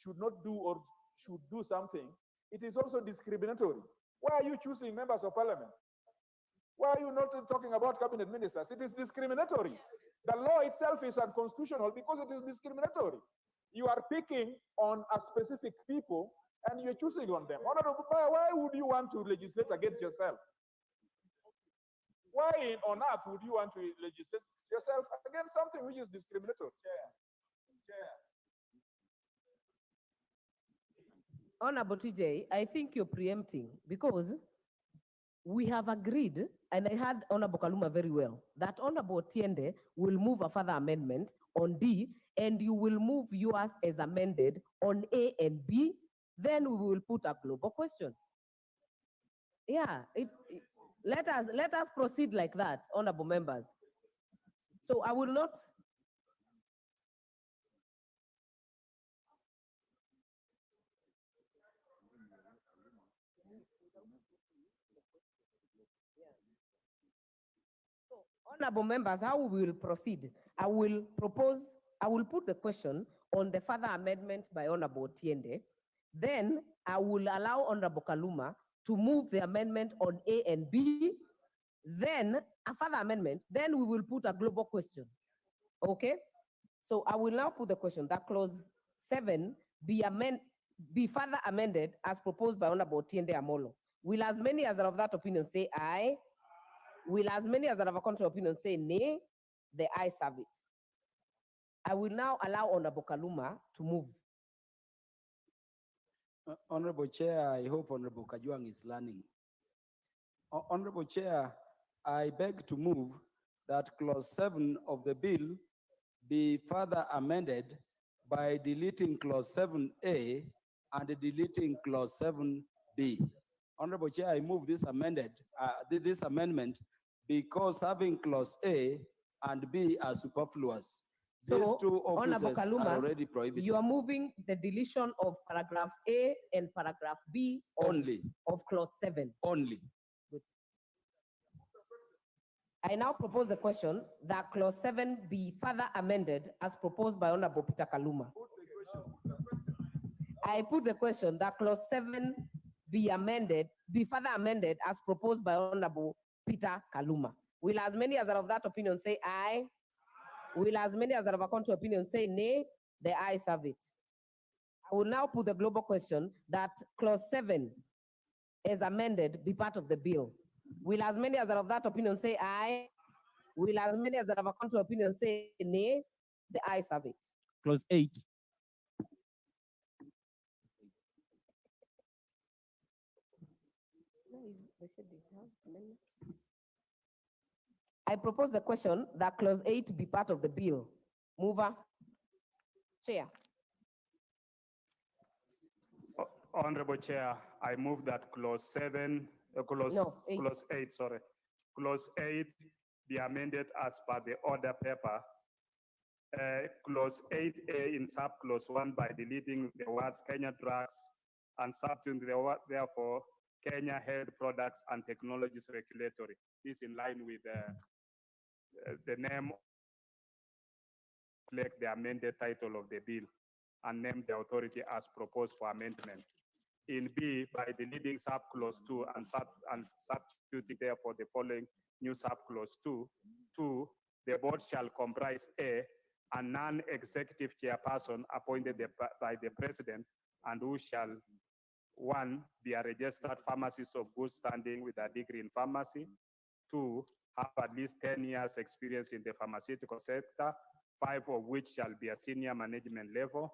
should not do or should do something, it is also discriminatory. Why are you choosing members of parliament? Why are you not talking about cabinet ministers? It is discriminatory. The law itself is unconstitutional because it is discriminatory. You are picking on a specific people and you're choosing on them. Why would you want to legislate against yourself? Why on earth would you want to legislate yourself against something which is discriminatory? Honorable TJ, I think you're preempting because we have agreed, and I heard Honorable Kaluma very well, that Honorable Otiende will move a further amendment on D, and you will move yours as amended on A and B, then we will put a global question. Yeah, let us proceed like that, honorable members. So I will not. Honorable members, how we will proceed? I will put the question on the further amendment by Honorable Otiende. Then I will allow Honorable Kaluma to move the amendment on A and B. Then a further amendment, then we will put a global question. Okay? So I will now put the question that clause 7 be further amended as proposed by Honorable Otiende Amolo. Will as many as are of that opinion say aye? Will as many as are of a contrary opinion say nay? The ayes have it. I will now allow Honorable Kaluma to move. Honorable Chair, I hope Honorable Kajwang is learning. Honorable Chair, I beg to move that clause 7 of the bill be further amended by deleting clause 7A and deleting clause 7B. Honorable Chair, I move this this amendment because having clause A and B are superfluous. These So, two Honorable offices are Kaluma, already prohibited. you are moving the deletion of paragraph A and paragraph B Only. of clause 7. Only. I now propose the question that clause 7 be further amended as proposed by Honorable Peter Kaluma. I put the question that clause 7 be further amended as proposed by Honorable Peter Kaluma. Will as many as are of that opinion say aye? Will as many as are of a contrary opinion say nay? The ayes have it. I will now put the global question that clause 7 as amended be part of the bill. Will as many as are of that opinion say aye? Will as many as are of a contrary opinion say nay? The ayes have it. Clause 8. I propose the question that clause 8 be part of the bill. Mover. Chair. Honorable Chair, I move that clause 7, clause 8, sorry. Clause 8 be amended as per the order paper. Clause 8A in subclause 1 by deleting the words Kenya drugs and substituting the word, therefore, Kenya Health Products and Technologies Regulatory. This in line with the name, reflect the amended title of the bill and name the authority as proposed for amendment. In B, by deleting subclause 2 and substituting therefore the following new subclause 2, the board shall comprise a non-executive chairperson appointed by the president and who shall, 1, be a registered pharmacist of good standing with a degree in pharmacy, 2, have at least 10 years experience in the pharmaceutical sector, 5 of which shall be a senior management level,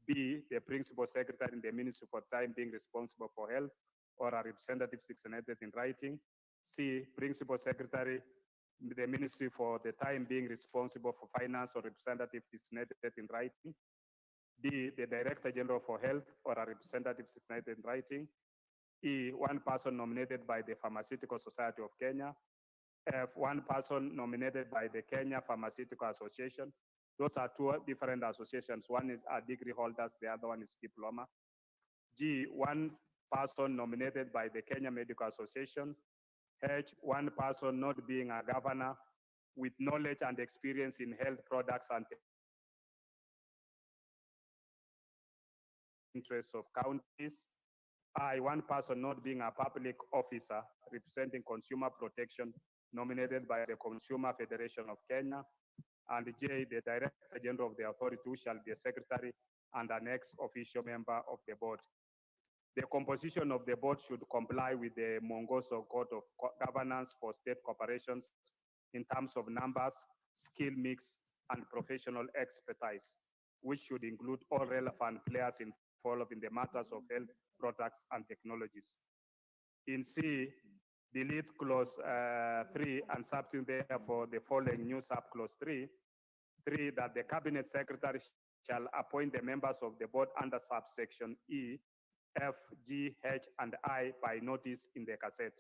B, the principal secretary in the ministry for time being responsible for health or a representative designated in writing, C, principal secretary the ministry for the time being responsible for finance or representative designated in writing, D, the director general for health or a representative designated in writing, E, one person nominated by the Pharmaceutical Society of Kenya, F, one person nominated by the Kenya Pharmaceutical Association. Those are two different associations. One is a degree holders, the other one is diploma. G, one person nominated by the Kenya Medical Association. H, one person not being a governor with knowledge and experience in health products and interests of counties. I, one person not being a public officer representing consumer protection nominated by the Consumer Federation of Kenya. And J, the Director General of the authority who shall be a secretary and an ex-official member of the board. The composition of the board should comply with the Mongoso Code of Governance for State Corporations in terms of numbers, skill mix, and professional expertise, which should include all relevant players involved in the matters of health products and technologies. In C, delete clause 3 and substitute therefore the following new subclause 3, that the cabinet secretary shall appoint the members of the board under subsection E, F, G, H, and I by notice in the Gazette.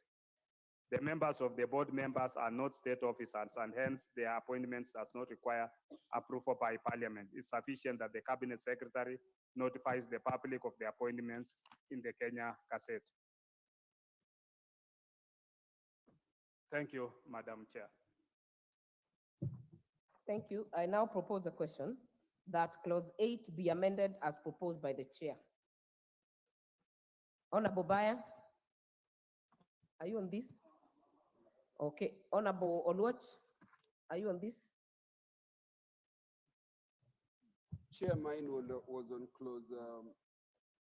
The members of the board members are not state officers, and hence their appointments does not require approval by parliament. It's sufficient that the cabinet secretary notifies the public of the appointments in the Kenya Gazette. Thank you, Madam Chair. Thank you. I now propose a question that clause 8 be amended as proposed by the chair. Honorable Baya, are you on this? Okay. Honorable Oluoch, are you on this? Chair, mine was on clause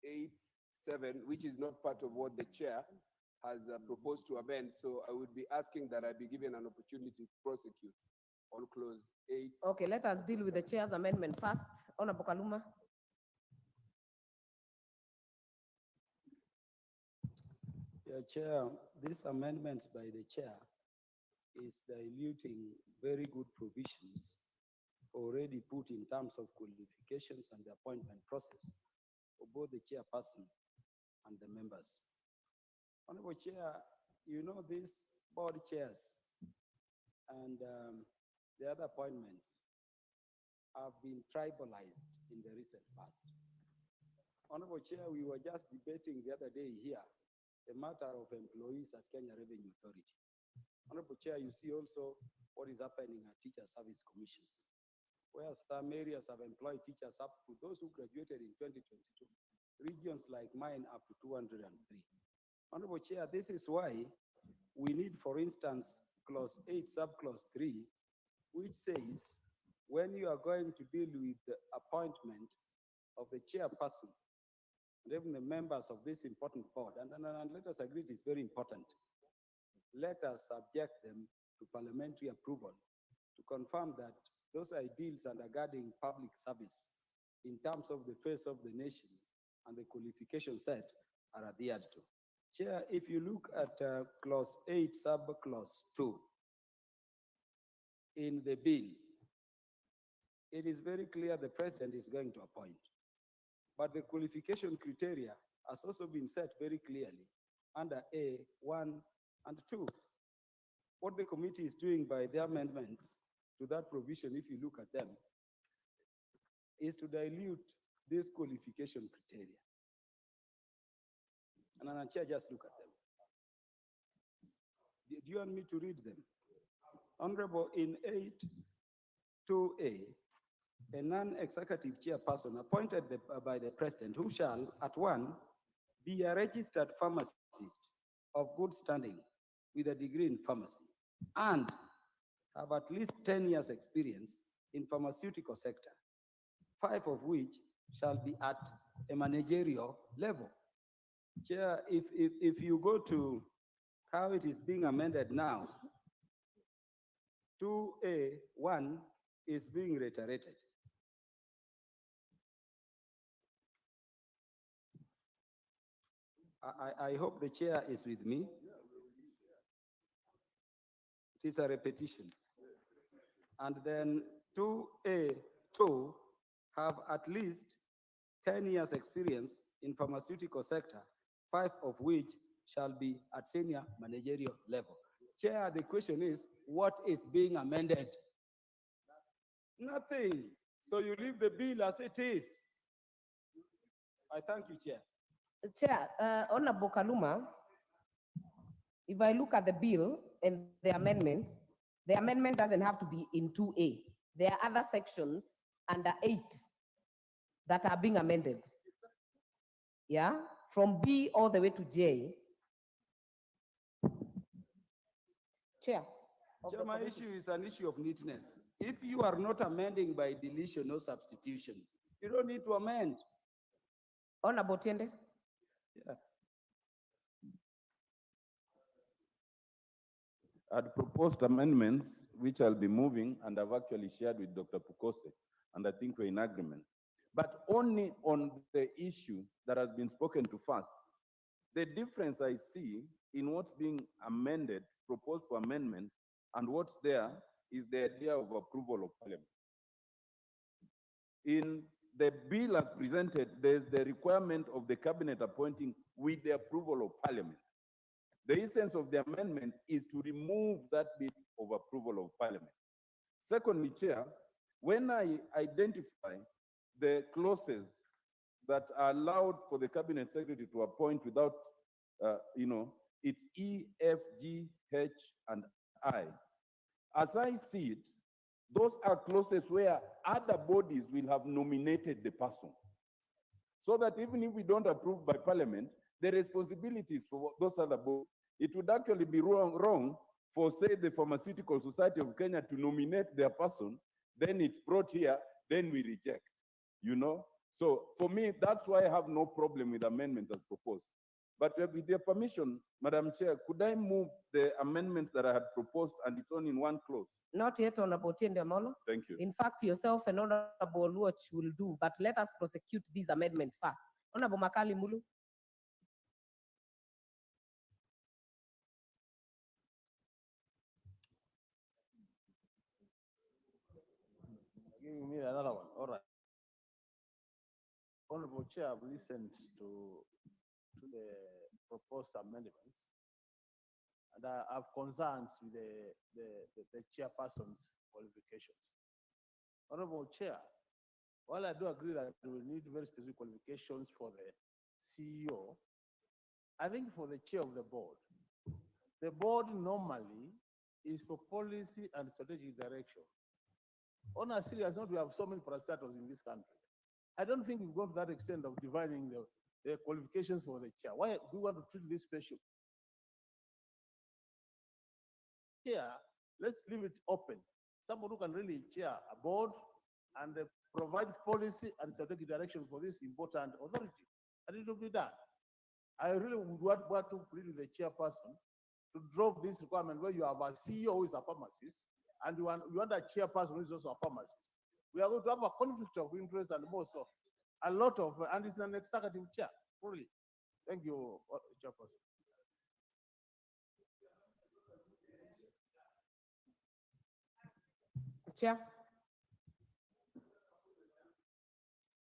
8.7, which is not part of what the chair has proposed to amend. So I would be asking that I be given an opportunity to prosecute. on clause 8. Okay, let us deal with the chair's amendment first. Honorable Kaluma. Yeah, Chair, these amendments by the chair is diluting very good provisions already put in terms of qualifications and the appointment process for both the chairperson and the members. Honorable Chair, you know these board chairs and the other appointments have been tribalized in the recent past. Honorable Chair, we were just debating the other day here the matter of employees at Kenya Revenue Authority. Honorable Chair, you see also what is happening at Teacher Service Commission, where some areas have employed teachers up to those who graduated in 2022, regions like mine up to 203. Honorable Chair, this is why we need, for instance, clause 8, subclause 3, which says when you are going to deal with the appointment of the chairperson and even the members of this important board, and let us agree it is very important, let us subject them to parliamentary approval to confirm that those ideals undergirding public service in terms of the face of the nation and the qualification set are adhered to. Chair, if you look at clause 8, subclause 2 in the bill, it is very clear the president is going to appoint. But the qualification criteria has also been set very clearly under A1 and 2. What the committee is doing by the amendments to that provision, if you look at them, is to dilute this qualification criteria. And Chair, just look at them. Do you want me to read them? Honorable, in 8(2)(a), a non-executive chairperson appointed by the president who shall, at 1, be a registered pharmacist of good standing with a degree in pharmacy and have at least 10 years experience in pharmaceutical sector, 5 of which shall be at a managerial level. Chair, if you go to how it is being amended now, 2A1 is being reiterated. I hope the chair is with me. It is a repetition. And then 2A2 have at least 10 years experience in pharmaceutical sector, 5 of which shall be at senior managerial level. Chair, the question is, what is being amended? Nothing. So you leave the bill as it is. I thank you, Chair. Chair, Honorable Kaluma, if I look at the bill and the amendment doesn't have to be in 2A. There are other sections under 8 that are being amended. Yeah, from B all the way to J. Chair. Chair, my issue is an issue of neatness. If you are not amending by deletion or substitution, you don't need to amend. Honorable Tiende. Yeah. I'd proposed amendments, which I'll be moving, and I've actually shared with Dr. Pukose, and I think we're in agreement. But only on the issue that has been spoken to first. The difference I see in what's being amended, proposed for amendment, and what's there is the idea of approval of parliament. In the bill as presented, there's the requirement of the cabinet appointing with the approval of parliament. The essence of the amendment is to remove that bit of approval of parliament. Secondly, Chair, when I identify the clauses that are allowed for the cabinet secretary to appoint without, it's E, F, G, H, and I. As I see it, those are clauses where other bodies will have nominated the person. So that even if we don't approve by parliament, the responsibilities for those other bodies, it would actually be wrong for, say, the Pharmaceutical Society of Kenya to nominate their person, then it's brought here, then we reject, So for me, that's why I have no problem with amendments as proposed. But with your permission, Madam Chair, could I move the amendments that I had proposed and it's on in one clause? Not yet, Honorable Tiende Molo. Thank you. In fact, yourself and Honorable Watch will do, but let us prosecute this amendment first. Honorable Makali Mulu. Giving me another one, all right. Honorable Chair, I've listened to the proposed amendments, and I have concerns with the chairperson's qualifications. Honorable Chair, while I do agree that we need very specific qualifications for the CEO, I think for the chair of the board normally is for policy and strategic direction. On a serious note, we have so many parastatals in this country. I don't think we've gone to that extent of dividing the qualifications for the chair. Why do we want to treat this special? Chair, let's leave it open. Someone who can really chair a board and provide policy and strategic direction for this important authority. And it will be done. I really would want to plead with the chairperson to drop this requirement where you have a CEO who is a pharmacist and you want a chairperson who is also a pharmacist. We are going to have a conflict of interest and more so. A lot of, and it's an executive chair, really. Thank you, chairperson. Chair.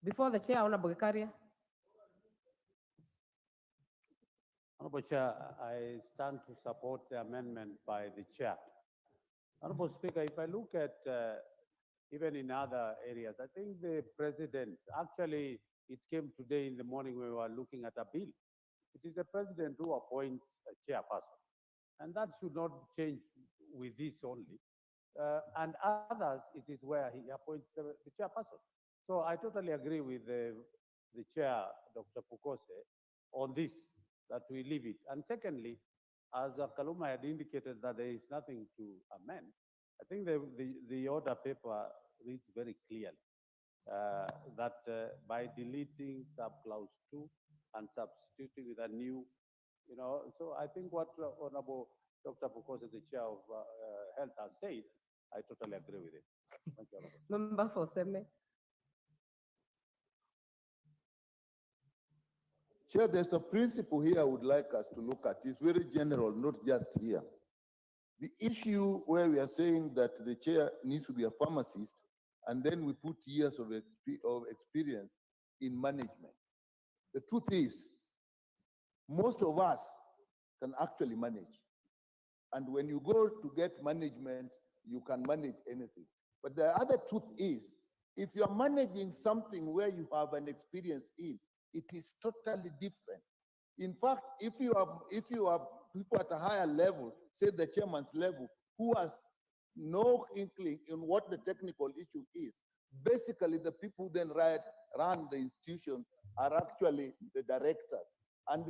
Before the chair, Honorable Gekaria. Honorable Chair, I stand to support the amendment by the chair. Honorable Speaker, if I look at even in other areas, I think the president, actually, it came today in the morning when we were looking at a bill. It is the president who appoints a chairperson, and that should not change with this only. And others, it is where he appoints the chairperson. So I totally agree with the chair, Dr. Pukose, on this, that we leave it. And secondly, as Kaluma had indicated that there is nothing to amend, I think the order paper reads very clearly that by deleting subclause 2 and substituting with a new, so I think what Honorable Dr. Pukose, the chair of Health, has said, I totally agree with it. Thank you, Honorable. Member for Seme. Chair, there's a principle here I would like us to look at. It's very general, not just here. The issue where we are saying that the chair needs to be a pharmacist, and then we put years of experience in management. The truth is, most of us can actually manage. And when you go to get management, you can manage anything. But the other truth is, if you're managing something where you have an experience in, it is totally different. In fact, if you have people at a higher level, say the chairman's level, who has no inkling in what the technical issue is, basically the people then run the institution are actually the directors. And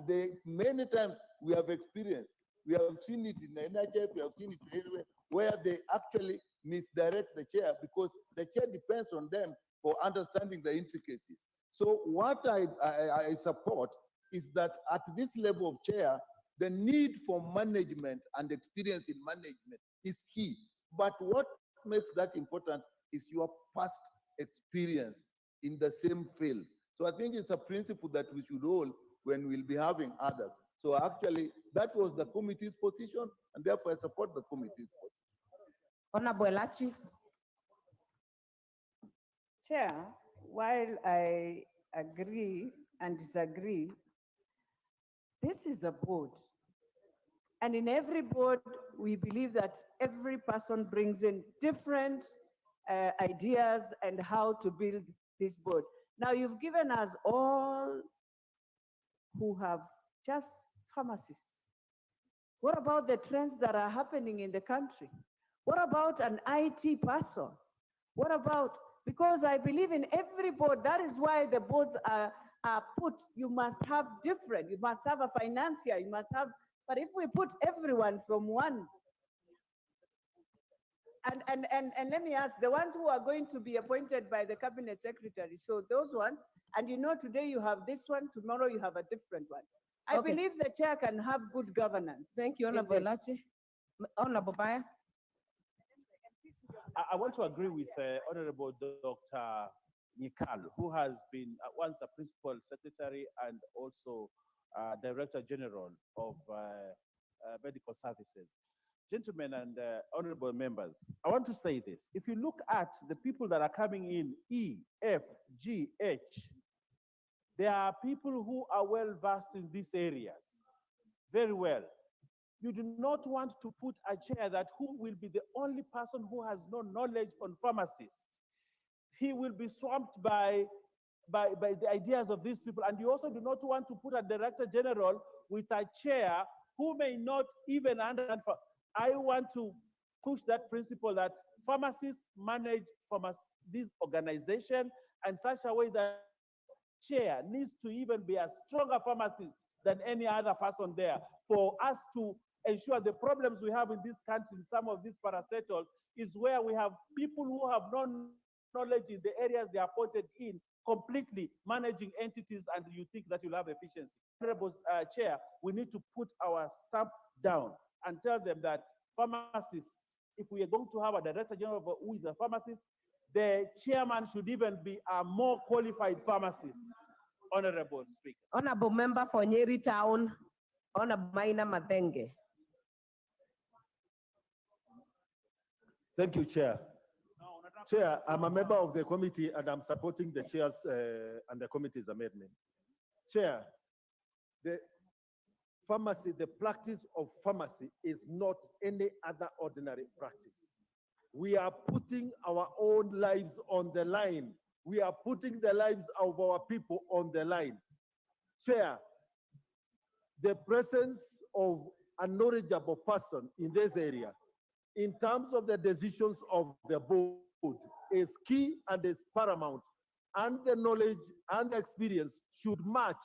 many times we have experienced, we have seen it in the NHF, we have seen it everywhere, where they actually misdirect the chair because the chair depends on them for understanding the intricacies. So what I support is that at this level of chair, the need for management and experience in management is key. But what makes that important is your past experience in the same field. So I think it's a principle that we should hold when we'll be having others. So actually, that was the committee's position, and therefore I support the committee's position. Honorable Elachi. Chair, while I agree and disagree, this is a board. And in every board, we believe that every person brings in different ideas and how to build this board. Now, you've given us all who have just pharmacists. What about the trends that are happening in the country? What about an IT person? What about, because I believe in every board, that is why the boards are put, you must have different, you must have a financier, you must have, but if we put everyone from one, and let me ask, the ones who are going to be appointed by the cabinet secretary, so those ones, and today you have this one, tomorrow you have a different one. I Okay. believe the chair can have good governance. Thank you, in Honorable this. Lachi. Honorable Baya. I want to agree with Honorable Dr. Nikal, who has been once a principal secretary and also Director General of Medical Services. Gentlemen and honorable members, I want to say this. If you look at the people that are coming in, E, F, G, H, there are people who are well versed in these areas, very well. You do not want to put a chair that who will be the only person who has no knowledge on pharmacists. He will be swamped by the ideas of these people. And you also do not want to put a director general with a chair who may not even understand. I want to push that principle that pharmacists manage this organization in such a way that chair needs to even be a stronger pharmacist than any other person there for us to ensure the problems we have in this country, in some of these parastatals, is where we have people who have no knowledge in the areas they are appointed in, completely managing entities, and you think that you'll have efficiency. Honorable Chair, we need to put our stamp down and tell them that pharmacists, if we are going to have a director general who is a pharmacist, the chairman should even be a more qualified pharmacist. Honorable Speaker. Honorable Member for Nyeri Town, Honorable Maina Mathenge. Thank you, Chair. Chair, I'm a member of the committee and I'm supporting the chair's and the committee's amendment. Chair, the pharmacy, the practice of pharmacy is not any other ordinary practice. We are putting our own lives on the line. We are putting the lives of our people on the line. Chair, the presence of a knowledgeable person in this area, in terms of the decisions of the board, is key and is paramount. And the knowledge and the experience should match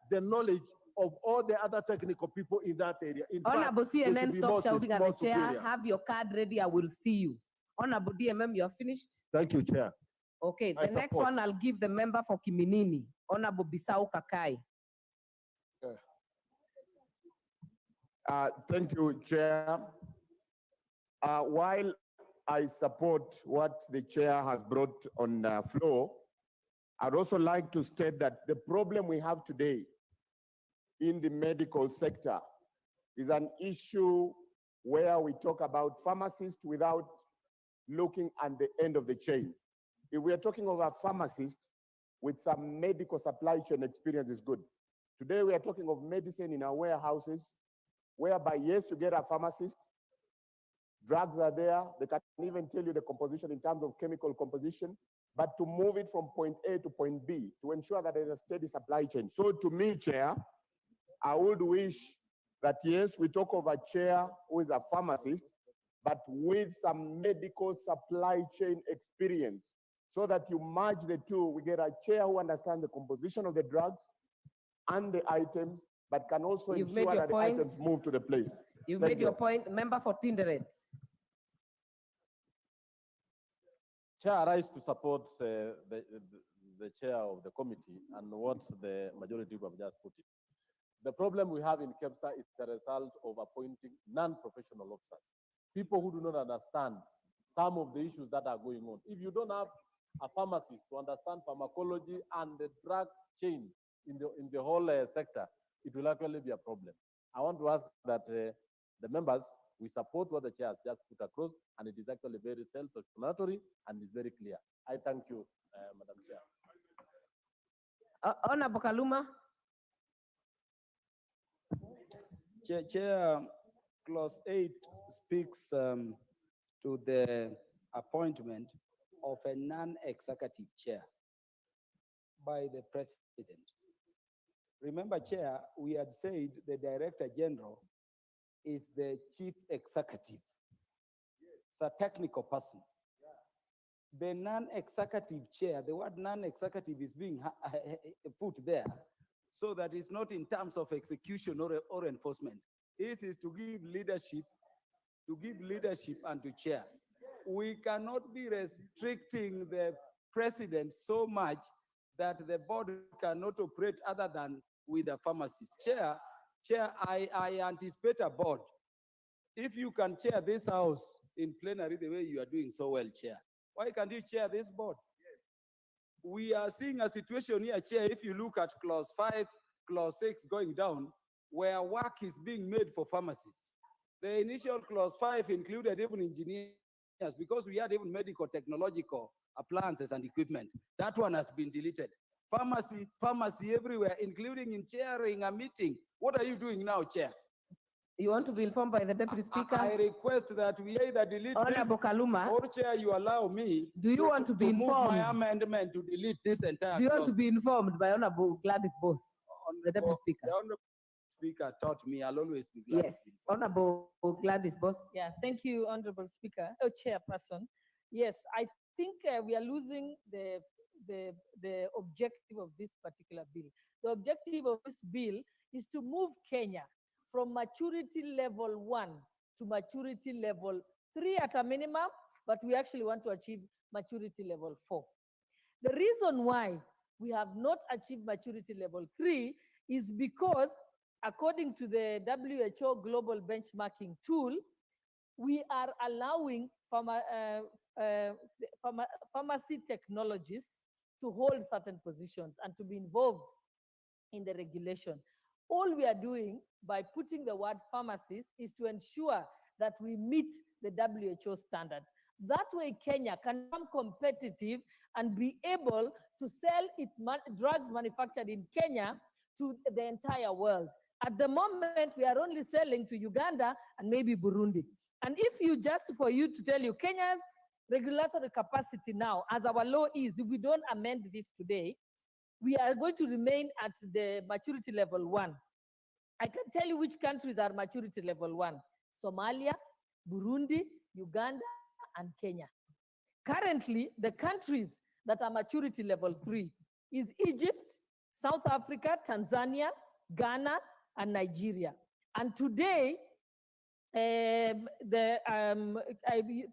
the knowledge of all the other technical people in that area. In Honorable fact, they should CNN, be stop more shouting at more the chair. superior. Have your card ready. I will see you. Honorable DMM, you are finished? Thank you, Chair. Okay, I the next support. one I'll give the member for Kiminini, Honorable Bisau Kakai. Thank you, Chair. While I support what the chair has brought on the floor, I'd also like to state that the problem we have today in the medical sector is an issue where we talk about pharmacists without looking at the end of the chain. If we are talking of a pharmacist with some medical supply chain experience, is good. Today we are talking of medicine in our warehouses, whereby yes, you get a pharmacist, drugs are there, they can even tell you the composition in terms of chemical composition, but to move it from point A to point B, to ensure that there's a steady supply chain. So to me, Chair, I would wish that yes, we talk of a chair who is a pharmacist, but with some medical supply chain experience, so that you merge the two, we get a chair who understands the composition of the drugs and the items, but can also You've made ensure your that the point. items move to the place. You've Thank made you. your point. Member for Tinderet. Chair, I rise to support the chair of the committee and what the majority have just put it. The problem we have in KEPSA is the result of appointing non-professional officers, people who do not understand some of the issues that are going on. If you don't have a pharmacist to understand pharmacology and the drug chain in the whole sector, it will actually be a problem. I want to ask that the members, we support what the chair has just put across, and it is actually very self-explanatory and is very clear. I thank you, Madam Chair. Honorable Kaluma. Chair, clause 8 speaks to the appointment of a non-executive chair by the president. Remember, Chair, we had said the Director General is the chief executive. It's a technical person. The non-executive chair, the word non-executive is being put there so that it's not in terms of execution or enforcement. This is to give leadership and to chair. We cannot be restricting the president so much that the board cannot operate other than with a pharmacist. Chair, Chair, I anticipate a board. If you can chair this house in plenary the way you are doing so well, Chair, why can't you chair this board? We are seeing a situation here, Chair, if you look at clause 5, clause 6 going down, where work is being made for pharmacists. The initial clause 5 included even engineers because we had even medical technological appliances and equipment. That one has been deleted. Pharmacy everywhere, including in chairing a meeting. What are you doing now, Chair? You want to be informed by the Deputy Speaker? I request that we either delete Honorable this, Kaluma, or Chair, you allow me do you want to be move informed? my amendment to delete this entire Do you want clause. to be informed by Honorable Gladys Boss, the Deputy Speaker? The Honorable Speaker taught me I'll always be glad. Yes, Honorable Gladys Boss. Yeah, thank you, Honorable Speaker, Chairperson. Yes, I think we are losing the objective of this particular bill. The objective of this bill is to move Kenya from maturity level 1 to maturity level 3 at a minimum, but we actually want to achieve maturity level 4. The reason why we have not achieved maturity level 3 is because, according to the WHO global benchmarking tool, we are allowing pharmacy technologists to hold certain positions and to be involved in the regulation. All we are doing by putting the word pharmacist is to ensure that we meet the WHO standards. That way, Kenya can become competitive and be able to sell its drugs manufactured in Kenya to the entire world. At the moment, we are only selling to Uganda and maybe Burundi. And if you, just for you to tell you, Kenya's regulatory capacity now, as our law is, if we don't amend this today, we are going to remain at the maturity level 1. I can tell you which countries are maturity level 1. Somalia, Burundi, Uganda, and Kenya. Currently, the countries that are maturity level 3 is Egypt, South Africa, Tanzania, Ghana, and Nigeria. And today,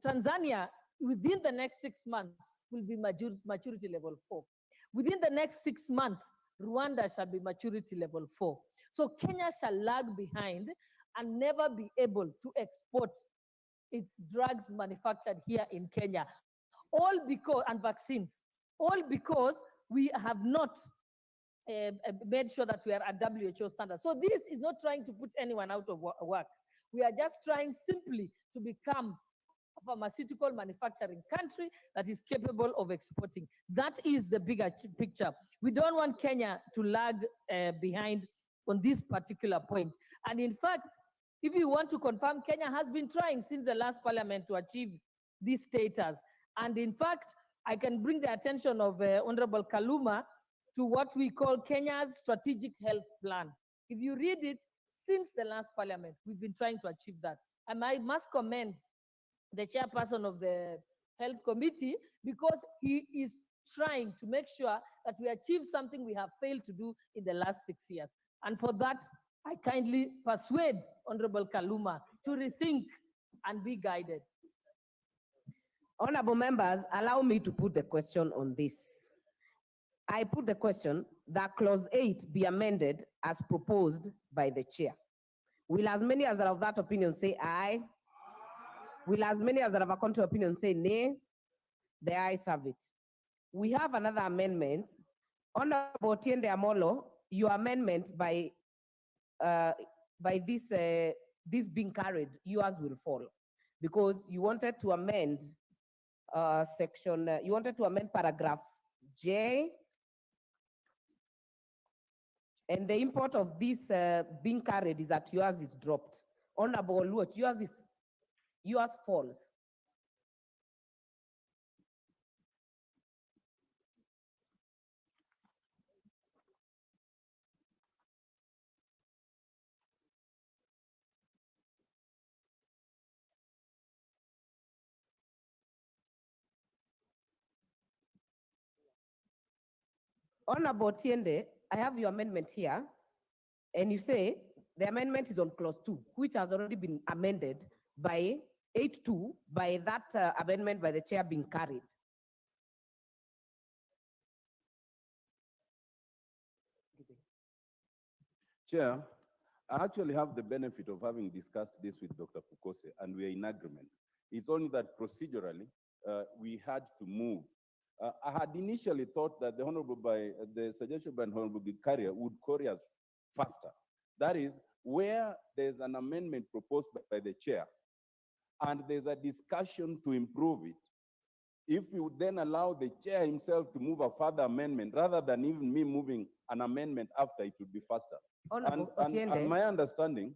Tanzania, within the next 6 months, will be maturity level 4. Within the next 6 months, Rwanda shall be maturity level 4. So Kenya shall lag behind and never be able to export its drugs manufactured here in Kenya. All because, and vaccines, all because we have not made sure that we are at WHO standards. So this is not trying to put anyone out of work. We are just trying simply to become a pharmaceutical manufacturing country that is capable of exporting. That is the bigger picture. We don't want Kenya to lag behind on this particular point. And in fact, if you want to confirm, Kenya has been trying since the last parliament to achieve this status. And in fact, I can bring the attention of Honorable Kaluma to what we call Kenya's Strategic Health Plan. If you read it, since the last parliament, we've been trying to achieve that. And I must commend the chairperson of the Health Committee because he is trying to make sure that we achieve something we have failed to do in the last 6 years. And for that, I kindly persuade Honorable Kaluma to rethink and be guided. Honorable members, allow me to put the question on this. I put the question that clause 8 be amended as proposed by the chair. Will as many as are of that opinion say aye? Will as many as are of a contrary opinion say nay? The ayes have it. We have another amendment. Honorable Tiende Amolo, your amendment by this being carried, yours will fall because you wanted to amend you wanted to amend paragraph J, and the import of this being carried is that yours is dropped. Honorable Luot, yours falls. Honorable Tiende, I have your amendment here, and you say the amendment is on clause 2, which has already been amended by 8.2 by that amendment by the chair being carried. Chair, I actually have the benefit of having discussed this with Dr. Pukose, and we are in agreement. It's only that procedurally, we had to move. I had initially thought that the suggestion by Honorable Gikaria would carry us faster. That is, where there's an amendment proposed by the chair, and there's a discussion to improve it, if you would then allow the chair himself to move a further amendment, rather than even me moving an amendment after, it would be faster. And my understanding,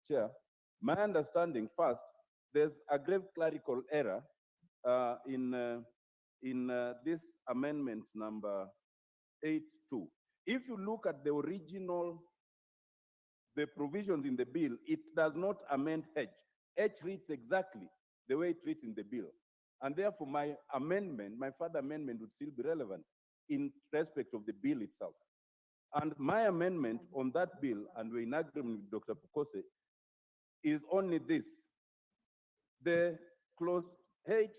Chair, my understanding first, there's a grave clerical error in this amendment number 8.2. If you look at the original, the provisions in the bill, it does not amend H. H reads exactly the way it reads in the bill. And therefore, my amendment, my further amendment would still be relevant in respect of the bill itself. And my amendment on that bill, and we're in agreement with Dr. Pukose, is only this. The clause H,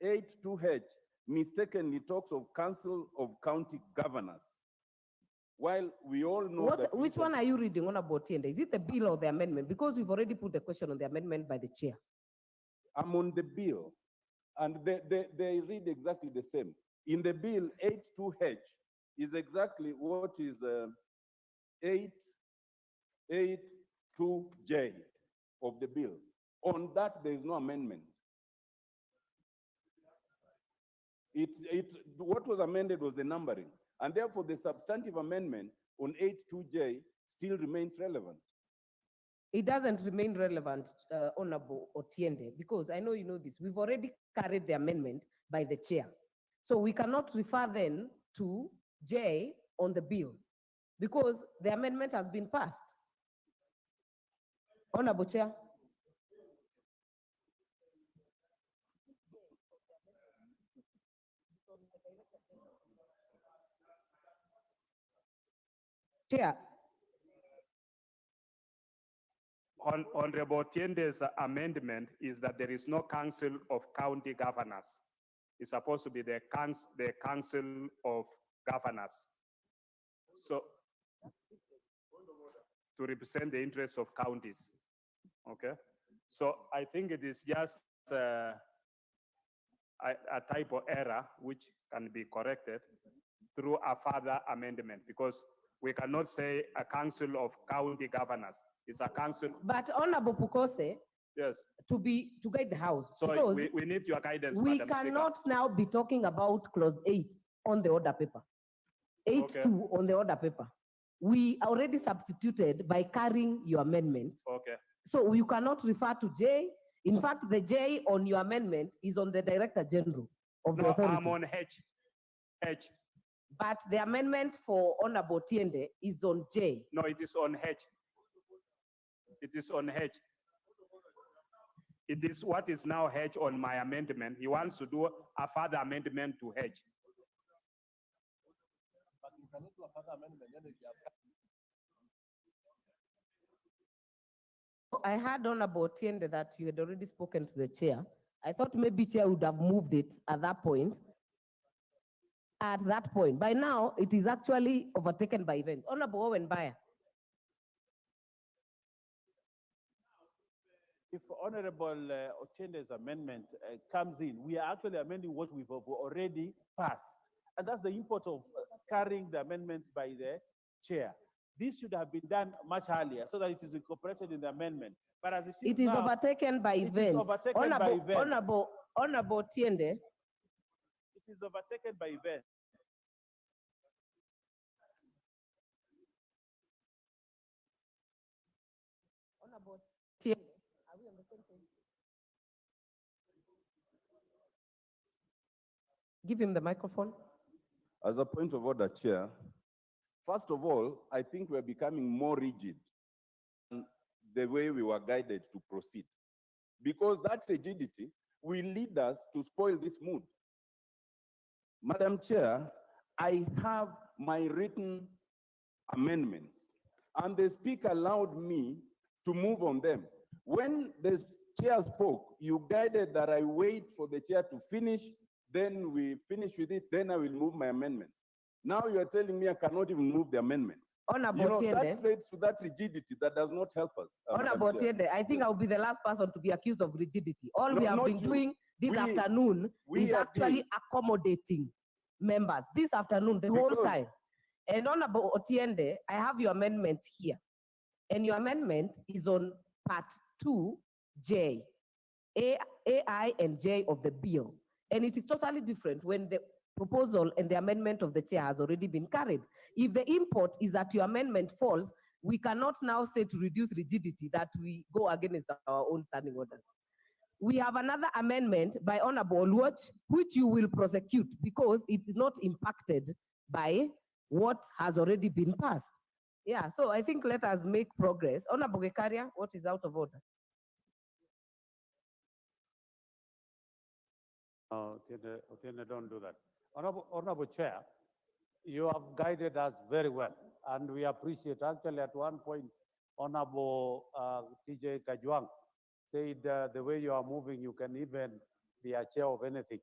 8.2H, mistakenly talks of Council of County Governors. While we all know that— Which one are you reading on about Tiende? Is it the bill or the amendment? Because we've already put the question on the amendment by the chair. I'm on the bill, and they read exactly the same. In the bill, 8.2H is exactly what is 8.2J of the bill. On that, there is no amendment. What was amended was the numbering, and therefore the substantive amendment on 8.2J still remains relevant. It doesn't remain relevant, Honorable Otiende, because I know you know this. We've already carried the amendment by the chair. So we cannot refer then to J on the bill because the amendment has been passed. Honorable Chair. Chair. Honorable Tiende's amendment is that there is no Council of County Governors. It's supposed to be the Council of Governors. So, to represent the interests of counties, okay? So I think it is just a typo error which can be corrected through a further amendment, because we cannot say a Council of County Governors. It's a council. But Honorable Pukose, yes, to guide the House. So because we need your guidance, we Madam cannot now be talking about clause 8 on the order paper. 8.2 on the order paper. We already substituted by carrying your amendment. Okay. So you cannot refer to J. In fact, the J on your amendment is on the Director General of the authority. I'm on H. But the amendment for Honorable Tiende is on J. No, it is on H. It is on H. It is what is now H on my amendment. He wants to do a further amendment to H. I heard Honorable Tiende that you had already spoken to the chair. I thought maybe chair would have moved it at that point. By now, it is actually overtaken by events. Honorable Owen Bayer. If Honorable Otiende's amendment comes in, we are actually amending what we've already passed. And that's the import of carrying the amendments by the chair. This should have been done much earlier so that it is incorporated in the amendment. But as it is overtaken by events. Honorable Tiende. It is overtaken by events. Honorable Tiende. Are we on the same page? Give him the microphone. As a point of order, Chair, first of all, I think we're becoming more rigid in the way we were guided to proceed, because that rigidity will lead us to spoil this mood. Madam Chair, I have my written amendments, and the Speaker allowed me to move on them. When the chair spoke, you guided that I wait for the chair to finish, then we finish with it, then I will move my amendments. Now you are telling me I cannot even move the amendments. Honorable that Otiende. leads to that rigidity that does not help us. Madam Honorable Chair. Otiende, I think I'll be the last person to be accused of rigidity. All we No, have not been you. doing this We- afternoon we is actually agree. accommodating members this afternoon, the whole Because- time. And Honorable Otiende, I have your amendment here. And your amendment is on part 2J, AI and J of the bill. And it is totally different when the proposal and the amendment of the chair has already been carried. If the import is that your amendment falls, we cannot now say to reduce rigidity that we go against our own standing orders. We have another amendment by Honorable Oluoch, which you will prosecute because it is not impacted by what has already been passed. Yeah, so I think let us make progress. Honorable Gekaria, what is out of order? Otiende, don't do that. Honorable Chair, you have guided us very well, and we appreciate. Actually, at one point, Honorable TJ Kajwang said the way you are moving, you can even be a chair of anything.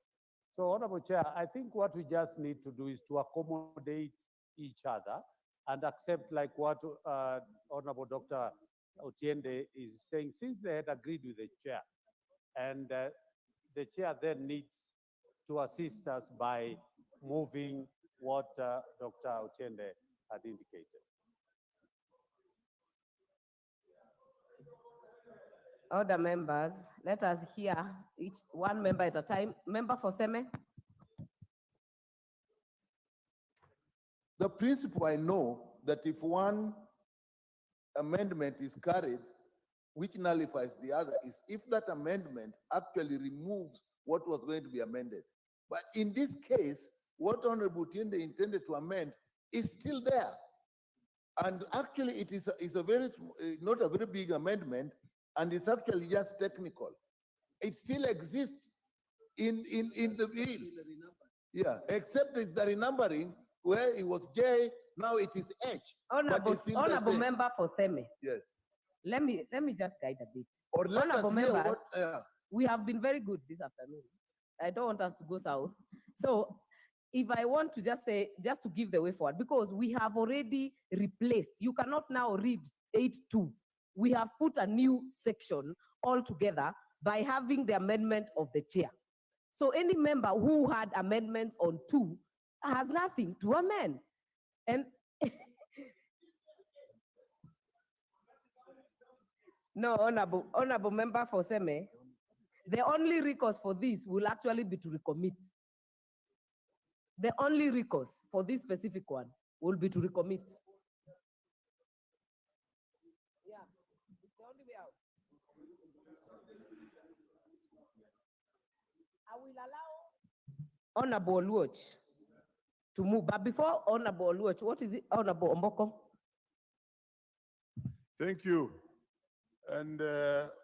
So, Honorable Chair, I think what we just need to do is to accommodate each other and accept like what Honorable Dr. Otiende is saying, since they had agreed with the chair, and the chair then needs to assist us by moving what Dr. Otiende had indicated. Other members, let us hear each one member at a time. Member for Seme. The principle I know that if one amendment is carried, which nullifies the other, is if that amendment actually removes what was going to be amended. But in this case, what Honorable Tiende intended to amend is still there. And actually, it is a very, not a very big amendment, and it's actually just technical. It still exists in the bill. Yeah, except it's the renumbering where it was J, now it is H. Honorable member for Seme. Yes. Let me just guide a bit. Or let us Honorable hear members, what, we have been very good this afternoon. I don't want us to go south. So if I want to just say, just to give the way forward, because we have already replaced, you cannot now read 8.2. We have put a new section altogether by having the amendment of the chair. So any member who had amendments on 2 has nothing to amend. And no, honorable member for Seme, the only recourse for this will actually be to recommit. The only recourse for this specific one will be to recommit. Yeah, it's the only way out. I will allow Honorable Oluoch to move, but before Honorable Oluoch, what is it, Honorable Omboko? Thank you. And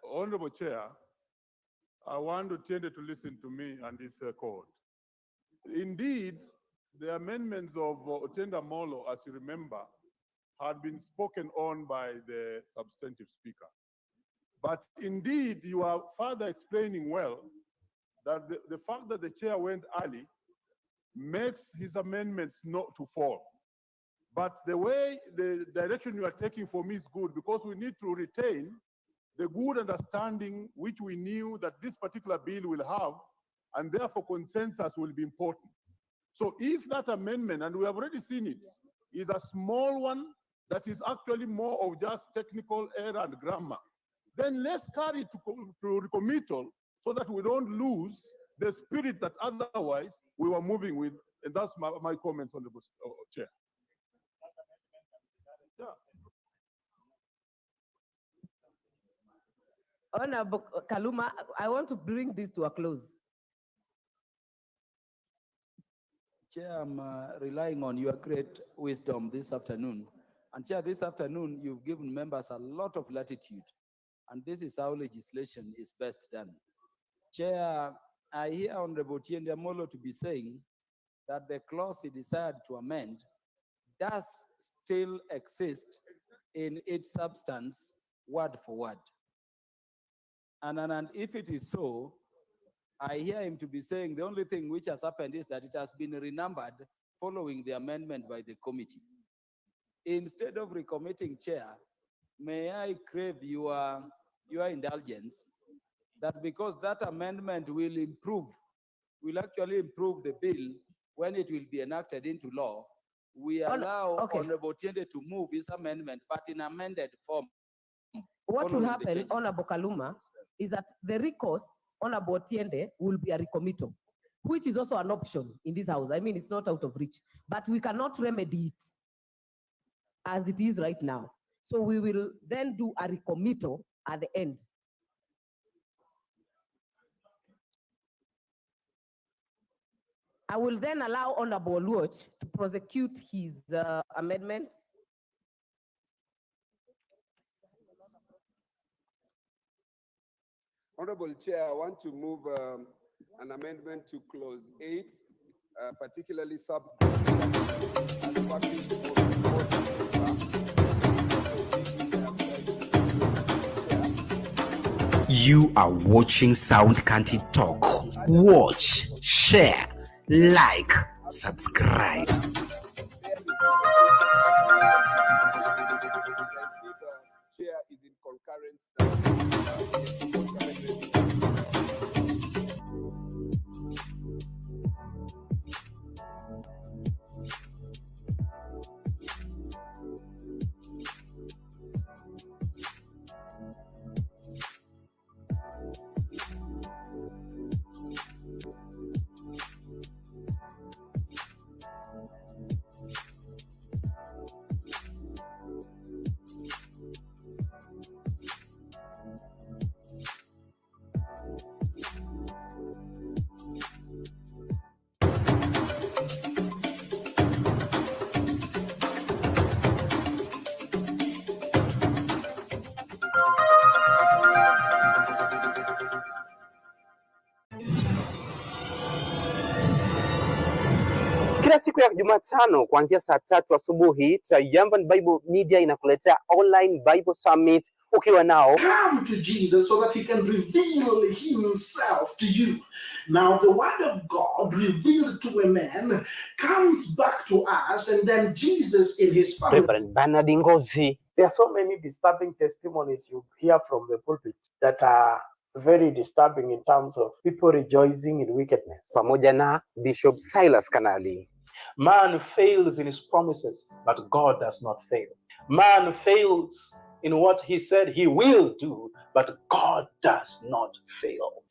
Honorable Chair, I want to tend to listen to me and this court. Indeed, the amendments of Otenda Molo, as you remember, had been spoken on by the substantive speaker. But indeed, you are further explaining well that the fact that the chair went early makes his amendments not to fall. But the way, the direction you are taking for me is good, because we need to retain the good understanding which we knew that this particular bill will have, and therefore consensus will be important. So if that amendment, and we have already seen it, is a small one that is actually more of just technical error and grammar, then let's carry it to recommittal so that we don't lose the spirit that otherwise we were moving with. And that's my comments on the chair. Yeah. Honorable Kaluma, I want to bring this to a close. Chair, I'm relying on your great wisdom this afternoon. And Chair, this afternoon, you've given members a lot of latitude. And this is how legislation is best done. Chair, I hear Honorable Tiende Molo to be saying that the clause he decided to amend does still exist in its substance, word for word. And if it is so, I hear him to be saying the only thing which has happened is that it has been renumbered following the amendment by the committee. instead of recommitting chair, may I crave your indulgence that because that amendment will actually improve the bill when it will be enacted into law, we allow Honorable Tiende to move his amendment, but in amended form. What will happen, Honorable Kaluma, is that the recourse, Honorable Tiende, will be a recommittal, which is also an option in this house. I mean, it's not out of reach, but we cannot remedy it as it is right now. So we will then do a recommittal at the end. I will then allow Honorable Oluoch to prosecute his amendment. Honorable Chair, I want to move an amendment to clause 8, particularly sub. You are watching Sound County Talk. Watch, share, like, subscribe. Chair is in concurrence. Kila siku ya Jumatano kuanzia saa 3 asubuhi, Triumphant Bible Media inakuletea online Bible Summit ukiwa nao. Come to Jesus so that he can reveal himself to you. Now the word of God revealed to a man comes back to us, and then Jesus in his family. Reverend Bernard Ngozi. There are so many disturbing testimonies you hear from the pulpit that are very disturbing in terms of people rejoicing in wickedness. Pamoja na Bishop Silas Kanali. Man fails in his promises, but God does not fail. Man fails in what he said he will do, but God does not fail.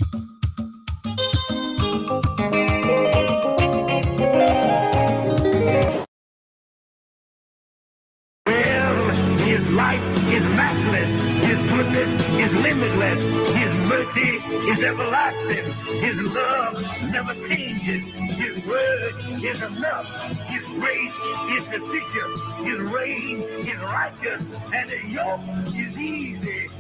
His life is matchless. His goodness is limitless. His mercy is everlasting. His love never changes. His word is enough. His grace is sufficient. His reign is righteous. And the yoke is easy.